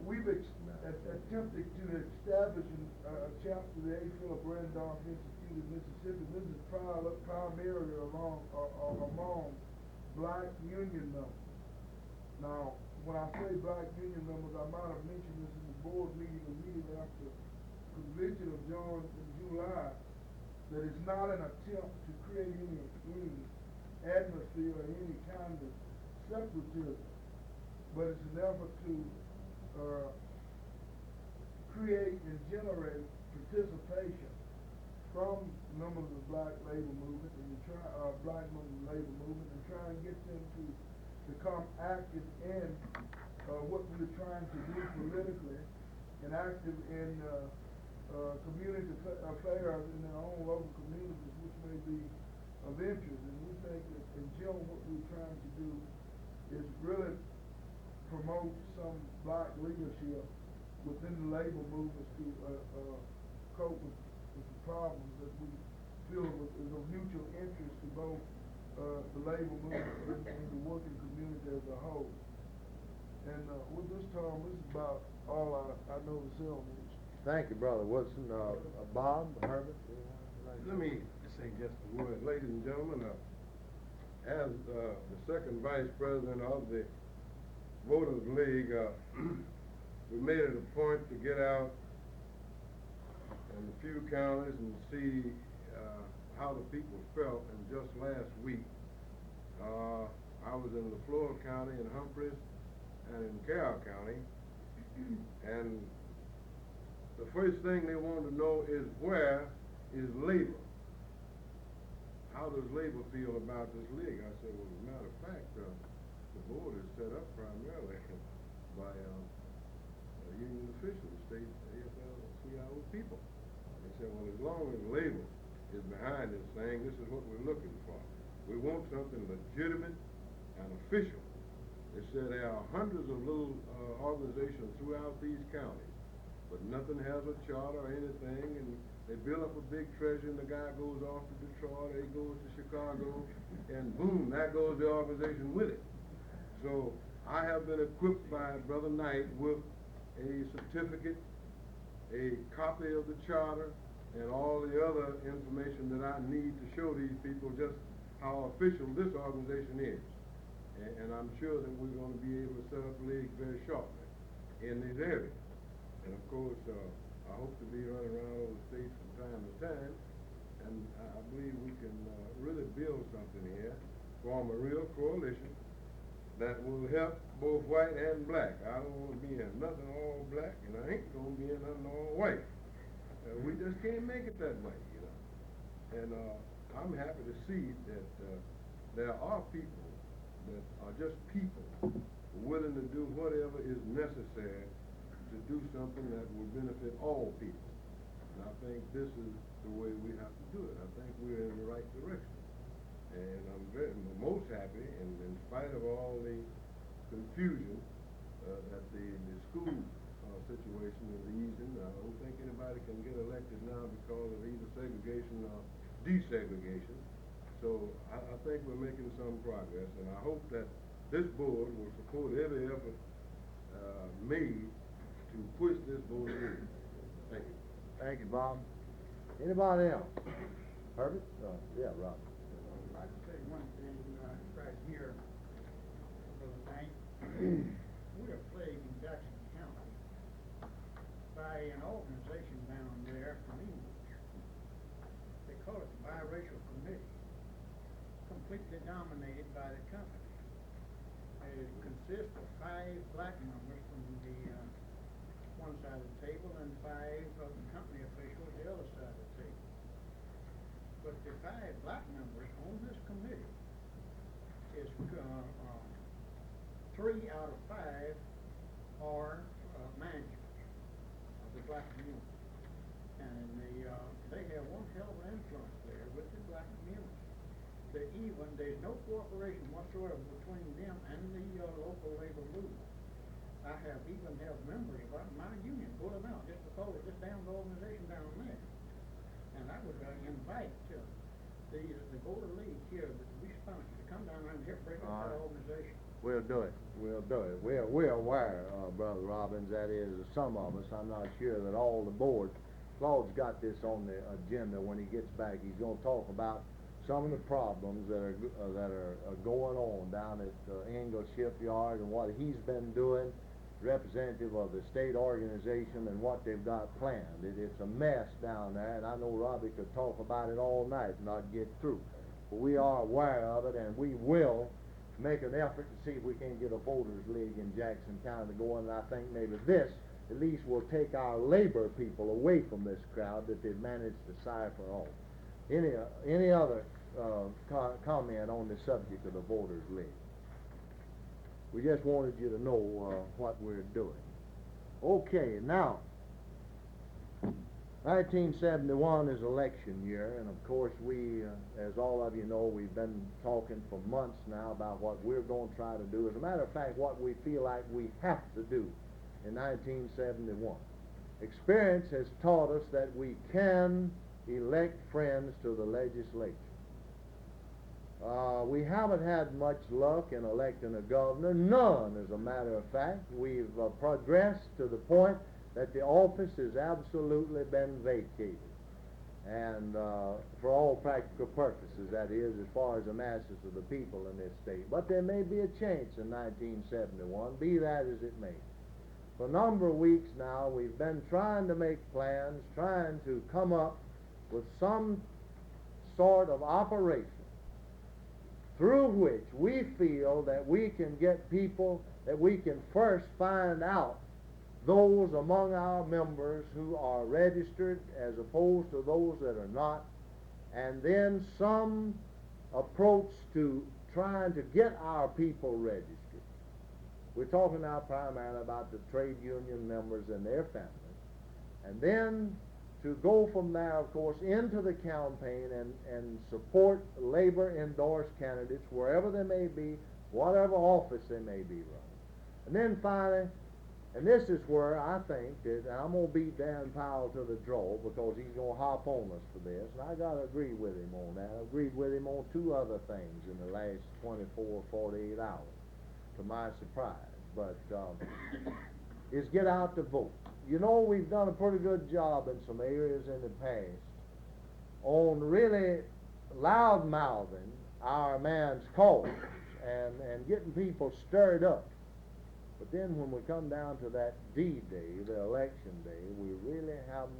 We've attempted to establish a chapter of the A. Philip Randolph Institute in Mississippi. This is primarily among black union members. Now, when I say black union members, I might have mentioned this in the board meeting immediately after the convention of John in July, that it's not an attempt to create any atmosphere or any kind of separatism, but it's an effort to create and generate participation from members of the black labor movement and black members of the labor movement, and try and get them to become active in what we're trying to do politically, and active in community affairs in their own local communities, which may be of interest. And we think that in general what we're trying to do is really promote some black leadership within the labor movements to cope with the problems that we feel is of mutual interest to both the labor movement and the working community as a whole. And with this, Tom, this is about all I know to say on this. Thank you, Brother Woodson. Bob, Herbert? Let me say just a word. Ladies and gentlemen, as the second vice president of the Voters League, we made it a point to get out in a few counties and see how the people felt. And just last week, I was in LaFleur County, in Humphreys, and in Carroll County, and the first thing they want to know is, where is labor? How does labor feel about this league? I said, well, as a matter of fact, the board is set up primarily by union officials, state AFL-CIO people. They said, well, as long as labor is behind this thing, this is what we're looking for. We want something legitimate and official. They said there are hundreds of little organizations throughout these counties but nothing has a charter or anything, and they build up a big treasure, and the guy goes off to Detroit, or he goes to Chicago, and boom, there goes the organization with it. So I have been equipped by Brother Knight with a certificate, a copy of the charter, and all the other information that I need to show these people just how official this organization is. And I'm sure that we're going to be able to set up leagues very shortly in these areas. And of course, I hope to be running around over the state from time to time, and I believe we can really build something here, form a real coalition that will help both white and black. I don't want to be in nothing all black, and I ain't going to be in nothing all white. We just can't make it that way, you know. And I'm happy to see that there are people that are just people willing to do whatever is necessary to do something that will benefit all people. And I think this is the way we have to do it. I think we're in the right direction. And I'm most happy, and in spite of all the confusion that the school situation is easing. I don't think anybody can get elected now because of either segregation or desegregation. So I think we're making some progress, and I hope that this board will support every effort made to push this board in. Thank you. Thank you, Bob. Anybody else? Herbert? Yeah, Rob. I'd like to say one thing right here, Brother Knight. We are plagued in Jackson County by an organization down there from England. They call it the Biracial Committee, completely dominated by the company. It consists of 5 black members from the one side of the table and 5 of the company officials the other side of the table. But the 5 black members on this committee is 3 out of 5 are managers of the black community. And they have one hell of an influence there with the black community. There's no cooperation whatsoever between them and the local labor movement. I have even have members of my union pull them out just because of this damn organization down there. And I would invite the Board of League here that we sponsor to come down there and help break up that organization. We'll do it. We'll do it. We're aware, Brother Robbins, that is, some of us, I'm not sure that all the board. Claude's got this on the agenda. When he gets back, he's going to talk about some of the problems that are going on down at Ingalls Shipyard and what he's been doing, representative of the state organization and what they've got planned. It's a mess down there, and I know Robbie could talk about it all night and not get through. But we are aware of it, and we will make an effort to see if we can get a voters league in Jackson County to go in, and I think maybe this at least will take our labor people away from this crowd that they've managed to cipher off. Any other comment on the subject of the voters league? We just wanted you to know what we're doing. Okay, now 1971 is election year, and of course we, as all of you know, we've been talking for months now about what we're going to try to do. As a matter of fact, what we feel like we have to do in 1971. Experience has taught us that we can elect friends to the legislature. We haven't had much luck in electing a governor, none as a matter of fact. We've progressed to the point that the office has absolutely been vacated. And for all practical purposes, that is, as far as the masses of the people in this state. But there may be a chance in 1971, be that as it may. For a number of weeks now, we've been trying to make plans, trying to come up with some sort of operation through which we feel that we can get people, that we can first find out those among our members who are registered as opposed to those that are not, and then some approach to trying to get our people registered. We're talking now primarily about the trade union members and their families, and then to go from there, of course, into the campaign and support labor-endorsed candidates wherever they may be, whatever office they may be running. And then finally, And this is where I think that, and I'm going to beat Dan Powell to the draw because he's going to hop on us for this, and I got to agree with him on that. I agreed with him on two other things in the last 24, 48 hours, to my surprise. But is get out to vote. You know, we've done a pretty good job in some areas in the past on really loud-mouthing our man's cause and getting people stirred up. But then when we come down to that D-Day, the election day, we really haven't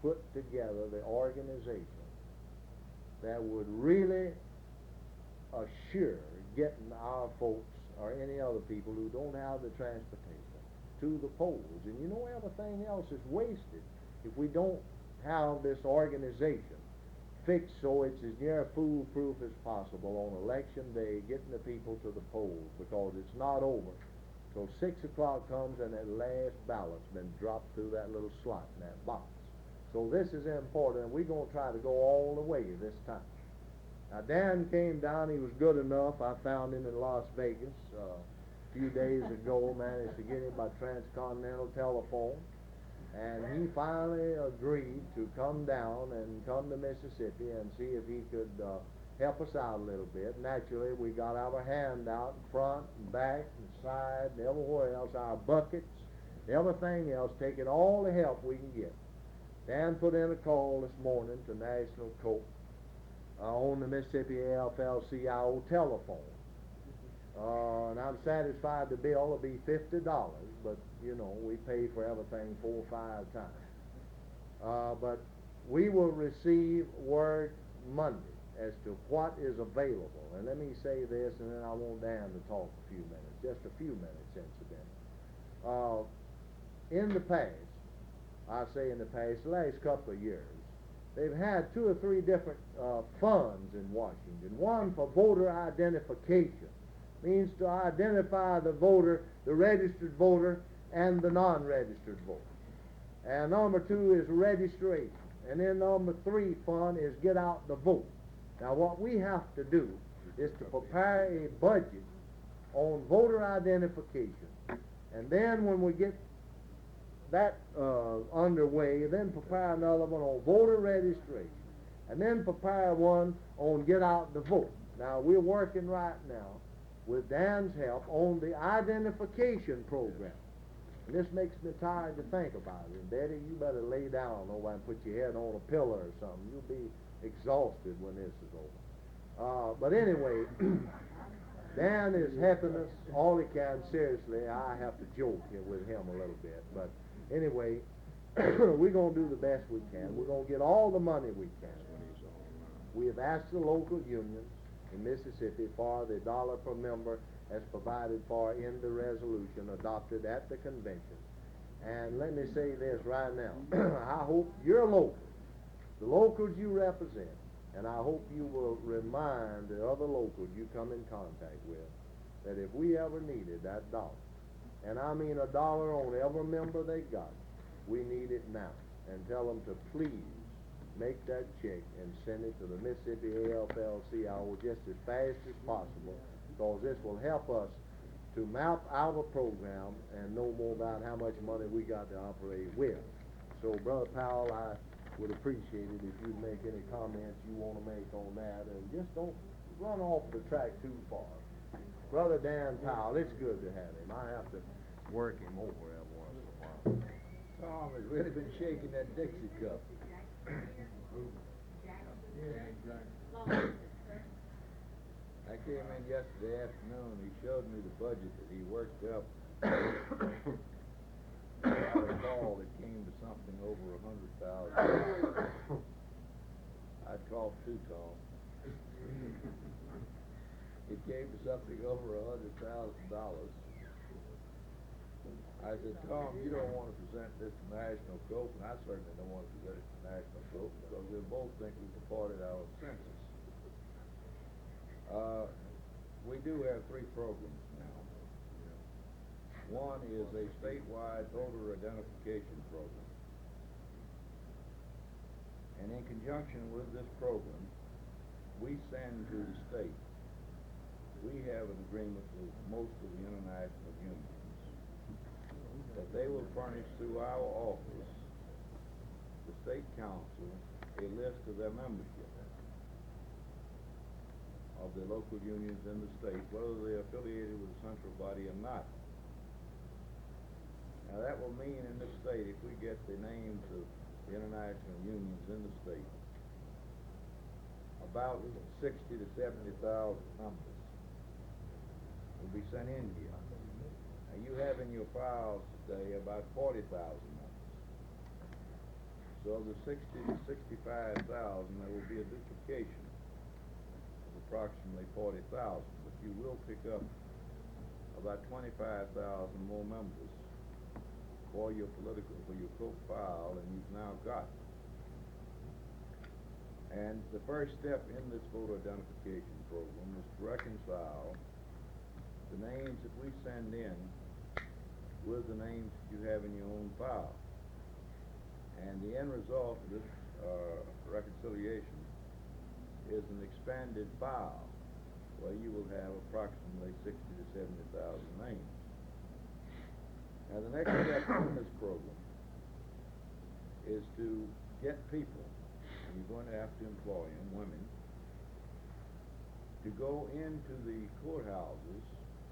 put together the organization that would really assure getting our folks or any other people who don't have the transportation to the polls. And you know, everything else is wasted if we don't have this organization fixed so it's as near foolproof as possible on election day, getting the people to the polls, because it's not over till 6 o'clock comes and that last ballot's been dropped through that little slot in that box. So this is important, and we're going to try to go all the way this time. Now, Dan came down. He was good enough. I found him in Las Vegas a few days ago, managed to get him by transcontinental telephone, and he finally agreed to come down and come to Mississippi and see if he could help us out a little bit. Naturally, we got our hand out in front and back and side and everywhere else, our buckets, everything else, taking all the help we can get. Dan put in a call this morning to National Court on the Mississippi AFL-CIO telephone. And I'm satisfied the bill will be $50, but, you know, we pay for everything 4 or 5 times. But we will receive word Monday as to what is available. And let me say this, and then I want Dan to talk a few minutes, just a few minutes, incidentally. In the past, I say in the past, the last couple of years, they've had 2 or 3 different funds in Washington. One for voter identification, means to identify the voter, the registered voter, and the non-registered voter. And number 2 is registration. And then number 3 fund is get out the vote. Now what we have to do is to prepare a budget on voter identification. And then when we get that underway, then prepare another one on voter registration. And then prepare one on get out the vote. Now we're working right now with Dan's help on the identification program. And this makes me tired to think about it. And Betty, you better lay down over and put your head on a pillow or something. You'll be exhausted when this is over. But anyway, Dan is helping us all he can. Seriously, I have to joke here with him a little bit. But anyway, we're going to do the best we can. We're going to get all the money we can. We have asked the local unions in Mississippi for the $1 per member as provided for in the resolution adopted at the convention. And let me say this right now. I hope you're local, the locals you represent, and I hope you will remind the other locals you come in contact with that if we ever needed that $1, and I mean $1 on every member they got, we need it now. And tell them to please make that check and send it to the Mississippi AFL-CIO just as fast as possible, because this will help us to map out a program and know more about how much money we got to operate with. So, Brother Powell, I would appreciate it if you'd make any comments you want to make on that, and just don't run off the track too far. Brother Dan Powell, it's good to have him. I have to work him over every once in a while. Tom has really been shaking that Dixie cup. I came in yesterday afternoon, he showed me the budget that he worked up. I recall it came to something over $100,000. I'd call too, Tom. It came to something over $100,000. I said, Tom, you don't want to present this to National Cope, and I certainly don't want to present it to National Cope, because they both think we supported our census. We do have 3 programs now. One is a statewide voter identification program. And in conjunction with this program, we send to the state. We have an agreement with most of the international unions that they will furnish through our office, the state council, a list of their membership of the local unions in the state, whether they're affiliated with a central body or not. Now that will mean in this state, if we get the names of the international unions in the state, about 60 to 70,000 numbers will be sent in here. Now you have in your files today about 40,000 numbers. So of the 60 to 65,000, there will be a duplication of approximately 40,000, but you will pick up about 25,000 more members for your coke file, and you've now got. And the first step in this voter identification program is to reconcile the names that we send in with the names that you have in your own file. And the end result of this reconciliation is an expanded file where you will have approximately 60 to 70,000 names. Now the next step in this program is to get people, and you're going to have to employ them, women, to go into the courthouses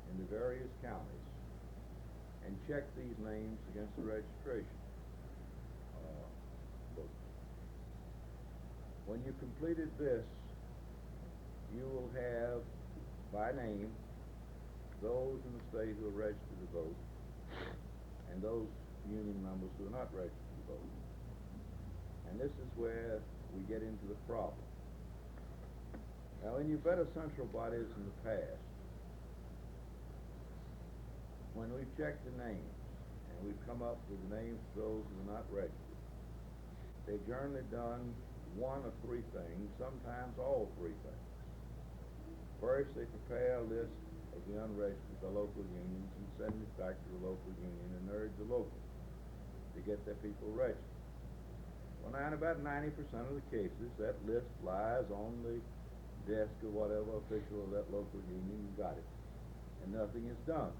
in the various counties and check these names against the registration book. When you completed this, you will have by name those in the state who are registered to vote and those union members who are not registered to vote. And this is where we get into the problem. Now in your better central bodies in the past, when we've checked the names and we've come up with the names of those who are not registered, they've generally done one of three things, sometimes all three things. First, they prepare a list of the unregistered, the local unions, and send it back to the local union and urge the local to get their people registered. Well, now in about 90% of the cases, that list lies on the desk of whatever official of that local union got it, and nothing is done.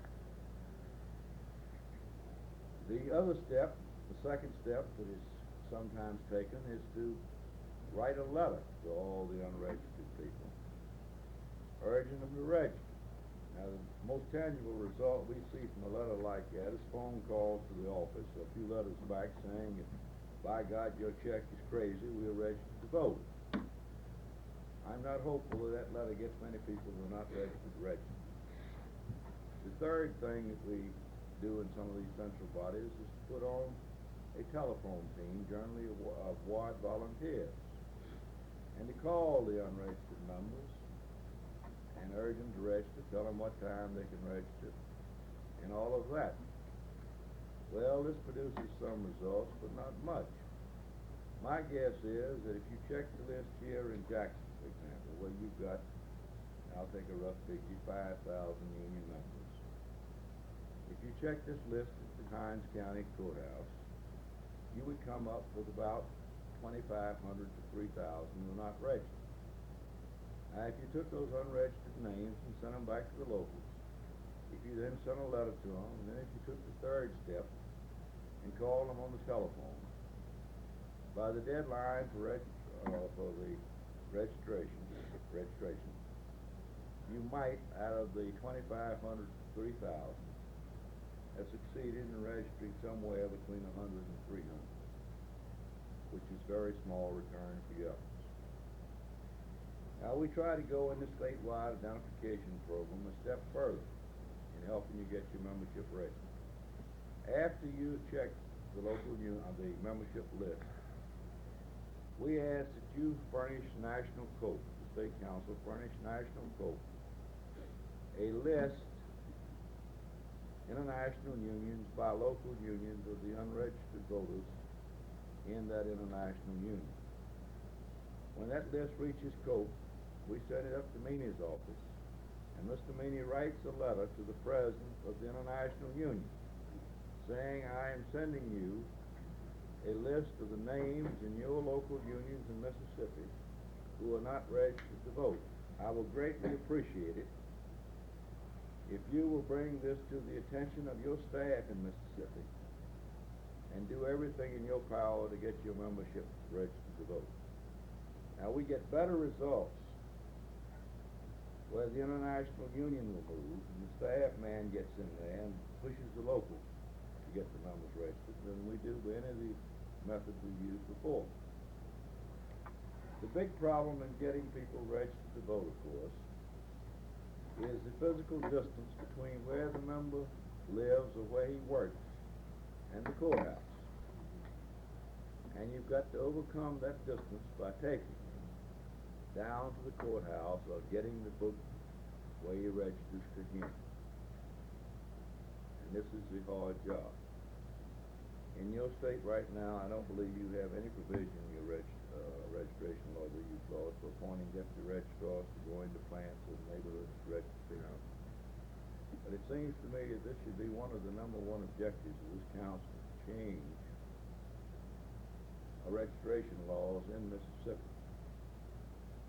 The other step, the second step that is sometimes taken, is to write a letter to all the unregistered people, urging them to register. Now, the most tangible result we see from a letter like that is phone calls to the office, a few letters back saying, by God, your check is crazy, we're registered to vote. I'm not hopeful that letter gets many people who are not registered to register. The third thing that we do in some of these central bodies is to put on a telephone team, generally of ward volunteers, and to call the unregistered members and urge them to register, tell them what time they can register, and all of that. Well, this produces some results, but not much. My guess is that if you check the list here in Jackson, for example, where you've got, I'll take a rough figure, 5,000 union members. If you check this list at the Hinds County Courthouse, you would come up with about 2,500 to 3,000 who are not registered. Now, if you took those unregistered names and sent them back to the locals, if you then sent a letter to them, and then if you took the third step and called them on the telephone, by the deadline for the registration, you might, out of the 2,500 to 3,000, have succeeded in registering somewhere between 100 and 300, which is very small return for your efforts. Now, we try to go in the statewide identification program a step further in helping you get your membership registered. After you check the local the membership list, we ask that you furnish National Coke, the State Council furnish National Coke, a list, international unions by local unions of the unregistered voters in that international union. When that list reaches Coke, we send it up to Meany's office, and Mr. Meany writes a letter to the president of the international union saying, I am sending you a list of the names in your local unions in Mississippi who are not registered to vote. I will greatly appreciate it if you will bring this to the attention of your staff in Mississippi and do everything in your power to get your membership registered to vote. Now, we get better results where the International Union will move and the staff man gets in there and pushes the local to get the members registered than we do with any of the methods we've used before. The big problem in getting people registered to vote, of course, is the physical distance between where the member lives or where he works and the courthouse. And you've got to overcome that distance by taking him down to the courthouse or getting the book where he registers to him. And this is the hard job. In your state right now, I don't believe you have any provision in your registration law that you clause for appointing deputy registrars to go into plants and neighborhoods to register. But it seems to me that this should be one of the number one objectives of this council, to change our registration laws in Mississippi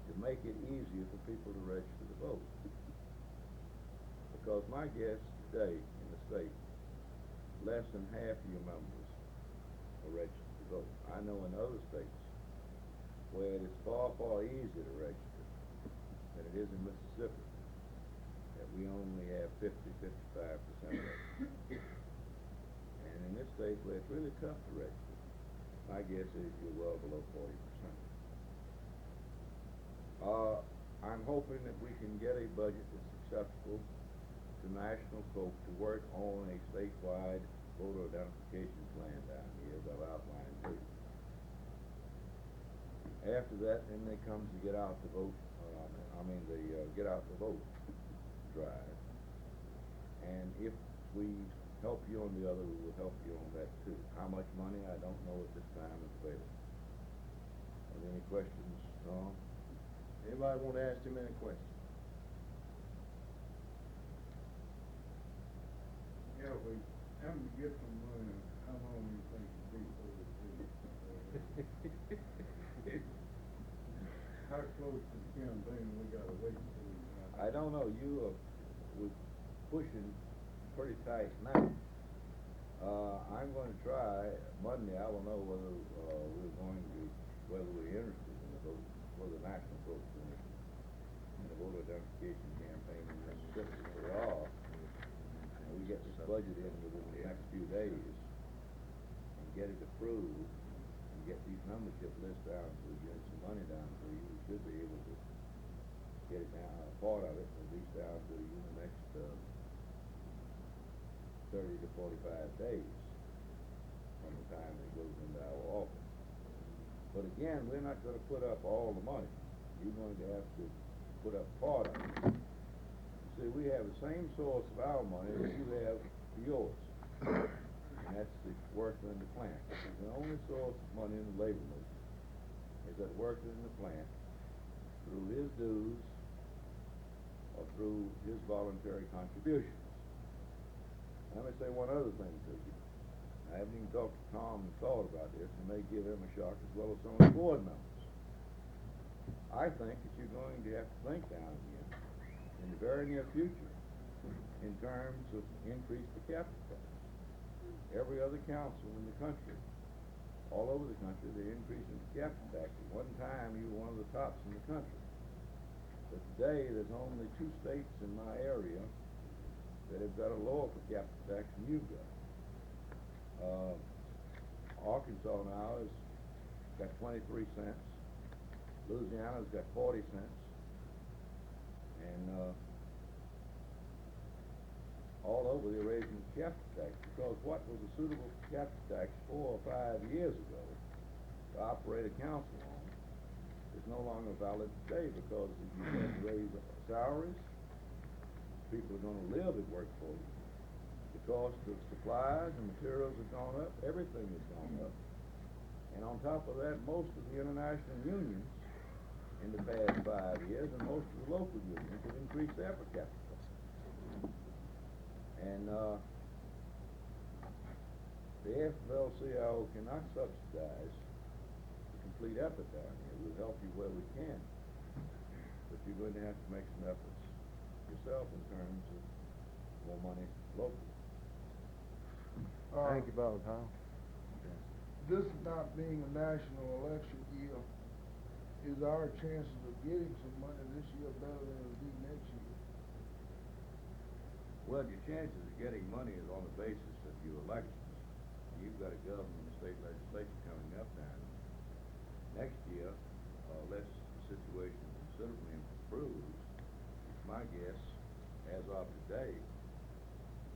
to make it easier for people to register to vote. Because my guess today in the state, less than half of your members are registered to vote. I know in other states where it is far, far easier to register than it is in Mississippi, that we only have 50–55% registered. And in this state where it's really tough to register, my guess is you're well below 40%. I'm hoping that we can get a budget that's acceptable to national folk to work on a statewide voter identification plan down here that I've outlined to you. After that, then there comes the get out the vote, get out the vote drive. And if we help you on the other, we will help you on that too. How much money, I don't know at this time is available. Are there any questions, Tom? Anybody want to ask him any questions? Yeah, we come to get some money, how long do you think it'd be for the How close to the campaign we gotta wait till? I don't know, you we're pushing pretty tight now. I'm going to try, Monday I will know whether whether we're interested in the vote, whether the national vote's interested in the voter identification campaign in Mississippi. If we are, and we get this budget in within the next few days and get it approved and get these membership lists down so we get some money down so you should be able to get it down, part of it, at least down to you in the next 30 to 45 days from the time it goes into our office. But again, we're not going to put up all the money. You're going to have to put up part of it. See, we have the same source of our money that you have for yours. And that's the worker in the plant. The only source of money in the labor movement is that worker in the plant, through his dues or through his voluntary contributions. Let me say one other thing to you. I haven't even talked to Tom and thought about this. It may give him a shock as well as some of the board members. I think that you're going to have to think down here in the very near future in terms of increase the capital tax. Every other council in the country, all over the country, they're increasing the capital tax. At one time, you were one of the tops in the country. But today, there's only 2 states in my area that have got a lower per capita tax than you've got. Arkansas now has got 23 cents. Louisiana's got 40 cents. And all over they're raising the capital tax because what was a suitable capital tax 4 or 5 years ago to operate a council on is no longer valid today because if you can't raise salaries, people are going to live at work for you. The cost of supplies and materials have gone up. Everything has gone up. And on top of that, most of the international unions in the past 5 years and most of the local unions have increased their per capita. And the AFL-CIO cannot subsidize the complete effort down here. We'll help you where we can. But you're going to have to make some efforts yourself in terms of more money locally. Thank you, Brother Tom. This not being a national election year, is our chances of getting some money this year better than it'll be next year? Well, your chances of getting money is on the basis of your elections. You've got a governor and state legislature coming up now. Next year, unless the situation considerably improves, it's my guess, as of today,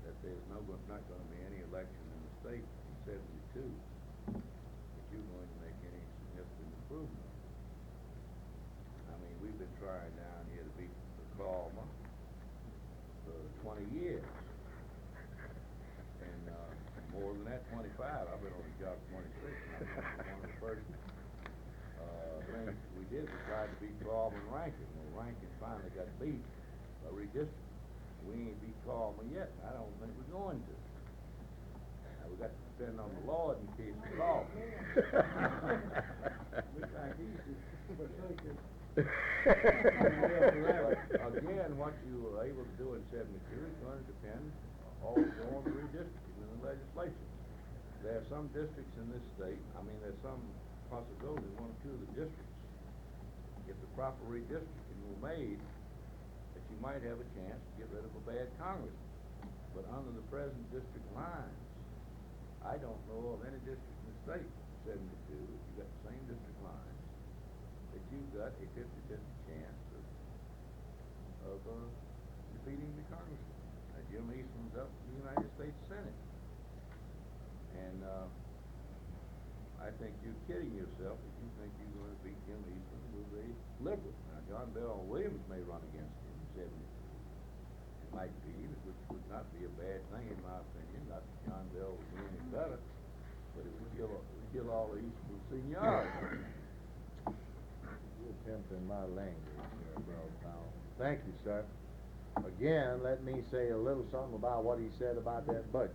that there's not going to be any election in the state in '72 that you're going to make any significant improvement. I mean, we've been trying down here to beat the Oklahoma for 20 years. And more than that, 25. I've been on the job 26. And I think one of the first things we did was try to beat Oklahoma and Rankin. Well, Rankin finally got beat by redistricting. We ain't beat Oklahoma yet. I don't think we're going to. Now, we got to depend on the Lord in case we fall. Again, what you were able to do in '72 is going to depend also on the redistricting in the legislature. There are some districts in this state, there's some possibility one or two of the districts, if the proper redistricting were made, that you might have a chance to get rid of a bad congressman. But under the present district lines, I don't know of any district in the state, 72, if you got the same district lines, that you've got a 50-50 chance of defeating the congressman. Jim Eastman's up in the United States Senate. And I think you're kidding yourself if you think you're going to beat Jim Eastman with a liberal. Now, John Bell Williams may run against him in 72. It might be, which would not be a bad thing in my opinion. Not that John Bell would be any better, but it would kill all the Eastman seniority. You're tempting my language here, Brother Powell. Thank you, sir. Again, let me say a little something about what he said about that budget.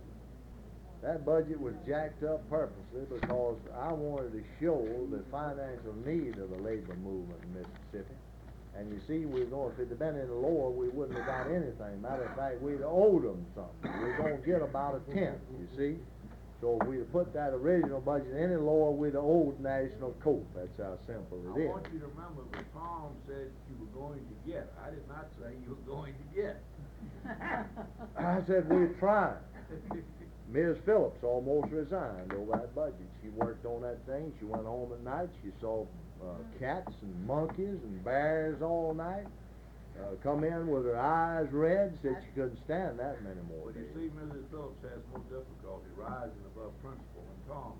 That budget was jacked up purposely because I wanted to show the financial need of the labor movement in Mississippi. And you see, if it had been in the lower, we wouldn't have got anything. Matter of fact, we'd have owed them something. We're going to get about a tenth, you see. So if we'd have put that original budget any lower, we'd have owed National Cope. That's how simple it is. I want you to remember what Tom said you were going to get. I did not say you were going to get. I said we're trying. Ms. Phillips almost resigned over that budget. She worked on that thing. She went home at night. She saw cats and monkeys and bears all night. Come in with her eyes red, said she couldn't stand that many more But days. you see, Mrs. Phillips has more difficulty rising above principle than Tom.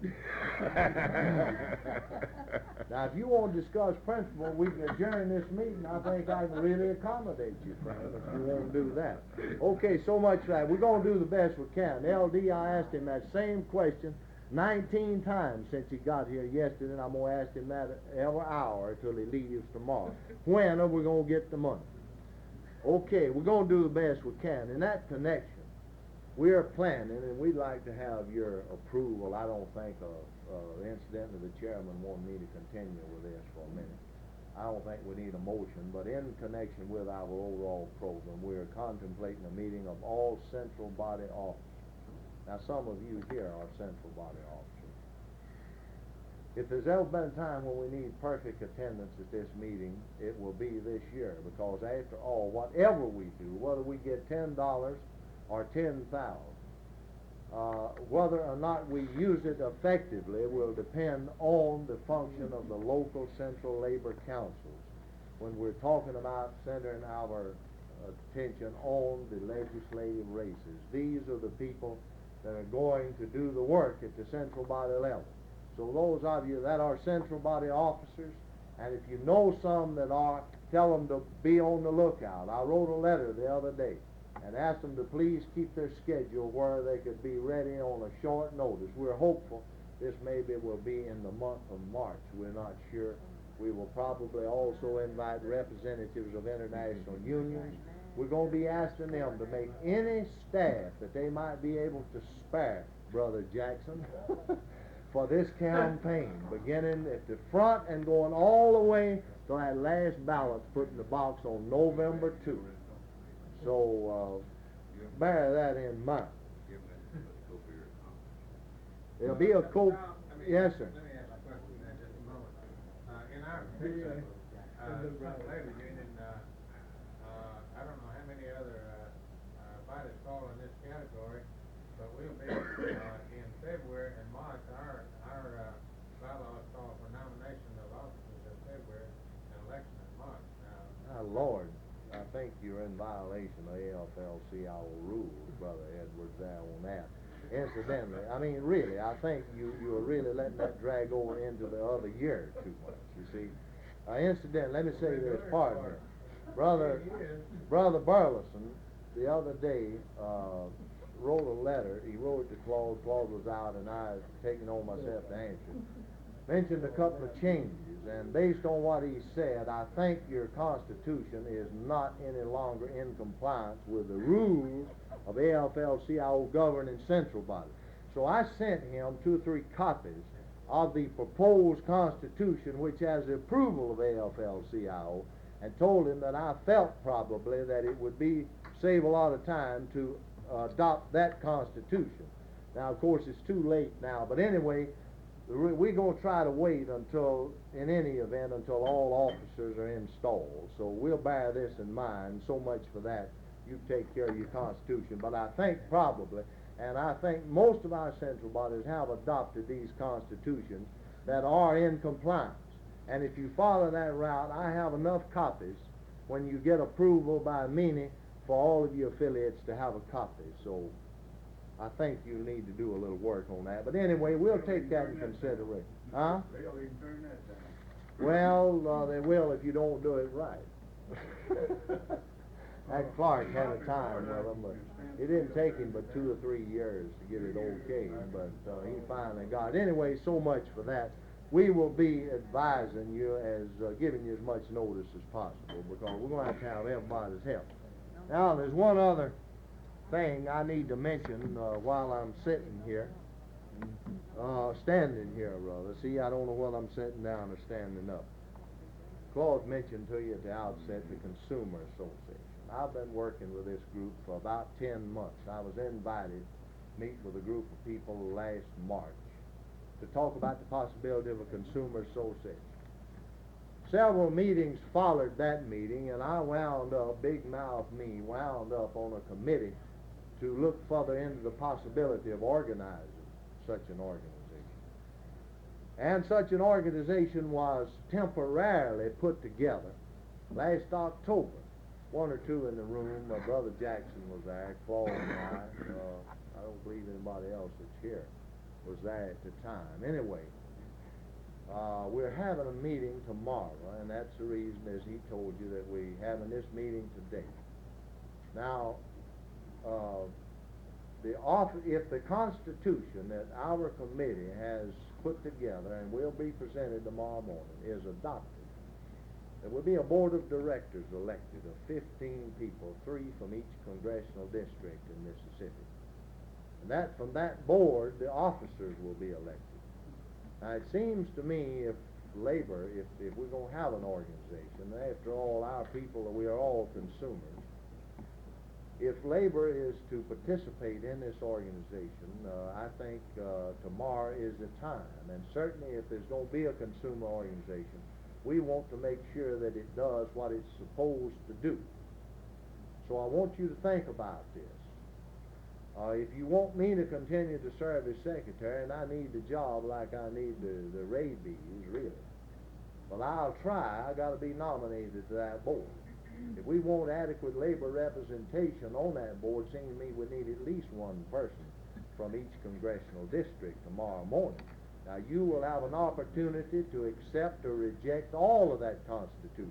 Now, if you want to discuss principle, we can adjourn this meeting. I think I can really accommodate you, friend, if you want to do that. Okay, so much for that. We're going to do the best we can. LD, I asked him that same question 19 times since he got here yesterday, and I'm going to ask him that every hour until he leaves tomorrow. When are we going to get the money? Okay, we're going to do the best we can. In that connection, we are planning, and we'd like to have your approval. I don't think, incidentally, the chairman wanted me to continue with this for a minute. I don't think we need a motion, but in connection with our overall program, we are contemplating a meeting of all central body officers. Now, some of you here are central body officers. If there's ever been a time when we need perfect attendance at this meeting, it will be this year, because after all, whatever we do, whether we get $10 or 10,000, whether or not we use it effectively will depend on the function of the local central labor councils. When we're talking about centering our attention on the legislative races, these are the people that are going to do the work at the central body level. So those of you that are central body officers, and if you know some that are, tell them to be on the lookout. I wrote a letter the other day and asked them to please keep their schedule where they could be ready on a short notice. We're hopeful this maybe will be in the month of March. We're not sure. We will probably also invite representatives of international unions. We're going to be asking them to make any staff that they might be able to spare, Brother Jackson, for this campaign, beginning at the front and going all the way to that last ballot put in the box on November 2. So bear that in mind. Give them that co-beer. There'll be a yes, sir. Let me ask a question there just a moment. In our particular, some labor union, I don't know how many other, bodies fall in this category, but we'll be, in February and March, our bylaws call for nomination of officers in February and election in March. Now, Lord, I think you're in violation of AFL-CIO rules, Brother Edwards, there on that. Incidentally, I mean, really, I think you are really letting that drag over into the other year too much, you see. Incidentally, let me say this, pardon me. Brother Burleson, the other day, wrote a letter. He wrote it to Claude. Claude was out, and I had taken on myself to answer. Mentioned a couple of changes, and based on what he said, I think your Constitution is not any longer in compliance with the rules of AFL-CIO governing central body. So I sent him 2 or 3 copies of the proposed Constitution, which has the approval of AFL-CIO, and told him that I felt probably that it would save a lot of time to adopt that Constitution. Now, of course, it's too late now, but anyway, we're going to try to wait until, in any event, until all officers are installed. So we'll bear this in mind. So much for that. You take care of your Constitution. But I think probably, and I think most of our central bodies have adopted these constitutions that are in compliance. And if you follow that route, I have enough copies when you get approval by Meany for all of your affiliates to have a copy. So I think you need to do a little work on that. But anyway, we'll take that in consideration. Huh? They'll even turn that down. Well, they will if you don't do it right. That Clark had a time with them, but it didn't take him but 2 or 3 years to get it okay, but he finally got it. Anyway, so much for that. We will be advising you giving you as much notice as possible, because we're going to have everybody's help. Now, there's one other thing I need to mention while I'm sitting here, standing here rather. See, I don't know whether I'm sitting down or standing up. Claude mentioned to you at the outset the Consumer Association. I've been working with this group for about 10 months. I was invited to meet with a group of people last March to talk about the possibility of a Consumer Association. Several meetings followed that meeting, and I big mouth me, wound up on a committee to look further into the possibility of organizing such an organization. And such an organization was temporarily put together last October. 1 or 2 in the room. My brother Jackson was there, Claude and I don't believe anybody else that's here was there at the time. Anyway, we're having a meeting tomorrow, and that's the reason, as he told you, that we're having this meeting today. Now, if the Constitution that our committee has put together and will be presented tomorrow morning is adopted, there will be a board of directors elected of 15 people, 3 from each congressional district in Mississippi. And from that board, the officers will be elected. Now, it seems to me if labor, if we're going to have an organization, after all, our people, we are all consumers, if labor is to participate in this organization, I think tomorrow is the time. And certainly if there's going to be a consumer organization, we want to make sure that it does what it's supposed to do. So I want you to think about this. If you want me to continue to serve as secretary, and I need the job like I need the rabies, really, well, I'll try. I got to be nominated to that board. If we want adequate labor representation on that board, it seems to me we need at least 1 person from each congressional district tomorrow morning. Now, you will have an opportunity to accept or reject all of that Constitution.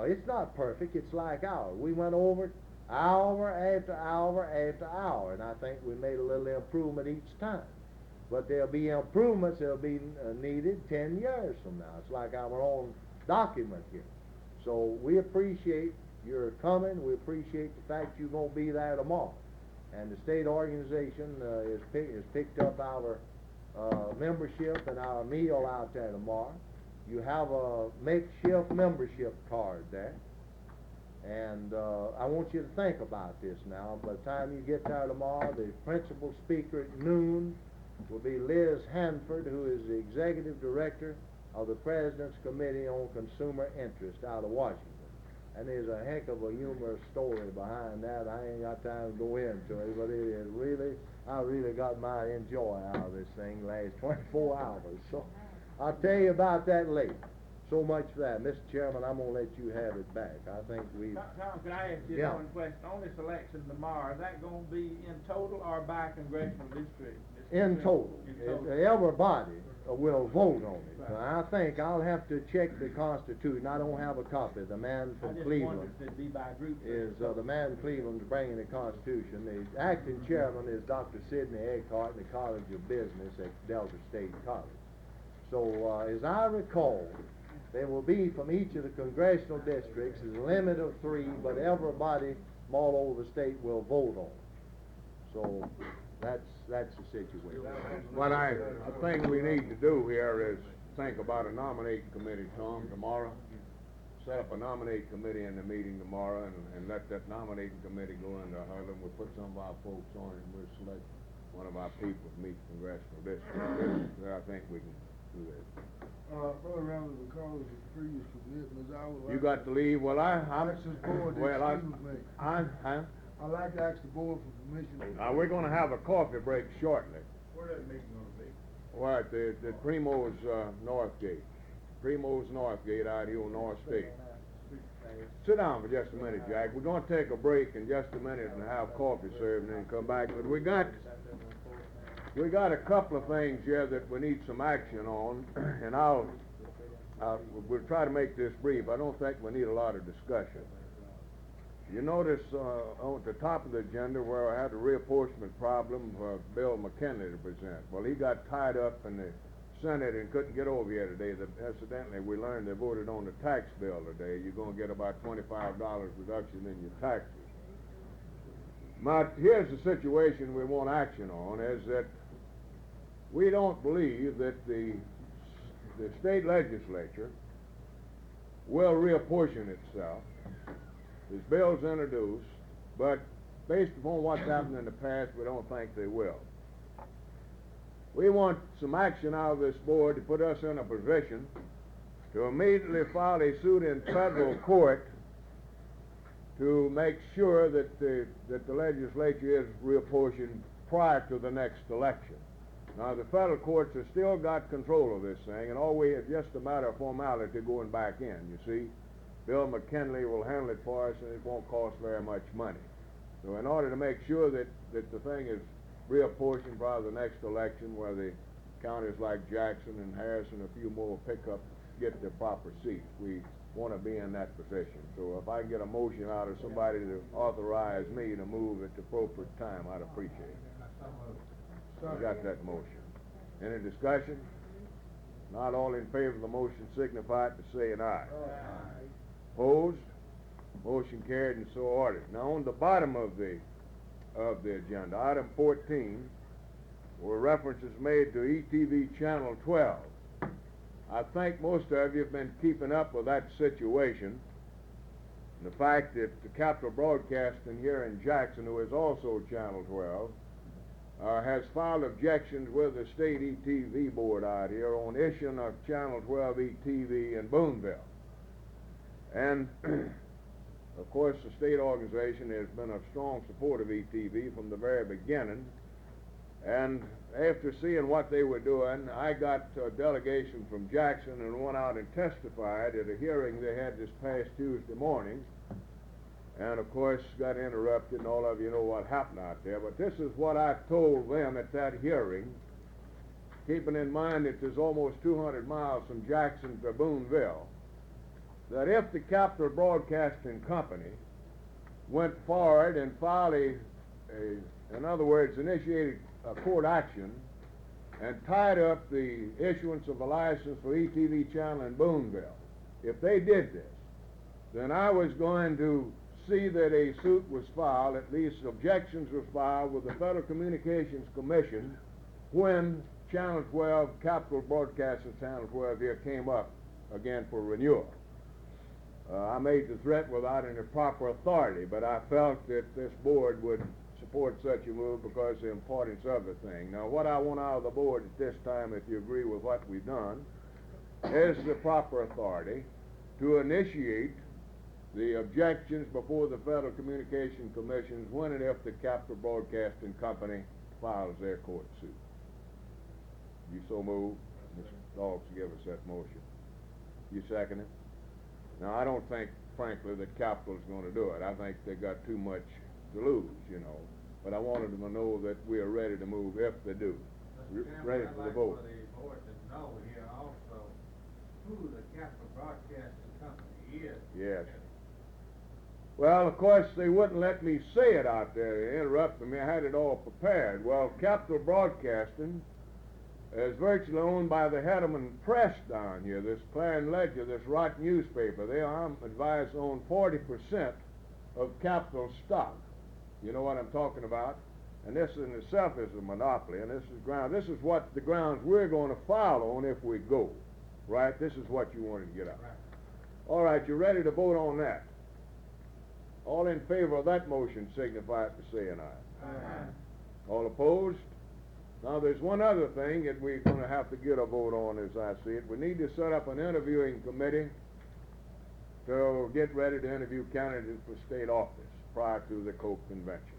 It's not perfect. It's like ours. We went over it hour after hour after hour, and I think we made a little improvement each time. But there'll be improvements that'll be needed 10 years from now. It's like our own document here. So we appreciate your coming. We appreciate the fact you're going to be there tomorrow. And the state organization has picked up our membership and our meal out there tomorrow. You have a makeshift membership card there. And I want you to think about this now. By the time you get there tomorrow, the principal speaker at noon will be Liz Hanford, who is the executive director of the President's Committee on Consumer Interest out of Washington. And there's a heck of a humorous story behind that. I ain't got time to go into it, but it is really, I really got my enjoy out of this thing the last 24 hours. So I'll tell you about that later. So much for that. Mr. Chairman, I'm going to let you have it back. I think we... Tom, can I ask you Yeah. one question? On this election tomorrow, is that going to be in total or by congressional district? In total. In total. Everybody will vote on it. I think I'll have to check the Constitution. I don't have a copy. The man I from just Cleveland wondered if it'd be by group. is, the man from Cleveland is bringing the Constitution. The acting chairman is Dr. Sidney Eckhart in the College of Business at Delta State College. So, as I recall, there will be from each of the congressional districts a limit of 3, but everybody from all over the state will vote on it. So that's the situation. What I think we need to do here is think about a nominating committee, Tom, tomorrow. Set up a nominating committee in the meeting tomorrow and let that nominating committee go into Harlem. We'll put some of our folks on it and we'll select one of our people to meet the congressional district. I think we can do that. Brother Randall, because of previous commitments, I would like... You got to leave. Well, I'm... Ask this board to excuse me. I'd like to ask the board for permission. We're gonna have a coffee break shortly. Where that meeting gonna be? Well, at the Primos, Northgate. Primos, Northgate out here on North State. Sit down for just a minute, Jack. We're gonna take a break in just a minute and have coffee served and then come back. But we got a couple of things here that we need some action on, and we'll try to make this brief. I don't think we need a lot of discussion. You notice on the top of the agenda where I had a reapportionment problem for Bill McKinley to present. Well, he got tied up in the Senate and couldn't get over here today. Incidentally, we learned they voted on the tax bill today. You're going to get about $25 reduction in your taxes. But here's the situation we want action on, is that we don't believe that the state legislature will reapportion itself. This bill's introduced, but based upon what's happened in the past, we don't think they will. We want some action out of this board to put us in a position to immediately file a suit in federal court to make sure that the legislature is reapportioned prior to the next election. Now, the federal courts have still got control of this thing, and all we have just a matter of formality going back in, you see. Bill McKinley will handle it for us, and it won't cost very much money. So in order to make sure that the thing is reapportioned prior to the next election, where the counties like Jackson and Harrison and a few more get their proper seats, we want to be in that position. So if I can get a motion out of somebody to authorize me to move at the appropriate time, I'd appreciate it. I got that motion. Any discussion? Not all in favor of the motion signify it by saying aye. Opposed? Motion carried and so ordered. Now on the bottom of the agenda, item 14, were references made to ETV Channel 12. I think most of you have been keeping up with that situation. And the fact that the Capital Broadcasting here in Jackson, who is also Channel 12, has filed objections with the state ETV board out here on issuing of Channel 12 ETV in Booneville. And, of course, the state organization has been a strong supporter of ETV from the very beginning. And after seeing what they were doing, I got a delegation from Jackson and went out and testified at a hearing they had this past Tuesday morning. And, of course, got interrupted, and all of you know what happened out there. But this is what I told them at that hearing, keeping in mind that there's almost 200 miles from Jackson to Booneville, that if the Capital Broadcasting Company went forward and filed in other words, initiated a court action and tied up the issuance of a license for ETV channel in Booneville, if they did this, then I was going to see that a suit was filed, at least objections were filed with the Federal Communications Commission when Channel 12, Capital Broadcasting Channel 12 here came up again for renewal. I made the threat without any proper authority, but I felt that this board would support such a move because of the importance of the thing. Now, what I want out of the board at this time, if you agree with what we've done, is the proper authority to initiate the objections before the Federal Communication Commissions when and if the Capital Broadcasting Company files their court suit. You so move. Mr. Dawes, give us that motion. You second it? Now, I don't think, frankly, that Capital's going to do it. I think they got too much to lose, you know. But I wanted them to know that we are ready to move if they do. Ready for the vote. I'd like for the board to know here also who the Capital Broadcasting Company is. Yes. Well, of course, they wouldn't let me say it out there. They interrupted me. I had it all prepared. Well, Capital Broadcasting is virtually owned by the Hedeman Press down here, this Clarion Ledger, this rotten newspaper. They, I'm advised, own 40% of Capital stock. You know what I'm talking about? And this in itself is a monopoly, and this is what the grounds we're going to file on if we go. Right? This is what you wanted to get out. Right. All right, you're ready to vote on that. All in favor of that motion signify it by saying aye. Aye. All opposed? Now, there's one other thing that we're going to have to get a vote on as I see it. We need to set up an interviewing committee to get ready to interview candidates for state office prior to the Coke Convention.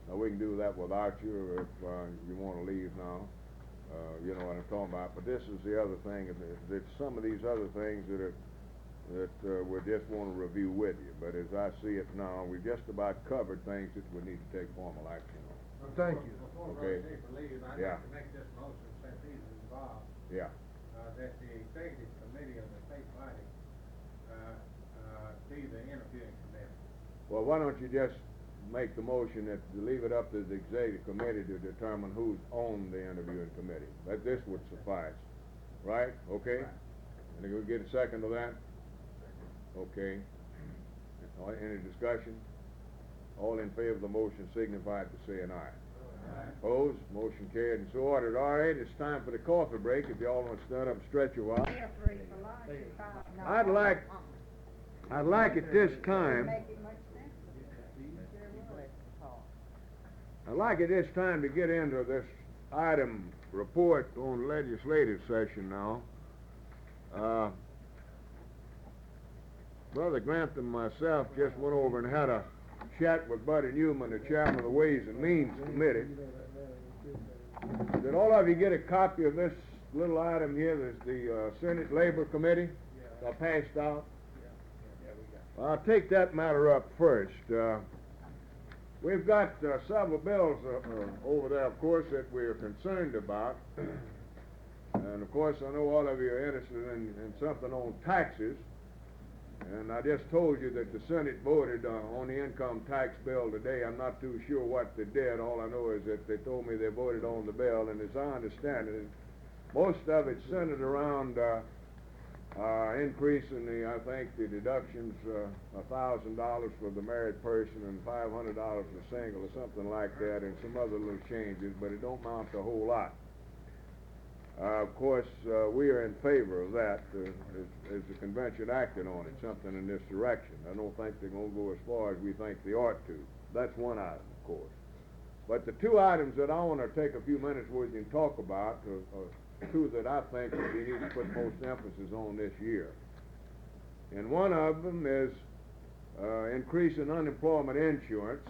Now, we can do that without you if you want to leave now. You know what I'm talking about. But this is the other thing. There's some of these other things that we just want to review with you. But as I see it now, we've just about covered things that we need to take formal action on. Thank you. Before Okay. Rosie leaves, I'd Yeah. like to make this motion since he's involved. Yeah. That the executive committee of the state body be the interviewing committee. Well, why don't you just make the motion that to leave it up to the executive committee to determine who's on the interviewing committee. That this would suffice. Right? Okay? Right. And we get a second to that? Okay. All right, any discussion? All in favor of the motion signify it by saying aye. Aye. Opposed? Motion carried and so ordered. All right, it's time for the coffee break. If y'all want to stand up and stretch a while. Feel free for lunch if I- no, I'd like at this time, Make it much sense. I'd like at this time to get into this item report on legislative session now. Brother Grant and myself just went over and had a chat with Buddy Newman, the chairman of the Ways and Means Committee. Did all of you get a copy of this little item here? There's the Senate Labor Committee passed out. Well, I'll take that matter up first. We've got several bills over there, of course, that we're concerned about. And, of course, I know all of you are interested in something on taxes. And I just told you that the Senate voted on the income tax bill today. I'm not too sure what they did. All I know is that they told me they voted on the bill. And as I understand it, most of it centered around increasing I think the deductions, $1,000 for the married person and $500 for single or something like that, and some other little changes, but it don't amount to a whole lot. Of course, we are in favor of that as the convention acted on it, something in this direction. I don't think they're going to go as far as we think they ought to. That's one item, of course. But the two items that I want to take a few minutes with you and talk about are two that I think that we need to put most emphasis on this year. And one of them is increasing unemployment insurance,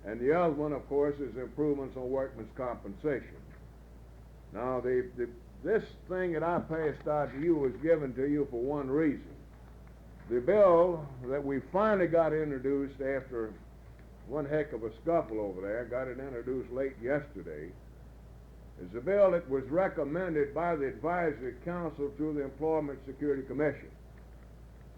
and the other one, of course, is improvements on workmen's compensation. Now, this thing that I passed out to you was given to you for one reason. The bill that we finally got introduced after one heck of a scuffle over there, got it introduced late yesterday, is a bill that was recommended by the Advisory Council to the Employment Security Commission.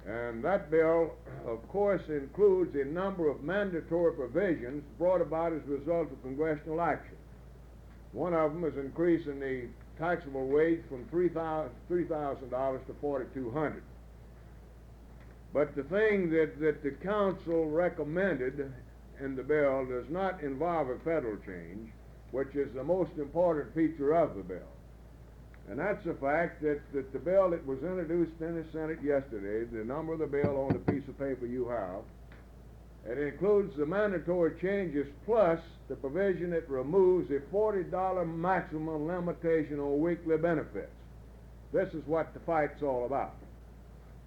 And that bill, of course, includes a number of mandatory provisions brought about as a result of congressional action. One of them is increasing the taxable wage from $3,000 to $4,200. But the thing that the council recommended in the bill does not involve a federal change, which is the most important feature of the bill. And that's the fact that the bill that was introduced in the Senate yesterday, the number of the bill on the piece of paper you have, it includes the mandatory changes plus the provision that removes a $40 maximum limitation on weekly benefits. This is what the fight's all about.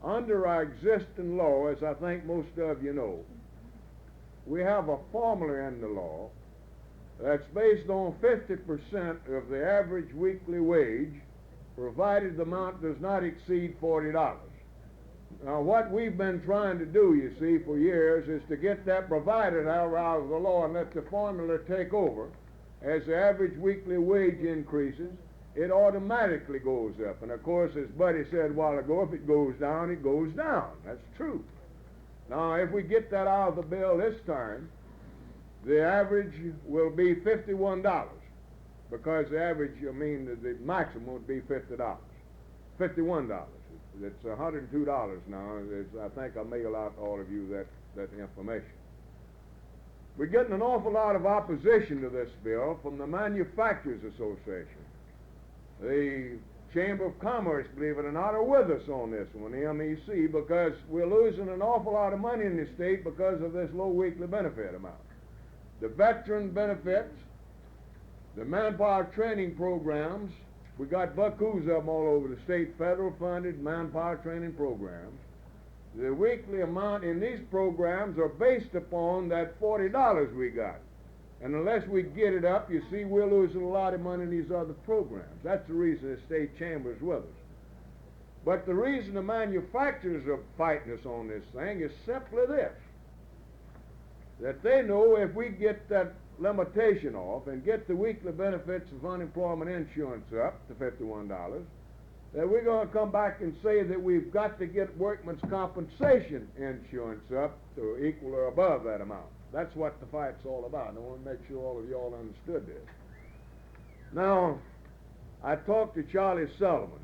Under our existing law, as I think most of you know, we have a formula in the law that's based on 50% of the average weekly wage, provided the amount does not exceed $40. Now, what we've been trying to do, you see, for years is to get that provided out of the law and let the formula take over. As the average weekly wage increases, it automatically goes up. And of course, as Buddy said a while ago, if it goes down, it goes down. That's true. Now, if we get that out of the bill this time, the average will be $51, because the average, the maximum would be $50. $51. It's $102 now. I think I'll mail out to all of you that information. We're getting an awful lot of opposition to this bill from the Manufacturers Association. The Chamber of Commerce, believe it or not, are with us on this one, the MEC, because we're losing an awful lot of money in the state because of this low weekly benefit amount. The veteran benefits, the manpower training programs, we got buckoos of them all over the state, federal funded manpower training programs. The weekly amount in these programs are based upon that $40 we got. And unless we get it up, you see, we're losing a lot of money in these other programs. That's the reason the state chamber is with us. But the reason the manufacturers are fighting us on this thing is simply this: that they know if we get that limitation off and get the weekly benefits of unemployment insurance up to $51, that we're going to come back and say that we've got to get workman's compensation insurance up to equal or above that amount. That's what the fight's all about. And I want to make sure all of y'all understood this. Now, I talked to Charlie Sullivan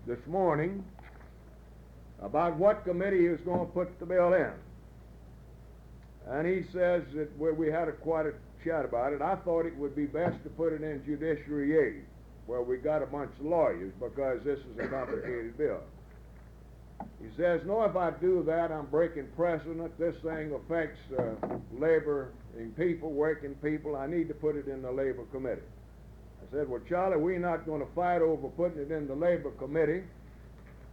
this morning about what committee he was going to put the bill in. And he says that we had quite a chat about it. I thought it would be best to put it in judiciary aid, where we got a bunch of lawyers, because this is a complicated bill. He says, no, if I do that, I'm breaking precedent. This thing affects laboring people, working people. I need to put it in the Labor Committee. I said, well, Charlie, we're not going to fight over putting it in the Labor Committee,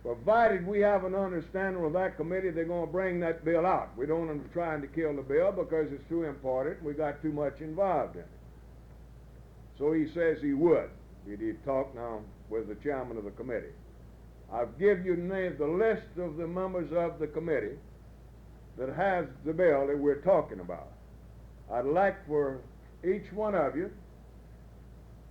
provided we have an understanding with that committee they're going to bring that bill out. We don't want them trying to kill the bill because it's too important. We got too much involved in it. So he says he would. He'd talk now with the chairman of the committee. I've given you the list of the members of the committee that has the bill that we're talking about. I'd like for each one of you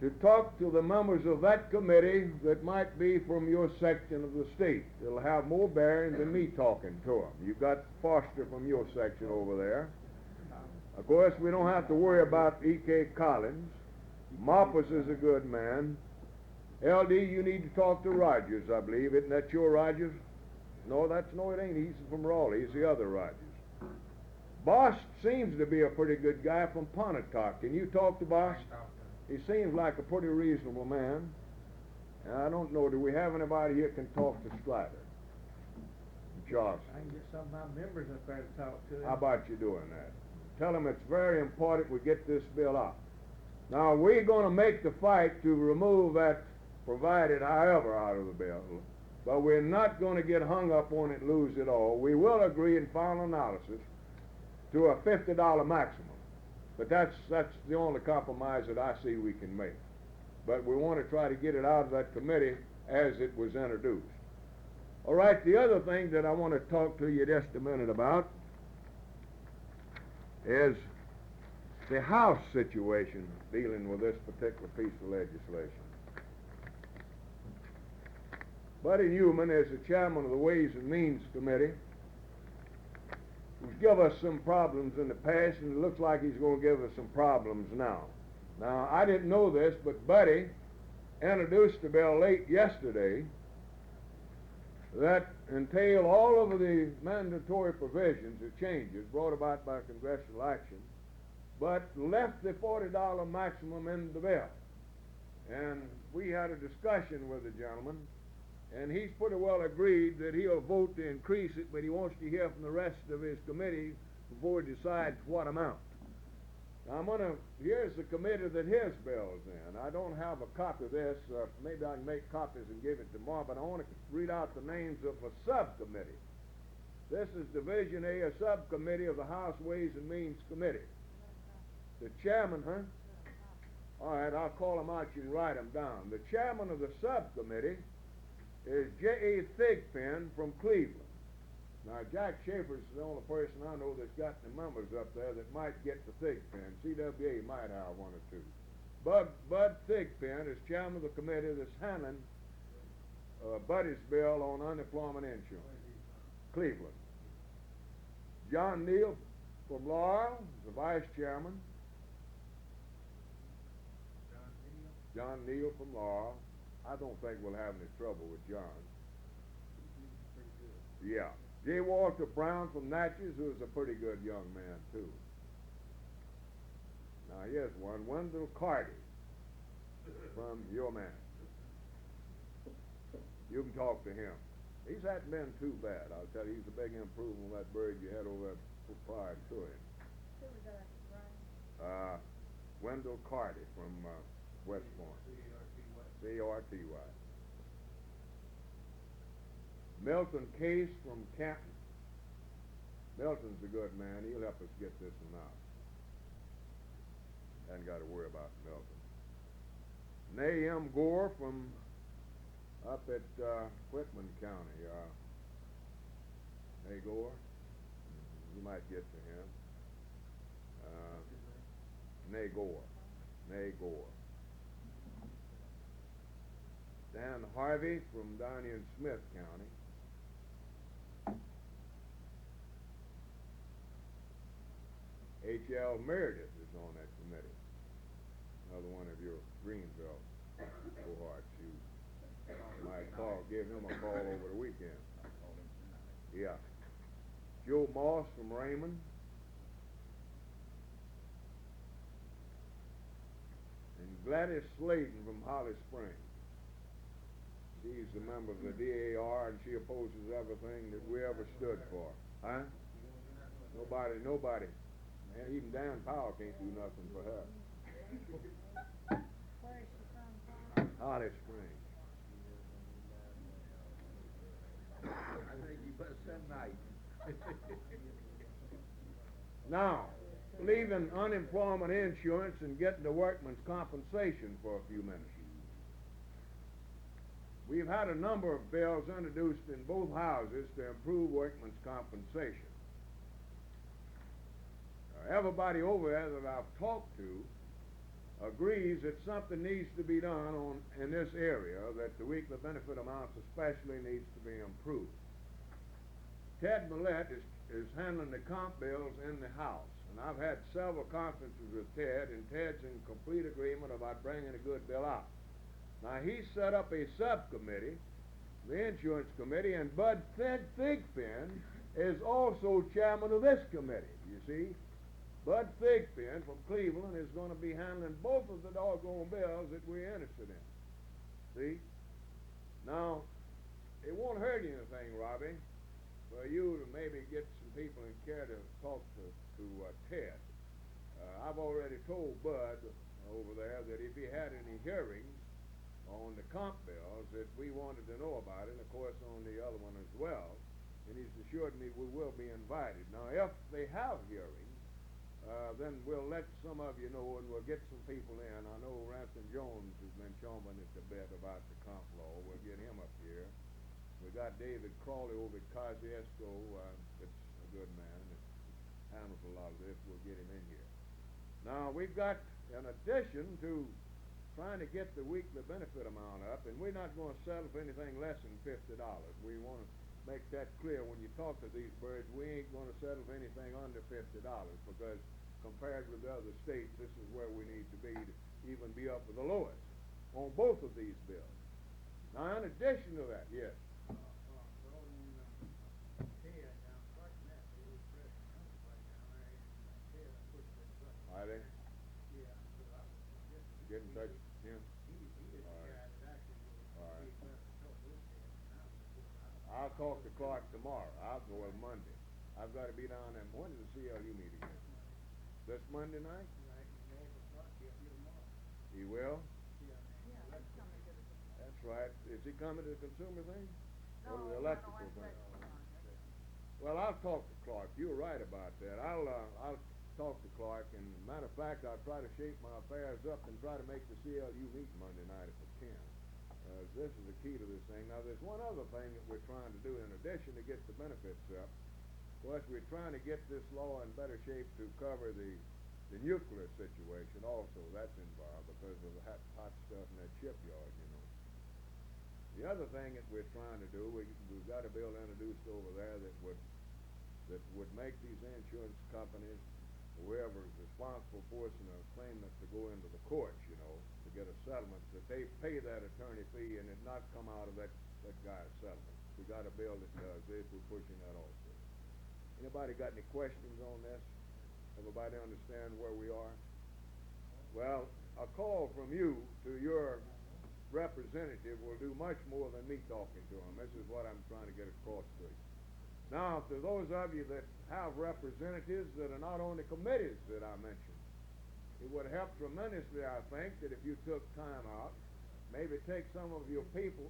to talk to the members of that committee that might be from your section of the state. It'll have more bearing than me talking to them. You've got Foster from your section over there. Of course, we don't have to worry about E.K. Collins. Moppus is a good man. L.D., you need to talk to Rogers, I believe. Isn't that your Rogers? No, it ain't. He's from Raleigh. He's the other Rogers. Boss seems to be a pretty good guy from Pontotoc. Can you talk to Boss? He seems like a pretty reasonable man. And I don't know, do we have anybody here can talk to Strider? Charles? I can get some of my members up there to talk to him. How about you doing that? Tell him it's very important we get this bill out. Now, we're going to make the fight to remove that provided however out of the bill, but we're not going to get hung up on it and lose it all. We will agree in final analysis to a $50 maximum, but that's the only compromise that I see we can make. But we want to try to get it out of that committee as it was introduced. All right, the other thing that I want to talk to you just a minute about is the House situation dealing with this particular piece of legislation. Buddy Newman, as the chairman of the Ways and Means Committee, who's given us some problems in the past, and it looks like he's going to give us some problems now. Now, I didn't know this, but Buddy introduced a bill late yesterday that entail all of the mandatory provisions or changes brought about by congressional action, but left the $40 maximum in the bill. And we had a discussion with the gentleman, and he's pretty well agreed that he'll vote to increase it, but he wants to hear from the rest of his committee before he decides what amount. Now here's the committee that his bill's in. I don't have a copy of this. Maybe I can make copies and give it tomorrow, but I want to read out the names of a subcommittee. This is Division A, a subcommittee of the House Ways and Means Committee. The chairman, All right, I'll call them out. You can write them down. The chairman of the subcommittee is J.A. Thigpen from Cleveland. Now, Jack Schaefer's the only person I know that's got the members up there that might get the Thigpen. CWA might have one or two. Bud Thigpen is chairman of the committee that's handling Buddy's bill on unemployment insurance. Cleveland. John Neal from Laurel, the vice chairman. John Neal from Laurel. I don't think we'll have any trouble with John. Yeah. J. Walter Brown from Natchez, who's a pretty good young man, too. Now, here's one. Wendell Carty from your man. You can talk to him. He hasn't been too bad. I'll tell you, he's a big improvement on that bird you had over there prior to him. Who was that, Brian? Wendell Carty from West Point. C-A-R-T-Y. Milton Case from Canton. Milton's a good man. He'll help us get this one out. Hadn't got to worry about Milton. Nay M. Gore from up at Whitman County. Nay Gore. You might get to him. Nay Gore. Nay Gore. Dan Harvey from down in Smith County. H.L. Meredith is on that committee. Another one of your Greenville cohorts. You might give him a call over the weekend. Yeah. Joe Moss from Raymond. And Gladys Slayton from Holly Springs. She's a member of the DAR, and she opposes everything that we ever stood for. Huh? Nobody. Man, even Dan Powell can't do nothing for her. Where is she from? Holly Springs. I think you better send night. Now, leaving unemployment insurance and getting to workman's compensation for a few minutes. We've had a number of bills introduced in both houses to improve workman's compensation. Everybody over there that I've talked to agrees that something needs to be done in this area, that the weekly benefit amounts especially needs to be improved. Ted Millett is handling the comp bills in the House, and I've had several conferences with Ted, and Ted's in complete agreement about bringing a good bill out. Now, he set up a subcommittee, the insurance committee, and Bud Thigpen is also chairman of this committee, you see. Bud Thigpen from Cleveland is going to be handling both of the doggone bills that we're interested in. See? Now, it won't hurt anything, Robbie, for you to maybe get some people in care to talk to Ted. I've already told Bud over there that if he had any hearings on the comp bills that we wanted to know about it, and of course on the other one as well, and he's assured me we will be invited. Now, if they have hearings, then we'll let some of you know, and we'll get some people in. I know Ransom Jones has been chomping at the bit about the comp law. We'll get him up here. We got David Crawley over at Kosciuszko, that's a good man that handles a lot of this. We'll get him in here. Now, we've got, in addition to trying to get the weekly benefit amount up, and we're not going to settle for anything less than $50. We want to make that clear when you talk to these birds. We ain't going to settle for anything under $50, because compared with the other states, this is where we need to be even be up with the lowest on both of these bills. Now, in addition to that, yes. Are they? Get in touch with him. I'll talk to Clark tomorrow. I'll go on Monday. I've got to be down there. When does the CLU meet again? This Monday night? He will? That's right. Is he coming to the consumer thing? Or to the electrical thing? Well, I'll talk to Clark. You're right about that. I'll talk to Clark, and matter of fact, I'll try to shape my affairs up and try to make the CLU meet Monday night if I can. This is the key to this thing. Now, there's one other thing that we're trying to do in addition to get the benefits up. Of course, we're trying to get this law in better shape to cover the nuclear situation also. That's involved because of the hot stuff in that shipyard, you know. The other thing that we're trying to do, we've got a bill introduced over there that would make these insurance companies, whoever is responsible forcing a claimant to go into the courts, you know, to get a settlement, that they pay that attorney fee and it not come out of that guy's settlement. We got a bill that does this. We're pushing that also. Anybody got any questions on this? Everybody understand where we are? Well, a call from you to your representative will do much more than me talking to him. This is what I'm trying to get across to you. Now, to those of you that have representatives that are not on the committees that I mentioned, it would help tremendously, I think, that if you took time out, maybe take some of your people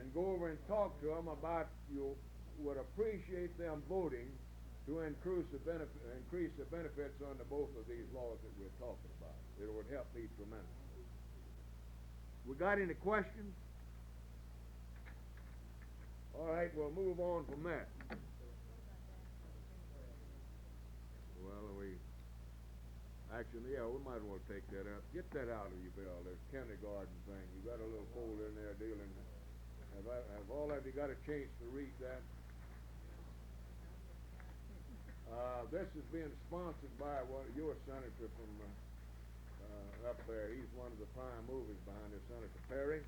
and go over and talk to them about you would appreciate them voting to increase the benefits under both of these laws that we're talking about. It would help me tremendously. We got any questions? All right, we'll move on from that. Well, actually, we might as well take that up. Get that out of your bill, this kindergarten thing. You got a little folder in there dealing. Have all of you got a chance to read that? This is being sponsored by your senator from up there. He's one of the prime movers behind this, Senator Perry.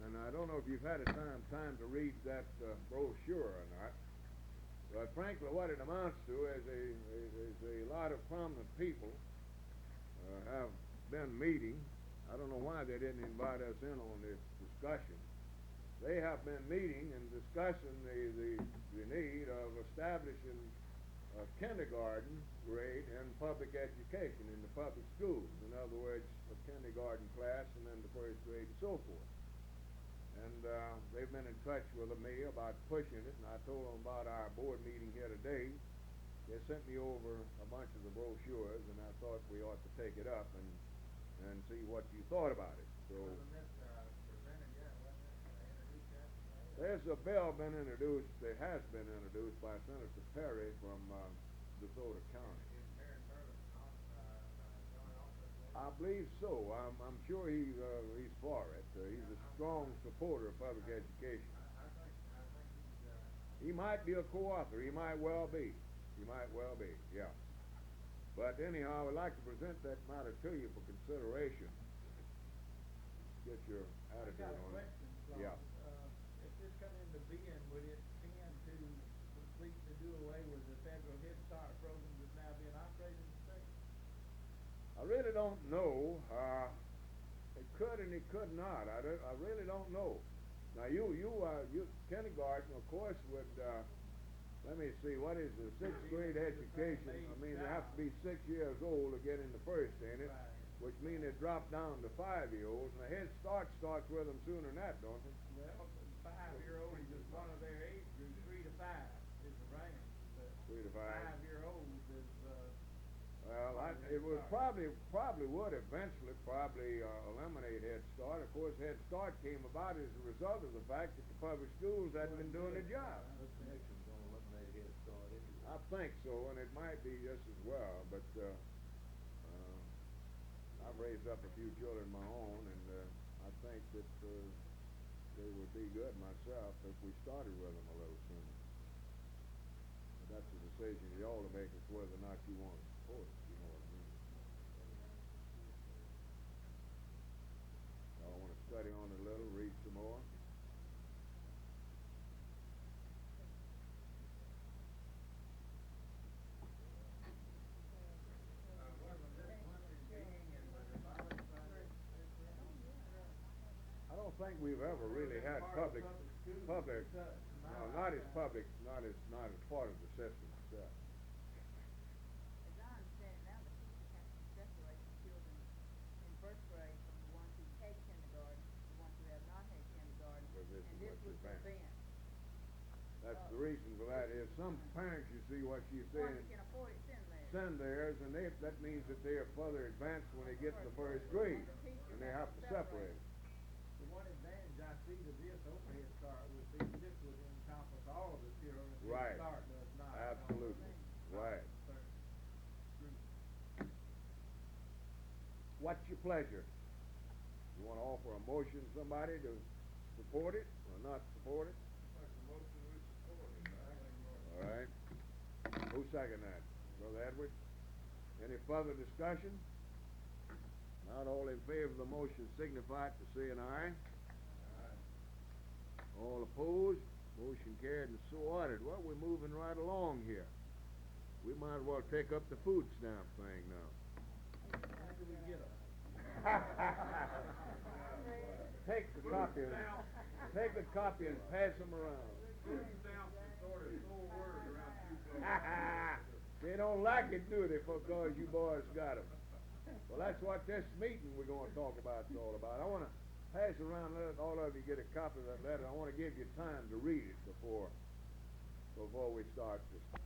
And I don't know if you've had time to read that brochure or not. But frankly, what it amounts to is a lot of prominent people have been meeting. I don't know why they didn't invite us in on this discussion. They have been meeting and discussing the need of establishing a kindergarten grade in public education in the public schools. In other words, a kindergarten class and then the first grade and so forth. And they've been in touch with me about pushing it, and I told them about our board meeting here today. They sent me over a bunch of the brochures, and I thought we ought to take it up and see what you thought about it. So there's a bill been introduced, that has been introduced by Senator Perry from DeSoto County. I believe so. I'm sure he's for it. He's a strong supporter of public education. He might be a co-author. He might well be. Yeah. But anyhow, I would like to present that matter to you for consideration. Get your attitude on it. Yeah. If this come into being, would it tend to completely do away with the federal Head Start program that's now being operated in the state? I really don't know. It could and it could not. I really don't know. Now you kindergarten, of course, would let me see, what is the sixth grade education? I mean, they have to be 6 years old to get into first, ain't it? Which means they drop down to 5-year-olds. And the Head Start starts with them sooner than that, don't it? Well, 5-year-olds is one of their age groups. 3 to 5 is the range. 3 to 5. 5-year-olds is. Well, it would probably would eventually eliminate Head Start. Of course, Head Start came about as a result of the fact that the public schools hadn't been doing their job. I think so, and it might be just as well. But I've raised up a few children of my own, and I think that they would be good myself if we started with them a little sooner. But that's a decision you all to make as to whether or not you want to support it. You know what I mean? I want to study on it a little, read some more. I don't think we've ever really had public public, no, not as public, not as part of the system itself. As I understand it now, the teachers have to separate the children in first grade from the ones who take kindergarten, the ones who have not had kindergarten, Well, this and is this what would you're saying. prevent. That's the reason for that is some parents, you see what she's Ones saying, that can afford it send send theirs. theirs, and that means that they are further advanced when they get to the first grade, and they have to separate. The one advantage I see to this overhead start would be this would encompass all of the children. Right. Start does not. Absolutely. Right. What's your pleasure? You want to offer a motion to somebody to support it or not support it? All right. Who second that? Brother Edward? Any further discussion? Not all in favor of the motion signify it to say an aye. All opposed? Motion carried and so ordered. Well, we're moving right along here. We might as well take up the food stamp thing now. Where do we get them? Take the copy and pass them around. Food stamps are sort of sore word around you folks. They don't like it, do they, because you boys got them. Well, that's what this meeting we're going to talk about is all about. I want to pass around, let all of you get a copy of that letter. I want to give you time to read it before we start this.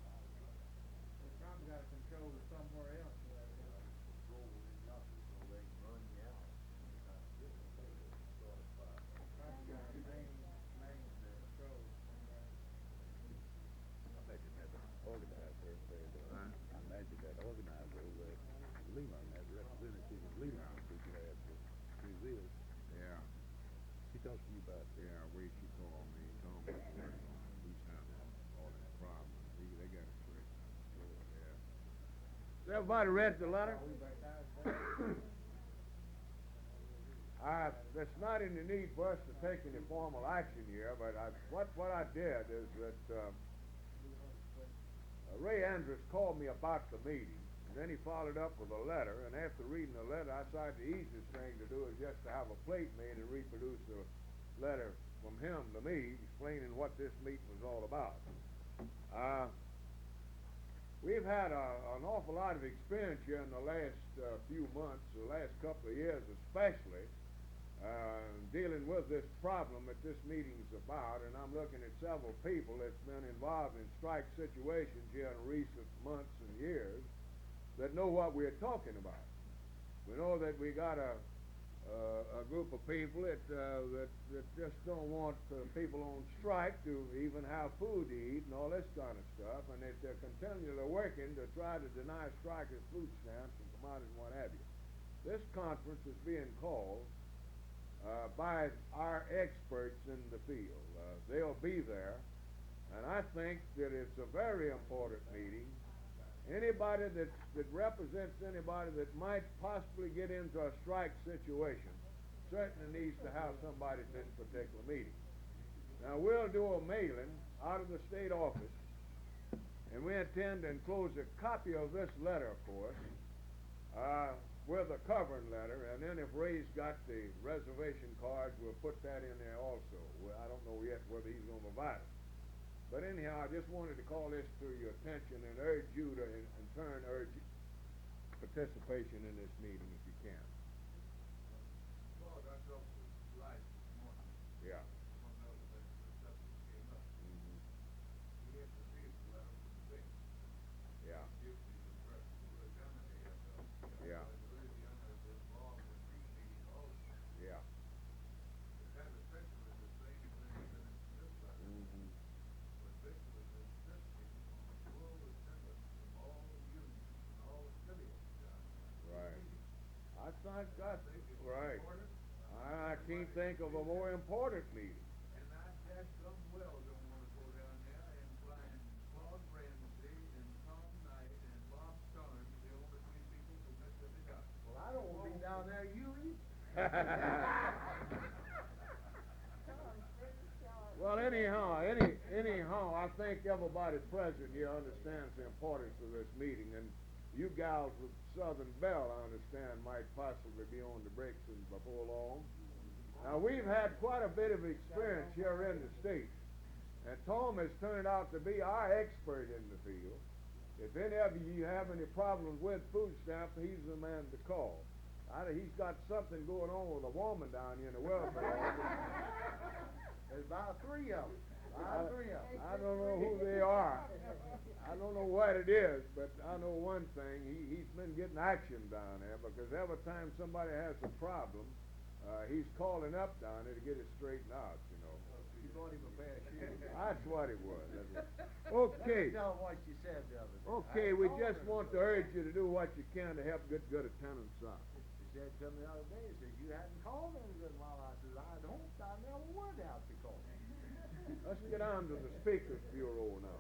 They probably got a controller somewhere else. Probably got a main control somewhere. I imagine that organizer over there, I imagine that organizer over there, Lima, that representative of Lima, that you have for Brazil. Yeah. She talks to you about that. Yeah, she called me, told me he's having all that problem. They got it straight. Yeah. Has everybody read the letter? There's not any need for us to take any formal action here, but what I did is that Ray Andrews called me about the meeting, and then he followed up with a letter, and after reading the letter, I decided the easiest thing to do is just to have a plate made and reproduce the letter from him to me, explaining what this meeting was all about. We've had an awful lot of experience here in the last few months, the last couple of years especially, dealing with this problem that this meeting's about, and I'm looking at several people that's been involved in strike situations here in recent months and years that know what we're talking about. We know that we got a group of people that just don't want people on strike to even have food to eat and all this kind of stuff, and that they're continually working to try to deny strikers food stamps and commodities and what have you. This conference is being called by our experts in the field. They'll be there, and I think that it's a very important meeting. Anybody that represents anybody that might possibly get into a strike situation certainly needs to have somebody at this particular meeting. Now, we'll do a mailing out of the state office, and we intend to enclose a copy of this letter, of course, with a covering letter, and then if Ray's got the reservation cards, we'll put that in there also. Well, I don't know yet whether he's going to provide it. But anyhow, I just wanted to call this to your attention and urge you to, in turn, urge participation in this meeting if you can. Well, that's also right. Yeah. One of the things that subject came up. He had received a letter from the state. Yeah. Gives me the impression that Louisiana had, Yeah. Louisiana is involved in these meetings also. Yeah. It's kind of essentially the same thing that is in this letter. But basically, this meeting on full attendance from all the unions and all the affiliates. Right. I think that's right. I can't think of a more important meeting. And I just well don't want to go down there and find Claude Brand you eat. Well, anyhow, I think everybody present here understands the importance of this meeting, and you gals with Southern Belle, I understand, might possibly be on the breaks before long. Now, we've had quite a bit of experience here in the state, and Tom has turned out to be our expert in the field. If any of you have any problems with food stamps, he's the man to call. He's got something going on with a woman down here in the welfare office. There's about three of them. I don't know who they are. I don't know what it is, but I know one thing. He's been getting action down there, because every time somebody has a problem, he's calling up down there to get it straightened out, you know. You bought him a pair of shoes. That's what it was. Okay. Tell him what she said the other day. Okay, we just want to urge you to do what you can to help get good attendance out. She said to me the other day, she said, you hadn't called me in a good while. I said, I hoped I never would have to call. Let's get on to the Speakers Bureau now.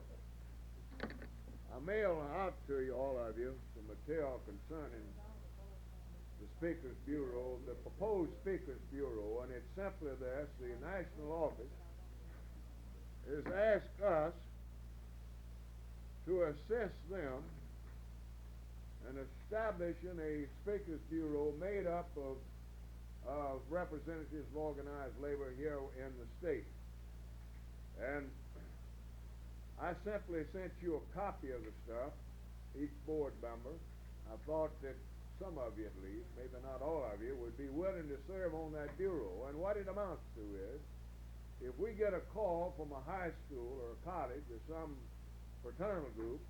I mail out to you, all of you, some material concerning the Speakers Bureau, the proposed Speakers Bureau, and it's simply this: the national office is asked us to assist them in establishing a Speakers Bureau made up of representatives of organized labor here in the state. And I simply sent you a copy of the stuff, each board member. I thought that some of you at least, maybe not all of you, would be willing to serve on that bureau. And what it amounts to is, if we get a call from a high school or a college or some fraternal group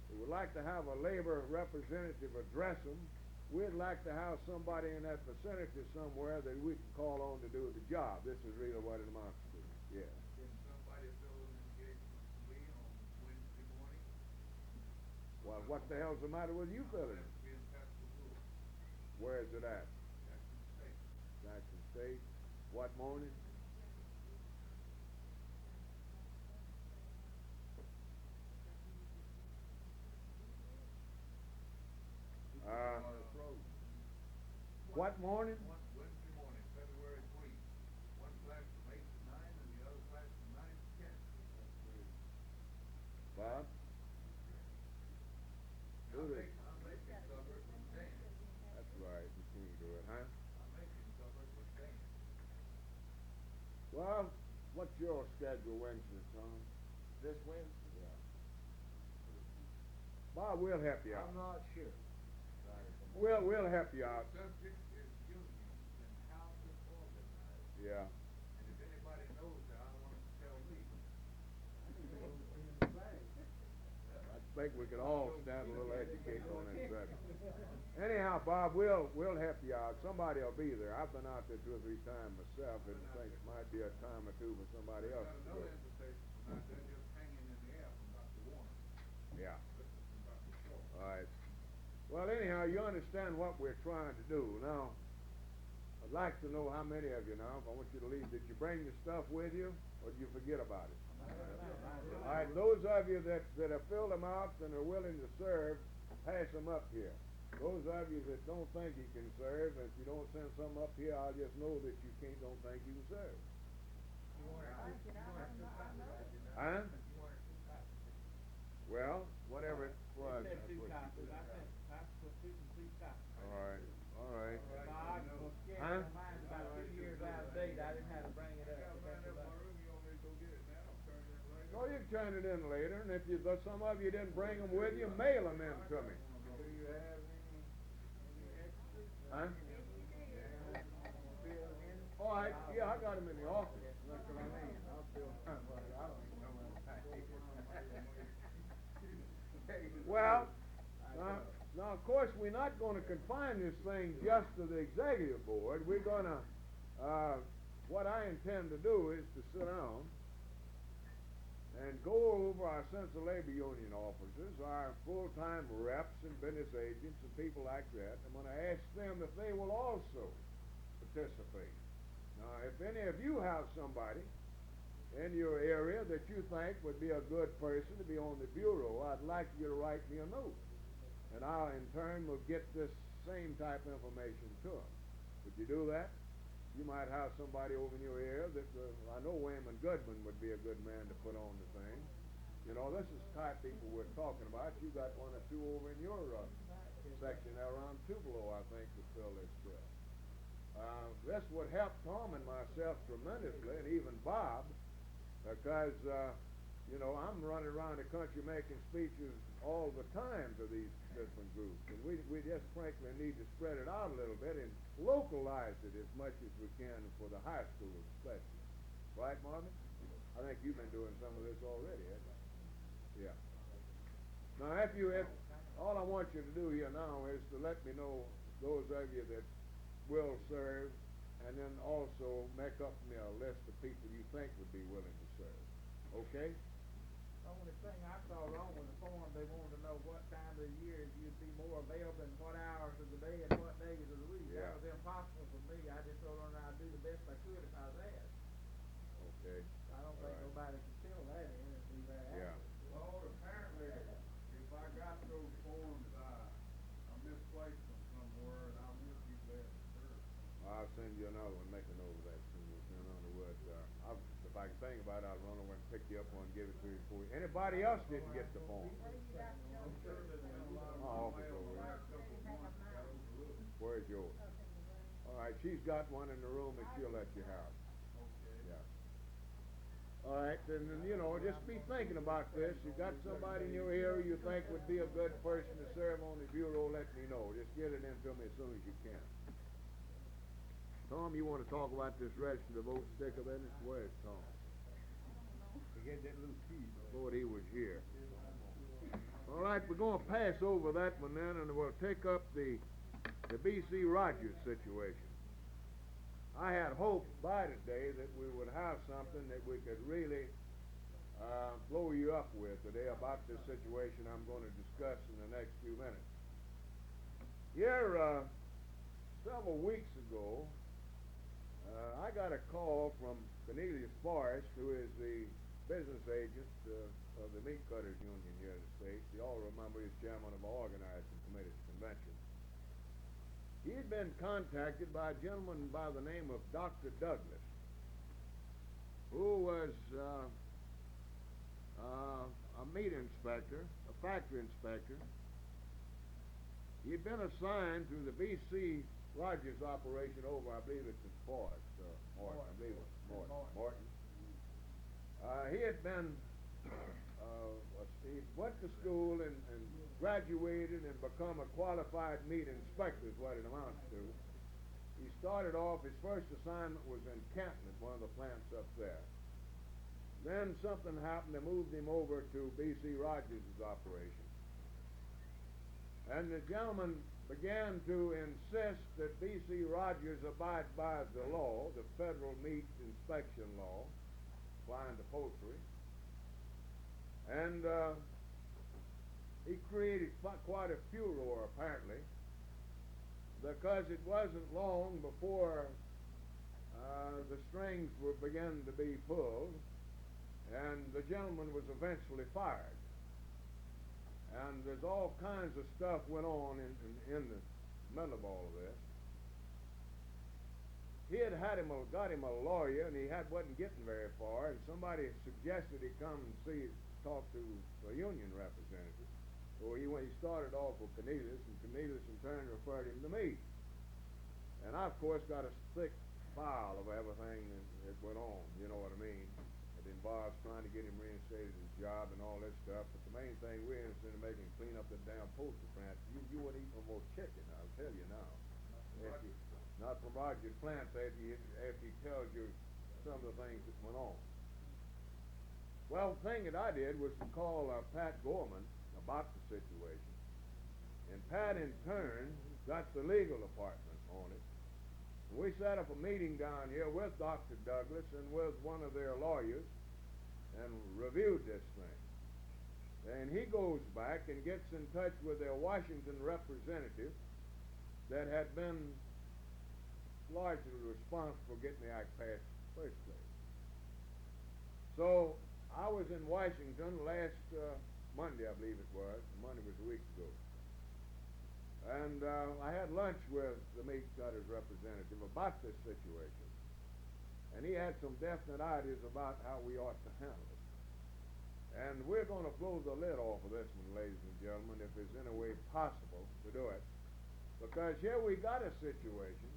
who would like to have a labor representative address them, we'd like to have somebody in that vicinity somewhere that we can call on to do the job. This is really what it amounts to. Yeah. Can somebody fill an engagement for me on Wednesday morning? Well, what the hell's the matter with you, fellas? Where is it at? Jackson State. Jackson State. What morning? What morning? Wednesday morning, February 3. One class from 8 to 9 and the other class from 9 to 10. Bob? I'm making cover for Dan. That's right. You can do it, huh? I'm making cover for Dan. Well, what's your schedule Wednesday, Tom? This Wednesday? Yeah. Bob, we'll help you out. I'm not sure. We'll help you out. The subject is unions and how to organize. Yeah. And if anybody knows that, I want to tell me. I think we could all stand a little education on that subject. Anyhow, Bob, we'll help you out. Somebody will be there. I've been out there 2 or 3 times myself, and think it might be a time or two for somebody else to go. Another invitation from out there just hanging in the air from Dr. Warner. Yeah. From Dr. Short. All right. Well, anyhow, you understand what we're trying to do. Now, I'd like to know how many of you now, if I want you to leave, did you bring the stuff with you, or did you forget about it? All right, those of you that have filled them out and are willing to serve, pass them up here. Those of you that don't think you can serve, if you don't send some up here, I'll just know that you don't think you can serve. Huh? Well, whatever it was. I said 2 copies. I put 2 complete copies. All right. I was scared mine's about 2 years out of date. I didn't have to bring it up. No, you can turn it in later, and if some of you didn't bring them with you, mail them in to me. Do you have any extras? Huh? All right, yeah, I got them in the office. That's what I mean. I'll fill I don't even know when Well, now, of course, we're not going to confine this thing just to the executive board. We're going to, what I intend to do is to sit down and go over our Central Labor Union officers, our full-time reps and business agents and people like that. I'm going to ask them if they will also participate. Now, if any of you have somebody in your area that you think would be a good person to be on the bureau, I'd like you to write me a note. And I, in turn, will get this same type of information to them. Would you do that? You might have somebody over in your area that, I know Wayman Goodman would be a good man to put on the thing. You know, this is the type of people we're talking about. You got one or two over in your section there around Tupelo, I think, to fill this bill. This would help Tom and myself tremendously, and even Bob, because, you know, I'm running around the country making speeches all the time to these different groups, and we just frankly need to spread it out a little bit and localize it as much as we can for the high schools especially. Right, Marvin? I think you've been doing some of this already, haven't you? Yeah. Now, if all I want you to do here now is to let me know those of you that will serve, and then also make up me a list of people you think would be willing to serve. Okay? The only thing I saw wrong with the form, they wanted to know what time of the year you'd be more available and what hours of the day and what days of the week. Yeah. That was impossible for me. I just told them I'd do the best I could if I was asked. Okay. I don't think nobody can fill that in and be very Yeah. accurate. Lord, apparently, if I got those forms, I misplaced them somewhere, and I will be glad to serve. I'll send you another one. Make a note of that soon. We'll send on the word. If I can think about it, I'll run over and pick you up one and give it to you before you. Anybody else didn't get the form? I'm sure there's been a lot of My office mail over the there. last couple of months got overlooked. Where's yours? All right, she's got one in the room and she'll let you have it. Okay. Yeah. All right, then, you know, just be thinking about this. You got somebody in your area you think would be a good person to serve on the bureau, let me know. Just get it into me as soon as you can. Tom, you want to talk about this register of vote sticker business? Where's Tom? To get that little key. Thought he was here. All right, we're going to pass over that one then, and we'll take up the B.C. Rogers situation. I had hoped by today that we would have something that we could really blow you up with today about this situation I'm going to discuss in the next few minutes. Here, several weeks ago, I got a call from Cornelius Forrest, who is the business agent of the Meat Cutters Union here in the state. You all remember he's chairman of our organizing committee's convention. He had been contacted by a gentleman by the name of Dr. Douglas, who was a meat inspector, a factory inspector. He had been assigned to the B.C. Rogers operation over, I believe it's in Forest, Morton, I believe it's Morton. He had been, he went to school and graduated and become a qualified meat inspector is what it amounts to. He started off, his first assignment was in Canton at one of the plants up there. Then something happened, they moved him over to B.C. Rogers' operation. And the gentleman began to insist that B.C. Rogers abide by the law, the federal meat inspection law, applying to poultry. And he created quite a furor, apparently, because it wasn't long before the strings were beginning to be pulled, and the gentleman was eventually fired. And there's all kinds of stuff went on in the middle of all of this. He had got him a lawyer, and he wasn't getting very far, and somebody suggested he come and talk to a union representative. So he started off with Cornelius, and Cornelius in turn referred him to me. And I, of course, got a thick file of everything that went on, you know what I mean? It involves trying to get him reinstated in his job and all this stuff, but the main thing we're interested in making him clean up that damn poultry plant. You wouldn't eat no more chicken, I'll tell you now. Not from Rogers Plant after he tells you some of the things that went on. Well, the thing that I did was to call Pat Gorman about the situation, and Pat in turn got the legal department on it. We set up a meeting down here with Dr. Douglas and with one of their lawyers and reviewed this thing. And he goes back and gets in touch with their Washington representative that had been largely responsible for getting the act passed in the first place. So I was in Washington last Monday, I believe it was. Monday was a week ago. And I had lunch with the meat cutters representative about this situation. And he had some definite ideas about how we ought to handle it. And we're going to blow the lid off of this one, ladies and gentlemen, if there's any way possible to do it. Because here we got a situation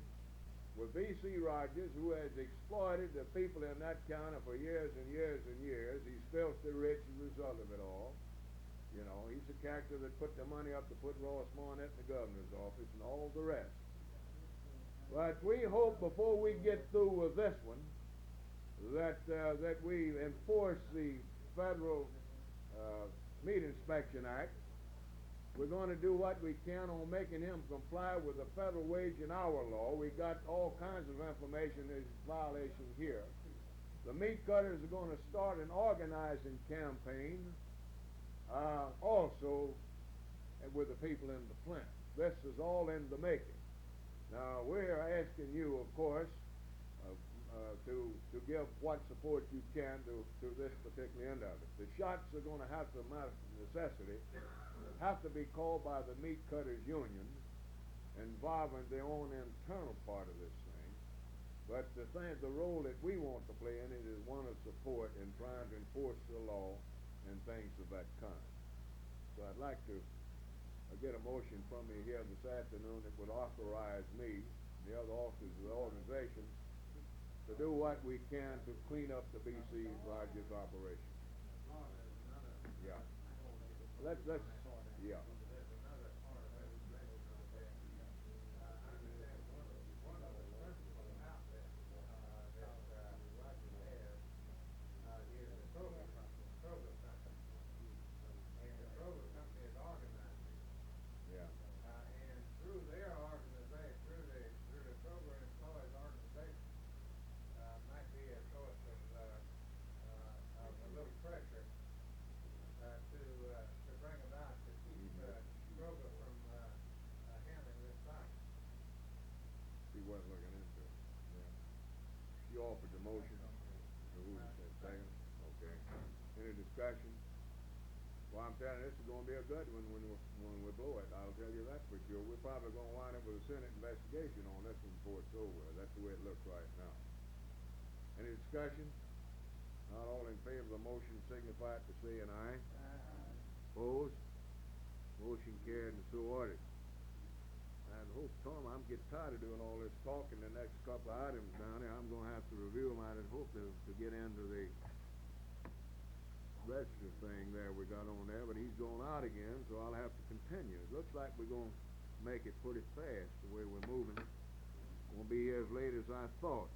with V.C. Rogers, who has exploited the people in that county for years and years and years. He's filthy rich as a result of it all. You know, he's the character that put the money up to put Ross Monette in the governor's office and all the rest. But we hope before we get through with this one that we enforce the Federal Meat Inspection Act. We're going to do what we can on making him comply with the federal wage and hour law. We got all kinds of information there's violation here. The meat cutters are going to start an organizing campaign also with the people in the plant. This is all in the making. Now, we're asking you, of course, to give what support you can to this particular end of it. The shots are going to have to, matter of necessity, have to be called by the meat cutters union, involving their own internal part of this thing. But the role that we want to play in it is one of support in trying to enforce the law and things of that kind. So I'd like to get a motion from you here this afternoon that would authorize me and the other officers of the organization to do what we can to clean up the B.C. Rogers operation. Yeah. Let's, yeah. You offered the motion. Who said second? Okay. Any discussion? Well, I'm telling you, this is going to be a good one when we blow it. I'll tell you that for sure. We're probably going to wind up with a Senate investigation on this one before it's over. That's the way it looks right now. Any discussion? Not all in favor of the motion signify it by saying aye. Aye. Opposed? Motion carried and so ordered. I hope, Tom, I'm getting tired of doing all this talking. The next couple of items down there, I'm going to have to review them. I'd hope to get into the rest of the thing there we got on there, but he's going out again, so I'll have to continue. It looks like we're going to make it pretty fast the way we're moving. Won't be here as late as I thought.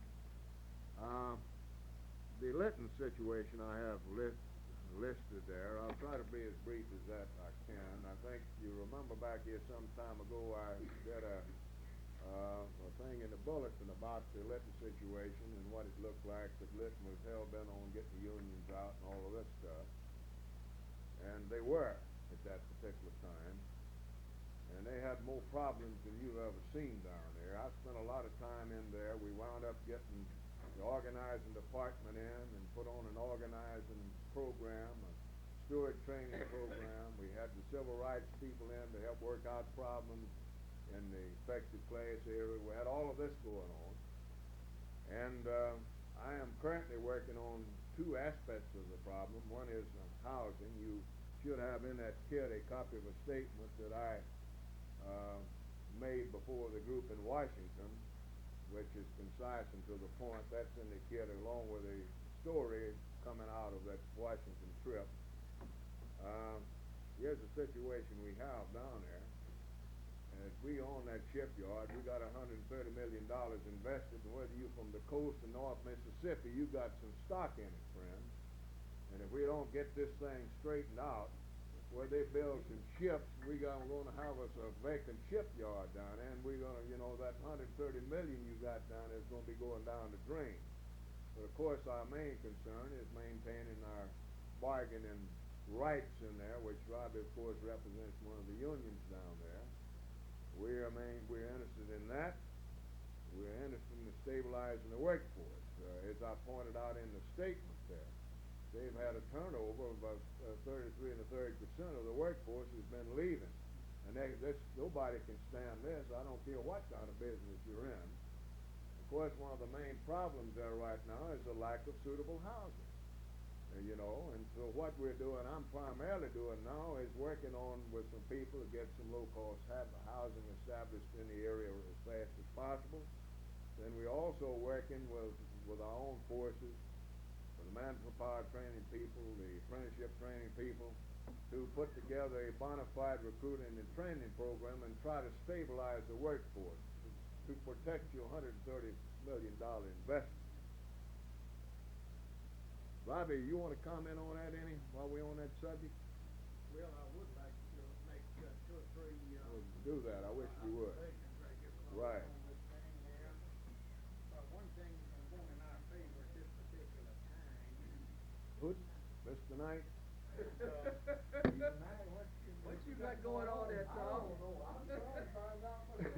The Lytton situation I have listed there. I'll try to be as brief as that I can. I think you remember back here some time ago I did a thing in the bulletin about the Lytton situation and what it looked like that Lytton was hell-bent on getting the unions out and all of this stuff. And they were at that particular time. And they had more problems than you've ever seen down there. I spent a lot of time in there. We wound up getting the organizing department in and put on an organizing program, a steward training program. We had the civil rights people in to help work out problems in the affected class area. We had all of this going on. And I am currently working on two aspects of the problem. One is housing. You should have in that kit a copy of a statement that I made before the group in Washington, which is concise and to the point. That's in the kit along with a story coming out of that Washington trip. Here's the situation we have down there. As we own that shipyard, we got $130 million invested, and whether you're from the coast or North Mississippi, you got some stock in it, friend. And if we don't get this thing straightened out, where they build some ships, we're going to have us a vacant shipyard down there, and we're going to, that $130 million you got down there is going to be going down the drain. But of course, our main concern is maintaining our bargaining rights in there, which Robbie, of course, represents one of the unions down there. We're interested in that. We're interested in stabilizing the workforce. As I pointed out in the statement there, they've had a turnover of about 33 1/3% of the workforce has been leaving. And nobody can stand this. I don't care what kind of business you're in. Of course, one of the main problems there right now is the lack of suitable housing. You know, and so what we're doing, I'm primarily doing now, is working on with some people to get some low-cost housing established in the area as fast as possible. Then we're also working with our own forces, with the manpower training people, the apprenticeship training people, to put together a bona fide recruiting and training program and try to stabilize the workforce to protect your $130 million investment. Bobby, you want to comment on that any while we're on that subject? Well, I would like to make two or three, do that. I wish you would. Right. On this thing there. One thing going in our favor at this particular time. Who? Mr. Knight? What you got going on there, Tom? I don't know. I'm trying to find out myself.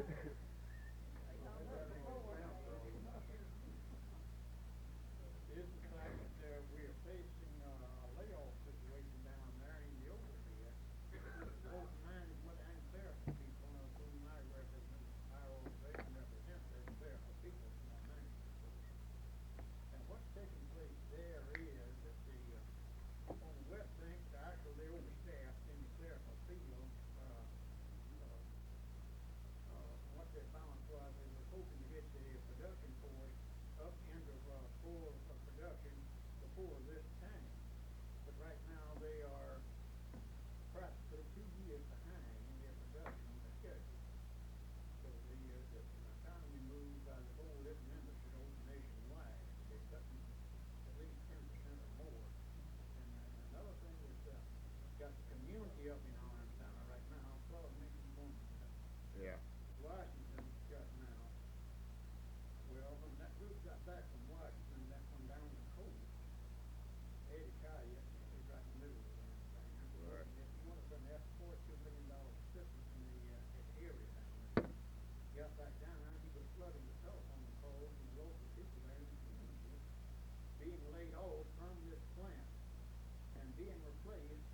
Is the fact that we are facing a layoff situation down there in the overhead. Both management and therapy people, whom I represent, our organization represents as therapy people from our management. And what's taking place there is that on the west bank, actually they're overstaffed in the therapy field. What they found was they were hoping to get the production force up into full production before this time. But right now they are practically 2 years behind in their production schedule. So the economy moves by the whole different industry over nationwide. They're cutting at least 10% or more. And another thing is got the community up in arms down there right now. Club mentioned one. Yeah. Washington shut now. Well, when that group got back from Washington, that went down the coast. Eddie Kaya is right in the middle of the damn thing. Right. It's one of them $42 million assistance in the area down there. Got back down, he was flooding the telephone calls and the local people there in the community being laid off from this plant and being replaced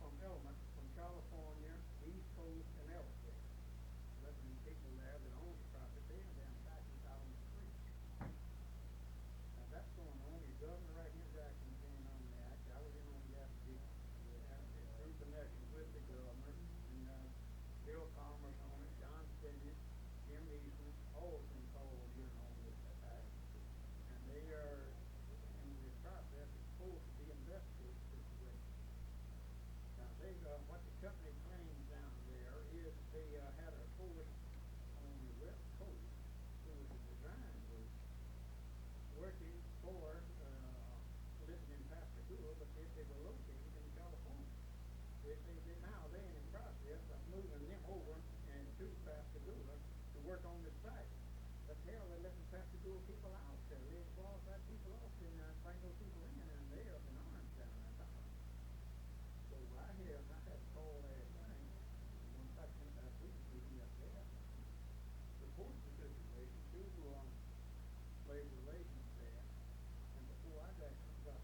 from elements from California, East Coast, and elsewhere. Letting people there that own the property paying down taxes out on the street. Now that's going on. Your governor right here in Jackson came on that. I was in on that deal. Through connection with the governor and Bill Palmer's on it, John Stinnett, Jim Eastman, all of them called here on this attack. And they are in the process of supposed to be investigating the situation. Now what the company claims down there is they had a force on the west coast who was a design group working for living in Pascagoula, but they were located in California. They're in the process of moving them over and to Pascagoula to work on this site. But hell, they're letting Pascagoula people out there. They qualified people off and bring those people in, and they're up in arms down there. So I had a call last night, one fact last week, we up there, reported the situation to labor relations there. And before I got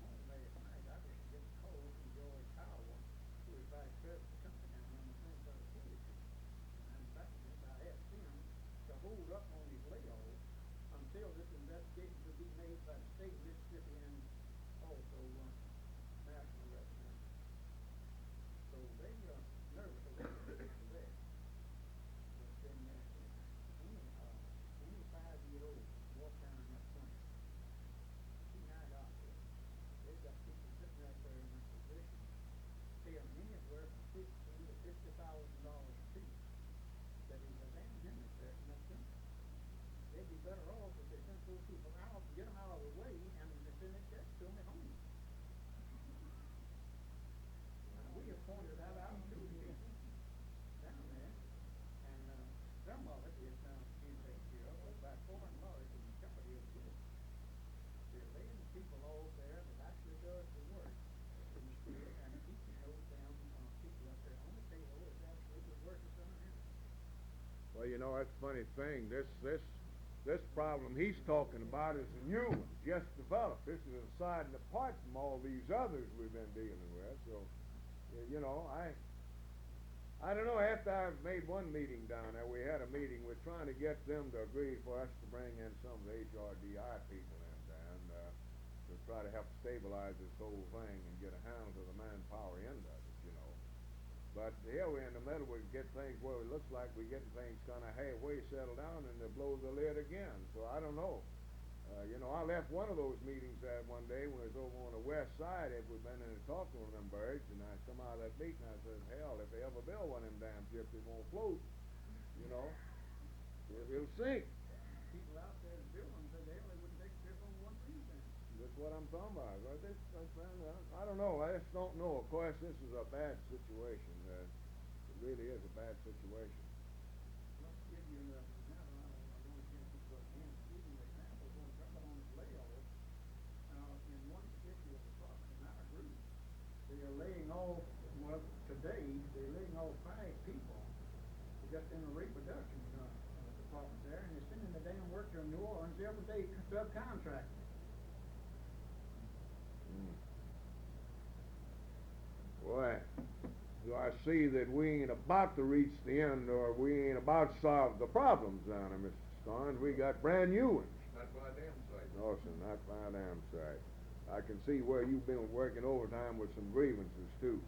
home last night, I was getting a call from George Howell, who is vice president of the company down there on the same side of the city. And in fact, I asked him to hold up on these layoffs until this investigation could be made by the state of Mississippi and also national representatives. So they are nervous about that. But then any 5-year-old walk down in that plant, see night out there, they've got people sitting out there in that position, paying anywhere from $15,000 to $50,000 a piece. That is a damn Henry there in that country. They'd be better off if they sent those people out, get them out of the way, and send their checks to them at home. We have pointed that out to the people down there, and some of it is now being taken care of by foreign lawyers and the company of good. They're laying the people off there that actually does the work in the field and keeping those damn people up there on the table is absolutely worthless on the end. Well, you know, that's a funny thing. This problem he's talking about is a new one, just developed. This is aside and apart from all these others we've been dealing with. So, you know, I don't know, after I made one meeting down there, we had a meeting, we're trying to get them to agree for us to bring in some of the HRDI people in there, and, to try to help stabilize this whole thing and get a handle to the manpower end of it, you know. But here we're in the middle, we get things where it looks like we're getting things kinda halfway settled down, and they blow the lid again, so I don't know. You know, I left one of those meetings one day when it was over on the west side, if we'd been in to talk to one of them birds, and I come out of that meeting, I said, hell, if they ever build one of them damn ships, it won't float, you know, it'll sink. People out there that build them said they only wouldn't take a trip on one season. That's what I'm talking about. I don't know, I just don't know. Of course, this is a bad situation, it really is a bad situation. Let's give you an example, I don't want to get too close in, give you an example of what jumping on this layover, in one particular department, in our group, they are laying off, well, today, they're laying off 5 people, just in the reproduction, department there, and they're sending the damn work to New Orleans every day, subcontracting. Boy, so I see that we ain't about to reach the end, or we ain't about to solve the problems down there, Mr. Starnes. We got brand new ones. Not by a damn sight. No, sir, not by a damn sight. I can see where you've been working overtime with some grievances, too.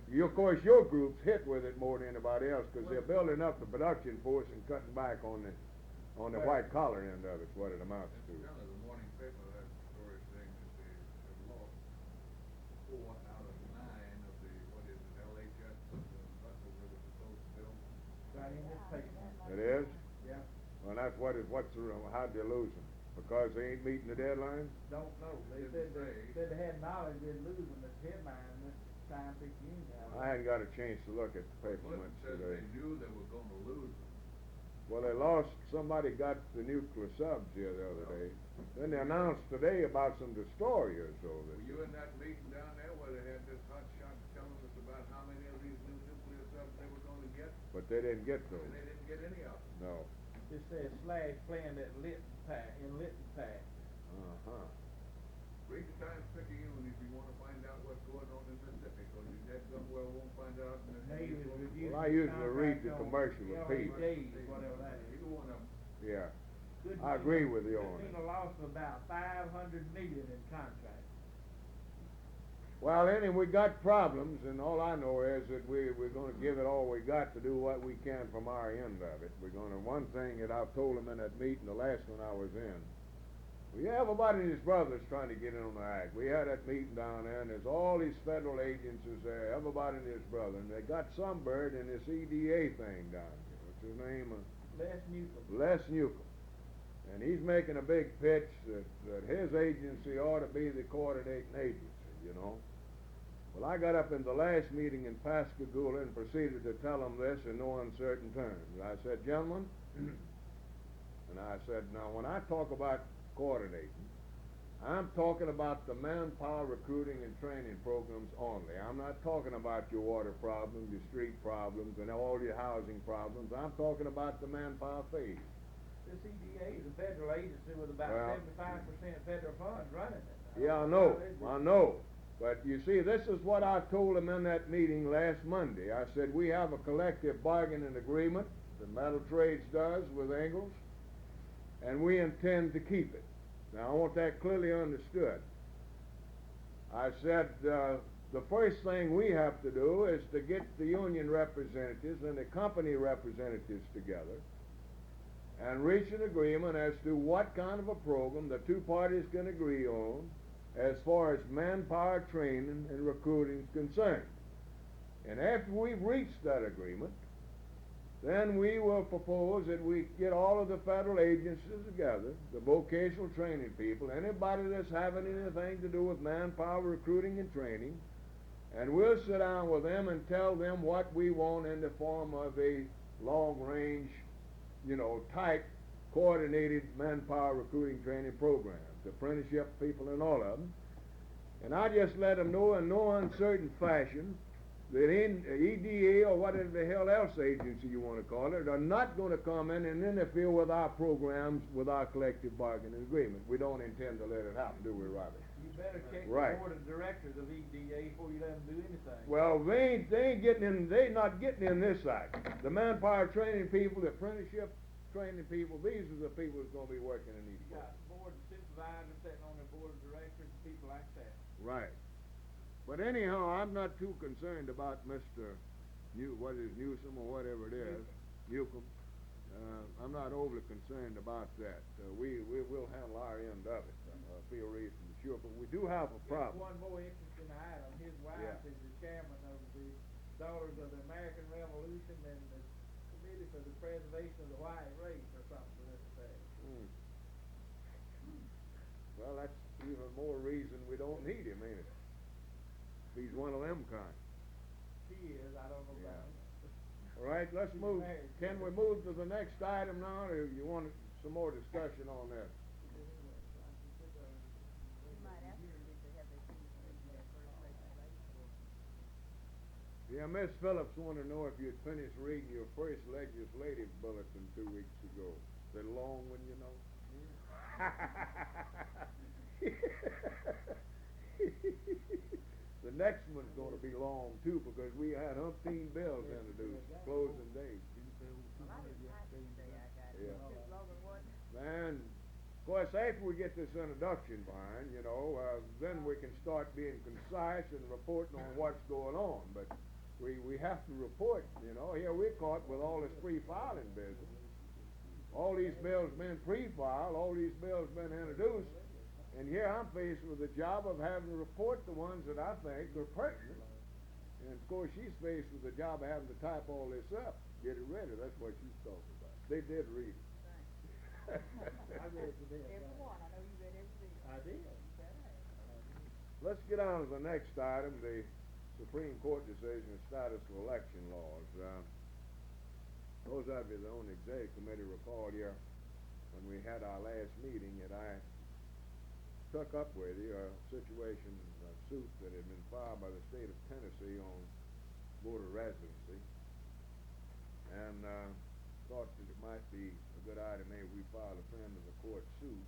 You, of course, your group's hit with it more than anybody else, because they're building up the production force and cutting back on the white collar end of it, what it amounts to. Kind of the morning paper, that story saying that they have lost 4 out of 9 of the, what is it, LHS, buses they were supposed to build. Right in this paper. It is? Yeah. Well, that's how'd you lose them? Because they ain't meeting the deadline? Don't know, they said they had knowledge they'd lose them, but headline, this time 15 now. I hadn't got a chance to look at the paper Well, much it said today. they knew they were gonna lose them. Well, they lost, somebody got the nuclear subs here the other day. Then they announced today about some destroyers over Were there. you in that meeting down there where they had this hot shot telling us about how many of these new nuclear subs they were gonna get? But they didn't get those. And they didn't get any of them. No. It says / planned at Litton Pack. Uh-huh. Read the Times-Picayune if you wanna find out what's going on in Mississippi, cause you dead somewhere won't find out in the. Navy is reviewing. Well, I usually read the commercial LA piece. Days, whatever that is. Either one of them. Yeah. Could I mean- agree with you on could it. mean a loss of about 500 million in contracts. Well, anyway, we got problems, and all I know is that we're gonna give it all we got to do what we can from our end of it. We're gonna, one thing that I've told them in that meeting, the last one I was in, we have everybody and his brothers trying to get in on the act. We had that meeting down there, and there's all these federal agencies there, everybody and his brother, and they got some bird in this EDA thing down here. What's his name? Les Newcomb. And he's making a big pitch that his agency ought to be the coordinating agency, you know. Well, I got up in the last meeting in Pascagoula and proceeded to tell them this in no uncertain terms. I said, gentlemen, and I said, now when I talk about coordinating, I'm talking about the manpower recruiting and training programs only. I'm not talking about your water problems, your street problems, and all your housing problems. I'm talking about the manpower phase. This EDA is a federal agency with about Well, 75% federal funds running it. Yeah, I know. But you see, this is what I told them in that meeting last Monday. I said, we have a collective bargaining agreement, the Metal Trades does with Ingalls, and we intend to keep it. Now, I want that clearly understood. I said, the first thing we have to do is to get the union representatives and the company representatives together and reach an agreement as to what kind of a program the two parties can agree on as far as manpower training and recruiting is concerned. And after we've reached that agreement, then we will propose that we get all of the federal agencies together, the vocational training people, anybody that's having anything to do with manpower recruiting and training, and we'll sit down with them and tell them what we want in the form of a long-range, type coordinated manpower recruiting training program, apprenticeship people and all of them. And I just let them know in no uncertain fashion that EDA or whatever the hell else agency you want to call it, are not going to come in and interfere with our programs, with our collective bargaining agreement. We don't intend to let it happen, do we, Robbie? You better check Right. the board of directors of EDA before you let them do anything. Well, they ain't getting in, they not getting in this act. The manpower training people, the apprenticeship training people, these are the people that's going to be working in these You got board of supervisors sitting on the board of directors, people like that. Right. But anyhow, I'm not too concerned about Mr. Newsom or whatever it is, Newcomb. I'm not overly concerned about that. We'll handle our end of it. Feel reasonably sure, but we do have a problem. Just one more interesting item. His wife is the chairman of the Daughters of the American Revolution and the Committee for the Preservation of the White Race or something to this effect. Well, that's even more reason we don't need him, ain't it? He's one of them kind. She is, I don't know about him. All right, let's move. Can we move to the next item now, or you want some more discussion on that? Yeah, Miss Phillips wanted to know if you'd finished reading your first legislative bulletin 2 weeks ago. Is it a long one, you know? The next one's going to be long, too, because we had umpteen bills introduced, closing date. Yeah. Man, of course, after we get this introduction behind, you know, then we can start being concise and reporting on what's going on. But we have to report, you know. Here we're caught with all this pre-filing business. All these bills been pre-filed, all these bills been introduced, and here I'm faced with the job of having to report the ones that I think are pertinent. And of course, she's faced with the job of having to type all this up, get it ready. That's what she's talking about. They did read it. I read the bill. Every one, I know you read every bill. I did. Let's get on to the next item, the Supreme Court decision of status of election laws. Those of you that on the executive committee recall here when we had our last meeting that I took up with you a situation, a suit that had been filed by the state of Tennessee on voter residency, and thought that it might be a good idea maybe we file a friend of the court suit.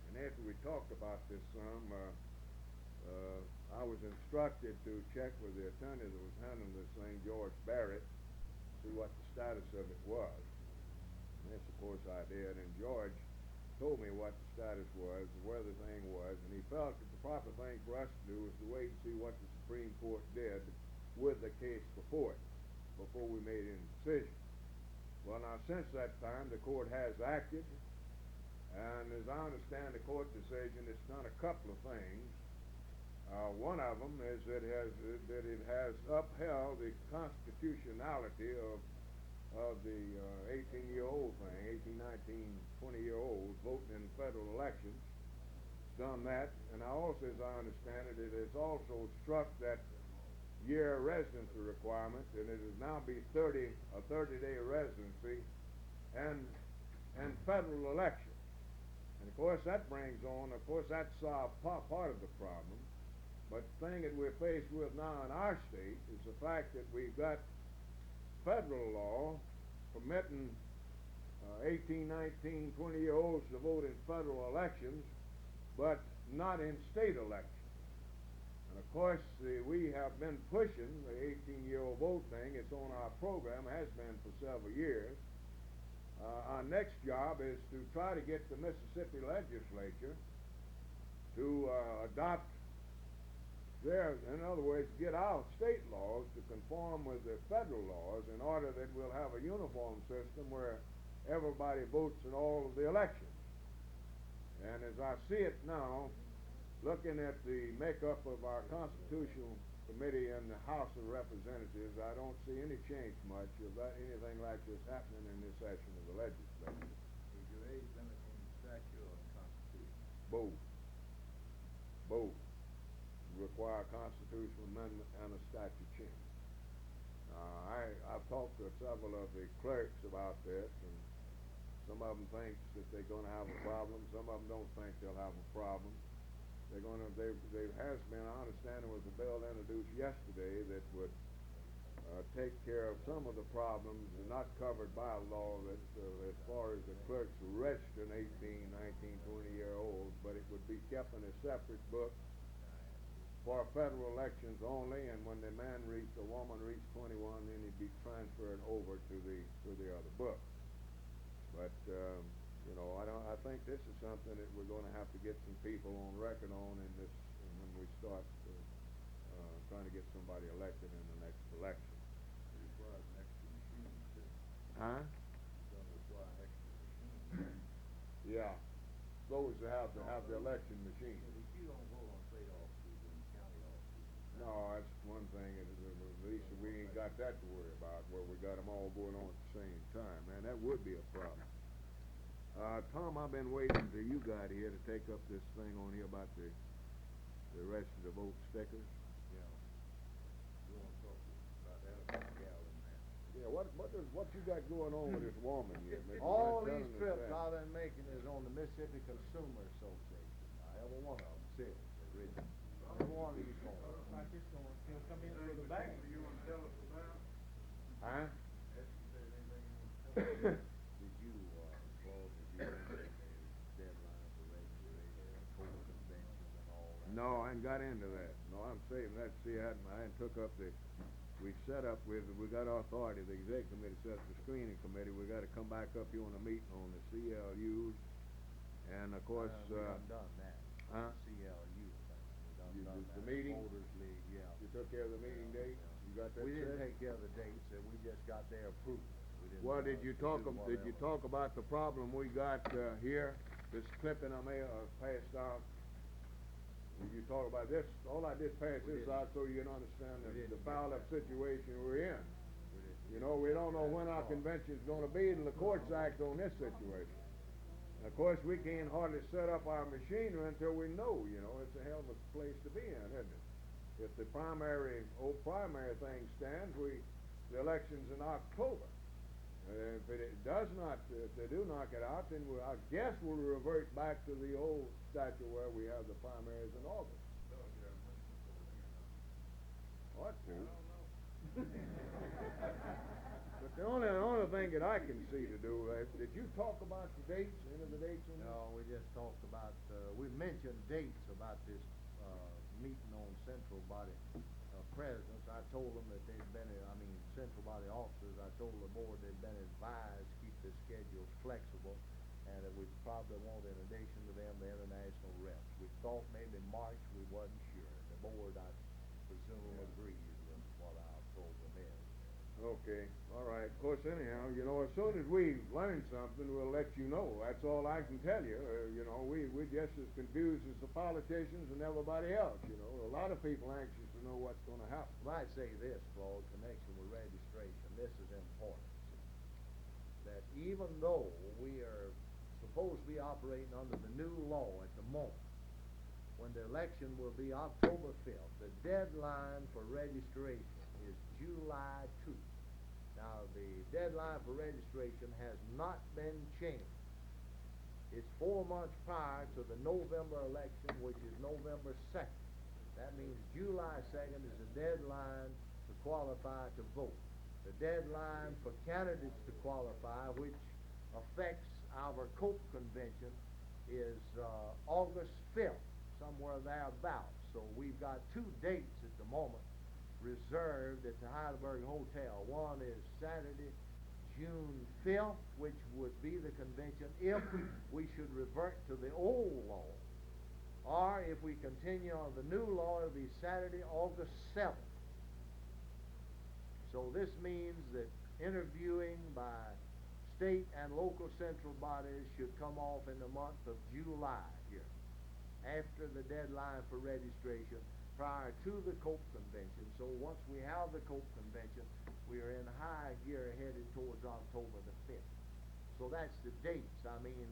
And after we talked about this some, I was instructed to check with the attorney that was handling this thing, George Barrett, see what the status of it was. And this, of course, I did, and George told me what the status was, where the thing was, and he felt that the proper thing for us to do was to wait and see what the Supreme Court did with the case before it, before we made any decision. Well, now, since that time, the court has acted, and as I understand the court decision, it's done a couple of things. One of them is that it has upheld the constitutionality of the 18-year-old thing, 18, 19, 20-year-olds voting in federal elections. It's done that, and I also, as I understand it, it has also struck that year residency requirement, and it is now be a 30-day residency and federal elections. And of course that brings on, that's part of the problem. But the thing that we're faced with now in our state is the fact that we've got federal law permitting 18, 19, 20-year-olds to vote in federal elections, but not in state elections. And of course, we have been pushing the 18-year-old vote thing. It's on our program, has been for several years. Our next job is to try to get the Mississippi legislature to adopt in other words, get our state laws to conform with the federal laws in order that we'll have a uniform system where everybody votes in all of the elections. And as I see it now, looking at the makeup of our Constitutional Committee and the House of Representatives, I don't see any change much of anything like this happening in this session of the legislature. Is your age limit in statute or constitution? Both require a constitutional amendment and a statute change. I've talked to several of the clerks about this, and some of them think that they're going to have a problem. Some of them don't think they'll have a problem. There has been, I understand there was a bill introduced yesterday that would take care of some of the problems not covered by law that, as far as the clerks registering 18, 19, 20-year-olds, but it would be kept in a separate book for federal elections only, and when the woman reached 21, then he'd be transferred over to the other book. But, you know, I think this is something that we're gonna have to get some people on record on in this, when we start, trying to get somebody elected in the next election. It requires an extra machine, too. Huh? It's gonna require an extra machine. Yeah, those that have to have the election machine. But you don't vote on state offices and county offices. No, that's one thing, at least we ain't got that to worry about, where we got them all going on at the same time, man, that would be a problem. Tom, I've been waiting till you got here to take up this thing on here about the rest of the vote stickers. Yeah. You wanna talk about that, about the gal in there? Yeah, what you got going on with this woman here, Mr. All Dunn these and trips that? I've been making is on the Mississippi Consumer Association. Every one of them says, written. Every one of these forms. Looks like it's gonna come in for the bag. You wanna tell us about? Huh? If there's anything you want to tell us. Did you, Claude, did you look at the deadline for registration, total convention and all that? No, I ain't got into that. No, I'm saving that. See, I hadn't took up we got authority, the exec committee set up the screening committee. We gotta come back up here on a meeting on the CLUs. And of course, We done done that. huh? CLU thing. We done done The that. meeting? Voters League, yeah. You took care of the meeting date? You got that We didn't set? take care of the dates, we just got their approval. We didn't, Well, did you to talk, do did you whatever. talk about the problem we got, here? This clipping I may have passed out? Did you talk about this? All I did pass We this didn't. out so you can understand We the didn't foul get up that. situation we're in. We didn't You get know, we don't know that when our far. convention's gonna be, and the courts act on this situation. And of course, we can't hardly set up our machinery until we know, you know, it's a hell of a place to be in, isn't it? If the primary thing stands, the election's in October. If they do knock it out, then I guess we'll revert back to the old statute where we have the primaries in August. Ought to. But the only thing that I can see to do, did you talk about the dates, any of the dates in there? No, we just talked about, we mentioned dates about this, meeting on central body, presidents. I told them that central body officers, I told the board they'd been advised to keep their schedules flexible, and that we probably want, in addition to them, the international reps. We thought maybe March, we wasn't sure. The board, I presume, agrees with what our program is. Okay, all right. Of course, anyhow, you know, as soon as we learn something, we'll let you know. That's all I can tell you. You know, we're just as confused as the politicians and everybody else, you know. A lot of people anxious to know what's gonna happen. Well, I'd say this, Claude, connection with registration, this is important. That even though we are supposed to be operating under the new law at the moment, when the election will be October 5th, the deadline for registration is July 2. Now, the deadline for registration has not been changed. It's 4 months prior to the November election, which is November 2nd. That means July 2nd is the deadline to qualify to vote. The deadline for candidates to qualify, which affects our COPE convention, is August 5th, somewhere thereabouts. So we've got 2 dates at the moment reserved at the Heidelberg Hotel. One is Saturday, June 5th, which would be the convention if we should revert to the old law. Or if we continue on the new law, it'll be Saturday, August 7th. So this means that interviewing by state and local central bodies should come off in the month of July here, after the deadline for registration, prior to the COPE convention. So once we have the COPE convention, we are in high gear headed towards October the 5th. So that's the dates. I mean,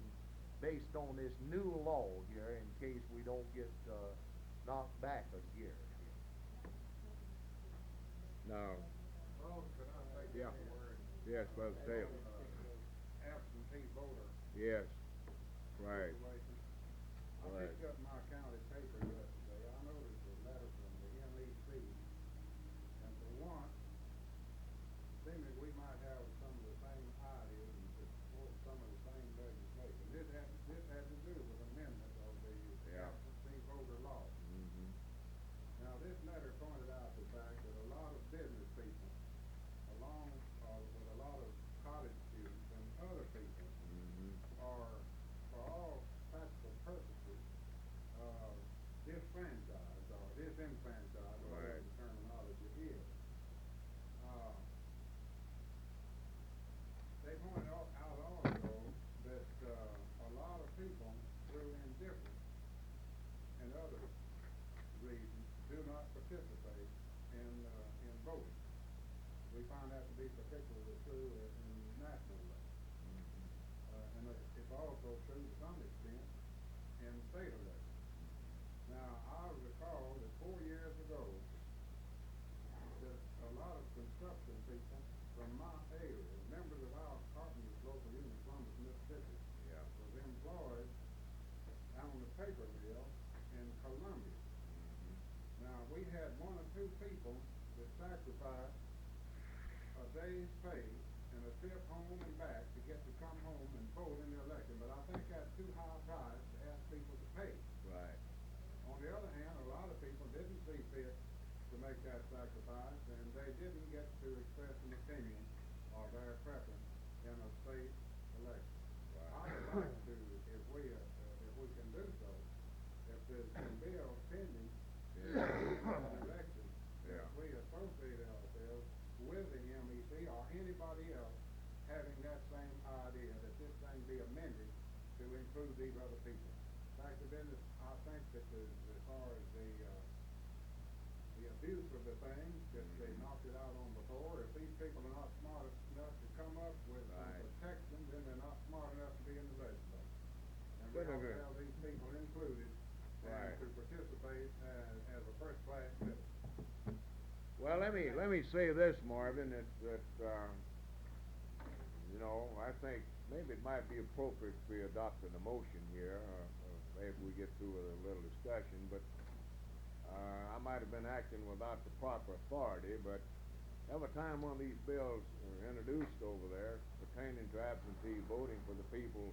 based on this new law here, in case we don't get knocked back a year here. Now, Well, could I make Yeah. a word? yes, Brother Taylor. Absentee voter Yes, right. situation. I Right. picked up my county paper yesterday. I noticed a letter from the NEC, and for once, franchised, or disenfranchised, whatever the terminology is. They pointed out also that, a lot of people through indifference and other reasons do not participate in voting. We find that to be particularly true in national elections. And it's also true to some extent in state elections. Now, I recall that 4 years ago, that a lot of construction people from my area, members of our carpenters local union, Columbus, Mississippi, was employed down on the paper mill in Columbia. Now, we had 1 or 2 people that sacrificed a day's pay and a trip home and back to get to come home and vote in the election, but I think that's too high a price to ask people to pay. Right. On the other hand, a lot of people didn't see fit to make that sacrifice, and they didn't get to express an opinion or their preference in a state election. I would like to, if we can do so, if there's some bills pending in the election, if we associate ourselves with the MEC or anybody else having that same idea, that this thing be amended to include these other people. Fact of business, I think that as far as the abuse of the thing, that they knocked it out on the floor. If these people are not smart enough to come up with some protection, then they're not smart enough to be in the legislature. And we ought to have these people included and to participate as a first-class citizen. Well, let me say this, Marvin, that you know, I think maybe it might be appropriate if we adopted a motion here, maybe we get through with a little discussion, but I might have been acting without the proper authority, but every time one of these bills are introduced over there pertaining to absentee voting for the people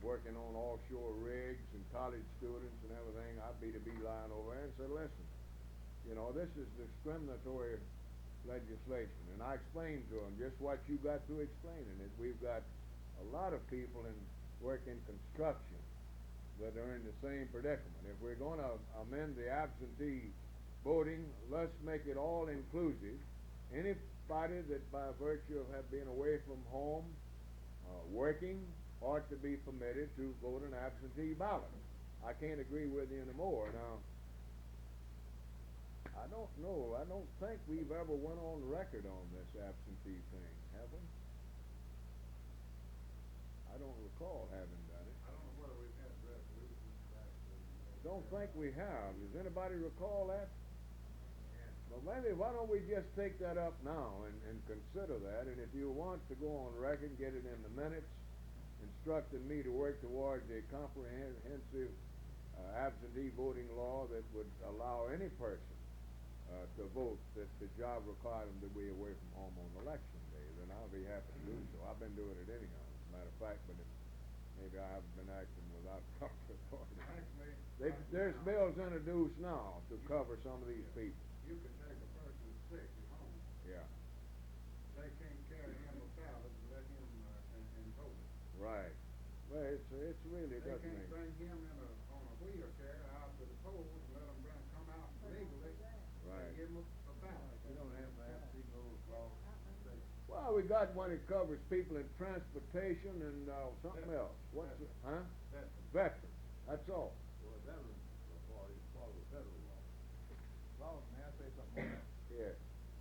working on offshore rigs and college students and everything, I'd be the beeline over there and say, listen, you know, this is discriminatory legislation. And I explained to them just what you got through explaining it. We've got a lot of people work in construction that are in the same predicament. If we're going to amend the absentee voting, let's make it all inclusive. Anybody that by virtue of being away from home, working, ought to be permitted to vote an absentee ballot. I can't agree with you anymore. Now, I don't know. I don't think we've ever went on record on this absentee thing, have we? I don't recall having done it. I don't know whether we've had resolutions back then. Don't think we have. Does anybody recall that? Well, maybe why don't we just take that up now and consider that, and if you want to go on record, get it in the minutes, instructing me to work towards a comprehensive absentee voting law that would allow any person to vote that the job required them to be away from home on election day, then I'll be happy to do so. I've been doing it anyhow, as a matter of fact, but maybe I haven't been acting without proper authority. Actually, There's bills introduced now to cover some of these people. you can take a person sick at home. Yeah. They can't carry him a ballot and let him and vote. Right. Well, it's really They doesn't can't make. bring him on a wheelchair out to the polls and let him come out legally. Right. And give him a ballot. You don't have to have those laws. Well, we got one that covers people in transportation and something else. What's it? Huh? Veterans. That's all. Well, veterans follow the federal law. Well, may I say something on that? Yeah.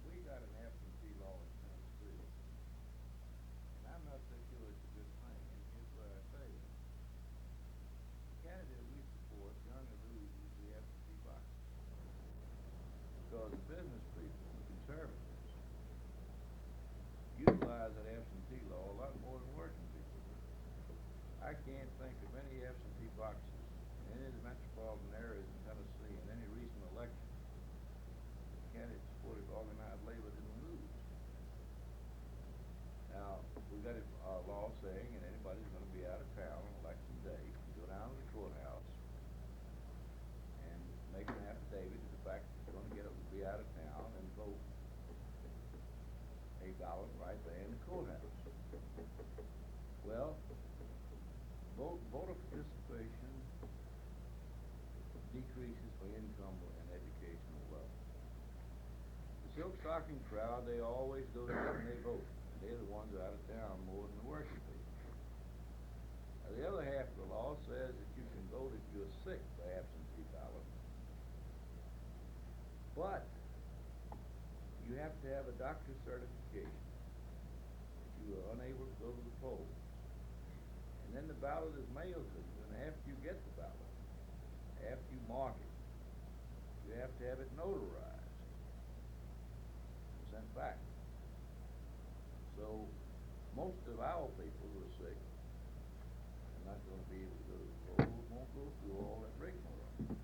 We got an absentee law in Tennessee, and I'm not so sure it's a good thing, and here's what I say. The candidate we support, young and loses the absentee box. Because the business people, the conservatives, utilize that absentee law a lot more than working people do. I can't think of any absentee boxes in any of the metropolitan areas in Tennessee in any recent election the candidate supported organized labor didn't lose. Now, we've got a law saying that anybody's going to be out of town on election day can go down to the courthouse and make an affidavit to the fact that they're going to be out of town and vote a ballot right there in the courthouse. Well, voter participation decreases for income silk stocking crowd, they always go down and they vote. They're the ones out of town more than the working people. Now, the other half of the law says that you can vote if you're sick by absentee ballot. But you have to have a doctor's certification that you are unable to go to the polls. And then the ballot is mailed to you, and after you get the ballot, after you mark it, you have to have it notarized and sent back. So most of our people who are sick are not going to be able to go to the polls, won't go through all that rigmarole.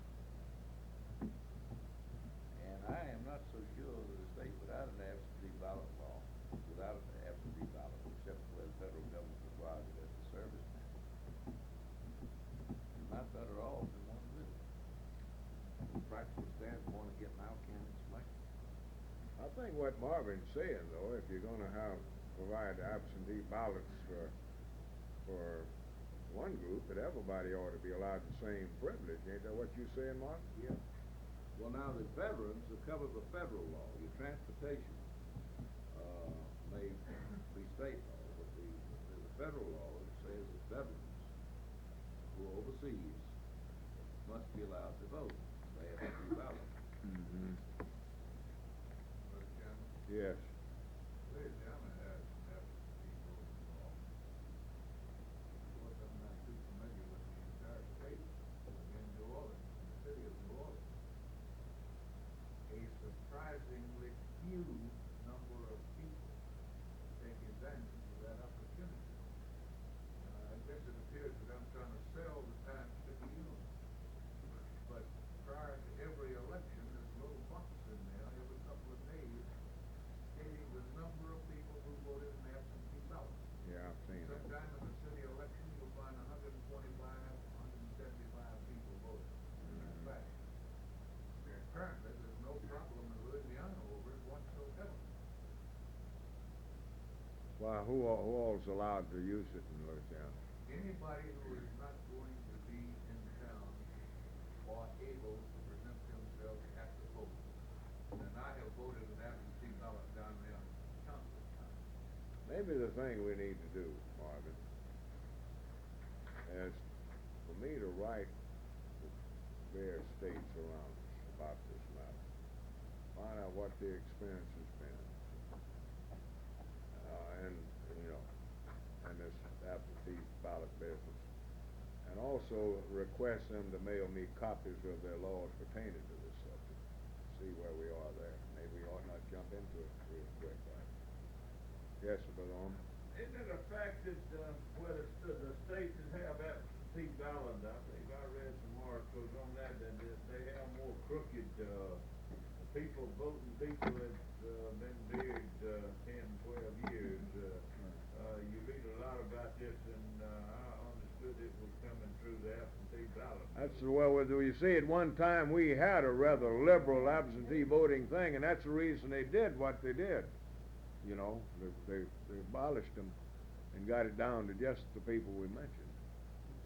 And I am not so sure that a state without an absentee ballot law, without an absentee ballot, except where the federal government requires it as a serviceman, is not better off than one with it. From a practical standpoint of getting our candidates elected. I think what Marvin's saying, though, if you're gonna provide absentee ballots for one group, that everybody ought to be allowed the same privilege. Ain't that what you saying, Marvin? Yeah. Well, now, the veterans are covered by federal law. Your transportation may be state law, but there's a federal law that says that veterans who are overseas must be allowed to vote. They have to be valid. Mm-hmm. Mr. Chairman? Yes. Louisiana has an absentee voting law. Of course, I'm not too familiar with the entire state, but in New Orleans, in the city of New Orleans, a surprisingly few number of people take advantage of that opportunity. I guess it appears that I'm trying to sell the time to the union. But prior to every election, there's a little box in there every couple of days stating the number of people who voted in absentee ballots. Yeah, I've seen it. Sometime in the city election, you'll find 125, 175 people voting in that fashion. And currently, there's no problem in Louisiana over it whatsoever. Why, who all's allowed to use it in Louisiana? Anybody who is not going to be in town or able to present themselves at the polls. And I have voted an absentee ballot down there countless times. Maybe the thing we need to do, Marvin, is for me to write the various states around us about this matter. Find out what their experience has been. And this absentee ballot business. And also request them to mail me copies of their laws pertaining to this subject. See where we are there. Maybe we ought not jump into it real quick, right? Yes, Sir Brother Orman? Isn't it a fact that where the states that have absentee ballot, I think I read some articles on that, that they have more crooked people voting, people that been dead 10, 12 years. You read a lot about this, and I understood it was coming through the absentee ballot. That's well, you see, at one time we had a rather liberal absentee voting thing, and that's the reason they did what they did. You know, they abolished them and got it down to just the people we mentioned.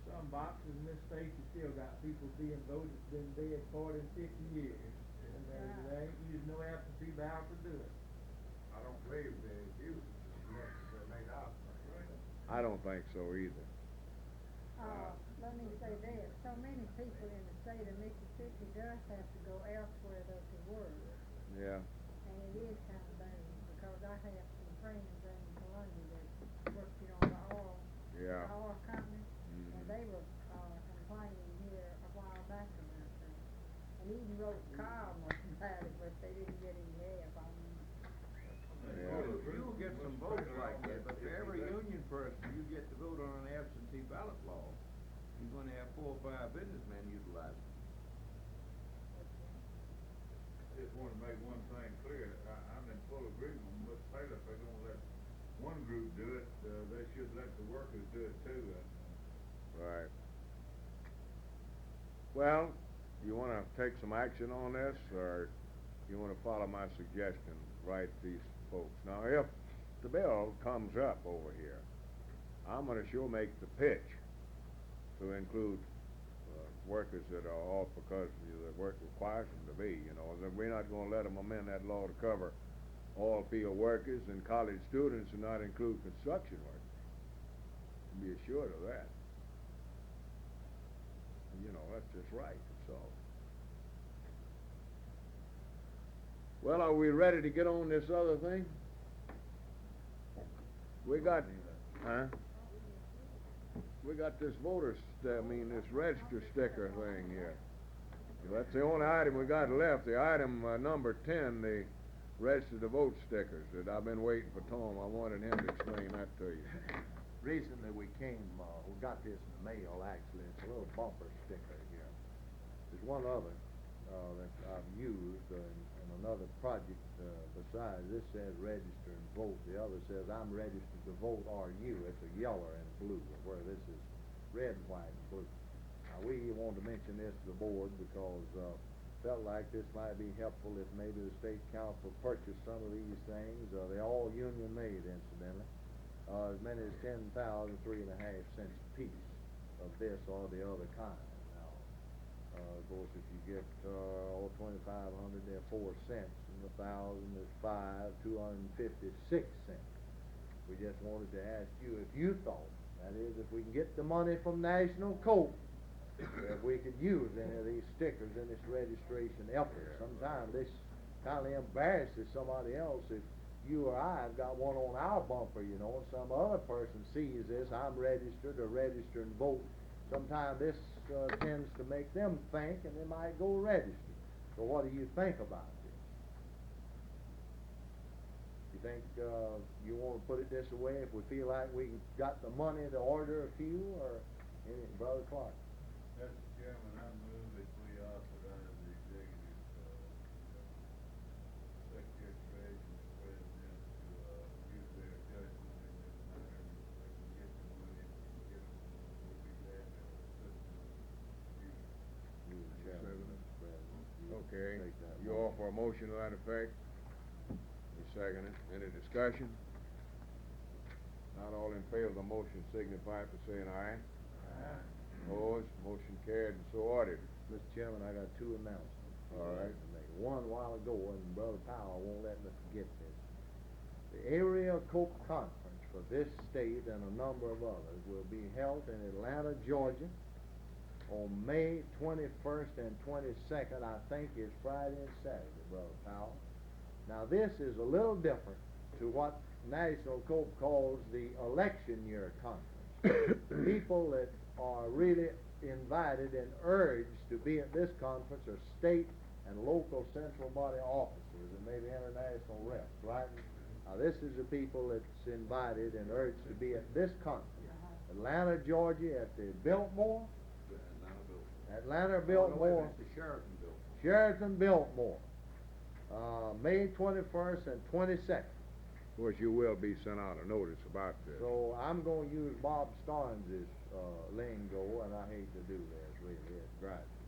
Some boxes in this state, you still got people being voted, been dead 40 and 50 years. And they ain't used no absentee ballot to do it. I don't believe they use it as much as they're made out. I don't think so either. Let me say this, so many people in the state of Mississippi does have to go elsewhere though to work. Yeah. And it is kind of bad, because I have some friends in Columbia that work, the oil company, and they were complaining here a while back about that. And even wrote a column about it, but they didn't get any help on it. You'll get some votes like that, but for every union person you get to vote on an absentee ballot law, you're going to have 4 or 5 businessmen utilize it. I just want to make one thing clear. I'm in full agreement with Mr. Taylor. If they're going to let one group do it, they should let the workers do it too. Right. Well, you want to take some action on this, or you want to follow my suggestion, write these folks? Now, if the bill comes up over here, I'm going to sure make the pitch to include workers that are off because the work requires them to be, you know. And we're not gonna let them amend that law to cover all field workers and college students and not include construction workers. Be assured of that. And, you know, that's just right, so. Well, are we ready to get on this other thing? We got, we got this this register sticker thing here. That's the only item we got left. The item number 10, the register to vote stickers that I've been waiting for Tom. I wanted him to explain that to you. Recently we got this in the mail actually. It's a little bumper sticker here. There's one other that I've used in another project besides. This says register and vote. The other says I'm registered to vote, are you? It's a yellow and blue, where this is red, white, and blue. Now we want to mention this to the board because felt like this might be helpful if maybe the state council purchased some of these things. They're all union made, incidentally. As many as 10,000, 3.5 cents a piece of this or the other kind. Now, of course, if you get all 2,500, they're 4 cents, and 1,000 is 256 cents. We just wanted to ask you if you thought, that is, if we can get the money from National Coke, if we could use any of these stickers in this registration effort. Sometimes this kind of embarrasses somebody else if you or I have got one on our bumper, you know, and some other person sees this, I'm registered or register and vote. Sometimes this tends to make them think, and they might go register. So what do you think about this? You think you want to put it this way, if we feel like we got the money to order a few, or any, Brother Clark? Mr. Chairman, I move that we authorize the executive secretary, treasurer, and president to use their judgment in this matter. If we can get the money, get them, we'll be glad to assist them. Okay, you offer a motion to that effect? You second it. Any discussion? Not all in favor of the motion signify by saying aye. Aye. Opposed, motion carried and so ordered. Mr. Chairman, I got two announcements. All right. One while ago, and Brother Powell won't let me forget this. The Area Coke Conference for this state and a number of others will be held in Atlanta, Georgia on May 21st and 22nd, I think is Friday and Saturday, Brother Powell. Now this is a little different to what National Coke calls the election year conference. People that are really invited and urged to be at this conference are state and local central body officers and maybe international reps, right? Now this is the people that's invited and urged to be at this conference. Atlanta, Georgia at the Biltmore. Atlanta Biltmore. Sheraton Biltmore. May 21st and 22nd. Of course, you will be sent out a notice about this. So I'm going to use Bob Starnes' lingo, and I hate to do this, really, it drives me.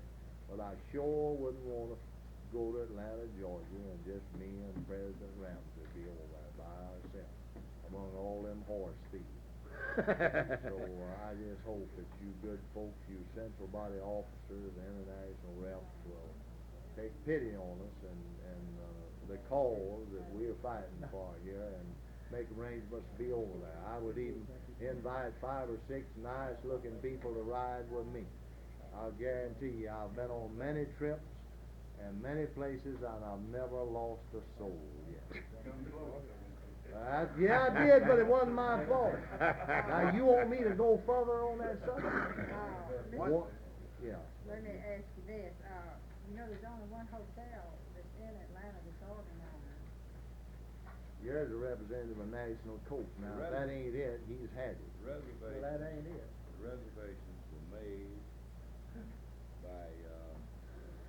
But I sure wouldn't want to go to Atlanta, Georgia, and just me and President Ramsey be over there by ourselves among all them horse thieves. So I just hope that you good folks, you central body officers, international reps will take pity on us and the cause that we're fighting for here and make arrangements to be over there. I would even invite 5 or 6 nice looking people to ride with me. I'll guarantee you I've been on many trips and many places and I've never lost a soul yet. Yeah, I did, but it wasn't my fault. Now, you want me to go further on that subject? Yeah. Let me ask you this. You know, there's only one hotel that's in Atlanta that's organized. You're the representative of National Coke. Now, if that ain't it, he's had it. Reservations. Well, that ain't it. Reservations were made by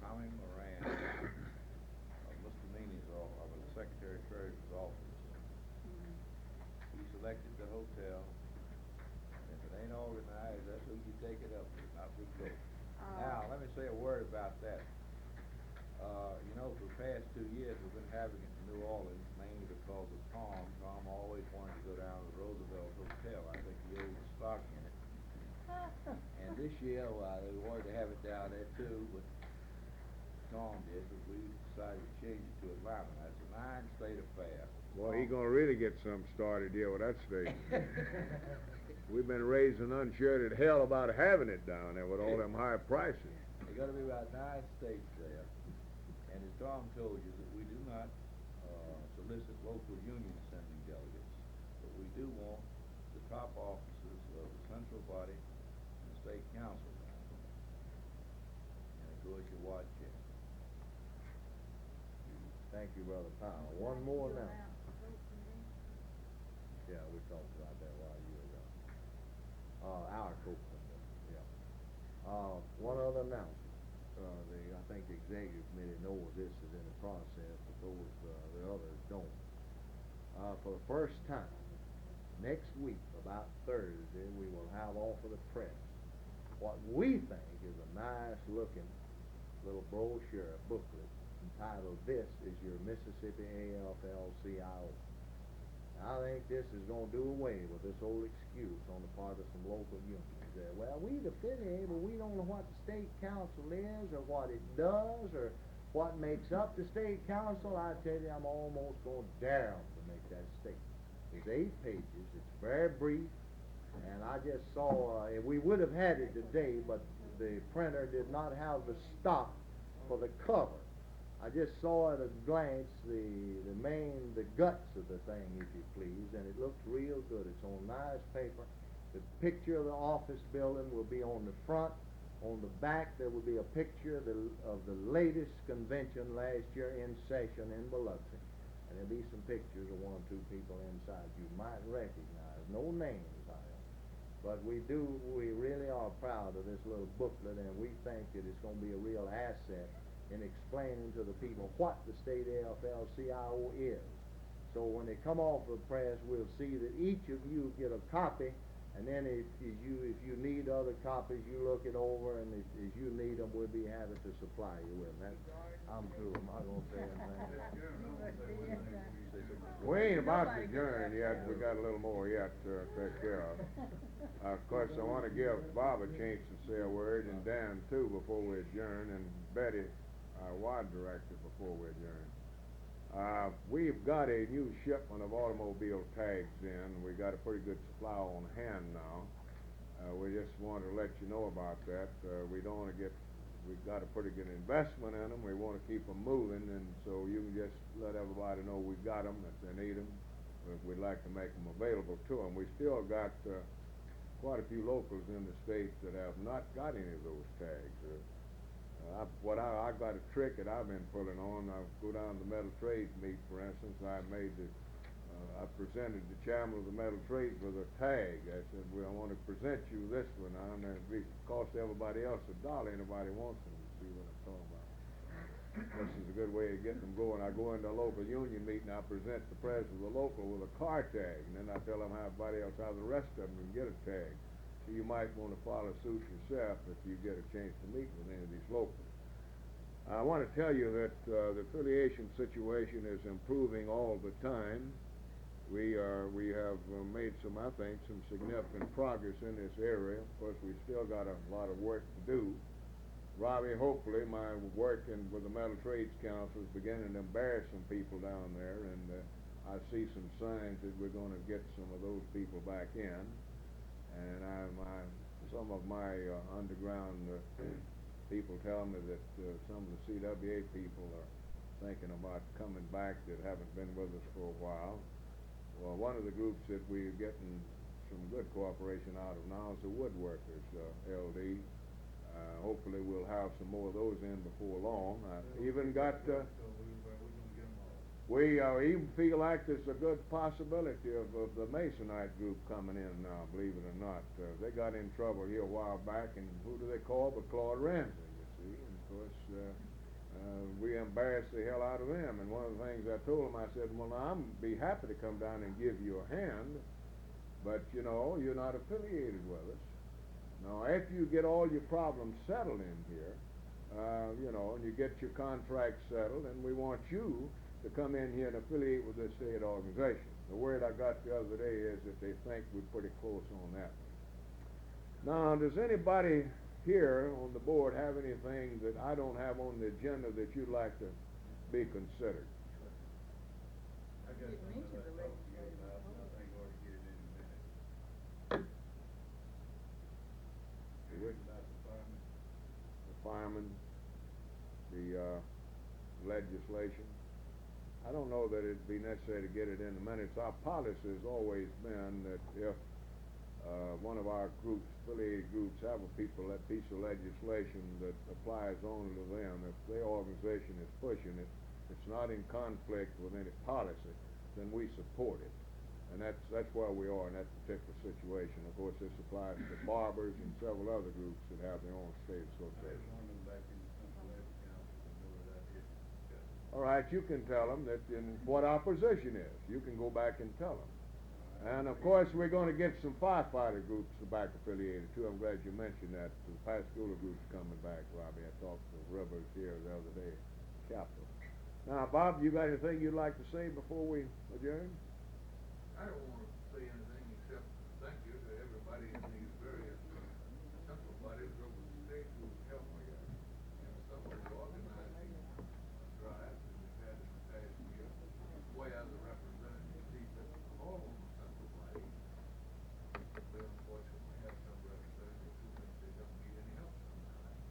Tommy Moran of Mr. Meany's office, of the Secretary of Treasurer's office. He selected the hotel. If it ain't organized, that's who you take it up to, not we go. Now, let me say a word about that. You know, for the past 2 years, we've been having it in New Orleans, mainly because of Tom. Tom always wanted to go down to the Roosevelt Hotel. I think he owed the stock in it. And this year, they wanted to have it down there too, but Tom did, but we decided to change it to Atlanta. That's a 9-state affair. Boy, he gonna really get something started here with that state. We've been raising unshirted hell about having it down there with all them high prices. There's gonna be about 9 states there, and as Tom told you, that we do not solicit local union sending delegates, but we do want the top officers of the central body and the state council down there. And of course, your watch chair. Thank you, Brother Powell. One more now. Yeah, we talked about that while you were gone. Our Copeland, yeah. One other announcement. I think the executive committee knows this is in the process, but those, the others don't. For the first time, next week, about Thursday, we will have off of the press what we think is a nice looking little brochure booklet entitled "This is Your Mississippi AFL-CIO." I think this is going to do away with this old excuse on the part of some local unions. Well, we're affiliated, but we don't know what the state council is or what it does or what makes up the state council. I tell you, I'm almost going to dare them to make that statement. It's 8 pages. It's very brief. And I just saw, we would have had it today, but the printer did not have the stock for the cover. I just saw at a glance the guts of the thing, if you please, and it looks real good. It's on nice paper. The picture of the office building will be on the front. On the back, there will be a picture of the latest convention last year in session in Biloxi. And there'll be some pictures of 1 or 2 people inside you might recognize. No names, however. But we really are proud of this little booklet, and we think that it's going to be a real asset in explaining to the people what the state AFL-CIO is. So when they come off the press, we'll see that each of you get a copy, and then if you need other copies, you look it over, and if you need them, we'll be happy to supply you with them. I'm through. I'm not going to say anything. We ain't about to adjourn yet. We got a little more yet to take care of. Of course, I want to give Bob a chance to say a word, and Dan too, before we adjourn, and Betty, our ward director, before we adjourn. We've got a new shipment of automobile tags in. We got a pretty good supply on hand now. We just want to let you know about that. We've got a pretty good investment in them. We want to keep them moving, and so you can just let everybody know we've got them if they need them. We'd like to make them available to them. We still got quite a few locals in the state that have not got any of those tags. I got a trick that I've been pulling on. I go down to the metal trades meet, for instance. I presented the chairman of the metal trades with a tag. I said, well, I want to present you this one now, and it cost everybody else $1. Anybody wants them, you see what I'm talking about. This is a good way of getting them going. I go into a local union meeting, I present the president of the local with a car tag, and then I tell them how everybody else, how the rest of them can get a tag. So you might want to follow suit yourself if you get a chance to meet with any of these locals. I want to tell you that the affiliation situation is improving all the time. We have made some significant progress in this area. Of course, we still got a lot of work to do. Robbie, hopefully, my work with the Metal Trades Council is beginning to embarrass some people down there, and I see some signs that we're going to get some of those people back in. And some of my underground people tell me that some of the CWA people are thinking about coming back that haven't been with us for a while. Well, one of the groups that we're getting some good cooperation out of now is the woodworkers, LD. Hopefully we'll have some more of those in before long. We even feel like there's a good possibility of the Masonite group coming in now, believe it or not. They got in trouble here a while back, and who do they call but Claude Ramsey, you see? And of course, we embarrassed the hell out of them. And one of the things I told them, I said, well, I'm be happy to come down and give you a hand, but, you know, you're not affiliated with us. Now, after you get all your problems settled in here, you know, and you get your contract settled, and we want you to come in here and affiliate with this state organization. The word I got the other day is that they think we're pretty close on that one. Now, does anybody here on the board have anything that I don't have on the agenda that you'd like to be considered? I got something that I talked to you about, and I think we ought to get it in a minute. About the firemen. The firemen, the legislation. I don't know that it'd be necessary to get it in the minutes. Our policy has always been that if one of our groups, affiliated groups, have a piece of legislation that applies only to them, if their organization is pushing it, it's not in conflict with any policy, then we support it. And that's where we are in that particular situation. Of course, this applies to barbers and several other groups that have their own state association. All right, you can tell them that in what our position is. You can go back and tell them. And of course, we're going to get some firefighter groups back affiliated too. I'm glad you mentioned that. The Pascagoula group's coming back, Robbie. I talked to Rivers here the other day, Capitol. Now, Bob, you got anything you'd like to say before we adjourn? I don't want to say anything except thank you to everybody in these various central bodies over the state who helped me out. And some of the organizing drives that we've had in the past year, way as a representative, see that all of the central bodies, they unfortunately have some representatives who think they don't need any help sometimes.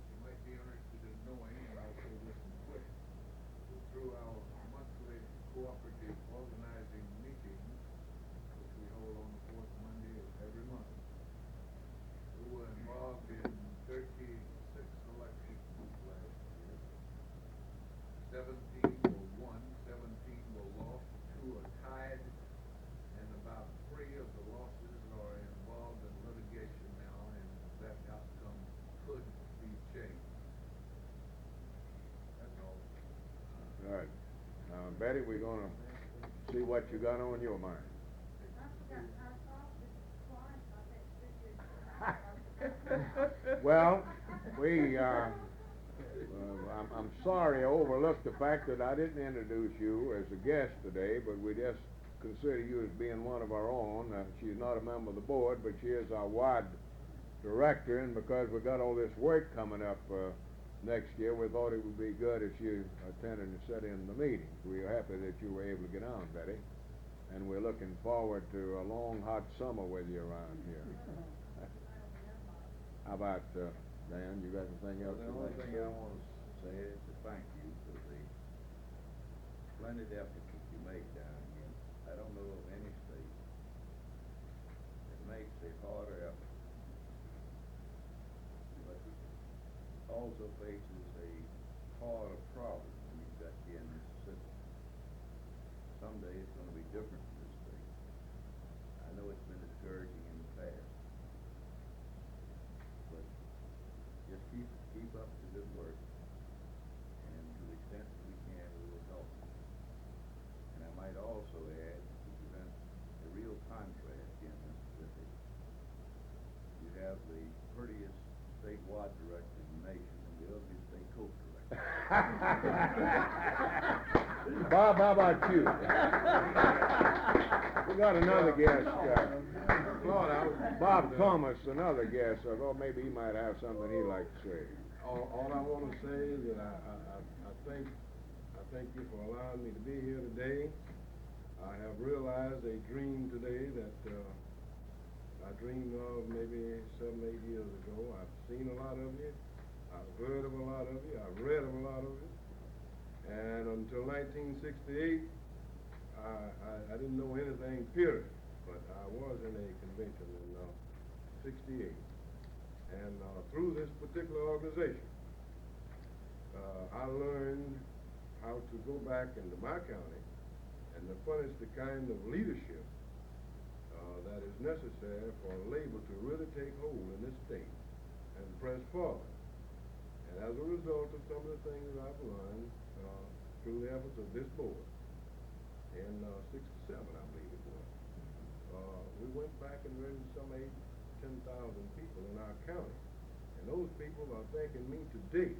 You might be interested in knowing, and I'll say this in quick, that through our monthly cooperative organizing meetings, which we hold on the fourth Monday of every month, we were involved in 36 elections last year. 17 were won, 17 were lost, 2 are tied, and about 3 of the losses are involved in litigation now, and that outcome could be changed. That's all. All right. Betty, we're going to see what you got on your mind. Well, I'm sorry I overlooked the fact that I didn't introduce you as a guest today, but we just consider you as being one of our own. She's not a member of the board, but she is our ward director, and because we got all this work coming up next year, we thought it would be good if you attended and sat in the meetings. We are happy that you were able to get on, Betty, and we're looking forward to a long, hot summer with you around here. How about, Dan, you got anything else? The only thing I want to say is to thank you for the splendid effort that you make down here. I don't know of any state that makes a harder effort, but also faces a harder problem than you've got here in Mississippi. Someday it's going to be different in this state. I know it's been discouraging in the past, but just keep up the good work, and to the extent that we can, we will help you. And I might also add, to prevent a real contrast here in Mississippi, you have the prettiest state ward director in the nation and the ugliest state coach director. Bob, how about you? We got another guest. Bob Thomas, another guest. I thought maybe he might have something he'd like to say. All I want to say is that I thank you for allowing me to be here today. I have realized a dream today that I dreamed of maybe 7, 8 years ago. I've seen a lot of you. I've heard of a lot of you. I've read of a lot of you. And until 1968, I didn't know anything period. But I was in a convention in 68. And through this particular organization, I learned how to go back into my county and to furnish the kind of leadership that is necessary for labor to really take hold in this state and press forward. And as a result of some of the things that I've learned through the efforts of this board in 67, I believe it was, we went back and registered some 10,000 people in our county. And those people are thanking me today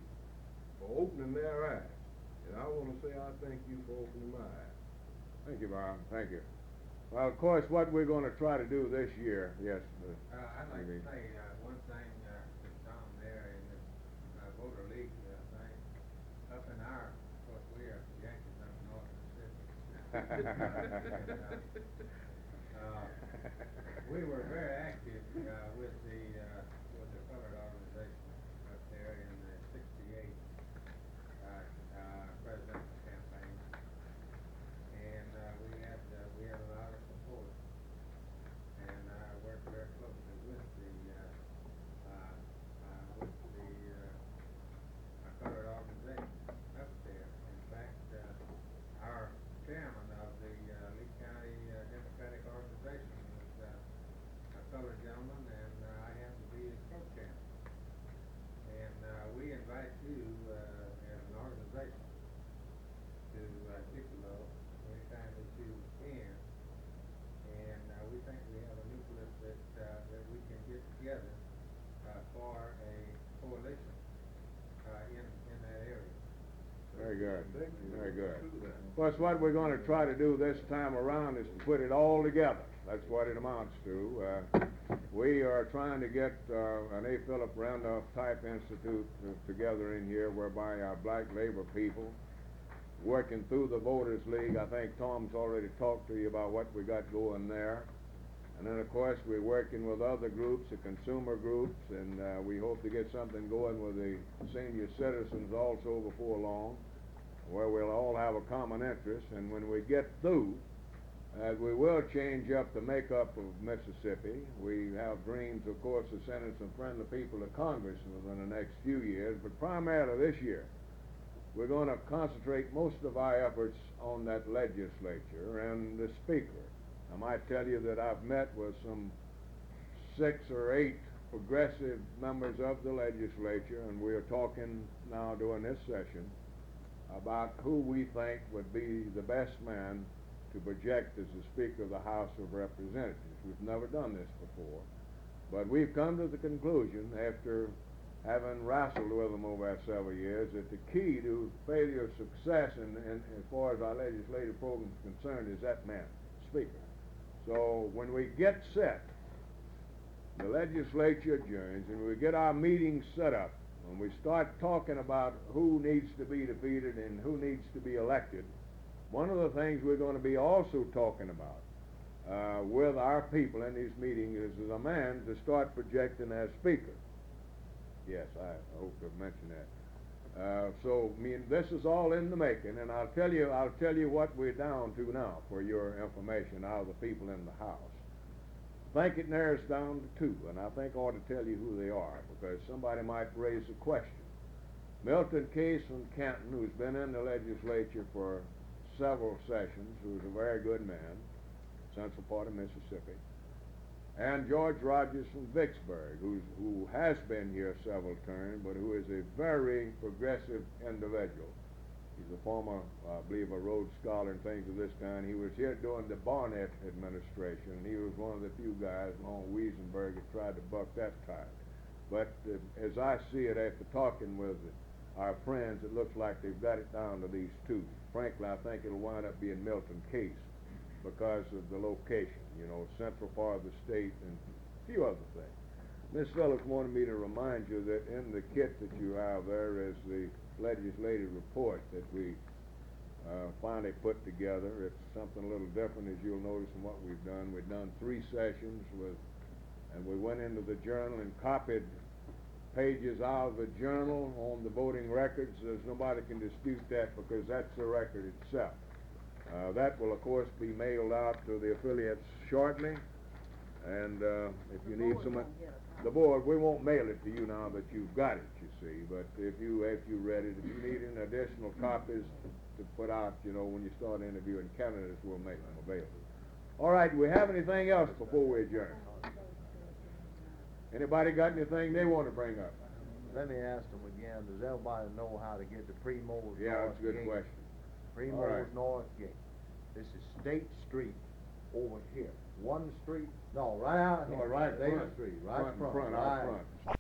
for opening their eyes. And I want to say I thank you for opening my eyes. Thank you, Bob. Thank you. Well, of course, what we're gonna try to do this year, yes. I'd like to say, one thing, to Tom there in this, voter league, thing, up in our, of course, we are Yankees up north Mississippi. We were very active, with the colored organization up there in the '68, presidential campaign. And, we had a lot of support. And I worked very closely with the colored organization up there. In fact, our chairman of the Lee County Democratic Organization was a colored gentleman, and I happen to be his co-chairman. And we invite you as an organization to Chicolo anytime that you can. And we think we have a nucleus that we can get together for a coalition in that area. Very good, very good. Of course, what we're gonna try to do this time around is to put it all together. That's what it amounts to. We are trying to get an A. Philip Randolph type institute together in here, whereby our black labor people working through the Voters League. I think Tom's already talked to you about what we got going there. And then, of course, we're working with other groups, the consumer groups, and we hope to get something going with the senior citizens also before long, where we'll all have a common interest. And when we get through, we will change up the makeup of Mississippi. We have dreams, of course, of sending some friendly people to Congress within the next few years, but primarily this year, we're going to concentrate most of our efforts on that legislature and the speaker. I might tell you that I've met with some 6 or 8 progressive members of the legislature, and we are talking now during this session about who we think would be the best man to project as the Speaker of the House of Representatives. We've never done this before, but we've come to the conclusion, after having wrestled with them over several years, that the key to failure or success in as far as our legislative program is concerned is that man, Speaker. So when we get set, the legislature adjourns, and we get our meetings set up, and we start talking about who needs to be defeated and who needs to be elected, one of the things we're going to be also talking about with our people in these meetings is a man to start projecting as Speaker. Yes, I hope to mention that. So, I mean, this is all in the making, and I'll tell you what we're down to now for your information out of the people in the House. I think it narrows down to 2, and I think I ought to tell you who they are, because somebody might raise a question. Milton Case from Canton, who's been in the legislature for several sessions, who's a very good man, central part of Mississippi, and George Rogers from Vicksburg, who has been here several terms, but who is a very progressive individual. He's a former, I believe, a Rhodes Scholar and things of this kind. He was here during the Barnett administration, and he was one of the few guys along Wiesenberg that tried to buck that tide. But as I see it, after talking with our friends, it looks like they've got it down to these 2. Frankly, I think it'll wind up being Milton Case because of the location, you know, central part of the state and a few other things. Miss Phillips wanted me to remind you that in the kit that you have there is the legislative report that we finally put together. It's something a little different, as you'll notice, from what we've done. We've done 3 sessions and we went into the journal and copied pages out of the journal on the voting records. There's nobody can dispute that, because that's the record itself. That will, of course, be mailed out to the affiliates shortly, and if you need some, the board, we won't mail it to you now that you've got it, you see, but if you read it, if you need any additional copies to put out, you know, when you start interviewing candidates, we'll make them available. All right, do we have anything else before we adjourn? Anybody got anything they want to bring up? Let me ask them again, does everybody know how to get to Primos Northgate? Yeah, that's a good question. Primos Northgate. This is State Street over here. One street, no, right out here. No, right State front. Street, right Front, front, out right. front.